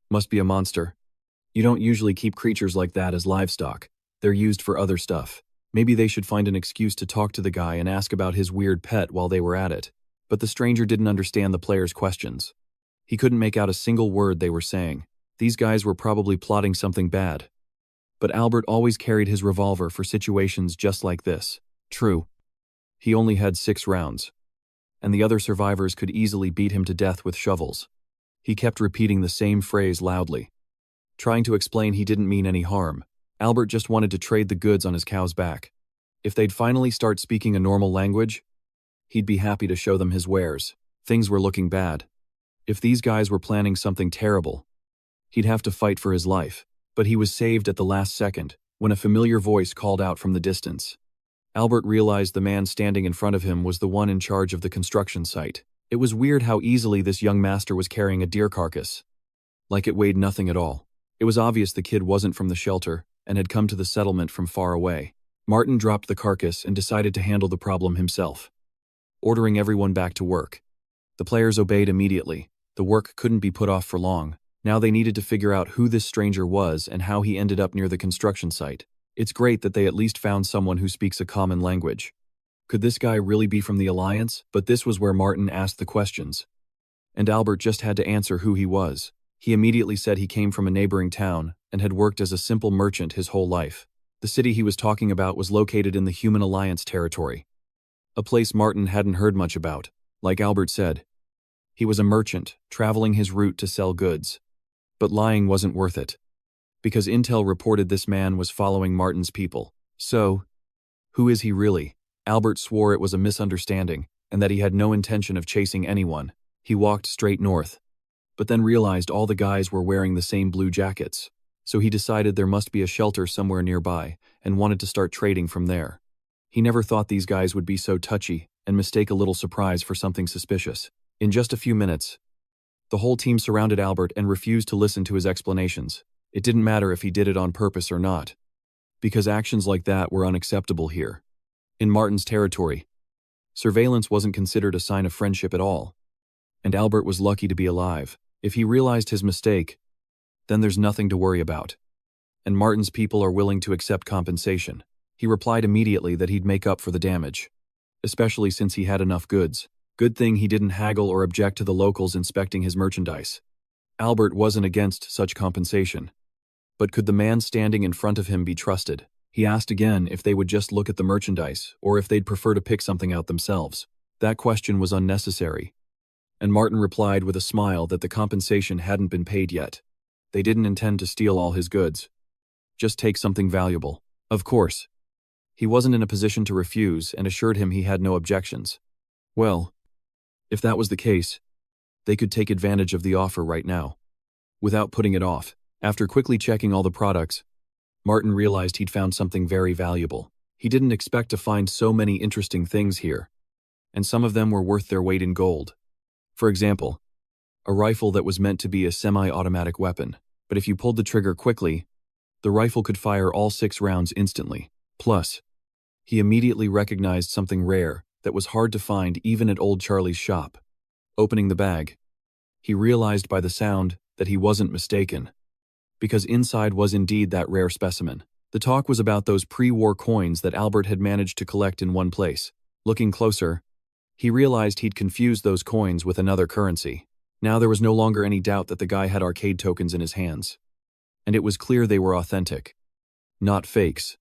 Must be a monster. You don't usually keep creatures like that as livestock. They're used for other stuff. Maybe they should find an excuse to talk to the guy and ask about his weird pet while they were at it. But the stranger didn't understand the players' questions. He couldn't make out a single word they were saying. These guys were probably plotting something bad. But Albert always carried his revolver for situations just like this. True, he only had 6 rounds, and the other survivors could easily beat him to death with shovels. He kept repeating the same phrase loudly, trying to explain he didn't mean any harm. Albert just wanted to trade the goods on his cow's back. If they'd finally start speaking a normal language, he'd be happy to show them his wares. Things were looking bad. If these guys were planning something terrible, he'd have to fight for his life. But he was saved at the last second, when a familiar voice called out from the distance. Albert realized the man standing in front of him was the one in charge of the construction site. It was weird how easily this young master was carrying a deer carcass. Like it weighed nothing at all. It was obvious the kid wasn't from the shelter and had come to the settlement from far away. Martin dropped the carcass and decided to handle the problem himself, ordering everyone back to work. The players obeyed immediately. The work couldn't be put off for long. Now they needed to figure out who this stranger was and how he ended up near the construction site. It's great that they at least found someone who speaks a common language. Could this guy really be from the Alliance? But this was where Martin asked the questions. And Albert just had to answer who he was. He immediately said he came from a neighboring town and had worked as a simple merchant his whole life. The city he was talking about was located in the Human Alliance territory, a place Martin hadn't heard much about. Like Albert said, he was a merchant, traveling his route to sell goods. But lying wasn't worth it, because intel reported this man was following Martin's people. So, who is he really? Albert swore it was a misunderstanding, and that he had no intention of chasing anyone. He walked straight north, but then realized all the guys were wearing the same blue jackets. So he decided there must be a shelter somewhere nearby, and wanted to start trading from there. He never thought these guys would be so touchy, and mistake a little surprise for something suspicious. In just a few minutes, the whole team surrounded Albert and refused to listen to his explanations. It didn't matter if he did it on purpose or not, because actions like that were unacceptable here. In Martin's territory, surveillance wasn't considered a sign of friendship at all, and Albert was lucky to be alive. If he realized his mistake, then there's nothing to worry about. And Martin's people are willing to accept compensation. He replied immediately that he'd make up for the damage, especially since he had enough goods. Good thing he didn't haggle or object to the locals inspecting his merchandise. Albert wasn't against such compensation. But could the man standing in front of him be trusted? He asked again if they would just look at the merchandise, or if they'd prefer to pick something out themselves. That question was unnecessary, and Martin replied with a smile that the compensation hadn't been paid yet. They didn't intend to steal all his goods. Just take something valuable. Of course. He wasn't in a position to refuse and assured him he had no objections. Well, if that was the case, they could take advantage of the offer right now, without putting it off. After quickly checking all the products, Martin realized he'd found something very valuable. He didn't expect to find so many interesting things here, and some of them were worth their weight in gold. For example, a rifle that was meant to be a semi-automatic weapon, but if you pulled the trigger quickly, the rifle could fire all 6 rounds instantly. Plus, he immediately recognized something rare that was hard to find even at old Charlie's shop. Opening the bag, he realized by the sound that he wasn't mistaken, because inside was indeed that rare specimen. The talk was about those pre-war coins that Albert had managed to collect in one place. Looking closer, he realized he'd confused those coins with another currency. Now there was no longer any doubt that the guy had arcade tokens in his hands. And it was clear they were authentic, not fakes.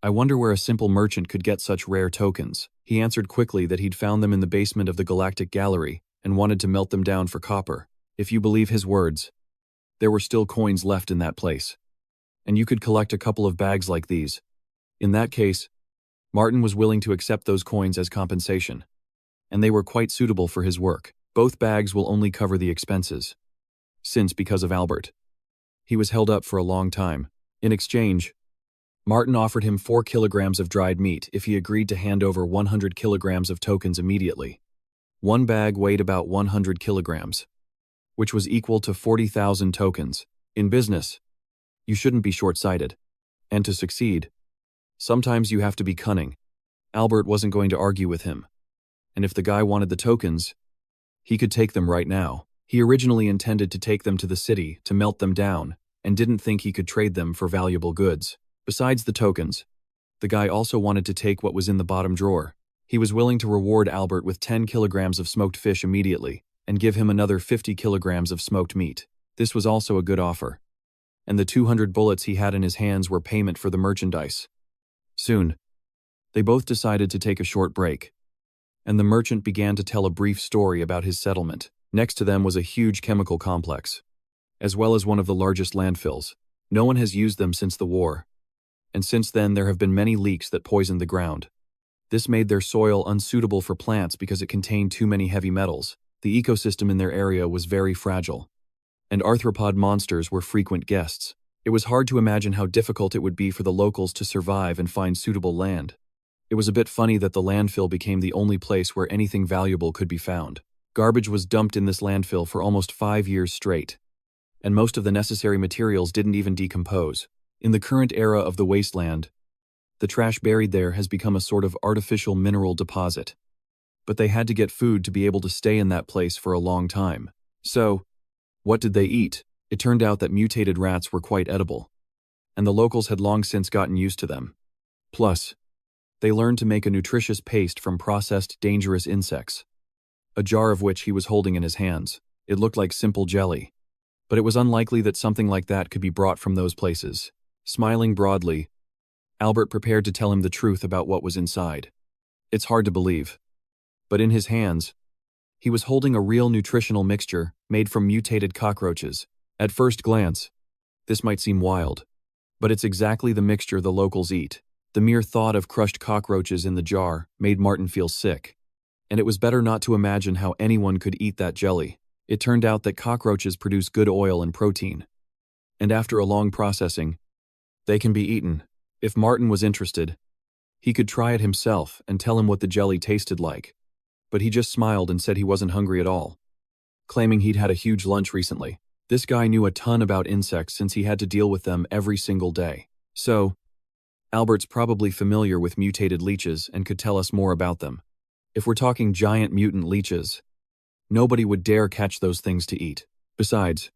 I wonder where a simple merchant could get such rare tokens. He answered quickly that he'd found them in the basement of the Galactic Gallery and wanted to melt them down for copper. If you believe his words, there were still coins left in that place, and you could collect a couple of bags like these. In that case, Martin was willing to accept those coins as compensation, and they were quite suitable for his work. Both bags will only cover the expenses, since because of Albert, he was held up for a long time. In exchange, Martin offered him 4 kilograms of dried meat if he agreed to hand over 100 kilograms of tokens immediately. One bag weighed about 100 kilograms, which was equal to 40,000 tokens. In business, you shouldn't be short-sighted. And to succeed, sometimes you have to be cunning. Albert wasn't going to argue with him. And if the guy wanted the tokens, he could take them right now. He originally intended to take them to the city to melt them down, and didn't think he could trade them for valuable goods. Besides the tokens, the guy also wanted to take what was in the bottom drawer. He was willing to reward Albert with 10 kilograms of smoked fish immediately, and give him another 50 kilograms of smoked meat. This was also a good offer. And the 200 bullets he had in his hands were payment for the merchandise. Soon, they both decided to take a short break, and the merchant began to tell a brief story about his settlement. Next to them was a huge chemical complex, as well as one of the largest landfills. No one has used them since the war, and since then there have been many leaks that poisoned the ground. This made their soil unsuitable for plants because it contained too many heavy metals. The ecosystem in their area was very fragile, and arthropod monsters were frequent guests. It was hard to imagine how difficult it would be for the locals to survive and find suitable land. It was a bit funny that the landfill became the only place where anything valuable could be found. Garbage was dumped in this landfill for almost 5 years straight, and most of the necessary materials didn't even decompose. In the current era of the wasteland, the trash buried there has become a sort of artificial mineral deposit. but they had to get food to be able to stay in that place for a long time. So, what did they eat? It turned out that mutated rats were quite edible, and the locals had long since gotten used to them. Plus, they learned to make a nutritious paste from processed, dangerous insects, a jar of which he was holding in his hands. It looked like simple jelly, but it was unlikely that something like that could be brought from those places. Smiling broadly, Albert prepared to tell him the truth about what was inside. It's hard to believe, but in his hands, he was holding a real nutritional mixture made from mutated cockroaches. At first glance, this might seem wild, but it's exactly the mixture the locals eat. The mere thought of crushed cockroaches in the jar made Martin feel sick, and it was better not to imagine how anyone could eat that jelly. It turned out that cockroaches produce good oil and protein, and after a long processing, they can be eaten. If Martin was interested, he could try it himself and tell him what the jelly tasted like, but he just smiled and said he wasn't hungry at all, claiming he'd had a huge lunch recently. This guy knew a ton about insects since he had to deal with them every single day. So, Albert's probably familiar with mutated leeches and could tell us more about them. If we're talking giant mutant leeches, nobody would dare catch those things to eat. Besides,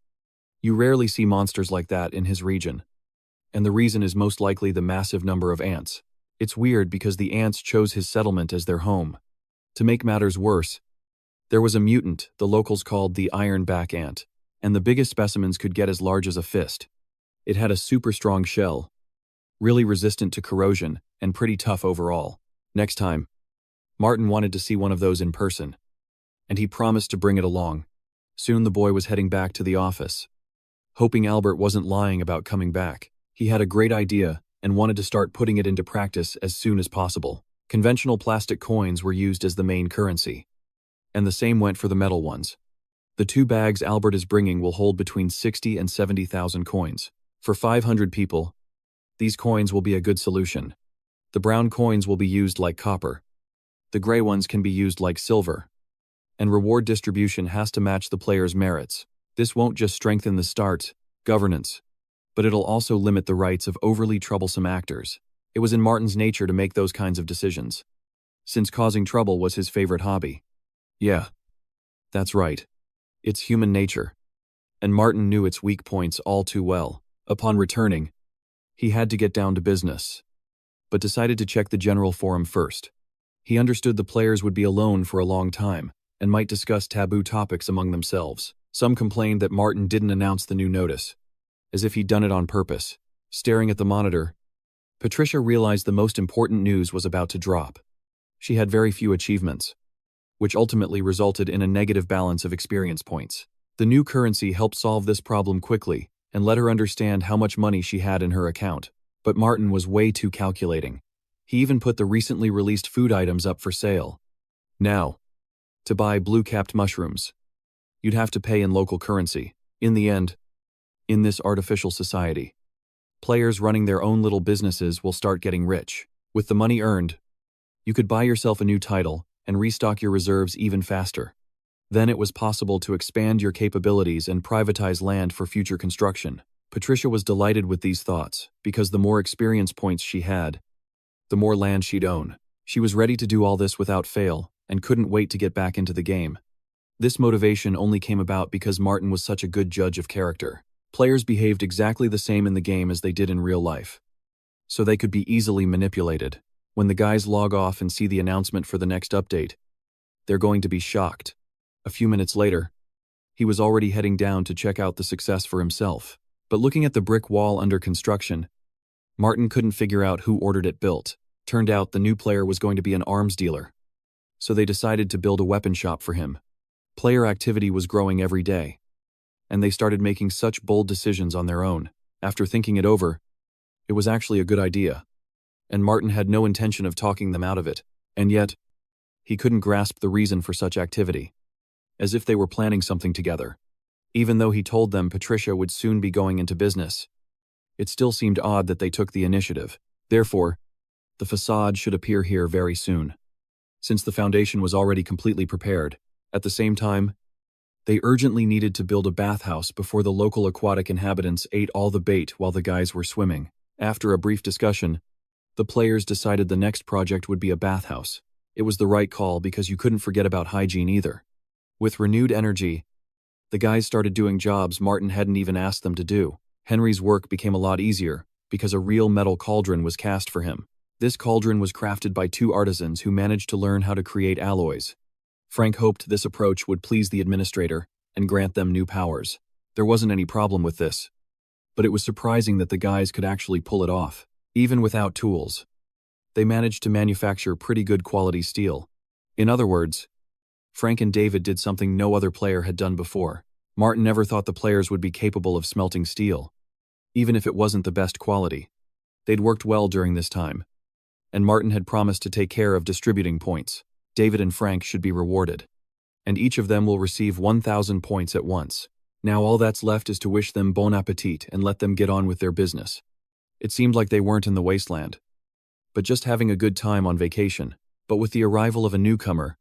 you rarely see monsters like that in his region, and the reason is most likely the massive number of ants. It's weird because the ants chose his settlement as their home. To make matters worse, there was a mutant the locals called the ironback ant, and the biggest specimens could get as large as a fist. It had a super strong shell, really resistant to corrosion, and pretty tough overall. Next time, Martin wanted to see one of those in person, and he promised to bring it along. Soon the boy was heading back to the office, hoping Albert wasn't lying about coming back. He had a great idea and wanted to start putting it into practice as soon as possible. Conventional plastic coins were used as the main currency, and the same went for the metal ones. The 2 bags Albert is bringing will hold between 60 and 70,000 coins. For 500 people, these coins will be a good solution. The brown coins will be used like copper. The gray ones can be used like silver. And reward distribution has to match the player's merits. This won't just strengthen the start governance, but it'll also limit the rights of overly troublesome actors. It was in Martin's nature to make those kinds of decisions, since causing trouble was his favorite hobby. Yeah, that's right. It's human nature, and Martin knew its weak points all too well. Upon returning, he had to get down to business, but decided to check the general forum first. He understood the players would be alone for a long time, and might discuss taboo topics among themselves. Some complained that Martin didn't announce the new notice, as if he'd done it on purpose. Staring at the monitor, Patricia realized the most important news was about to drop. She had very few achievements, which ultimately resulted in a negative balance of experience points. The new currency helped solve this problem quickly and let her understand how much money she had in her account. But Martin was way too calculating. He even put the recently released food items up for sale. Now, to buy blue-capped mushrooms, you'd have to pay in local currency. In the end, in this artificial society, players running their own little businesses will start getting rich. With the money earned, you could buy yourself a new title and restock your reserves even faster. Then it was possible to expand your capabilities and privatize land for future construction. Patricia was delighted with these thoughts, because the more experience points she had, the more land she'd own. She was ready to do all this without fail, and couldn't wait to get back into the game. This motivation only came about because Martin was such a good judge of character. Players behaved exactly the same in the game as they did in real life, so they could be easily manipulated. When the guys log off and see the announcement for the next update, they're going to be shocked. A few minutes later, he was already heading down to check out the success for himself. But looking at the brick wall under construction, Martin couldn't figure out who ordered it built. Turned out the new player was going to be an arms dealer, so they decided to build a weapon shop for him. Player activity was growing every day, and they started making such bold decisions on their own. After thinking it over, it was actually a good idea, and Martin had no intention of talking them out of it. And yet, he couldn't grasp the reason for such activity, as if they were planning something together. Even though he told them Patricia would soon be going into business, it still seemed odd that they took the initiative. Therefore, the facade should appear here very soon, since the foundation was already completely prepared. At the same time, they urgently needed to build a bathhouse before the local aquatic inhabitants ate all the bait while the guys were swimming. After a brief discussion, the players decided the next project would be a bathhouse. It was the right call because you couldn't forget about hygiene either. With renewed energy, the guys started doing jobs Martin hadn't even asked them to do. Henry's work became a lot easier because a real metal cauldron was cast for him. This cauldron was crafted by two artisans who managed to learn how to create alloys. Frank hoped this approach would please the administrator and grant them new powers. There wasn't any problem with this, but it was surprising that the guys could actually pull it off. Even without tools, they managed to manufacture pretty good quality steel. In other words, Frank and David did something no other player had done before. Martin never thought the players would be capable of smelting steel, even if it wasn't the best quality. They'd worked well during this time, and Martin had promised to take care of distributing points. David and Frank should be rewarded, and each of them will receive 1,000 points at once. Now all that's left is to wish them bon appetit and let them get on with their business. It seemed like they weren't in the wasteland, but just having a good time on vacation. But with the arrival of a newcomer,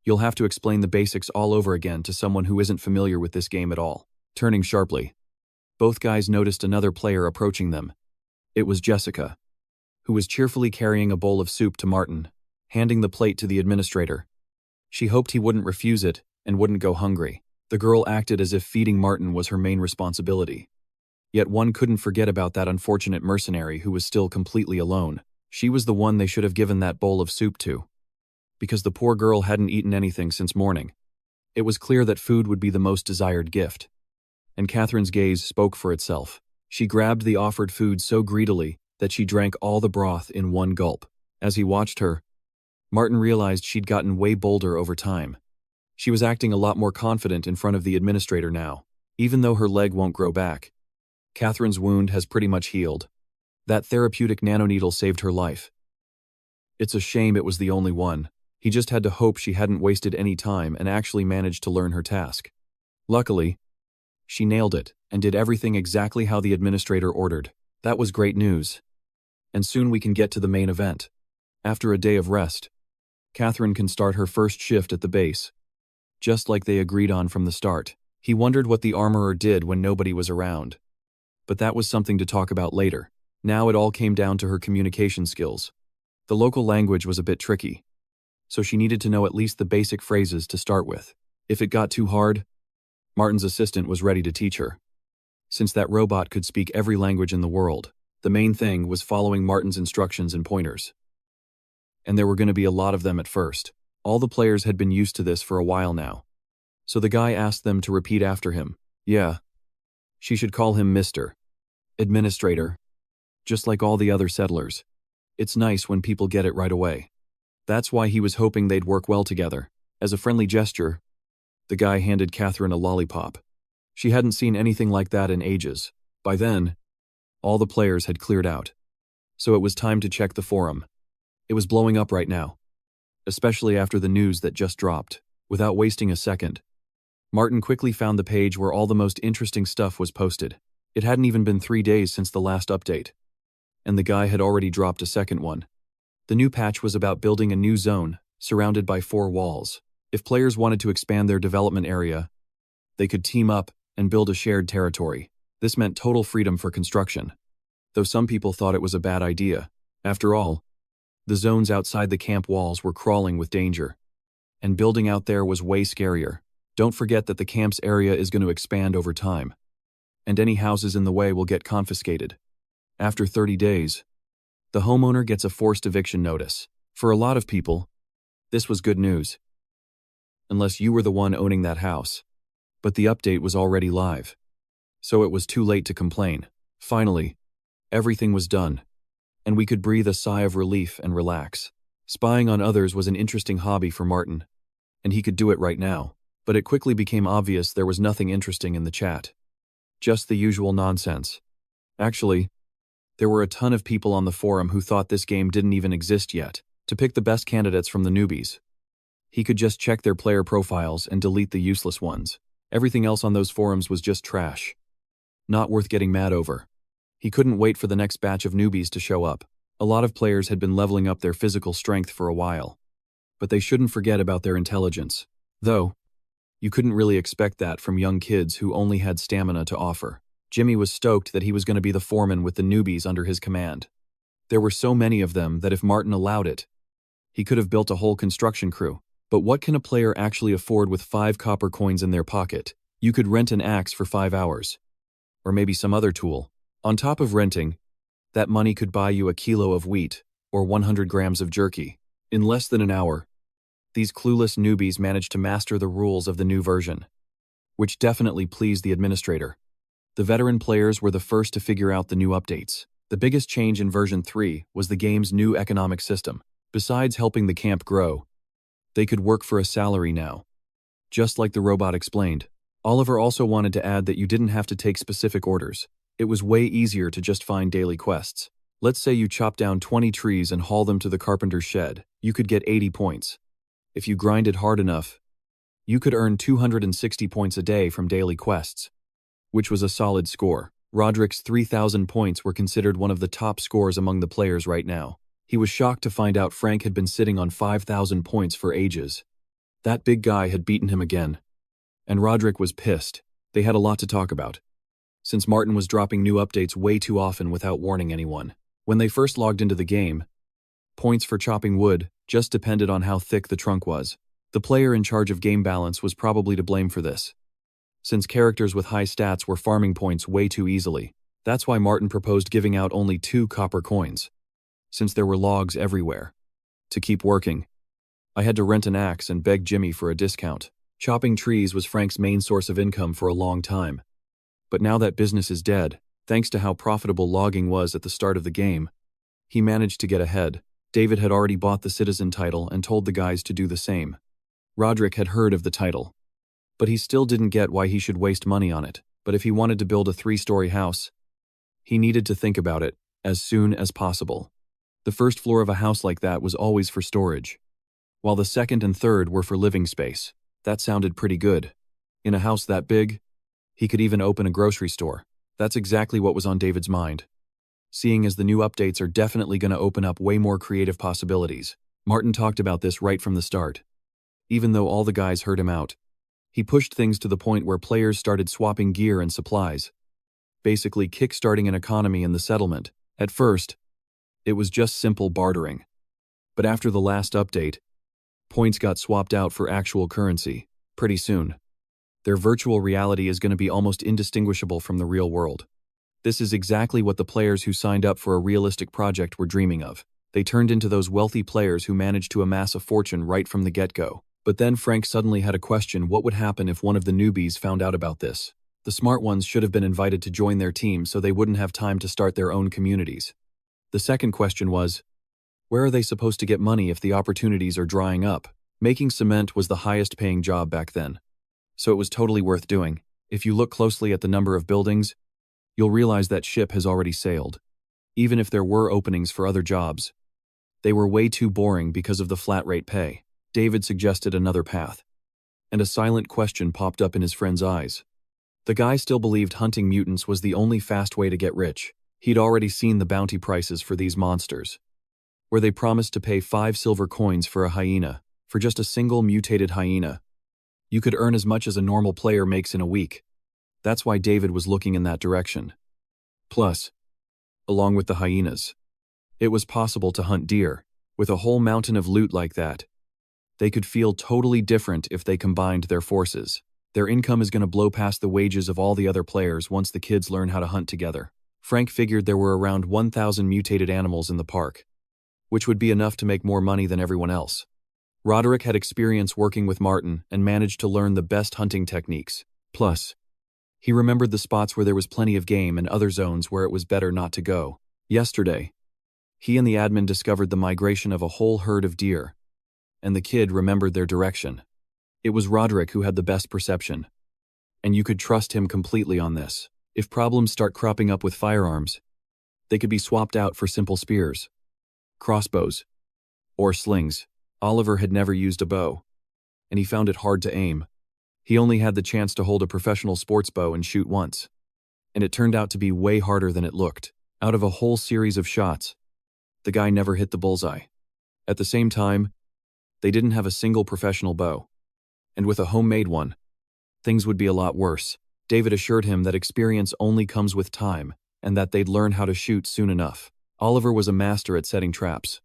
you'll have to explain the basics all over again to someone who isn't familiar with this game at all. Turning sharply, both guys noticed another player approaching them. It was Jessica, who was cheerfully carrying a bowl of soup to Martin, handing the plate to the administrator. She hoped he wouldn't refuse it and wouldn't go hungry. The girl acted as if feeding Martin was her main responsibility. Yet one couldn't forget about that unfortunate mercenary who was still completely alone. She was the one they should have given that bowl of soup to, because the poor girl hadn't eaten anything since morning. It was clear that food would be the most desired gift, and Catherine's gaze spoke for itself. She grabbed the offered food so greedily that she drank all the broth in one gulp. As he watched her, Martin realized she'd gotten way bolder over time. She was acting a lot more confident in front of the administrator now. Even though her leg won't grow back, Catherine's wound has pretty much healed. That therapeutic nanoneedle saved her life. It's a shame it was the only one. He just had to hope she hadn't wasted any time and actually managed to learn her task. Luckily, she nailed it and did everything exactly how the administrator ordered. That was great news. And soon we can get to the main event. After a day of rest, Catherine can start her first shift at the base, just like they agreed on from the start. He wondered what the armorer did when nobody was around, but that was something to talk about later. Now it all came down to her communication skills. The local language was a bit tricky, so she needed to know at least the basic phrases to start with. If it got too hard, Martin's assistant was ready to teach her. Since that robot could speak every language in the world, the main thing was following Martin's instructions and pointers. And there were going to be a lot of them at first. All the players had been used to this for a while now, so the guy asked them to repeat after him. Yeah, she should call him Mr. Administrator, just like all the other settlers. It's nice when people get it right away. That's why he was hoping they'd work well together. As a friendly gesture, the guy handed Catherine a lollipop. She hadn't seen anything like that in ages. By then, all the players had cleared out, so it was time to check the forum. It was blowing up right now, especially after the news that just dropped. Without wasting a second, Martin quickly found the page where all the most interesting stuff was posted. It hadn't even been 3 days since the last update, and the guy had already dropped a second one. The new patch was about building a new zone, surrounded by 4 walls. If players wanted to expand their development area, they could team up and build a shared territory. This meant total freedom for construction, though some people thought it was a bad idea. After all, the zones outside the camp walls were crawling with danger, and building out there was way scarier. Don't forget that the camp's area is going to expand over time, and any houses in the way will get confiscated. After 30 days, the homeowner gets a forced eviction notice. For a lot of people, this was good news, unless you were the one owning that house. But the update was already live, so it was too late to complain. Finally, everything was done, and we could breathe a sigh of relief and relax. Spying on others was an interesting hobby for Martin, and he could do it right now. But it quickly became obvious there was nothing interesting in the chat. Just the usual nonsense. Actually, there were a ton of people on the forum who thought this game didn't even exist yet. To pick the best candidates from the newbies, he could just check their player profiles and delete the useless ones. Everything else on those forums was just trash, not worth getting mad over. He couldn't wait for the next batch of newbies to show up. A lot of players had been leveling up their physical strength for a while, but they shouldn't forget about their intelligence. Though, you couldn't really expect that from young kids who only had stamina to offer. Jimmy was stoked that he was going to be the foreman with the newbies under his command. There were so many of them that if Martin allowed it, He could have built a whole construction crew. But what can a player actually afford with 5 copper coins in their pocket? You could rent an axe for 5 hours. Or maybe some other tool. On top of renting, that money could buy you a kilo of wheat or 100 grams of jerky. In less than an hour, these clueless newbies managed to master the rules of the new version, which definitely pleased the administrator. The veteran players were the first to figure out the new updates. The biggest change in version 3 was the game's new economic system. Besides helping the camp grow, they could work for a salary now. Just like the robot explained. Oliver also wanted to add that you didn't have to take specific orders. It was way easier to just find daily quests. Let's say you chop down 20 trees and haul them to the carpenter's shed. You could get 80 points. If you grinded hard enough, you could earn 260 points a day from daily quests, which was a solid score. Roderick's 3,000 points were considered one of the top scores among the players right now. He was shocked to find out Frank had been sitting on 5,000 points for ages. That big guy had beaten him again. And Roderick was pissed. They had a lot to talk about, since Martin was dropping new updates way too often without warning anyone. When they first logged into the game, points for chopping wood just depended on how thick the trunk was. The player in charge of game balance was probably to blame for this, since characters with high stats were farming points way too easily. That's why Martin proposed giving out only 2 copper coins, since there were logs everywhere. To keep working, I had to rent an axe and beg Jimmy for a discount. Chopping trees was Frank's main source of income for a long time. But now that business is dead, thanks to how profitable logging was at the start of the game, he managed to get ahead. David had already bought the citizen title and told the guys to do the same. Roderick had heard of the title, but he still didn't get why he should waste money on it. But if he wanted to build a 3-story house, he needed to think about it as soon as possible. The first floor of a house like that was always for storage, while the second and third were for living space. That sounded pretty good. In a house that big, he could even open a grocery store. That's exactly what was on David's mind, seeing as the new updates are definitely going to open up way more creative possibilities. Martin talked about this right from the start. Even though all the guys heard him out, he pushed things to the point where players started swapping gear and supplies, basically kick-starting an economy in the settlement. At first, it was just simple bartering. But after the last update, points got swapped out for actual currency. Pretty soon, their virtual reality is going to be almost indistinguishable from the real world. This is exactly what the players who signed up for a realistic project were dreaming of. They turned into those wealthy players who managed to amass a fortune right from the get-go. But then Frank suddenly had a question: what would happen if one of the newbies found out about this? The smart ones should have been invited to join their team so they wouldn't have time to start their own communities. The second question was, where are they supposed to get money if the opportunities are drying up? Making cement was the highest paying job back then, so it was totally worth doing. If you look closely at the number of buildings, you'll realize that ship has already sailed. Even if there were openings for other jobs, they were way too boring because of the flat rate pay. David suggested another path, and a silent question popped up in his friend's eyes. The guy still believed hunting mutants was the only fast way to get rich. He'd already seen the bounty prices for these monsters, where they promised to pay 5 silver coins for a hyena. For just a single mutated hyena, you could earn as much as a normal player makes in a week. That's why David was looking in that direction. Plus, along with the hyenas, it was possible to hunt deer. With a whole mountain of loot like that, they could feel totally different if they combined their forces. Their income is going to blow past the wages of all the other players once the kids learn how to hunt together. Frank figured there were around 1,000 mutated animals in the park, which would be enough to make more money than everyone else. Roderick had experience working with Martin and managed to learn the best hunting techniques. Plus, he remembered the spots where there was plenty of game and other zones where it was better not to go. Yesterday, he and the admin discovered the migration of a whole herd of deer, and the kid remembered their direction. It was Roderick who had the best perception, and you could trust him completely on this. If problems start cropping up with firearms, they could be swapped out for simple spears, crossbows, or slings. Oliver had never used a bow, and he found it hard to aim. He only had the chance to hold a professional sports bow and shoot once, and it turned out to be way harder than it looked. Out of a whole series of shots, the guy never hit the bullseye. At the same time, they didn't have a single professional bow, and with a homemade one, things would be a lot worse. David assured him that experience only comes with time, and that they'd learn how to shoot soon enough. Oliver was a master at setting traps,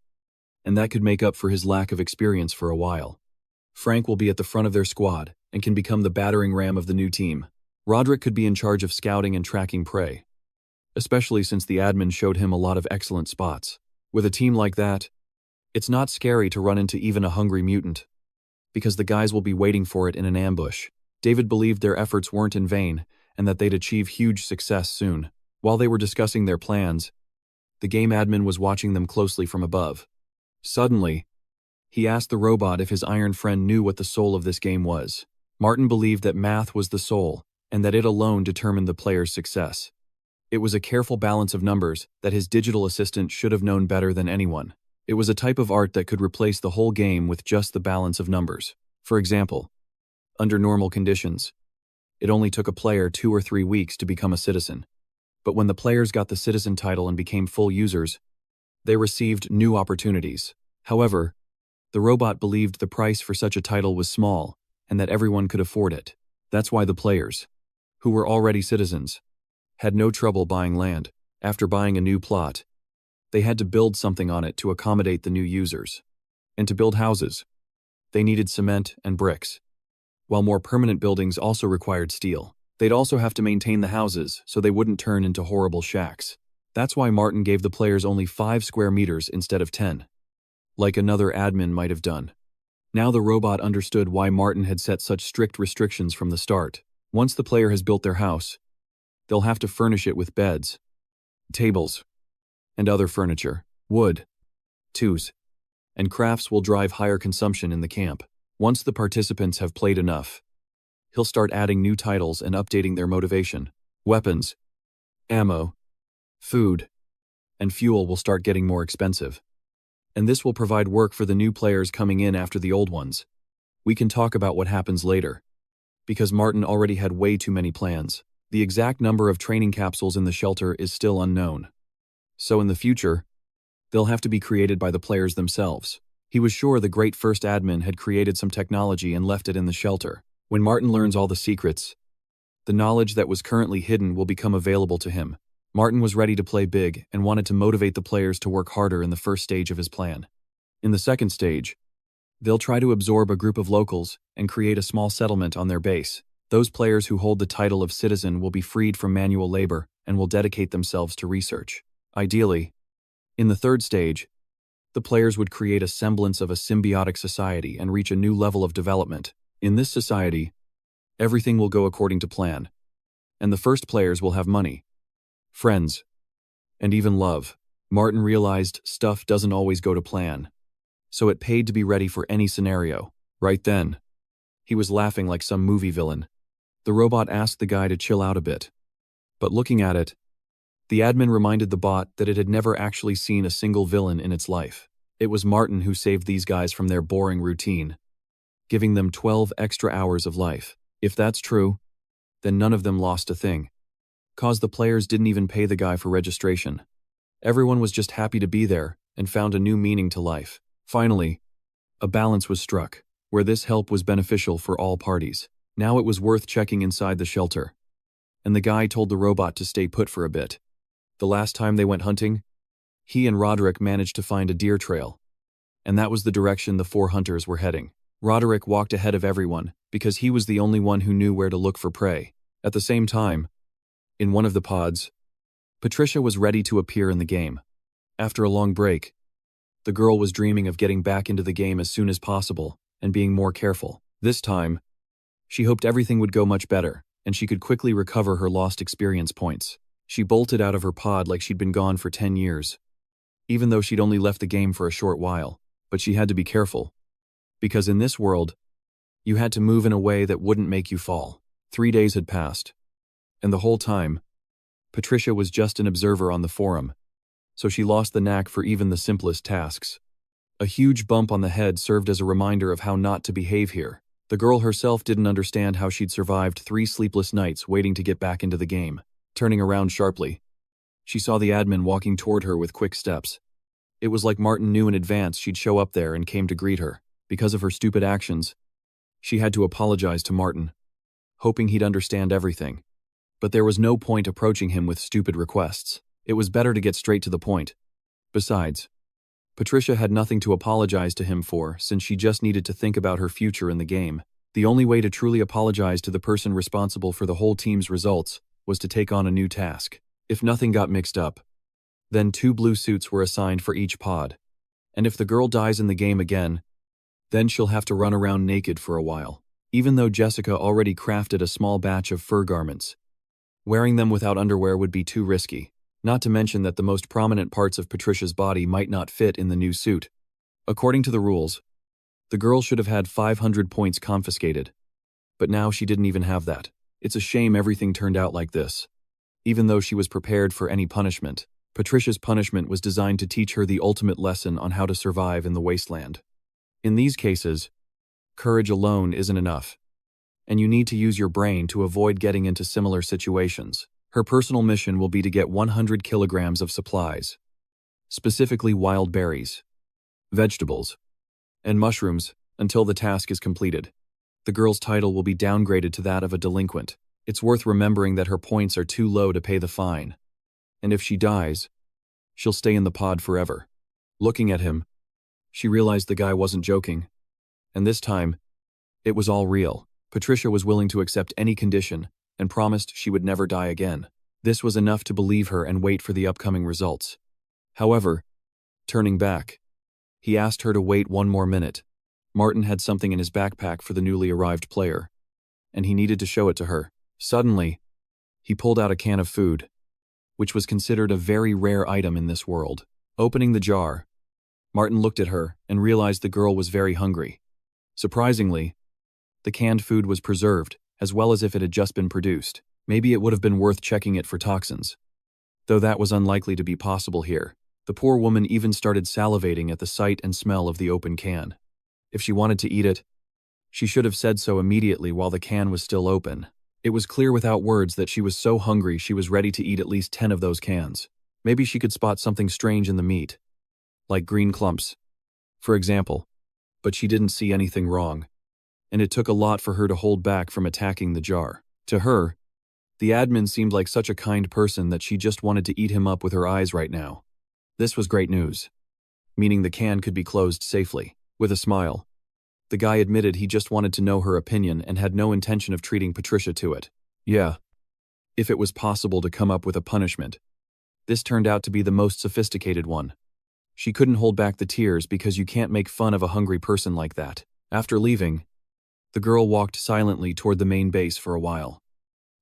and that could make up for his lack of experience for a while. Frank will be at the front of their squad and can become the battering ram of the new team. Roderick could be in charge of scouting and tracking prey, especially since the admin showed him a lot of excellent spots. With a team like that, it's not scary to run into even a hungry mutant, because the guys will be waiting for it in an ambush. David believed their efforts weren't in vain and that they'd achieve huge success soon. While they were discussing their plans, the game admin was watching them closely from above. Suddenly, he asked the robot if his iron friend knew what the soul of this game was. Martin believed that math was the soul, and that it alone determined the player's success. It was a careful balance of numbers that his digital assistant should have known better than anyone. It was a type of art that could replace the whole game with just the balance of numbers. For example, under normal conditions, it only took a player 2 or 3 weeks to become a citizen. But when the players got the citizen title and became full users, they received new opportunities. However, the robot believed the price for such a title was small and that everyone could afford it. That's why the players, who were already citizens, had no trouble buying land. After buying a new plot, they had to build something on it to accommodate the new users. And to build houses, they needed cement and bricks, while more permanent buildings also required steel. They'd also have to maintain the houses so they wouldn't turn into horrible shacks. That's why Martin gave the players only 5 square meters instead of 10, like another admin might have done. Now the robot understood why Martin had set such strict restrictions from the start. Once the player has built their house, they'll have to furnish it with beds, tables, and other furniture. Wood, tools, and crafts will drive higher consumption in the camp. Once the participants have played enough, he'll start adding new titles and updating their motivation. Weapons, ammo, food, and fuel will start getting more expensive. And this will provide work for the new players coming in after the old ones. We can talk about what happens later, because Martin already had way too many plans. The exact number of training capsules in the shelter is still unknown. So in the future, they'll have to be created by the players themselves. He was sure the great first admin had created some technology and left it in the shelter. When Martin learns all the secrets, the knowledge that was currently hidden will become available to him. Martin was ready to play big and wanted to motivate the players to work harder in the first stage of his plan. In the second stage, they'll try to absorb a group of locals and create a small settlement on their base. Those players who hold the title of citizen will be freed from manual labor and will dedicate themselves to research. Ideally, in the third stage, the players would create a semblance of a symbiotic society and reach a new level of development. In this society, everything will go according to plan, and the first players will have money, friends, and even love. Martin realized stuff doesn't always go to plan, so it paid to be ready for any scenario. Right then, he was laughing like some movie villain. The robot asked the guy to chill out a bit, but looking at it, the admin reminded the bot that it had never actually seen a single villain in its life. It was Martin who saved these guys from their boring routine, giving them 12 extra hours of life. If that's true, then none of them lost a thing, 'cause the players didn't even pay the guy for registration. Everyone was just happy to be there and found a new meaning to life. Finally, a balance was struck, where this help was beneficial for all parties. Now it was worth checking inside the shelter, and the guy told the robot to stay put for a bit. The last time they went hunting, he and Roderick managed to find a deer trail, and that was the direction the 4 hunters were heading. Roderick walked ahead of everyone because he was the only one who knew where to look for prey. At the same time, in one of the pods, Patricia was ready to appear in the game. After a long break, the girl was dreaming of getting back into the game as soon as possible and being more careful. This time, she hoped everything would go much better and she could quickly recover her lost experience points. She bolted out of her pod like she'd been gone for 10 years, even though she'd only left the game for a short while. But she had to be careful, because in this world, you had to move in a way that wouldn't make you fall. 3 days had passed, and the whole time, Patricia was just an observer on the forum, so she lost the knack for even the simplest tasks. A huge bump on the head served as a reminder of how not to behave here. The girl herself didn't understand how she'd survived 3 sleepless nights waiting to get back into the game. Turning around sharply, she saw the admin walking toward her with quick steps. It was like Martin knew in advance she'd show up there and came to greet her. Because of her stupid actions, she had to apologize to Martin, hoping he'd understand everything. But there was no point approaching him with stupid requests. It was better to get straight to the point. Besides, Patricia had nothing to apologize to him for, since she just needed to think about her future in the game. The only way to truly apologize to the person responsible for the whole team's results was to take on a new task. If nothing got mixed up, then 2 blue suits were assigned for each pod. And if the girl dies in the game again, then she'll have to run around naked for a while. Even though Jessica already crafted a small batch of fur garments, wearing them without underwear would be too risky. Not to mention that the most prominent parts of Patricia's body might not fit in the new suit. According to the rules, the girl should have had 500 points confiscated. But now she didn't even have that. It's a shame everything turned out like this. Even though she was prepared for any punishment, Patricia's punishment was designed to teach her the ultimate lesson on how to survive in the wasteland. In these cases, courage alone isn't enough, and you need to use your brain to avoid getting into similar situations. Her personal mission will be to get 100 kilograms of supplies, specifically wild berries, vegetables, and mushrooms, until the task is completed. The girl's title will be downgraded to that of a delinquent. It's worth remembering that her points are too low to pay the fine, and if she dies, she'll stay in the pod forever. Looking at him, she realized the guy wasn't joking, and this time, it was all real. Patricia was willing to accept any condition and promised she would never die again. This was enough to believe her and wait for the upcoming results. However, turning back, he asked her to wait 1 more minute. Martin had something in his backpack for the newly arrived player, and he needed to show it to her. Suddenly, he pulled out a can of food, which was considered a very rare item in this world. Opening the jar, Martin looked at her and realized the girl was very hungry. Surprisingly, the canned food was preserved, as well as if it had just been produced. Maybe it would have been worth checking it for toxins, though that was unlikely to be possible here. The poor woman even started salivating at the sight and smell of the open can. If she wanted to eat it, she should have said so immediately while the can was still open. It was clear without words that she was so hungry she was ready to eat at least 10 of those cans. Maybe she could spot something strange in the meat, like green clumps, for example, but she didn't see anything wrong, and it took a lot for her to hold back from attacking the jar. To her, the admin seemed like such a kind person that she just wanted to eat him up with her eyes right now. This was great news, meaning the can could be closed safely. With a smile, the guy admitted he just wanted to know her opinion and had no intention of treating Patricia to it. Yeah, if it was possible to come up with a punishment, this turned out to be the most sophisticated one. She couldn't hold back the tears because you can't make fun of a hungry person like that. After leaving, the girl walked silently toward the main base for a while,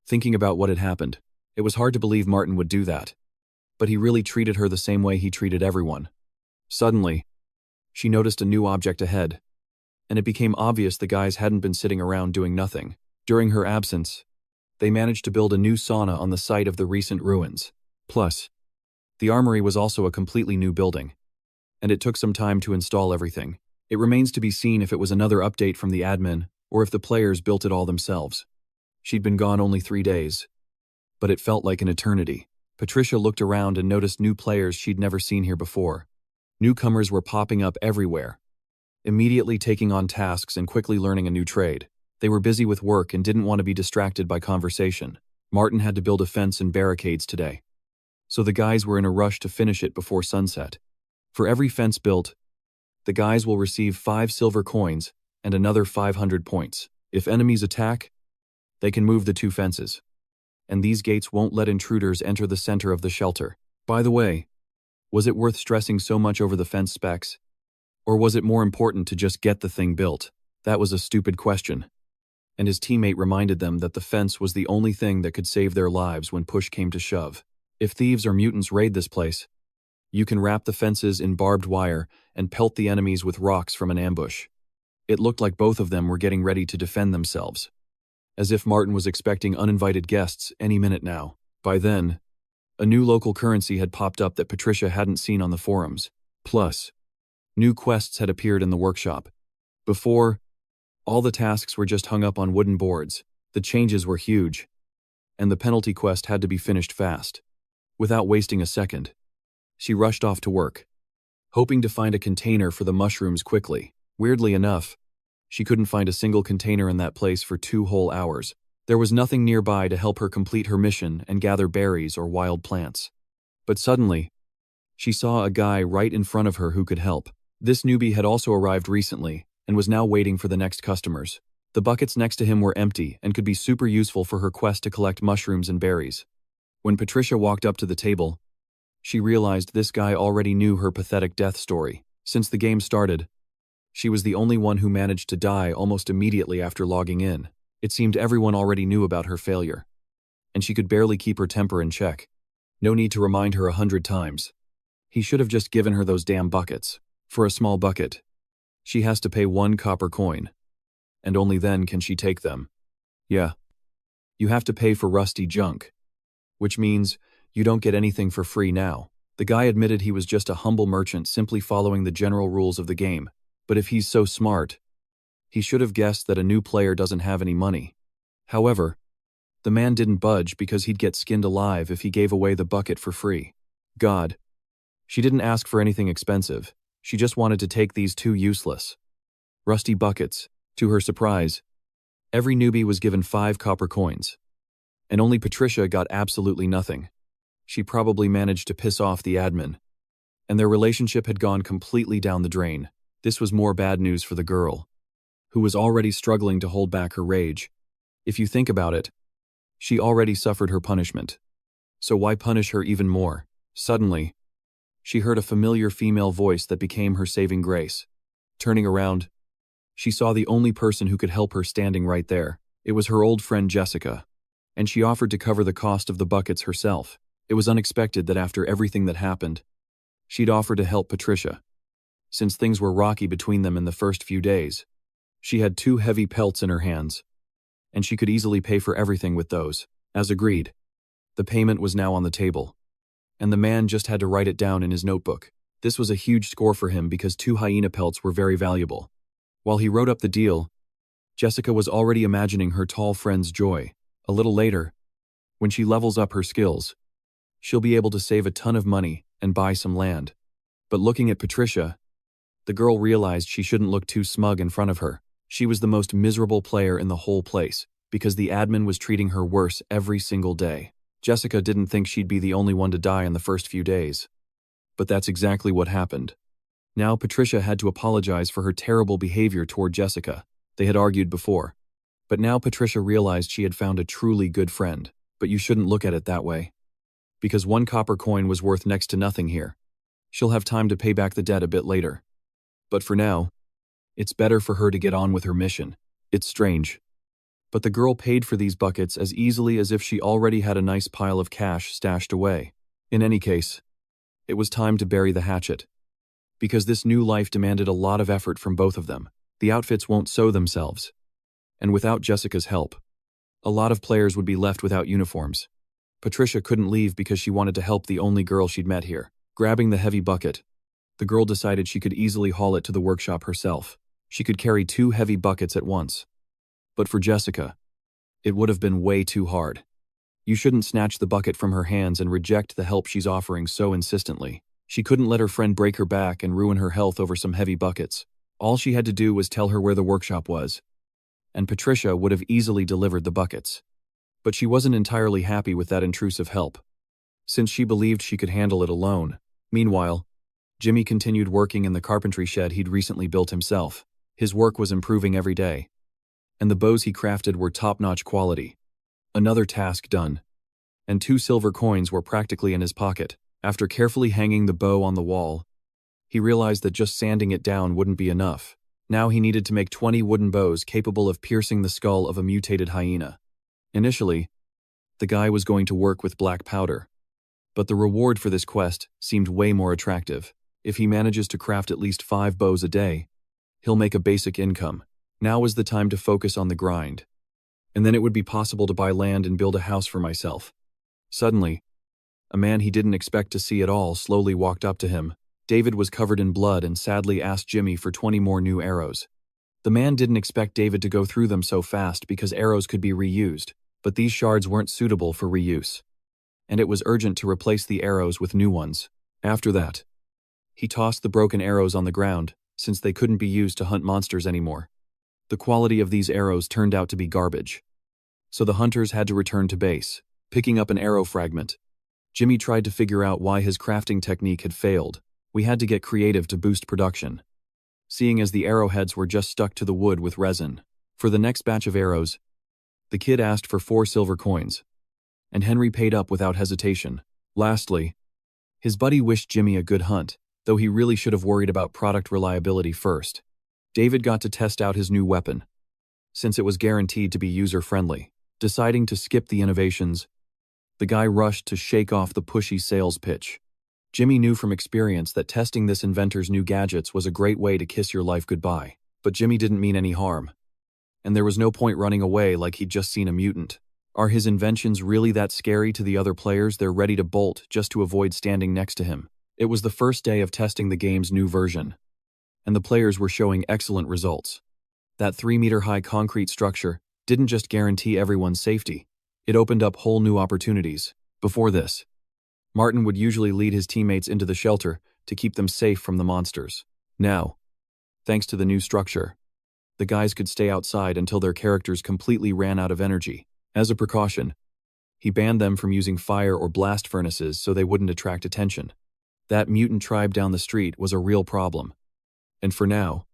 thinking about what had happened. It was hard to believe Martin would do that, but he really treated her the same way he treated everyone. Suddenly, she noticed a new object ahead, and it became obvious the guys hadn't been sitting around doing nothing. During her absence, they managed to build a new sauna on the site of the recent ruins. Plus, the armory was also a completely new building, and it took some time to install everything. It remains to be seen if it was another update from the admin or if the players built it all themselves. She'd been gone only 3 days, but it felt like an eternity. Patricia looked around and noticed new players she'd never seen here before. Newcomers were popping up everywhere, immediately taking on tasks and quickly learning a new trade. They were busy with work and didn't want to be distracted by conversation. Martin had to build a fence and barricades today, so the guys were in a rush to finish it before sunset. For every fence built, the guys will receive 5 silver coins and another 500 points. If enemies attack, they can move the 2 fences, and these gates won't let intruders enter the center of the shelter. By the way, was it worth stressing so much over the fence specs? Or was it more important to just get the thing built? That was a stupid question, and his teammate reminded them that the fence was the only thing that could save their lives when push came to shove. If thieves or mutants raid this place, you can wrap the fences in barbed wire and pelt the enemies with rocks from an ambush. It looked like both of them were getting ready to defend themselves, as if Martin was expecting uninvited guests any minute now. By then, a new local currency had popped up that Patricia hadn't seen on the forums. Plus, new quests had appeared in the workshop. Before, all the tasks were just hung up on wooden boards. The changes were huge, and the penalty quest had to be finished fast. Without wasting a second, she rushed off to work, hoping to find a container for the mushrooms quickly. Weirdly enough, she couldn't find a single container in that place for 2 whole hours. There was nothing nearby to help her complete her mission and gather berries or wild plants. But suddenly, She saw a guy right in front of her who could help. This newbie had also arrived recently and was now waiting for the next customers. The buckets next to him were empty and could be super useful for her quest to collect mushrooms and berries. When Patricia walked up to the table, she realized this guy already knew her pathetic death story. Since the game started, she was the only one who managed to die almost immediately after logging in. It seemed everyone already knew about her failure, and she could barely keep her temper in check. No need to remind her 100 times. He should have just given her those damn buckets. For a small bucket, she has to pay 1 copper coin, and only then can she take them. Yeah, you have to pay for rusty junk, which means you don't get anything for free now. The guy admitted he was just a humble merchant simply following the general rules of the game, but if he's so smart, he should have guessed that a new player doesn't have any money. However, the man didn't budge because he'd get skinned alive if he gave away the bucket for free. God. She didn't ask for anything expensive. She just wanted to take these 2 useless, rusty buckets. To her surprise, every newbie was given 5 copper coins, and only Patricia got absolutely nothing. She probably managed to piss off the admin, and their relationship had gone completely down the drain. This was more bad news for the girl, who was already struggling to hold back her rage. If you think about it, she already suffered her punishment, so why punish her even more? Suddenly, she heard a familiar female voice that became her saving grace. Turning around, she saw the only person who could help her standing right there. It was her old friend Jessica, and she offered to cover the cost of the buckets herself. It was unexpected that after everything that happened, she'd offer to help Patricia. Since things were rocky between them in the first few days, she had 2 heavy pelts in her hands, and she could easily pay for everything with those. As agreed, the payment was now on the table, and the man just had to write it down in his notebook. This was a huge score for him because 2 hyena pelts were very valuable. While he wrote up the deal, Jessica was already imagining her tall friend's joy. A little later, when she levels up her skills, she'll be able to save a ton of money and buy some land. But looking at Patricia, the girl realized she shouldn't look too smug in front of her. She was the most miserable player in the whole place because the admin was treating her worse every single day. Jessica didn't think she'd be the only one to die in the first few days. But that's exactly what happened. Now Patricia had to apologize for her terrible behavior toward Jessica. They had argued before. But now Patricia realized she had found a truly good friend. But you shouldn't look at it that way, because 1 copper coin was worth next to nothing here. She'll have time to pay back the debt a bit later. But for now, it's better for her to get on with her mission. It's strange, but the girl paid for these buckets as easily as if she already had a nice pile of cash stashed away. In any case, it was time to bury the hatchet, because this new life demanded a lot of effort from both of them. The outfits won't sew themselves, and without Jessica's help, a lot of players would be left without uniforms. Patricia couldn't leave because she wanted to help the only girl she'd met here. Grabbing the heavy bucket, the girl decided she could easily haul it to the workshop herself. She could carry 2 heavy buckets at once. But for Jessica, it would have been way too hard. You shouldn't snatch the bucket from her hands and reject the help she's offering so insistently. She couldn't let her friend break her back and ruin her health over some heavy buckets. All she had to do was tell her where the workshop was, and Patricia would have easily delivered the buckets. But she wasn't entirely happy with that intrusive help, since she believed she could handle it alone. Meanwhile, Jimmy continued working in the carpentry shed he'd recently built himself. His work was improving every day, and the bows he crafted were top-notch quality. Another task done, and 2 silver coins were practically in his pocket. After carefully hanging the bow on the wall, he realized that just sanding it down wouldn't be enough. Now he needed to make 20 wooden bows capable of piercing the skull of a mutated hyena. Initially, the guy was going to work with black powder, but the reward for this quest seemed way more attractive. If he manages to craft at least 5 bows a day, he'll make a basic income. Now was the time to focus on the grind, and then it would be possible to buy land and build a house for myself. Suddenly, a man he didn't expect to see at all slowly walked up to him. David was covered in blood and sadly asked Jimmy for 20 more new arrows. The man didn't expect David to go through them so fast because arrows could be reused, but these shards weren't suitable for reuse, and it was urgent to replace the arrows with new ones. After that, he tossed the broken arrows on the ground, since they couldn't be used to hunt monsters anymore. The quality of these arrows turned out to be garbage, so the hunters had to return to base. Picking up an arrow fragment, Jimmy tried to figure out why his crafting technique had failed. We had to get creative to boost production. Seeing as the arrowheads were just stuck to the wood with resin. For the next batch of arrows, the kid asked for 4 silver coins, and Henry paid up without hesitation. Lastly, his buddy wished Jimmy a good hunt, though he really should have worried about product reliability first. David got to test out his new weapon, since it was guaranteed to be user-friendly. Deciding to skip the innovations, the guy rushed to shake off the pushy sales pitch. Jimmy knew from experience that testing this inventor's new gadgets was a great way to kiss your life goodbye. But Jimmy didn't mean any harm. And there was no point running away like he'd just seen a mutant. Are his inventions really that scary to the other players? They're ready to bolt just to avoid standing next to him. It was the first day of testing the game's new version, and the players were showing excellent results. That 3-meter-high concrete structure didn't just guarantee everyone's safety, it opened up whole new opportunities. Before this, Martin would usually lead his teammates into the shelter to keep them safe from the monsters. Now, thanks to the new structure, the guys could stay outside until their characters completely ran out of energy. As a precaution, he banned them from using fire or blast furnaces so they wouldn't attract attention. That mutant tribe down the street was a real problem. And for now,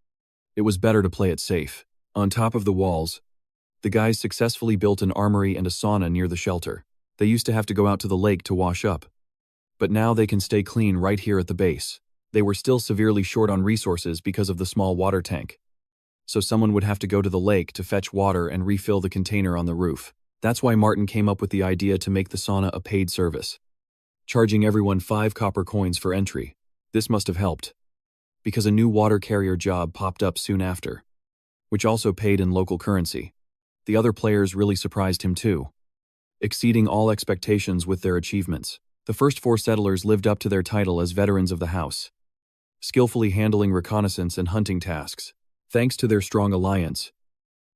it was better to play it safe. On top of the walls, the guys successfully built an armory and a sauna near the shelter. They used to have to go out to the lake to wash up, but now they can stay clean right here at the base. They were still severely short on resources because of the small water tank, so someone would have to go to the lake to fetch water and refill the container on the roof. That's why Martin came up with the idea to make the sauna a paid service, charging everyone 5 copper coins for entry. This must have helped, because a new water carrier job popped up soon after, which also paid in local currency. The other players really surprised him too, exceeding all expectations with their achievements. The first 4 settlers lived up to their title as veterans of the house, skillfully handling reconnaissance and hunting tasks. Thanks to their strong alliance,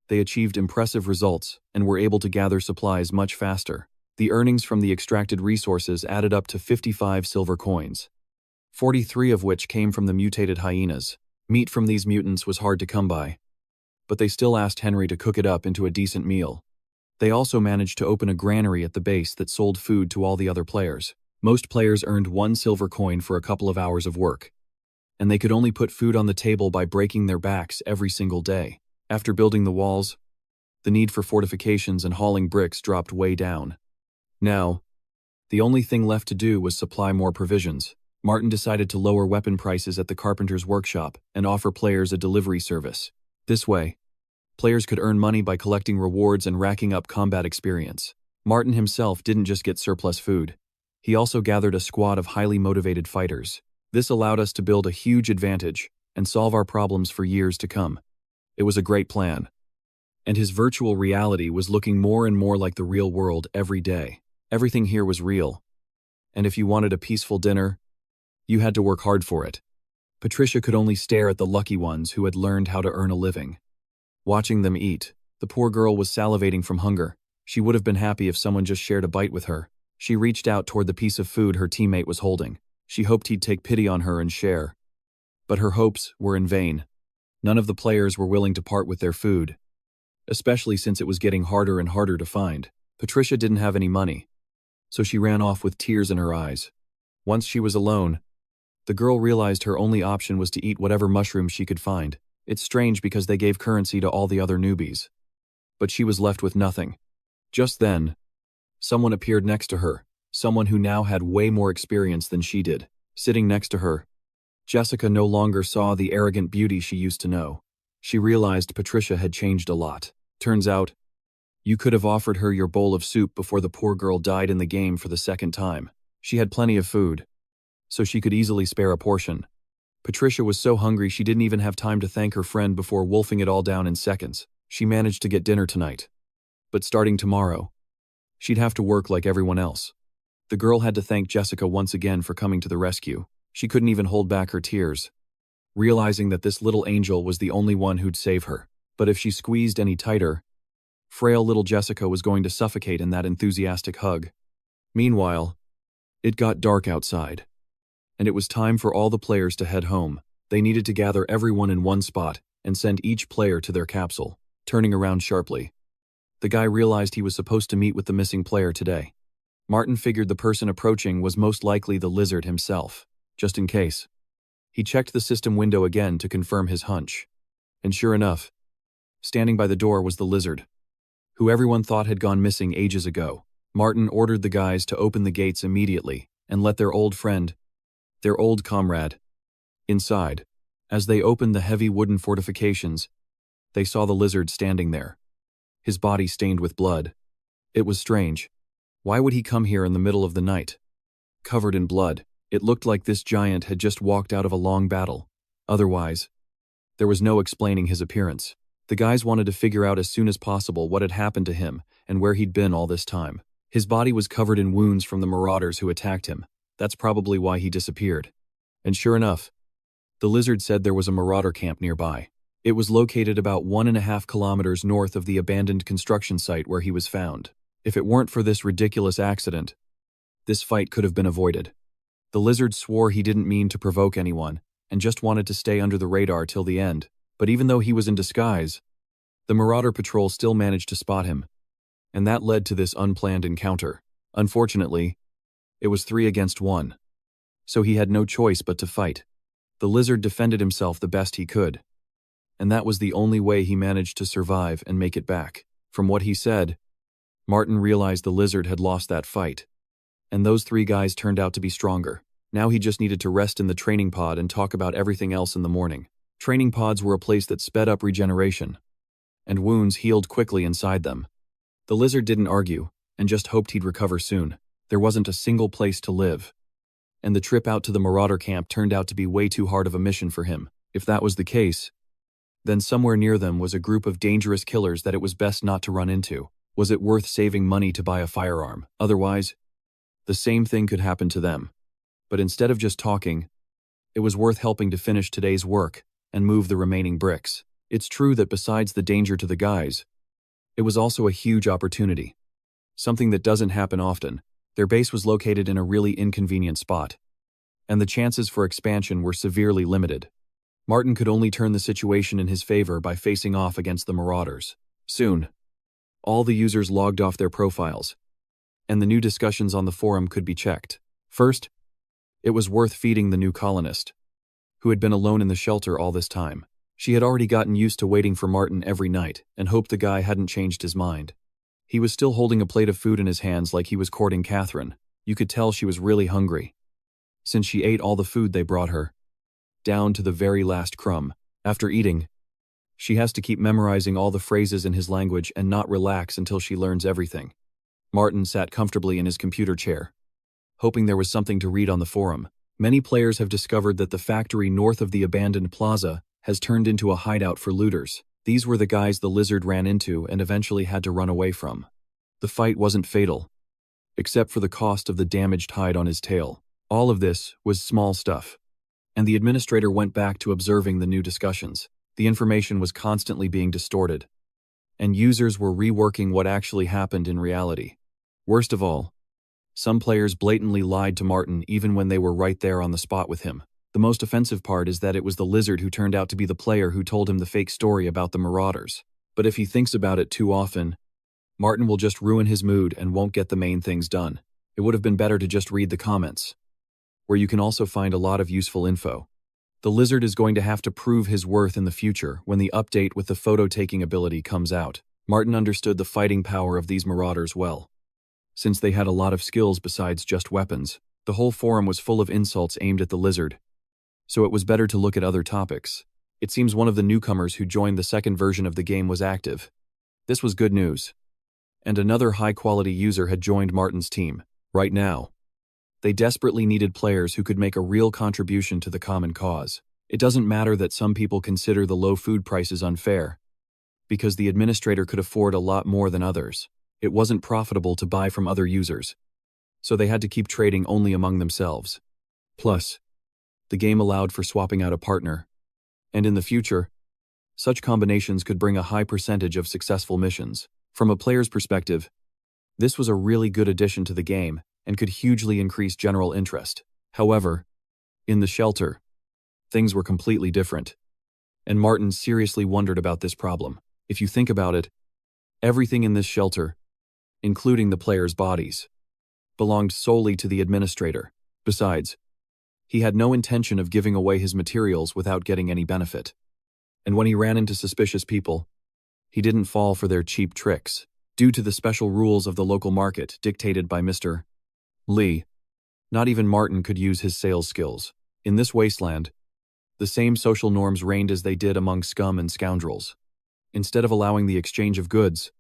they achieved impressive results and were able to gather supplies much faster. The earnings from the extracted resources added up to 55 silver coins, 43 of which came from the mutated hyenas. Meat from these mutants was hard to come by, but they still asked Henry to cook it up into a decent meal. They also managed to open a granary at the base that sold food to all the other players. Most players earned 1 silver coin for a couple of hours of work, and they could only put food on the table by breaking their backs every single day. After building the walls, the need for fortifications and hauling bricks dropped way down. Now, the only thing left to do was supply more provisions. Martin decided to lower weapon prices at the carpenter's workshop and offer players a delivery service. This way, players could earn money by collecting rewards and racking up combat experience. Martin himself didn't just get surplus food. He also gathered a squad of highly motivated fighters. This allowed us to build a huge advantage and solve our problems for years to come. It was a great plan. And his virtual reality was looking more and more like the real world every day. Everything here was real. And if you wanted a peaceful dinner, you had to work hard for it. Patricia could only stare at the lucky ones who had learned how to earn a living. Watching them eat, the poor girl was salivating from hunger. She would have been happy if someone just shared a bite with her. She reached out toward the piece of food her teammate was holding. She hoped he'd take pity on her and share. But her hopes were in vain. None of the players were willing to part with their food, especially since it was getting harder and harder to find. Patricia didn't have any money, so she ran off with tears in her eyes. Once she was alone, the girl realized her only option was to eat whatever mushrooms she could find. It's strange because they gave currency to all the other newbies, but she was left with nothing. Just then, someone appeared next to her, someone who now had way more experience than she did. Sitting next to her, Jessica no longer saw the arrogant beauty she used to know. She realized Patricia had changed a lot. Turns out, you could have offered her your bowl of soup before the poor girl died in the game for the second time. She had plenty of food, so she could easily spare a portion. Patricia was so hungry she didn't even have time to thank her friend before wolfing it all down in seconds. She managed to get dinner tonight, but starting tomorrow, she'd have to work like everyone else. The girl had to thank Jessica once again for coming to the rescue. She couldn't even hold back her tears, realizing that this little angel was the only one who'd save her. But if she squeezed any tighter, frail little Jessica was going to suffocate in that enthusiastic hug. Meanwhile, it got dark outside, and it was time for all the players to head home. They needed to gather everyone in one spot and send each player to their capsule. Turning around sharply, the guy realized he was supposed to meet with the missing player today. Martin figured the person approaching was most likely the lizard himself, just in case. He checked the system window again to confirm his hunch. And sure enough, standing by the door was the lizard, who everyone thought had gone missing ages ago. Martin ordered the guys to open the gates immediately and let their old friend, their old comrade, inside. As they opened the heavy wooden fortifications, they saw the lizard standing there, his body stained with blood. It was strange. Why would he come here in the middle of the night? Covered in blood, it looked like this giant had just walked out of a long battle. Otherwise, there was no explaining his appearance. The guys wanted to figure out as soon as possible what had happened to him and where he'd been all this time. His body was covered in wounds from the marauders who attacked him. That's probably why he disappeared. And sure enough, the lizard said there was a marauder camp nearby. It was located about 1.5 kilometers north of the abandoned construction site where he was found. If it weren't for this ridiculous accident, this fight could have been avoided. The lizard swore he didn't mean to provoke anyone and just wanted to stay under the radar till the end. But even though he was in disguise, the Marauder Patrol still managed to spot him, and that led to this unplanned encounter. Unfortunately, it was 3 against 1, so he had no choice but to fight. The lizard defended himself the best he could, and that was the only way he managed to survive and make it back. From what he said, Martin realized the lizard had lost that fight, and those 3 guys turned out to be stronger. Now he just needed to rest in the training pod and talk about everything else in the morning. Training pods were a place that sped up regeneration, and wounds healed quickly inside them. The lizard didn't argue, and just hoped he'd recover soon. There wasn't a single place to live, and the trip out to the Marauder camp turned out to be way too hard of a mission for him. If that was the case, then somewhere near them was a group of dangerous killers that it was best not to run into. Was it worth saving money to buy a firearm? Otherwise, the same thing could happen to them. But instead of just talking, it was worth helping to finish today's work and move the remaining bricks. It's true that besides the danger to the guys, it was also a huge opportunity. Something that doesn't happen often. Their base was located in a really inconvenient spot, and the chances for expansion were severely limited. Martin could only turn the situation in his favor by facing off against the marauders. Soon, all the users logged off their profiles, and the new discussions on the forum could be checked. First, it was worth feeding the new colonist, who had been alone in the shelter all this time. She had already gotten used to waiting for Martin every night and hoped the guy hadn't changed his mind. He was still holding a plate of food in his hands like he was courting Catherine. You could tell she was really hungry, since she ate all the food they brought her, down to the very last crumb. After eating, she has to keep memorizing all the phrases in his language and not relax until she learns everything. Martin sat comfortably in his computer chair, hoping there was something to read on the forum. Many players have discovered that the factory north of the abandoned plaza has turned into a hideout for looters. These were the guys the lizard ran into and eventually had to run away from. The fight wasn't fatal, except for the cost of the damaged hide on his tail. All of this was small stuff, and the administrator went back to observing the new discussions. The information was constantly being distorted, and users were reworking what actually happened in reality. Worst of all, some players blatantly lied to Martin even when they were right there on the spot with him. The most offensive part is that it was the lizard who turned out to be the player who told him the fake story about the marauders. But if he thinks about it too often, Martin will just ruin his mood and won't get the main things done. It would have been better to just read the comments, where you can also find a lot of useful info. The lizard is going to have to prove his worth in the future when the update with the photo-taking ability comes out. Martin understood the fighting power of these marauders well, since they had a lot of skills besides just weapons. The whole forum was full of insults aimed at the lizard, so it was better to look at other topics. It seems one of the newcomers who joined the second version of the game was active. This was good news. And another high-quality user had joined Martin's team. Right now, they desperately needed players who could make a real contribution to the common cause. It doesn't matter that some people consider the low food prices unfair, because the administrator could afford a lot more than others. It wasn't profitable to buy from other users, so they had to keep trading only among themselves. Plus, the game allowed for swapping out a partner, and in the future, such combinations could bring a high percentage of successful missions. From a player's perspective, this was a really good addition to the game and could hugely increase general interest. However, in the shelter, things were completely different, and Martin seriously wondered about this problem. If you think about it, everything in this shelter, including the players' bodies, belonged solely to the administrator. Besides, he had no intention of giving away his materials without getting any benefit. And when he ran into suspicious people, he didn't fall for their cheap tricks. Due to the special rules of the local market dictated by Mr. Lee, not even Martin could use his sales skills. In this wasteland, the same social norms reigned as they did among scum and scoundrels. Instead of allowing the exchange of goods,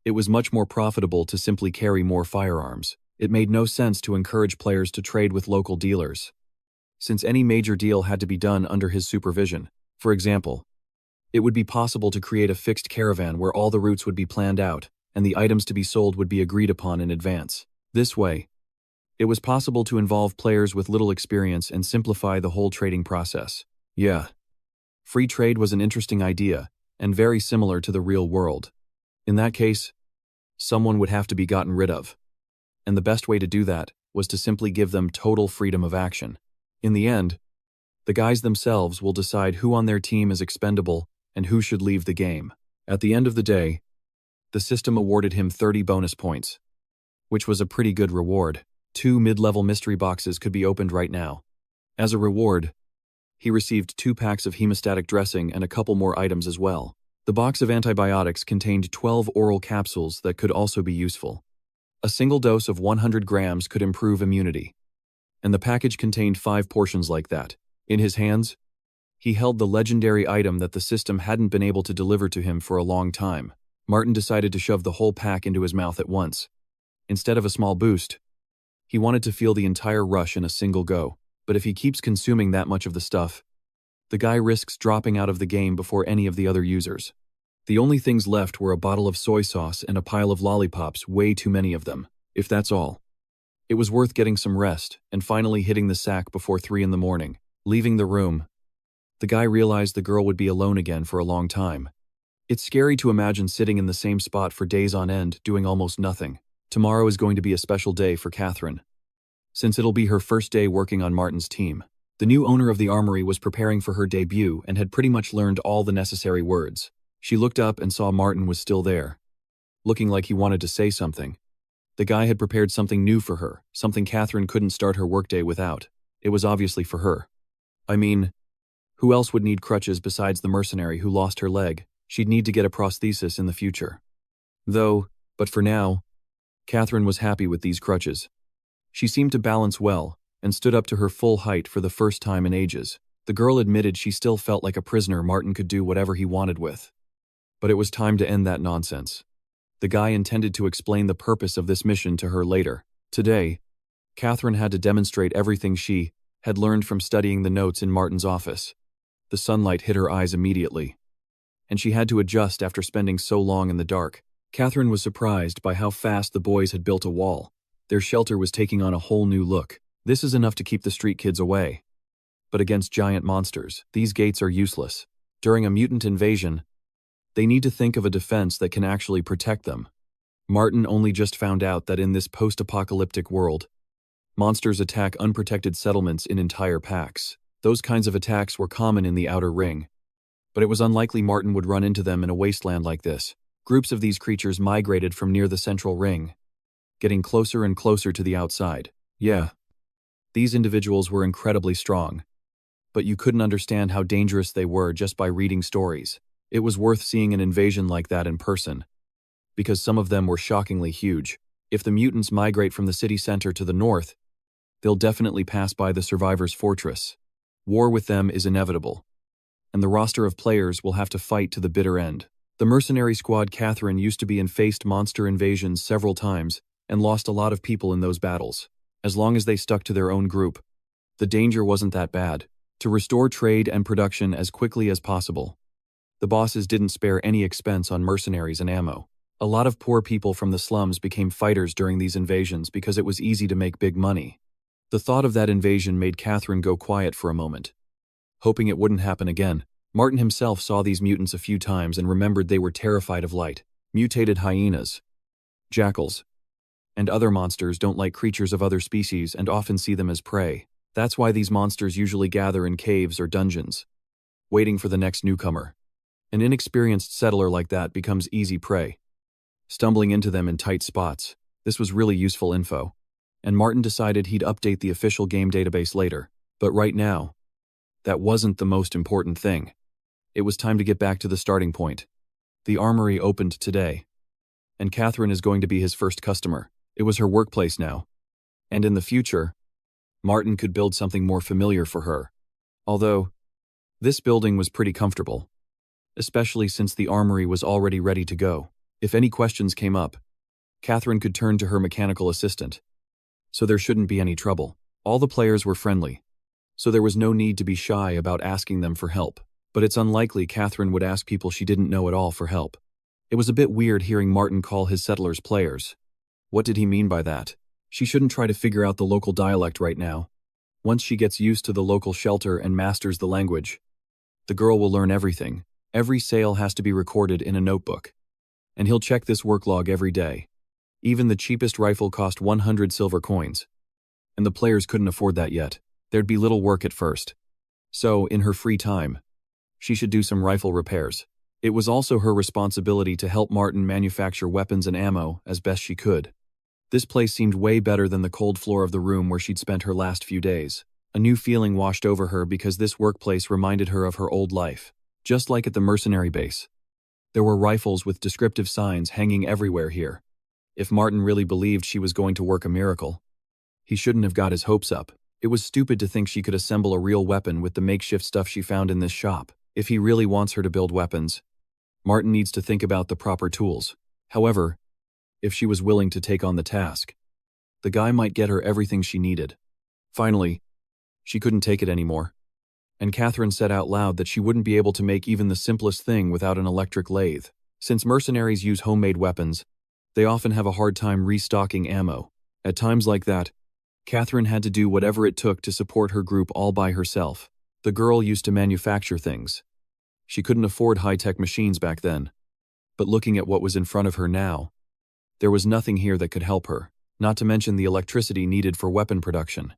it was much more profitable to simply carry more firearms. It made no sense to encourage players to trade with local dealers, since any major deal had to be done under his supervision. For example, it would be possible to create a fixed caravan where all the routes would be planned out, and the items to be sold would be agreed upon in advance. This way, it was possible to involve players with little experience and simplify the whole trading process. Yeah, free trade was an interesting idea, and very similar to the real world. In that case, someone would have to be gotten rid of. And the best way to do that was to simply give them total freedom of action. In the end, the guys themselves will decide who on their team is expendable and who should leave the game. At the end of the day, the system awarded him 30 bonus points, which was a pretty good reward. 2 mid-level mystery boxes could be opened right now. As a reward, he received 2 packs of hemostatic dressing and a couple more items as well. The box of antibiotics contained 12 oral capsules that could also be useful. A single dose of 100 grams could improve immunity, and the package contained 5 portions like that. In his hands, he held the legendary item that the system hadn't been able to deliver to him for a long time. Martin decided to shove the whole pack into his mouth at once. Instead of a small boost, he wanted to feel the entire rush in a single go. But if he keeps consuming that much of the stuff, the guy risks dropping out of the game before any of the other users. The only things left were a bottle of soy sauce and a pile of lollipops, way too many of them. If that's all, it was worth getting some rest and finally hitting the sack before 3 in the morning. Leaving the room, the guy realized the girl would be alone again for a long time. It's scary to imagine sitting in the same spot for days on end, doing almost nothing. Tomorrow is going to be a special day for Catherine, since it'll be her first day working on Martin's team. The new owner of the armory was preparing for her debut and had pretty much learned all the necessary words. She looked up and saw Martin was still there, looking like he wanted to say something. The guy had prepared something new for her, something Catherine couldn't start her workday without. It was obviously for her. I mean, who else would need crutches besides the mercenary who lost her leg? She'd need to get a prosthesis in the future. But for now, Catherine was happy with these crutches. She seemed to balance well, and stood up to her full height for the first time in ages. The girl admitted she still felt like a prisoner Martin could do whatever he wanted with. But it was time to end that nonsense. The guy intended to explain the purpose of this mission to her later. Today, Catherine had to demonstrate everything she had learned from studying the notes in Martin's office. The sunlight hit her eyes immediately, and she had to adjust after spending so long in the dark. Catherine was surprised by how fast the boys had built a wall. Their shelter was taking on a whole new look. This is enough to keep the street kids away. But against giant monsters, these gates are useless. During a mutant invasion, they need to think of a defense that can actually protect them. Martin only just found out that in this post-apocalyptic world, monsters attack unprotected settlements in entire packs. Those kinds of attacks were common in the Outer Ring, but it was unlikely Martin would run into them in a wasteland like this. Groups of these creatures migrated from near the central ring, getting closer and closer to the outside. Yeah, these individuals were incredibly strong, but you couldn't understand how dangerous they were just by reading stories. It was worth seeing an invasion like that in person, because some of them were shockingly huge. If the mutants migrate from the city center to the north, they'll definitely pass by the survivors' fortress. War with them is inevitable, and the roster of players will have to fight to the bitter end. The mercenary squad Catherine used to be in faced monster invasions several times and lost a lot of people in those battles. As long as they stuck to their own group, the danger wasn't that bad. To restore trade and production as quickly as possible, the bosses didn't spare any expense on mercenaries and ammo. A lot of poor people from the slums became fighters during these invasions because it was easy to make big money. The thought of that invasion made Catherine go quiet for a moment, hoping it wouldn't happen again. Martin himself saw these mutants a few times and remembered they were terrified of light. Mutated hyenas, jackals, and other monsters don't like creatures of other species and often see them as prey. That's why these monsters usually gather in caves or dungeons, waiting for the next newcomer. An inexperienced settler like that becomes easy prey, stumbling into them in tight spots. This was really useful info. and Martin decided he'd update the official game database later. But right now, that wasn't the most important thing. It was time to get back to the starting point. The armory opened today, and Catherine is going to be his first customer. It was her workplace now. And in the future, Martin could build something more familiar for her. Although, this building was pretty comfortable, especially since the armory was already ready to go. If any questions came up, Catherine could turn to her mechanical assistant, so there shouldn't be any trouble. All the players were friendly, so there was no need to be shy about asking them for help. But it's unlikely Catherine would ask people she didn't know at all for help. It was a bit weird hearing Martin call his settlers players. What did he mean by that? She shouldn't try to figure out the local dialect right now. Once she gets used to the local shelter and masters the language, the girl will learn everything. Every sale has to be recorded in a notebook. And he'll check this work log every day. Even the cheapest rifle cost 100 silver coins. And the players couldn't afford that yet. There'd be little work at first. So, in her free time, she should do some rifle repairs. It was also her responsibility to help Martin manufacture weapons and ammo as best she could. This place seemed way better than the cold floor of the room where she'd spent her last few days. A new feeling washed over her because this workplace reminded her of her old life. Just like at the mercenary base. There were rifles with descriptive signs hanging everywhere here. If Martin really believed she was going to work a miracle, he shouldn't have got his hopes up. It was stupid to think she could assemble a real weapon with the makeshift stuff she found in this shop. If he really wants her to build weapons, Martin needs to think about the proper tools. However, if she was willing to take on the task, the guy might get her everything she needed. Finally, she couldn't take it anymore. And Catherine said out loud that she wouldn't be able to make even the simplest thing without an electric lathe. Since mercenaries use homemade weapons, they often have a hard time restocking ammo. At times like that, Catherine had to do whatever it took to support her group all by herself. The girl used to manufacture things. She couldn't afford high-tech machines back then. But looking at what was in front of her now, there was nothing here that could help her, not to mention the electricity needed for weapon production.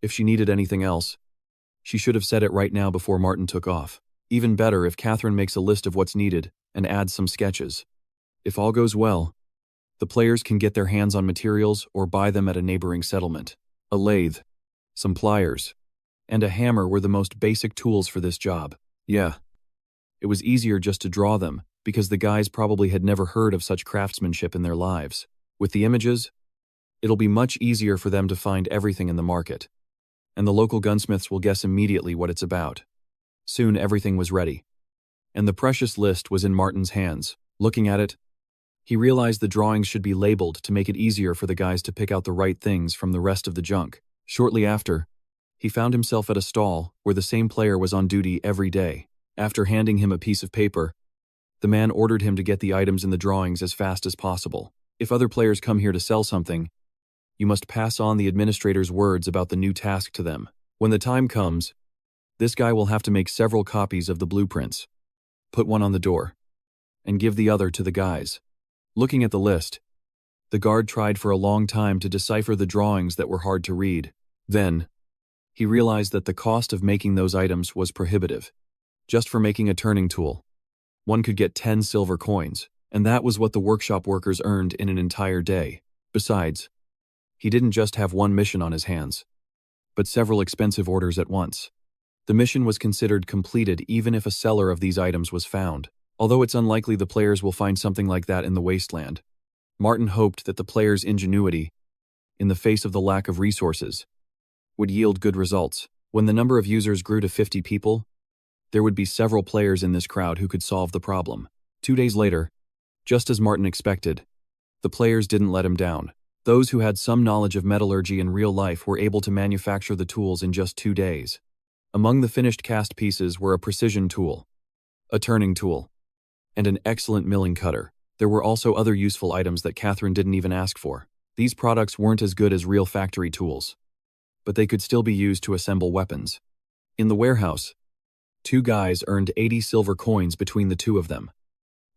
If she needed anything else, she should have said it right now before Martin took off. Even better if Catherine makes a list of what's needed and adds some sketches. If all goes well, the players can get their hands on materials or buy them at a neighboring settlement. A lathe, some pliers, and a hammer were the most basic tools for this job. Yeah. It was easier just to draw them, because the guys probably had never heard of such craftsmanship in their lives. With the images, it'll be much easier for them to find everything in the market. And the local gunsmiths will guess immediately what it's about. Soon everything was ready. And the precious list was in Martin's hands. Looking at it, he realized the drawings should be labeled to make it easier for the guys to pick out the right things from the rest of the junk. Shortly after, he found himself at a stall where the same player was on duty every day. After handing him a piece of paper, the man ordered him to get the items in the drawings as fast as possible. If other players come here to sell something, you must pass on the administrator's words about the new task to them. When the time comes, this guy will have to make several copies of the blueprints, put one on the door, and give the other to the guys. Looking at the list, the guard tried for a long time to decipher the drawings that were hard to read. Then, he realized that the cost of making those items was prohibitive. Just for making a turning tool, one could get 10 silver coins, and that was what the workshop workers earned in an entire day. Besides, he didn't just have one mission on his hands, but several expensive orders at once. The mission was considered completed even if a seller of these items was found. Although it's unlikely the players will find something like that in the wasteland, Martin hoped that the players' ingenuity, in the face of the lack of resources, would yield good results. When the number of users grew to 50 people, there would be several players in this crowd who could solve the problem. 2 days later, just as Martin expected, the players didn't let him down. Those who had some knowledge of metallurgy in real life were able to manufacture the tools in just 2 days. Among the finished cast pieces were a precision tool, a turning tool, and an excellent milling cutter. There were also other useful items that Catherine didn't even ask for. These products weren't as good as real factory tools, but they could still be used to assemble weapons. In the warehouse, 2 guys earned 80 silver coins between the 2 of them,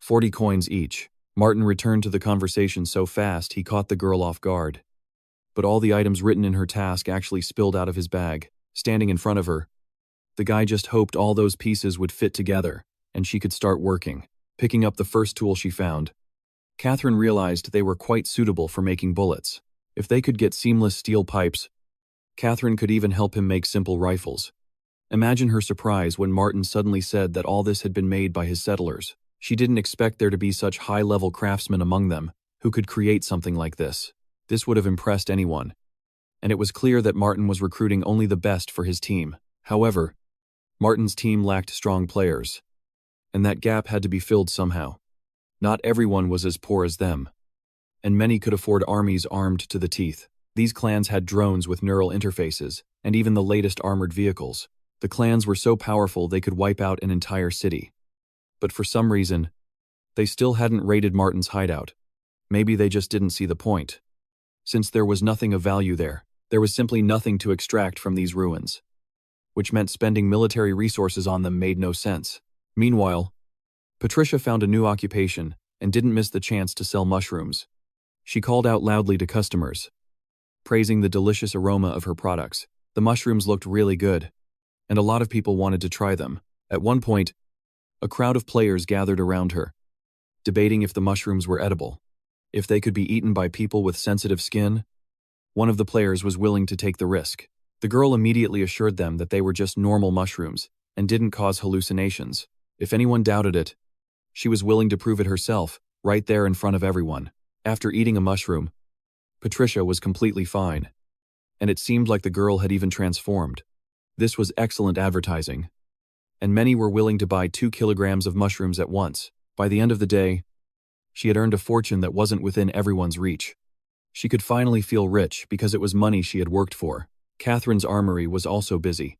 40 coins each. Martin returned to the conversation so fast he caught the girl off guard. But all the items written in her task actually spilled out of his bag. Standing in front of her, the guy just hoped all those pieces would fit together, and she could start working. Picking up the first tool she found, Catherine realized they were quite suitable for making bullets. If they could get seamless steel pipes, Catherine could even help him make simple rifles. Imagine her surprise when Martin suddenly said that all this had been made by his settlers. She didn't expect there to be such high-level craftsmen among them who could create something like this. This would have impressed anyone. And it was clear that Martin was recruiting only the best for his team. However, Martin's team lacked strong players, and that gap had to be filled somehow. Not everyone was as poor as them, and many could afford armies armed to the teeth. These clans had drones with neural interfaces, and even the latest armored vehicles. The clans were so powerful they could wipe out an entire city. But for some reason, they still hadn't raided Martin's hideout. Maybe they just didn't see the point. Since there was nothing of value there was simply nothing to extract from these ruins, which meant spending military resources on them made no sense. Meanwhile, Patricia found a new occupation and didn't miss the chance to sell mushrooms. She called out loudly to customers, praising the delicious aroma of her products. The mushrooms looked really good, and a lot of people wanted to try them. At one point, a crowd of players gathered around her, debating if the mushrooms were edible, if they could be eaten by people with sensitive skin. One of the players was willing to take the risk. The girl immediately assured them that they were just normal mushrooms and didn't cause hallucinations. If anyone doubted it, she was willing to prove it herself, right there in front of everyone. After eating a mushroom, Patricia was completely fine, and it seemed like the girl had even transformed. This was excellent advertising, and many were willing to buy 2 kilograms of mushrooms at once. By the end of the day, she had earned a fortune that wasn't within everyone's reach. She could finally feel rich because it was money she had worked for. Catherine's armory was also busy,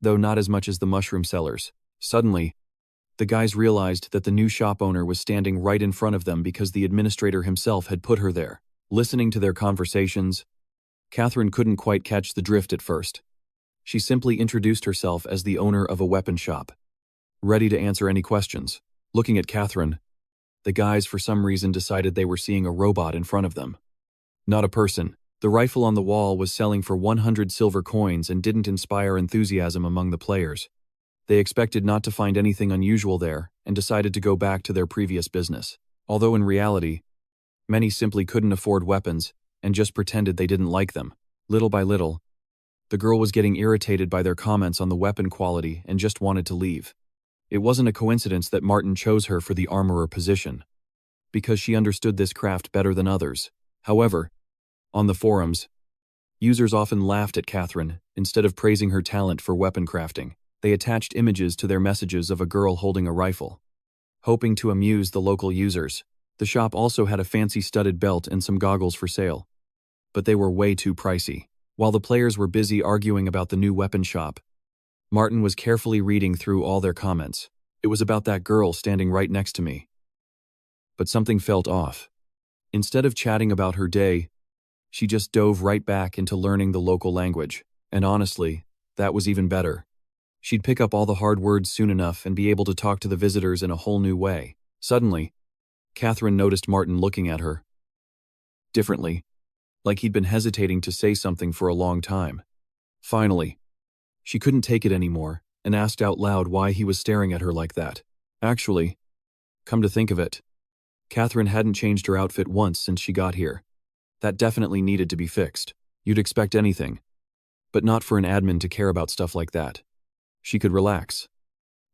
though not as much as the mushroom sellers. Suddenly, the guys realized that the new shop owner was standing right in front of them because the administrator himself had put her there. Listening to their conversations, Catherine couldn't quite catch the drift at first. She simply introduced herself as the owner of a weapon shop, ready to answer any questions. Looking at Catherine, the guys for some reason decided they were seeing a robot in front of them, not a person. The rifle on the wall was selling for 100 silver coins and didn't inspire enthusiasm among the players. They expected not to find anything unusual there and decided to go back to their previous business. Although in reality, many simply couldn't afford weapons and just pretended they didn't like them. Little by little, the girl was getting irritated by their comments on the weapon quality and just wanted to leave. It wasn't a coincidence that Martin chose her for the armorer position, because she understood this craft better than others. However, on the forums, users often laughed at Catherine instead of praising her talent for weapon crafting. They attached images to their messages of a girl holding a rifle, hoping to amuse the local users. The shop also had a fancy studded belt and some goggles for sale, but they were way too pricey. While the players were busy arguing about the new weapon shop, Martin was carefully reading through all their comments. It was about that girl standing right next to me. But something felt off. Instead of chatting about her day, she just dove right back into learning the local language. And honestly, that was even better. She'd pick up all the hard words soon enough and be able to talk to the visitors in a whole new way. Suddenly, Catherine noticed Martin looking at her differently, like he'd been hesitating to say something for a long time. Finally, she couldn't take it anymore and asked out loud why he was staring at her like that. Actually, come to think of it, Catherine hadn't changed her outfit once since she got here. That definitely needed to be fixed. You'd expect anything, but not for an admin to care about stuff like that. She could relax,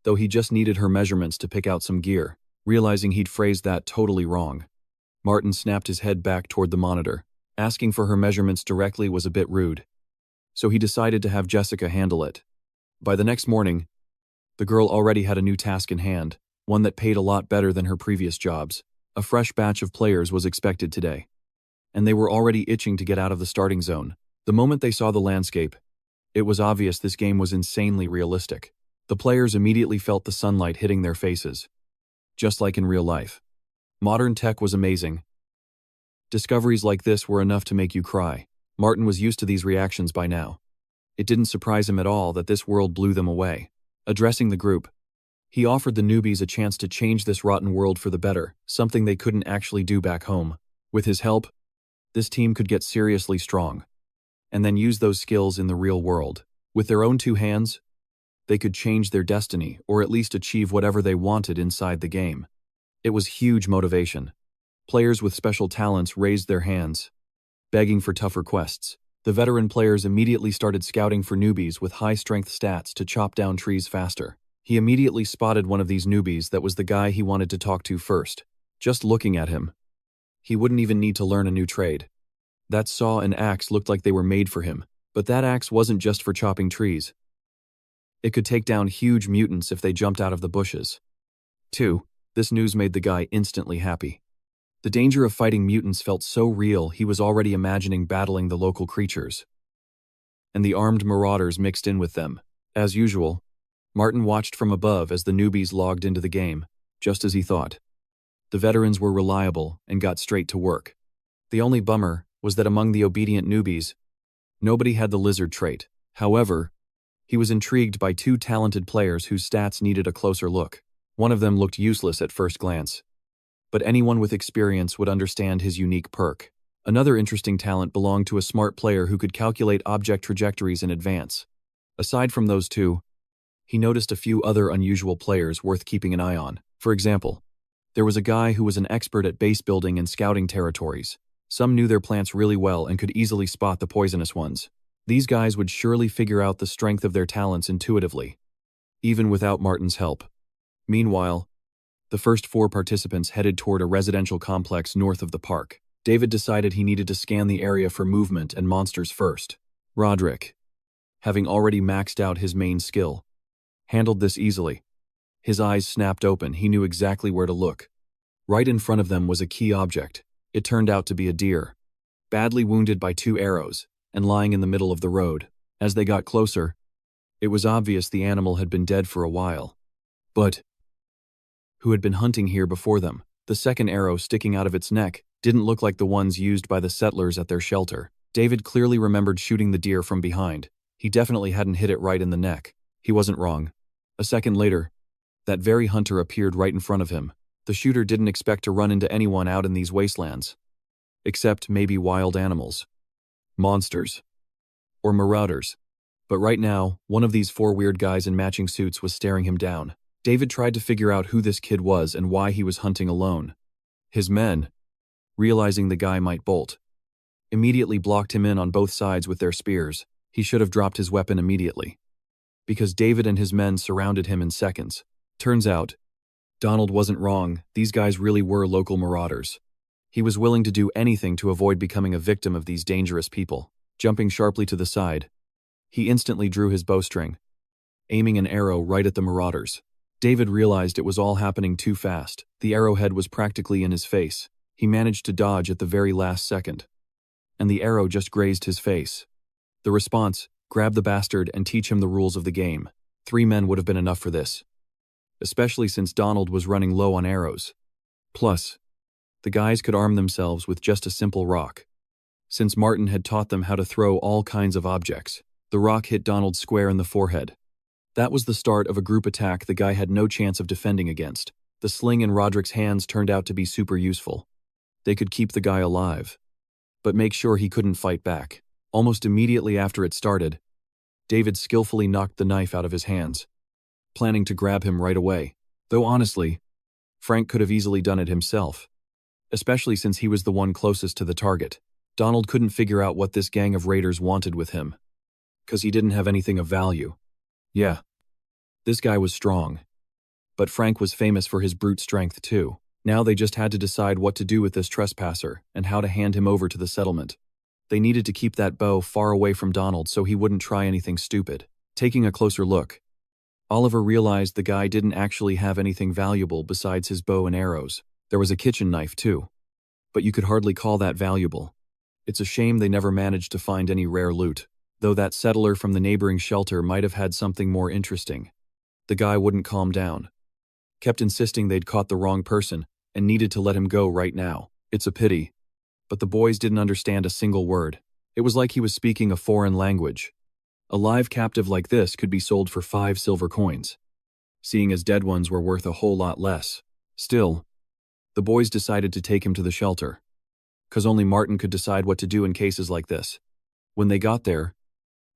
though he just needed her measurements to pick out some gear. Realizing he'd phrased that totally wrong, Martin snapped his head back toward the monitor. Asking for her measurements directly was a bit rude, so he decided to have Jessica handle it. By the next morning, the girl already had a new task in hand, one that paid a lot better than her previous jobs. A fresh batch of players was expected today, and they were already itching to get out of the starting zone. The moment they saw the landscape, it was obvious this game was insanely realistic. The players immediately felt the sunlight hitting their faces, just like in real life. Modern tech was amazing. Discoveries like this were enough to make you cry. Martin was used to these reactions by now. It didn't surprise him at all that this world blew them away. Addressing the group, he offered the newbies a chance to change this rotten world for the better, something they couldn't actually do back home. With his help, this team could get seriously strong, and then use those skills in the real world. With their own 2 hands, they could change their destiny or at least achieve whatever they wanted inside the game. It was huge motivation. Players with special talents raised their hands, begging for tougher quests. The veteran players immediately started scouting for newbies with high-strength stats to chop down trees faster. He immediately spotted one of these newbies that was the guy he wanted to talk to first. Just looking at him, he wouldn't even need to learn a new trade. That saw and axe looked like they were made for him, but that axe wasn't just for chopping trees. It could take down huge mutants if they jumped out of the bushes. 2. This news made the guy instantly happy. The danger of fighting mutants felt so real he was already imagining battling the local creatures. And the armed marauders mixed in with them. As usual, Martin watched from above as the newbies logged into the game, just as he thought. The veterans were reliable and got straight to work. The only bummer was that among the obedient newbies, nobody had the lizard trait. However, he was intrigued by 2 talented players whose stats needed a closer look. One of them looked useless at first glance, but anyone with experience would understand his unique perk. Another interesting talent belonged to a smart player who could calculate object trajectories in advance. Aside from those 2, he noticed a few other unusual players worth keeping an eye on. For example, there was a guy who was an expert at base building and scouting territories. Some knew their plants really well and could easily spot the poisonous ones. These guys would surely figure out the strength of their talents intuitively, even without Martin's help. Meanwhile, the first 4 participants headed toward a residential complex north of the park. David decided he needed to scan the area for movement and monsters first. Roderick, having already maxed out his main skill, handled this easily. His eyes snapped open. He knew exactly where to look. Right in front of them was a key object. It turned out to be a deer, badly wounded by 2 arrows, and lying in the middle of the road. As they got closer, it was obvious the animal had been dead for a while. But who had been hunting here before them? The second arrow sticking out of its neck didn't look like the ones used by the settlers at their shelter. David clearly remembered shooting the deer from behind. He definitely hadn't hit it right in the neck. He wasn't wrong. A second later, that very hunter appeared right in front of him. The shooter didn't expect to run into anyone out in these wastelands, except maybe wild animals, monsters, or marauders. But right now, one of these 4 weird guys in matching suits was staring him down. David tried to figure out who this kid was and why he was hunting alone. His men, realizing the guy might bolt, immediately blocked him in on both sides with their spears. He should have dropped his weapon immediately, because David and his men surrounded him in seconds. Turns out, Donald wasn't wrong. These guys really were local marauders. He was willing to do anything to avoid becoming a victim of these dangerous people. Jumping sharply to the side, he instantly drew his bowstring, aiming an arrow right at the marauders. David realized it was all happening too fast. The arrowhead was practically in his face. He managed to dodge at the very last second, and the arrow just grazed his face. The response: grab the bastard and teach him the rules of the game. 3 men would have been enough for this, especially since Donald was running low on arrows. Plus, the guys could arm themselves with just a simple rock. Since Martin had taught them how to throw all kinds of objects, the rock hit Donald square in the forehead. That was the start of a group attack the guy had no chance of defending against. The sling in Roderick's hands turned out to be super useful. They could keep the guy alive, but make sure he couldn't fight back. Almost immediately after it started, David skillfully knocked the knife out of his hands, planning to grab him right away. Though honestly, Frank could have easily done it himself, especially since he was the one closest to the target. Donald couldn't figure out what this gang of raiders wanted with him, because he didn't have anything of value. Yeah, this guy was strong, but Frank was famous for his brute strength too. Now they just had to decide what to do with this trespasser and how to hand him over to the settlement. They needed to keep that bow far away from Donald so he wouldn't try anything stupid. Taking a closer look, Oliver realized the guy didn't actually have anything valuable besides his bow and arrows. There was a kitchen knife too, but you could hardly call that valuable. It's a shame they never managed to find any rare loot, though that settler from the neighboring shelter might have had something more interesting. The guy wouldn't calm down, kept insisting they'd caught the wrong person and needed to let him go right now. It's a pity, but the boys didn't understand a single word. It was like he was speaking a foreign language. A live captive like this could be sold for 5 silver coins, seeing as dead ones were worth a whole lot less. Still, the boys decided to take him to the shelter, because only Martin could decide what to do in cases like this. When they got there,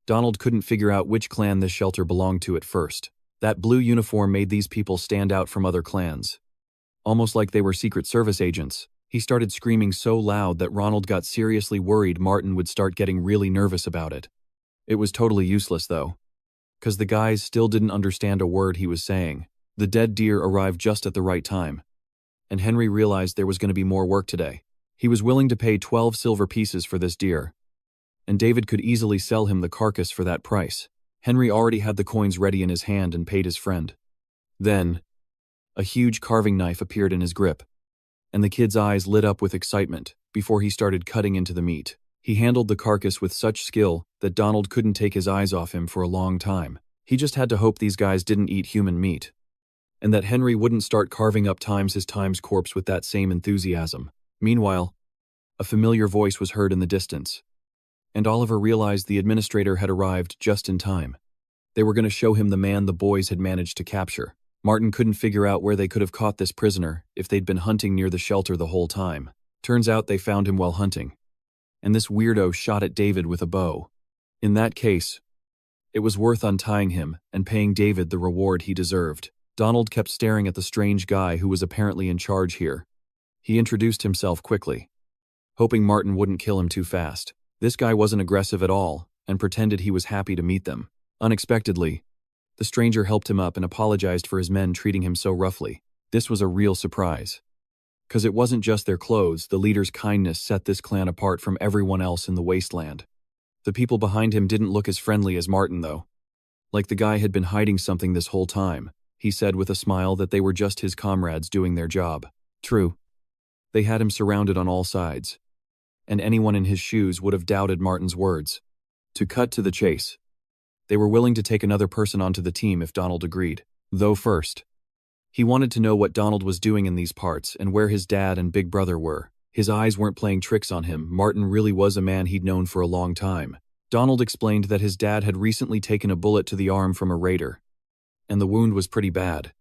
Donald couldn't figure out which clan this shelter belonged to at first. That blue uniform made these people stand out from other clans, almost like they were Secret Service agents. He started screaming so loud that Ronald got seriously worried Martin would start getting really nervous about it. It was totally useless, though, because the guys still didn't understand a word he was saying. The dead deer arrived just at the right time, and Henry realized there was going to be more work today. He was willing to pay 12 silver pieces for this deer, and David could easily sell him the carcass for that price. Henry already had the coins ready in his hand and paid his friend. Then, a huge carving knife appeared in his grip, and the kid's eyes lit up with excitement before he started cutting into the meat. He handled the carcass with such skill that Donald couldn't take his eyes off him for a long time. He just had to hope these guys didn't eat human meat, and that Henry wouldn't start carving up his time's corpse with that same enthusiasm. Meanwhile, a familiar voice was heard in the distance, and Oliver realized the administrator had arrived just in time. They were going to show him the man the boys had managed to capture. Martin couldn't figure out where they could have caught this prisoner if they'd been hunting near the shelter the whole time. Turns out they found him while hunting, and this weirdo shot at David with a bow. In that case, it was worth untying him and paying David the reward he deserved. Donald kept staring at the strange guy who was apparently in charge here. He introduced himself quickly, hoping Martin wouldn't kill him too fast. This guy wasn't aggressive at all and pretended he was happy to meet them. Unexpectedly, the stranger helped him up and apologized for his men treating him so roughly. This was a real surprise, because it wasn't just their clothes. The leader's kindness set this clan apart from everyone else in the wasteland. The people behind him didn't look as friendly as Martin, though. Like the guy had been hiding something this whole time. He said with a smile that they were just his comrades doing their job. True, they had him surrounded on all sides, and anyone in his shoes would have doubted Martin's words. To cut to the chase, they were willing to take another person onto the team if Donald agreed. Though first, he wanted to know what Donald was doing in these parts and where his dad and big brother were. His eyes weren't playing tricks on him. Martin really was a man he'd known for a long time. Donald explained that his dad had recently taken a bullet to the arm from a raider, and the wound was pretty bad.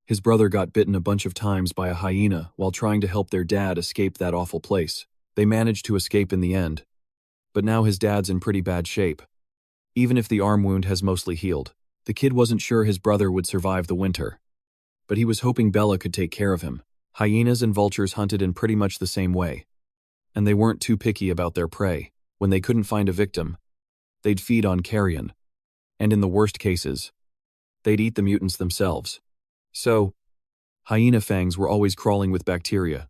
His brother got bitten a bunch of times by a hyena while trying to help their dad escape that awful place. They managed to escape in the end, but now his dad's in pretty bad shape. Even if the arm wound has mostly healed, the kid wasn't sure his brother would survive the winter, but he was hoping Bella could take care of him. Hyenas and vultures hunted in pretty much the same way, and they weren't too picky about their prey. When they couldn't find a victim, they'd feed on carrion, and in the worst cases, they'd eat the mutants themselves. So, hyena fangs were always crawling with bacteria,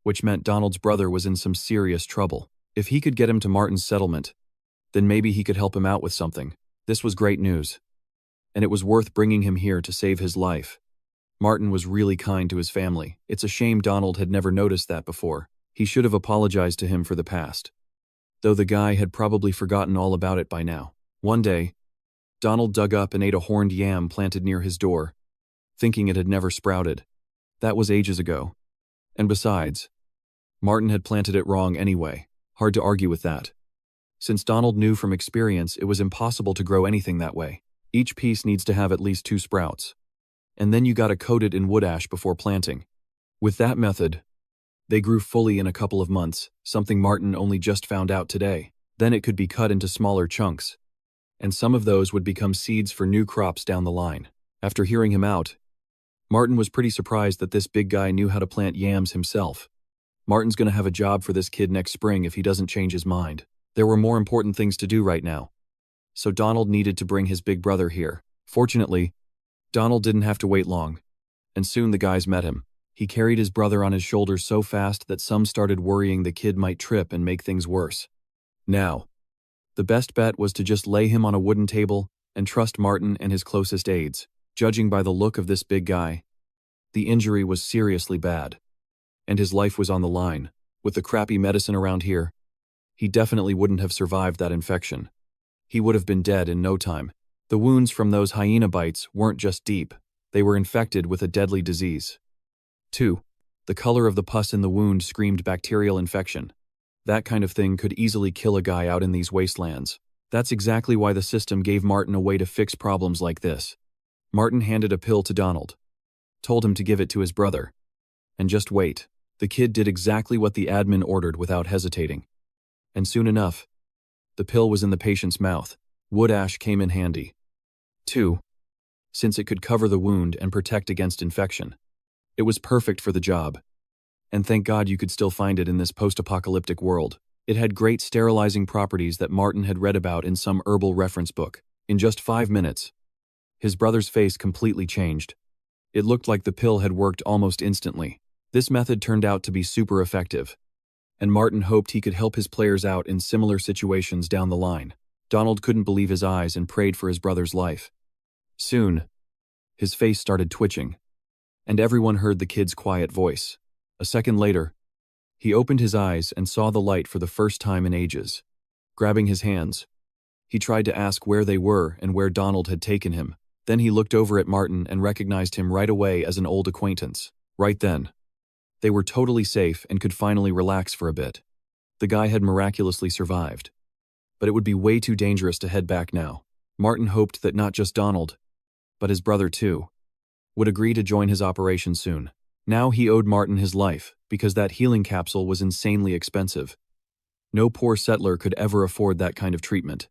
which meant Donald's brother was in some serious trouble. If he could get him to Martin's settlement, then maybe he could help him out with something. This was great news, and it was worth bringing him here to save his life. Martin was really kind to his family. It's a shame Donald had never noticed that before. He should have apologized to him for the past, though the guy had probably forgotten all about it by now. One day, Donald dug up and ate a horned yam planted near his door, thinking it had never sprouted. That was ages ago. And besides, Martin had planted it wrong anyway. Hard to argue with that, since Donald knew from experience it was impossible to grow anything that way. Each piece needs to have at least 2 sprouts, and then you gotta coat it in wood ash before planting. With that method, they grew fully in a couple of months, something Martin only just found out today. Then it could be cut into smaller chunks, and some of those would become seeds for new crops down the line. After hearing him out, Martin was pretty surprised that this big guy knew how to plant yams himself. Martin's gonna have a job for this kid next spring if he doesn't change his mind. There were more important things to do right now, so Donald needed to bring his big brother here. Fortunately, Donald didn't have to wait long, and soon the guys met him. He carried his brother on his shoulders so fast that some started worrying the kid might trip and make things worse. Now, the best bet was to just lay him on a wooden table and trust Martin and his closest aides. Judging by the look of this big guy, the injury was seriously bad, and his life was on the line. With the crappy medicine around here, he definitely wouldn't have survived that infection. He would have been dead in no time. The wounds from those hyena bites weren't just deep, they were infected with a deadly disease. 2. The color of the pus in the wound screamed bacterial infection. That kind of thing could easily kill a guy out in these wastelands. That's exactly why the system gave Martin a way to fix problems like this. Martin handed a pill to Donald, told him to give it to his brother, and just wait. The kid did exactly what the admin ordered without hesitating. And soon enough, the pill was in the patient's mouth. Wood ash came in handy. 2. Since it could cover the wound and protect against infection. It was perfect for the job. And thank God you could still find it in this post-apocalyptic world. It had great sterilizing properties that Martin had read about in some herbal reference book. In just 5 minutes, his brother's face completely changed. It looked like the pill had worked almost instantly. This method turned out to be super effective, and Martin hoped he could help his players out in similar situations down the line. Donald couldn't believe his eyes and prayed for his brother's life. Soon, his face started twitching, and everyone heard the kid's quiet voice. A second later, he opened his eyes and saw the light for the first time in ages. Grabbing his hands, he tried to ask where they were and where Donald had taken him. Then he looked over at Martin and recognized him right away as an old acquaintance. Right then, they were totally safe and could finally relax for a bit. The guy had miraculously survived. But it would be way too dangerous to head back now. Martin hoped that not just Donald, but his brother too, would agree to join his operation soon. Now he owed Martin his life, because that healing capsule was insanely expensive. No poor settler could ever afford that kind of treatment.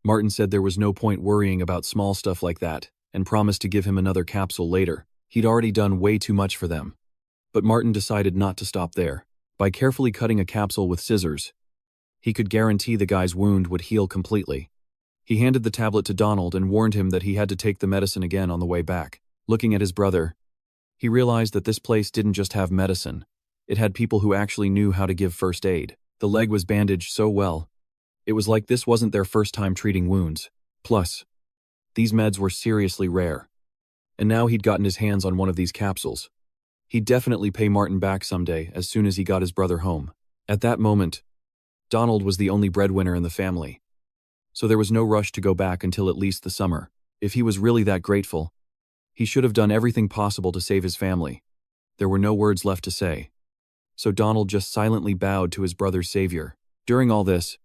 Martin said there was no point worrying about small stuff like that, and promised to give him another capsule later. He'd already done way too much for them. But Martin decided not to stop there. By carefully cutting a capsule with scissors, he could guarantee the guy's wound would heal completely. He handed the tablet to Donald and warned him that he had to take the medicine again on the way back. Looking at his brother, he realized that this place didn't just have medicine. It had people who actually knew how to give first aid. The leg was bandaged so well. It was like this wasn't their first time treating wounds. Plus, these meds were seriously rare. And now he'd gotten his hands on one of these capsules. He'd definitely pay Martin back someday as soon as he got his brother home. At that moment, Donald was the only breadwinner in the family. So there was no rush to go back until at least the summer. If he was really that grateful, he should have done everything possible to save his family. There were no words left to say. So Donald just silently bowed to his brother's savior. During all this,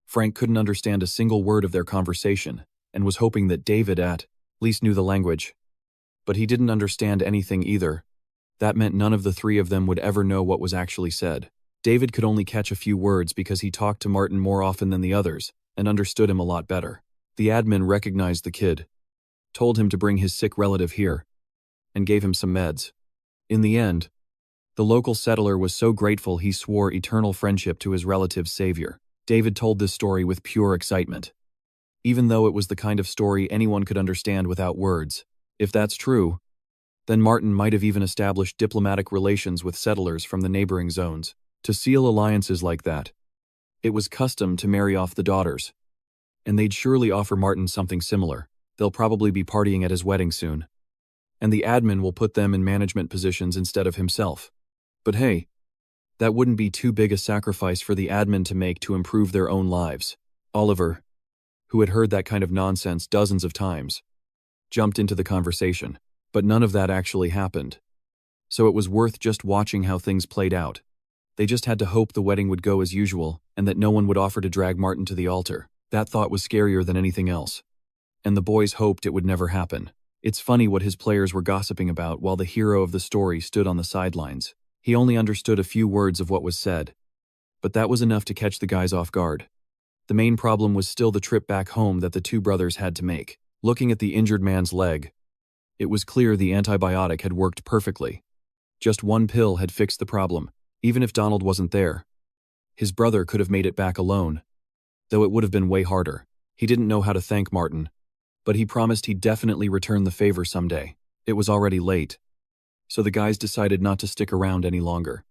Frank couldn't understand a single word of their conversation, and was hoping that David at least knew the language. But he didn't understand anything either. That meant none of the three of them would ever know what was actually said. David could only catch a few words because he talked to Martin more often than the others, and understood him a lot better. The admin recognized the kid, told him to bring his sick relative here, and gave him some meds. In the end, the local settler was so grateful he swore eternal friendship to his relative's savior. David told this story with pure excitement, even though it was the kind of story anyone could understand without words. If that's true, then Martin might have even established diplomatic relations with settlers from the neighboring zones. To seal alliances like that, it was custom to marry off the daughters. And they'd surely offer Martin something similar. They'll probably be partying at his wedding soon. And the admin will put them in management positions instead of himself. But hey, that wouldn't be too big a sacrifice for the admin to make to improve their own lives. Oliver, who had heard that kind of nonsense dozens of times, jumped into the conversation. But none of that actually happened. So it was worth just watching how things played out. They just had to hope the wedding would go as usual, and that no one would offer to drag Martin to the altar. That thought was scarier than anything else. And the boys hoped it would never happen. It's funny what his players were gossiping about while the hero of the story stood on the sidelines. He only understood a few words of what was said, but that was enough to catch the guys off guard. The main problem was still the trip back home that the two brothers had to make. Looking at the injured man's leg, it was clear the antibiotic had worked perfectly. Just one pill had fixed the problem. Even if Donald wasn't there, his brother could have made it back alone, though it would have been way harder. He didn't know how to thank Martin, but he promised he'd definitely return the favor someday. It was already late, so the guys decided not to stick around any longer.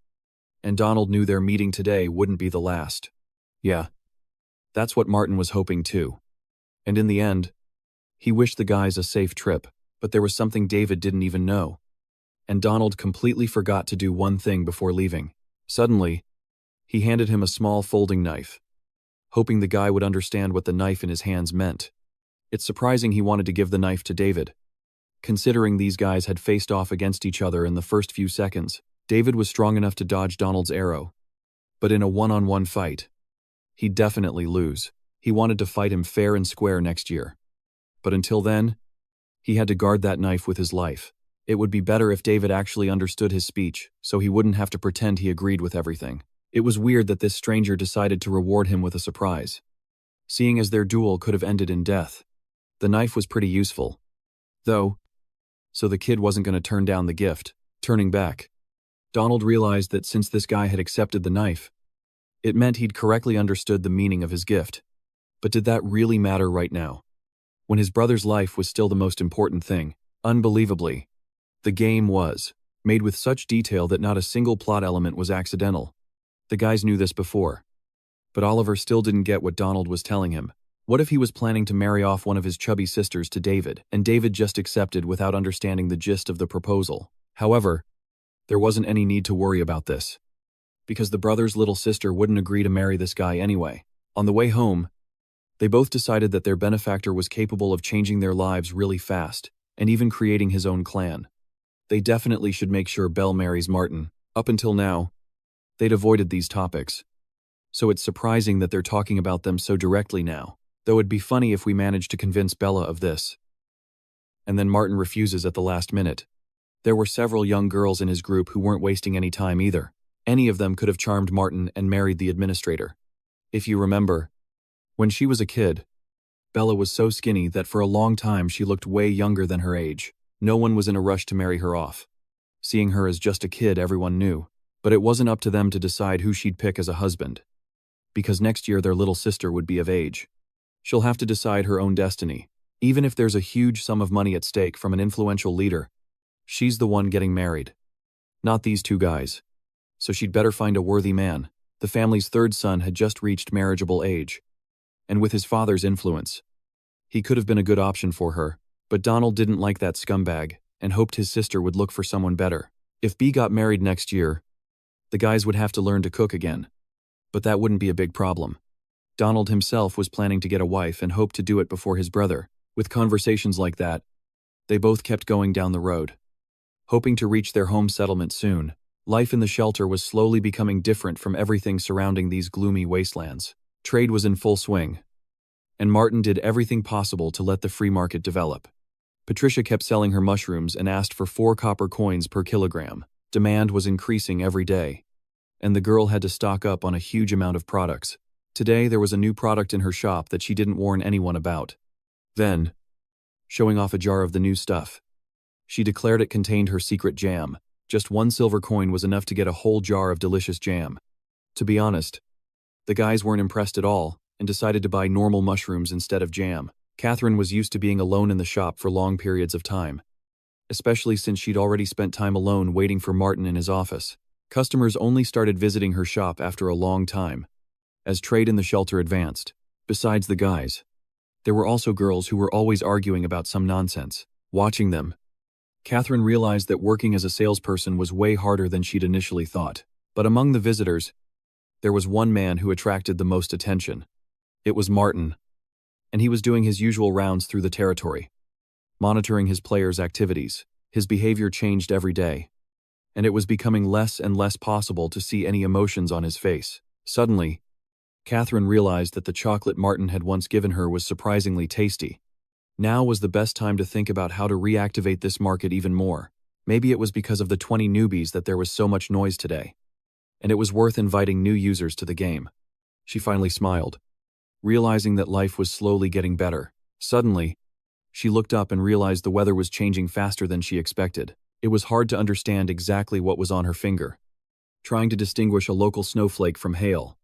And Donald knew their meeting today wouldn't be the last. Yeah, that's what Martin was hoping too. And in the end, he wished the guys a safe trip, but there was something David didn't even know. And Donald completely forgot to do one thing before leaving. Suddenly, he handed him a small folding knife, hoping the guy would understand what the knife in his hands meant. It's surprising he wanted to give the knife to David. Considering these guys had faced off against each other in the first few seconds, David was strong enough to dodge Donald's arrow. But in a one-on-one fight, he'd definitely lose. He wanted to fight him fair and square next year. But until then, he had to guard that knife with his life. It would be better if David actually understood his speech, so he wouldn't have to pretend he agreed with everything. It was weird that this stranger decided to reward him with a surprise, seeing as their duel could have ended in death. The knife was pretty useful, though, so the kid wasn't going to turn down the gift. Turning back, Donald realized that since this guy had accepted the knife, it meant he'd correctly understood the meaning of his gift. But did that really matter right now? When his brother's life was still the most important thing, unbelievably, the game was made with such detail that not a single plot element was accidental. The guys knew this before. But Oliver still didn't get what Donald was telling him. What if he was planning to marry off one of his chubby sisters to David, and David just accepted without understanding the gist of the proposal? However, there wasn't any need to worry about this, because the brother's little sister wouldn't agree to marry this guy anyway. On the way home, they both decided that their benefactor was capable of changing their lives really fast, and even creating his own clan. They definitely should make sure Belle marries Martin. Up until now, they'd avoided these topics. So it's surprising that they're talking about them so directly now, though it'd be funny if we managed to convince Bella of this. And then Martin refuses at the last minute. There were several young girls in his group who weren't wasting any time either. Any of them could have charmed Martin and married the administrator. If you remember, when she was a kid, Bella was so skinny that for a long time she looked way younger than her age. No one was in a rush to marry her off. Seeing her as just a kid, everyone knew. But it wasn't up to them to decide who she'd pick as a husband, because next year their little sister would be of age. She'll have to decide her own destiny. Even if there's a huge sum of money at stake from an influential leader, she's the one getting married, not these two guys. So she'd better find a worthy man. The family's third son had just reached marriageable age, and with his father's influence, he could have been a good option for her. But Donald didn't like that scumbag and hoped his sister would look for someone better. If B got married next year, the guys would have to learn to cook again. But that wouldn't be a big problem. Donald himself was planning to get a wife and hoped to do it before his brother. With conversations like that, they both kept going down the road, hoping to reach their home settlement soon. Life in the shelter was slowly becoming different from everything surrounding these gloomy wastelands. Trade was in full swing, and Martin did everything possible to let the free market develop. Patricia kept selling her mushrooms and asked for 4 copper coins per kilogram. Demand was increasing every day, and the girl had to stock up on a huge amount of products. Today, there was a new product in her shop that she didn't warn anyone about. Then, showing off a jar of the new stuff, she declared it contained her secret jam. Just 1 silver coin was enough to get a whole jar of delicious jam. To be honest, the guys weren't impressed at all and decided to buy normal mushrooms instead of jam. Catherine was used to being alone in the shop for long periods of time, especially since she'd already spent time alone waiting for Martin in his office. Customers only started visiting her shop after a long time, as trade in the shelter advanced. Besides the guys, there were also girls who were always arguing about some nonsense. Watching them, Catherine realized that working as a salesperson was way harder than she'd initially thought. But among the visitors, there was one man who attracted the most attention. It was Martin, and he was doing his usual rounds through the territory, monitoring his players' activities. His behavior changed every day, and it was becoming less and less possible to see any emotions on his face. Suddenly, Catherine realized that the chocolate Martin had once given her was surprisingly tasty. Now was the best time to think about how to reactivate this market even more. Maybe it was because of the 20 newbies that there was so much noise today, and it was worth inviting new users to the game. She finally smiled, realizing that life was slowly getting better. Suddenly, she looked up and realized the weather was changing faster than she expected. It was hard to understand exactly what was on her finger, trying to distinguish a local snowflake from hail.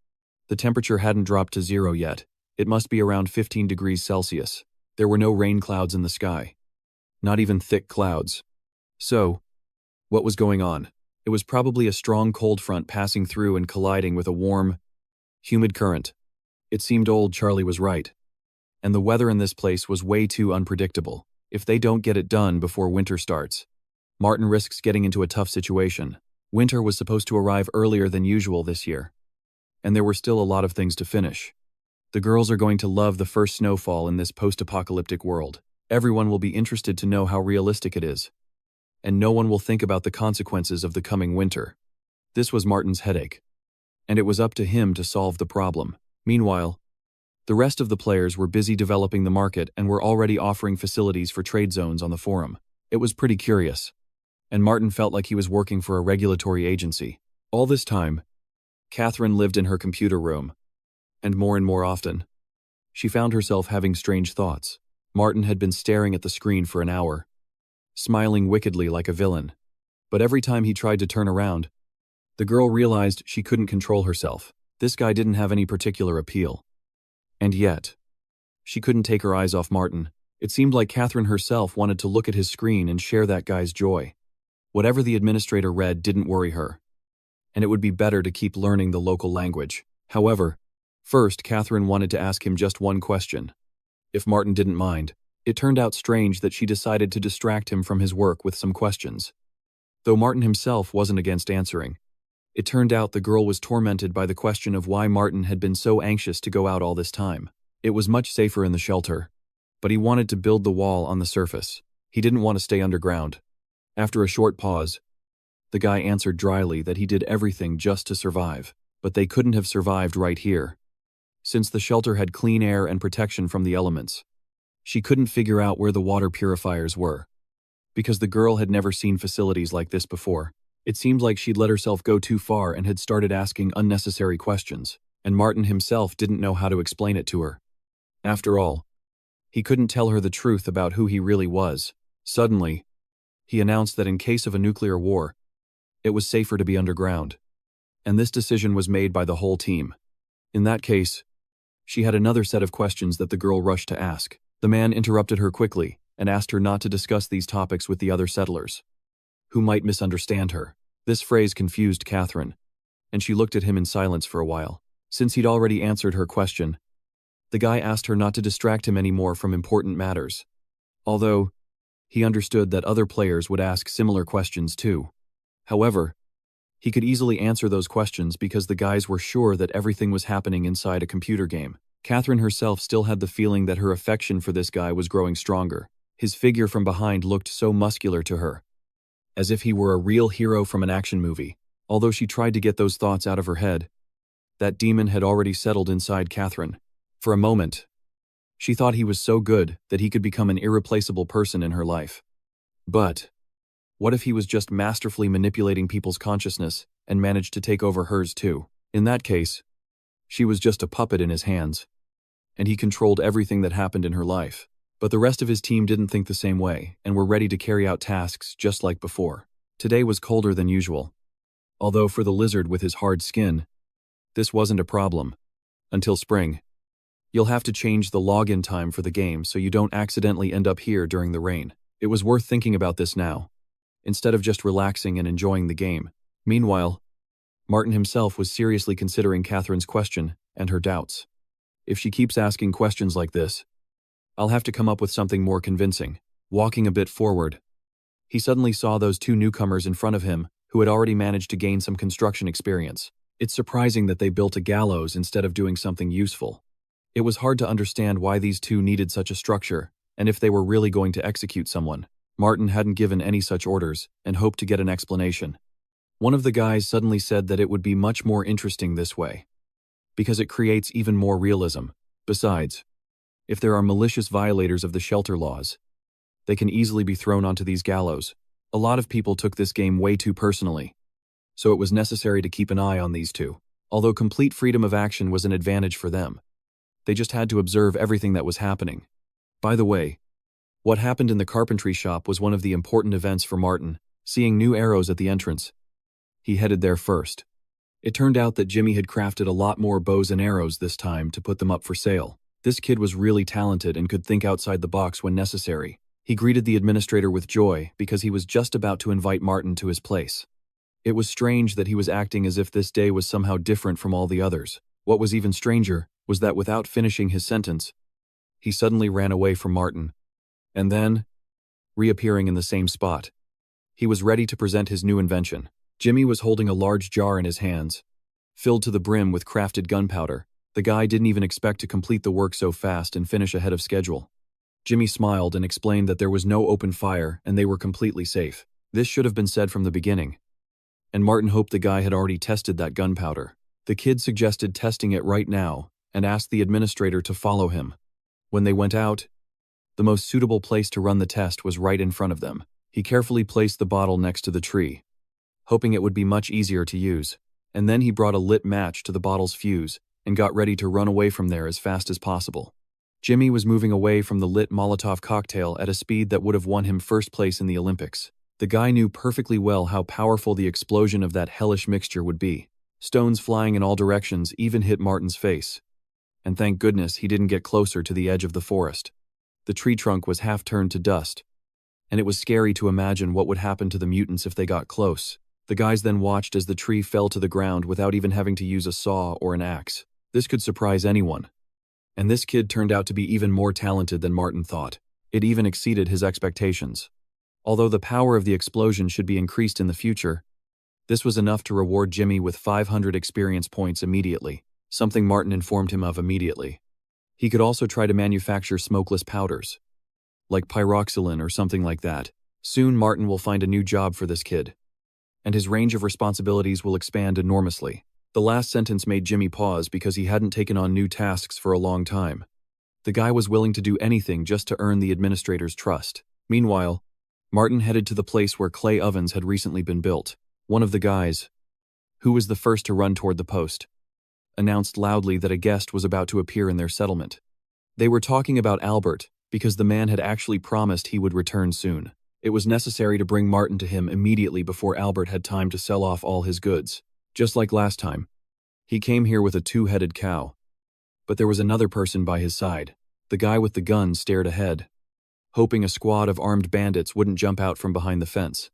The temperature hadn't dropped to 0 yet. It must be around 15 degrees Celsius. There were no rain clouds in the sky, not even thick clouds. So, what was going on? It was probably a strong cold front passing through and colliding with a warm, humid current. It seemed old Charlie was right. And the weather in this place was way too unpredictable. If they don't get it done before winter starts, Martin risks getting into a tough situation. Winter was supposed to arrive earlier than usual this year, and there were still a lot of things to finish. The girls are going to love the first snowfall in this post-apocalyptic world. Everyone will be interested to know how realistic it is, and no one will think about the consequences of the coming winter. This was Martin's headache, and it was up to him to solve the problem. Meanwhile, the rest of the players were busy developing the market and were already offering facilities for trade zones on the forum. It was pretty curious, and Martin felt like he was working for a regulatory agency. All this time, Catherine lived in her computer room, and more often, she found herself having strange thoughts. Martin had been staring at the screen for an hour, smiling wickedly like a villain. But every time he tried to turn around, The girl realized she couldn't control herself. This guy didn't have any particular appeal. And yet, she couldn't take her eyes off Martin. It seemed like Catherine herself wanted to look at his screen and share that guy's joy. Whatever the administrator read didn't worry her, and it would be better to keep learning the local language. However, first Catherine wanted to ask him just one question. If Martin didn't mind, it turned out strange that she decided to distract him from his work with some questions. Though Martin himself wasn't against answering, it turned out the girl was tormented by the question of why Martin had been so anxious to go out all this time. It was much safer in the shelter, but he wanted to build the wall on the surface. He didn't want to stay underground. After a short pause, the guy answered dryly that he did everything just to survive, but they couldn't have survived right here, since the shelter had clean air and protection from the elements. She couldn't figure out where the water purifiers were, because the girl had never seen facilities like this before. It seemed like she'd let herself go too far and had started asking unnecessary questions, and Martin himself didn't know how to explain it to her. After all, he couldn't tell her the truth about who he really was. Suddenly, he announced that in case of a nuclear war, it was safer to be underground. And this decision was made by the whole team. In that case, she had another set of questions that the girl rushed to ask. The man interrupted her quickly and asked her not to discuss these topics with the other settlers, who might misunderstand her. This phrase confused Catherine, and she looked at him in silence for a while. Since he'd already answered her question, the guy asked her not to distract him anymore from important matters, although he understood that other players would ask similar questions too. However, he could easily answer those questions because the guys were sure that everything was happening inside a computer game. Catherine herself still had the feeling that her affection for this guy was growing stronger. His figure from behind looked so muscular to her, as if he were a real hero from an action movie. Although she tried to get those thoughts out of her head, that demon had already settled inside Catherine. For a moment, she thought he was so good that he could become an irreplaceable person in her life. But what if he was just masterfully manipulating people's consciousness and managed to take over hers too? In that case, she was just a puppet in his hands, and he controlled everything that happened in her life. But the rest of his team didn't think the same way and were ready to carry out tasks just like before. Today was colder than usual, although for the lizard with his hard skin, this wasn't a problem. Until spring. You'll have to change the login time for the game so you don't accidentally end up here during the rain. It was worth thinking about this now, instead of just relaxing and enjoying the game. Meanwhile, Martin himself was seriously considering Catherine's question and her doubts. If she keeps asking questions like this, I'll have to come up with something more convincing. Walking a bit forward, he suddenly saw those two newcomers in front of him who had already managed to gain some construction experience. It's surprising that they built a gallows instead of doing something useful. It was hard to understand why these two needed such a structure, and if they were really going to execute someone. Martin hadn't given any such orders and hoped to get an explanation. One of the guys suddenly said that it would be much more interesting this way, because it creates even more realism. Besides, if there are malicious violators of the shelter laws, they can easily be thrown onto these gallows. A lot of people took this game way too personally, so it was necessary to keep an eye on these two. Although complete freedom of action was an advantage for them, they just had to observe everything that was happening. By the way, what happened in the carpentry shop was one of the important events for Martin. Seeing new arrows at the entrance, he headed there first. It turned out that Jimmy had crafted a lot more bows and arrows this time to put them up for sale. This kid was really talented and could think outside the box when necessary. He greeted the administrator with joy because he was just about to invite Martin to his place. It was strange that he was acting as if this day was somehow different from all the others. What was even stranger was that without finishing his sentence, he suddenly ran away from Martin, and then, reappearing in the same spot, he was ready to present his new invention. Jimmy was holding a large jar in his hands, filled to the brim with crafted gunpowder. The guy didn't even expect to complete the work so fast and finish ahead of schedule. Jimmy smiled and explained that there was no open fire and they were completely safe. This should have been said from the beginning, and Martin hoped the guy had already tested that gunpowder. The kid suggested testing it right now and asked the administrator to follow him. When they went out, the most suitable place to run the test was right in front of them. He carefully placed the bottle next to the tree, hoping it would be much easier to use, and then he brought a lit match to the bottle's fuse and got ready to run away from there as fast as possible. Jimmy was moving away from the lit Molotov cocktail at a speed that would have won him first place in the Olympics. The guy knew perfectly well how powerful the explosion of that hellish mixture would be. Stones flying in all directions even hit Martin's face. And thank goodness he didn't get closer to the edge of the forest. The tree trunk was half turned to dust, and it was scary to imagine what would happen to the mutants if they got close. The guys then watched as the tree fell to the ground without even having to use a saw or an axe. This could surprise anyone. And this kid turned out to be even more talented than Martin thought. It even exceeded his expectations. Although the power of the explosion should be increased in the future, this was enough to reward Jimmy with 500 experience points immediately, something Martin informed him of immediately. He could also try to manufacture smokeless powders, like pyroxylin or something like that. Soon Martin will find a new job for this kid, and his range of responsibilities will expand enormously. The last sentence made Jimmy pause because he hadn't taken on new tasks for a long time. The guy was willing to do anything just to earn the administrator's trust. Meanwhile, Martin headed to the place where clay ovens had recently been built. One of the guys, who was the first to run toward the post, announced loudly that a guest was about to appear in their settlement. They were talking about Albert because the man had actually promised he would return soon. It was necessary to bring Martin to him immediately before Albert had time to sell off all his goods. Just like last time, he came here with a two-headed cow. But there was another person by his side. The guy with the gun stared ahead, hoping a squad of armed bandits wouldn't jump out from behind the fence.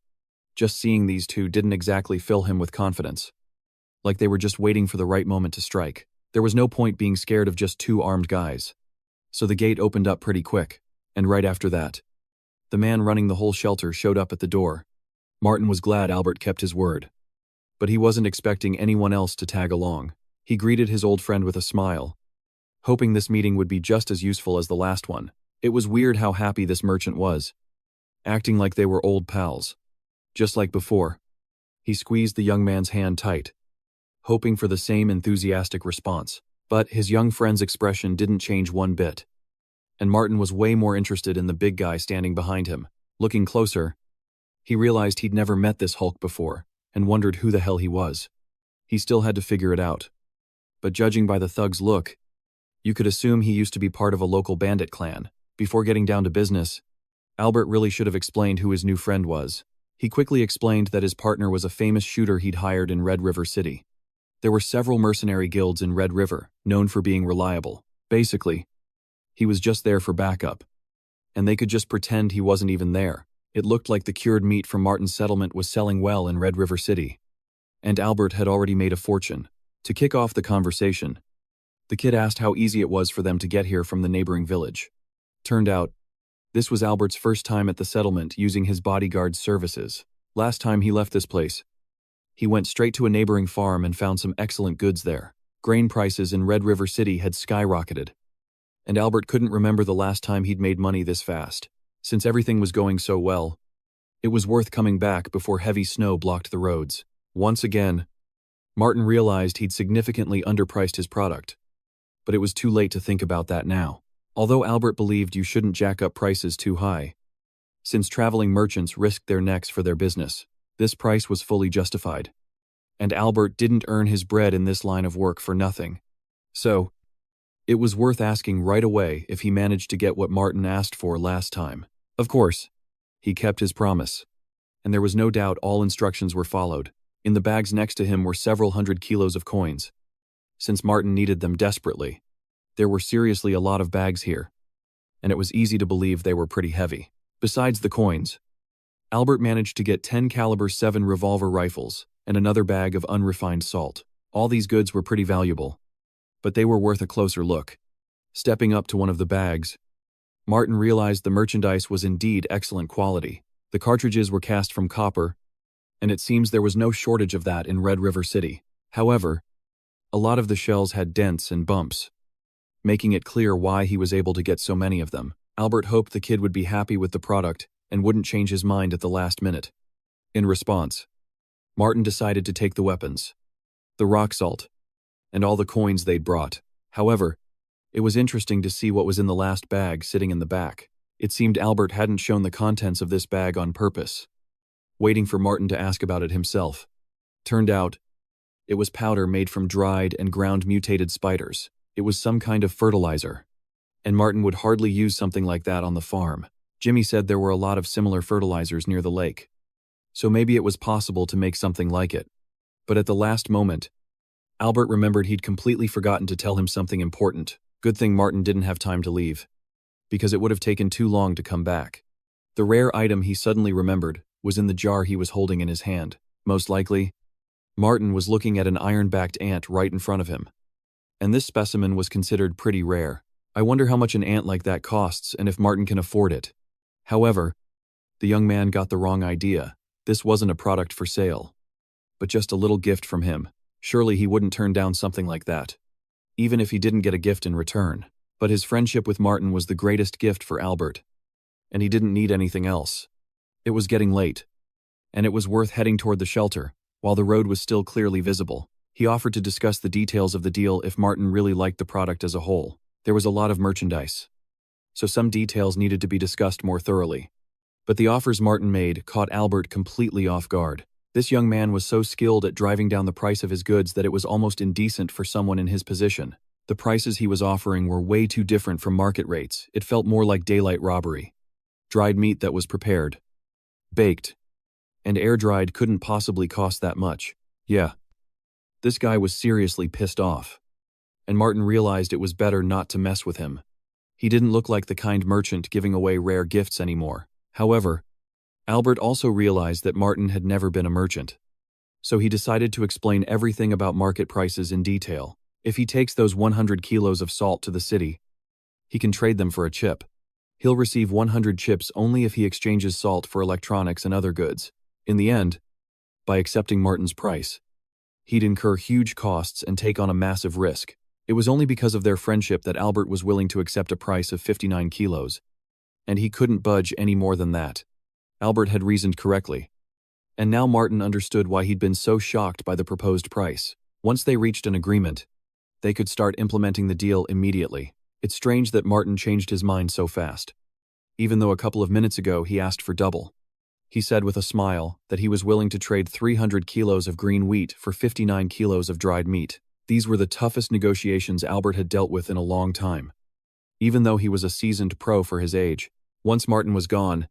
Just seeing these two didn't exactly fill him with confidence. Like they were just waiting for the right moment to strike. There was no point being scared of just two armed guys. So the gate opened up pretty quick, and right after that, the man running the whole shelter showed up at the door. Martin was glad Albert kept his word. But he wasn't expecting anyone else to tag along. He greeted his old friend with a smile, hoping this meeting would be just as useful as the last one. It was weird how happy this merchant was, acting like they were old pals. Just like before, he squeezed the young man's hand tight, hoping for the same enthusiastic response. But his young friend's expression didn't change one bit. And Martin was way more interested in the big guy standing behind him. Looking closer, he realized he'd never met this Hulk before, and wondered who the hell he was. He still had to figure it out. But judging by the thug's look, you could assume he used to be part of a local bandit clan. Before getting down to business, Albert really should have explained who his new friend was. He quickly explained that his partner was a famous shooter he'd hired in Red River City. There were several mercenary guilds in Red River, known for being reliable. Basically, he was just there for backup. And they could just pretend he wasn't even there. It looked like the cured meat from Martin's settlement was selling well in Red River City. And Albert had already made a fortune. To kick off the conversation, the kid asked how easy it was for them to get here from the neighboring village. Turned out, this was Albert's first time at the settlement using his bodyguard's services. Last time he left this place, he went straight to a neighboring farm and found some excellent goods there. Grain prices in Red River City had skyrocketed, and Albert couldn't remember the last time he'd made money this fast. Since everything was going so well, it was worth coming back before heavy snow blocked the roads. Once again, Martin realized he'd significantly underpriced his product. But it was too late to think about that now. Although Albert believed you shouldn't jack up prices too high, since traveling merchants risked their necks for their business, this price was fully justified. And Albert didn't earn his bread in this line of work for nothing. So, it was worth asking right away if he managed to get what Martin asked for last time. Of course, he kept his promise. And there was no doubt all instructions were followed. In the bags next to him were several hundred kilos of coins. Since Martin needed them desperately, there were seriously a lot of bags here, and it was easy to believe they were pretty heavy. Besides the coins, Albert managed to get 10 caliber 7 revolver rifles and another bag of unrefined salt. All these goods were pretty valuable, but they were worth a closer look. Stepping up to one of the bags, Martin realized the merchandise was indeed excellent quality. The cartridges were cast from copper, and it seems there was no shortage of that in Red River City. However, a lot of the shells had dents and bumps, making it clear why he was able to get so many of them. Albert hoped the kid would be happy with the product and wouldn't change his mind at the last minute. In response, Martin decided to take the weapons, the rock salt, and all the coins they'd brought. However, it was interesting to see what was in the last bag sitting in the back. It seemed Albert hadn't shown the contents of this bag on purpose, waiting for Martin to ask about it himself. Turned out, it was powder made from dried and ground mutated spiders. It was some kind of fertilizer, and Martin would hardly use something like that on the farm. Jimmy said there were a lot of similar fertilizers near the lake, so maybe it was possible to make something like it. But at the last moment, Albert remembered he'd completely forgotten to tell him something important. Good thing Martin didn't have time to leave, because it would have taken too long to come back. The rare item he suddenly remembered was in the jar he was holding in his hand. Most likely, Martin was looking at an iron-backed ant right in front of him. And this specimen was considered pretty rare. I wonder how much an ant like that costs and if Martin can afford it. However, the young man got the wrong idea. This wasn't a product for sale, but just a little gift from him. Surely he wouldn't turn down something like that, even if he didn't get a gift in return. But his friendship with Martin was the greatest gift for Albert, and he didn't need anything else. It was getting late, and it was worth heading toward the shelter, while the road was still clearly visible. He offered to discuss the details of the deal if Martin really liked the product as a whole. There was a lot of merchandise, so some details needed to be discussed more thoroughly. But the offers Martin made caught Albert completely off guard. This young man was so skilled at driving down the price of his goods that it was almost indecent for someone in his position. The prices he was offering were way too different from market rates. It felt more like daylight robbery. Dried meat that was prepared, baked, and air-dried couldn't possibly cost that much. Yeah. This guy was seriously pissed off, and Martin realized it was better not to mess with him. He didn't look like the kind merchant giving away rare gifts anymore. However, Albert also realized that Martin had never been a merchant, so he decided to explain everything about market prices in detail. If he takes those 100 kilos of salt to the city, he can trade them for a chip. He'll receive 100 chips only if he exchanges salt for electronics and other goods. In the end, by accepting Martin's price, he'd incur huge costs and take on a massive risk. It was only because of their friendship that Albert was willing to accept a price of 59 kilos, and he couldn't budge any more than that. Albert had reasoned correctly, and now Martin understood why he'd been so shocked by the proposed price. Once they reached an agreement, they could start implementing the deal immediately. It's strange that Martin changed his mind so fast, even though a couple of minutes ago he asked for double. He said with a smile that he was willing to trade 300 kilos of green wheat for 59 kilos of dried meat. These were the toughest negotiations Albert had dealt with in a long time. Even though he was a seasoned pro for his age, once Martin was gone,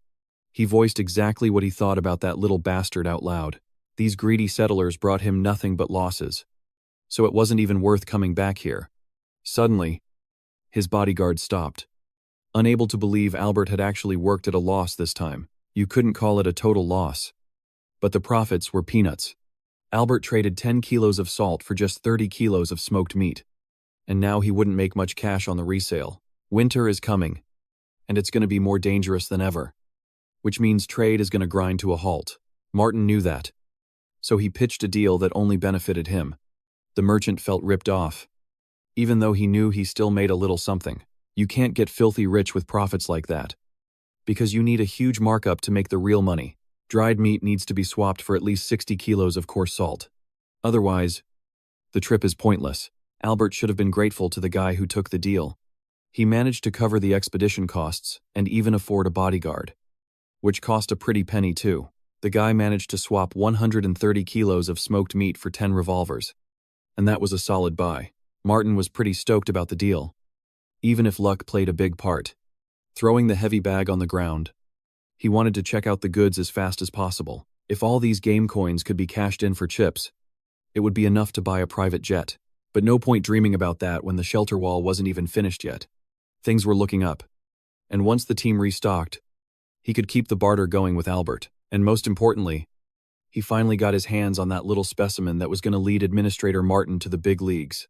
he voiced exactly what he thought about that little bastard out loud. These greedy settlers brought him nothing but losses, so it wasn't even worth coming back here. Suddenly, his bodyguard stopped, unable to believe Albert had actually worked at a loss this time. You couldn't call it a total loss, but the profits were peanuts. Albert traded 10 kilos of salt for just 30 kilos of smoked meat, and now he wouldn't make much cash on the resale. Winter is coming, and it's going to be more dangerous than ever, which means trade is going to grind to a halt. Martin knew that, so he pitched a deal that only benefited him. The merchant felt ripped off, even though he knew he still made a little something. You can't get filthy rich with profits like that, because you need a huge markup to make the real money. Dried meat needs to be swapped for at least 60 kilos of coarse salt. Otherwise, the trip is pointless. Albert should have been grateful to the guy who took the deal. He managed to cover the expedition costs and even afford a bodyguard, which cost a pretty penny too. The guy managed to swap 130 kilos of smoked meat for 10 revolvers, and that was a solid buy. Martin was pretty stoked about the deal, even if luck played a big part. Throwing the heavy bag on the ground, he wanted to check out the goods as fast as possible. If all these game coins could be cashed in for chips, it would be enough to buy a private jet. But no point dreaming about that when the shelter wall wasn't even finished yet. Things were looking up, and once the team restocked, he could keep the barter going with Albert. And most importantly, he finally got his hands on that little specimen that was going to lead Administrator Martin to the big leagues.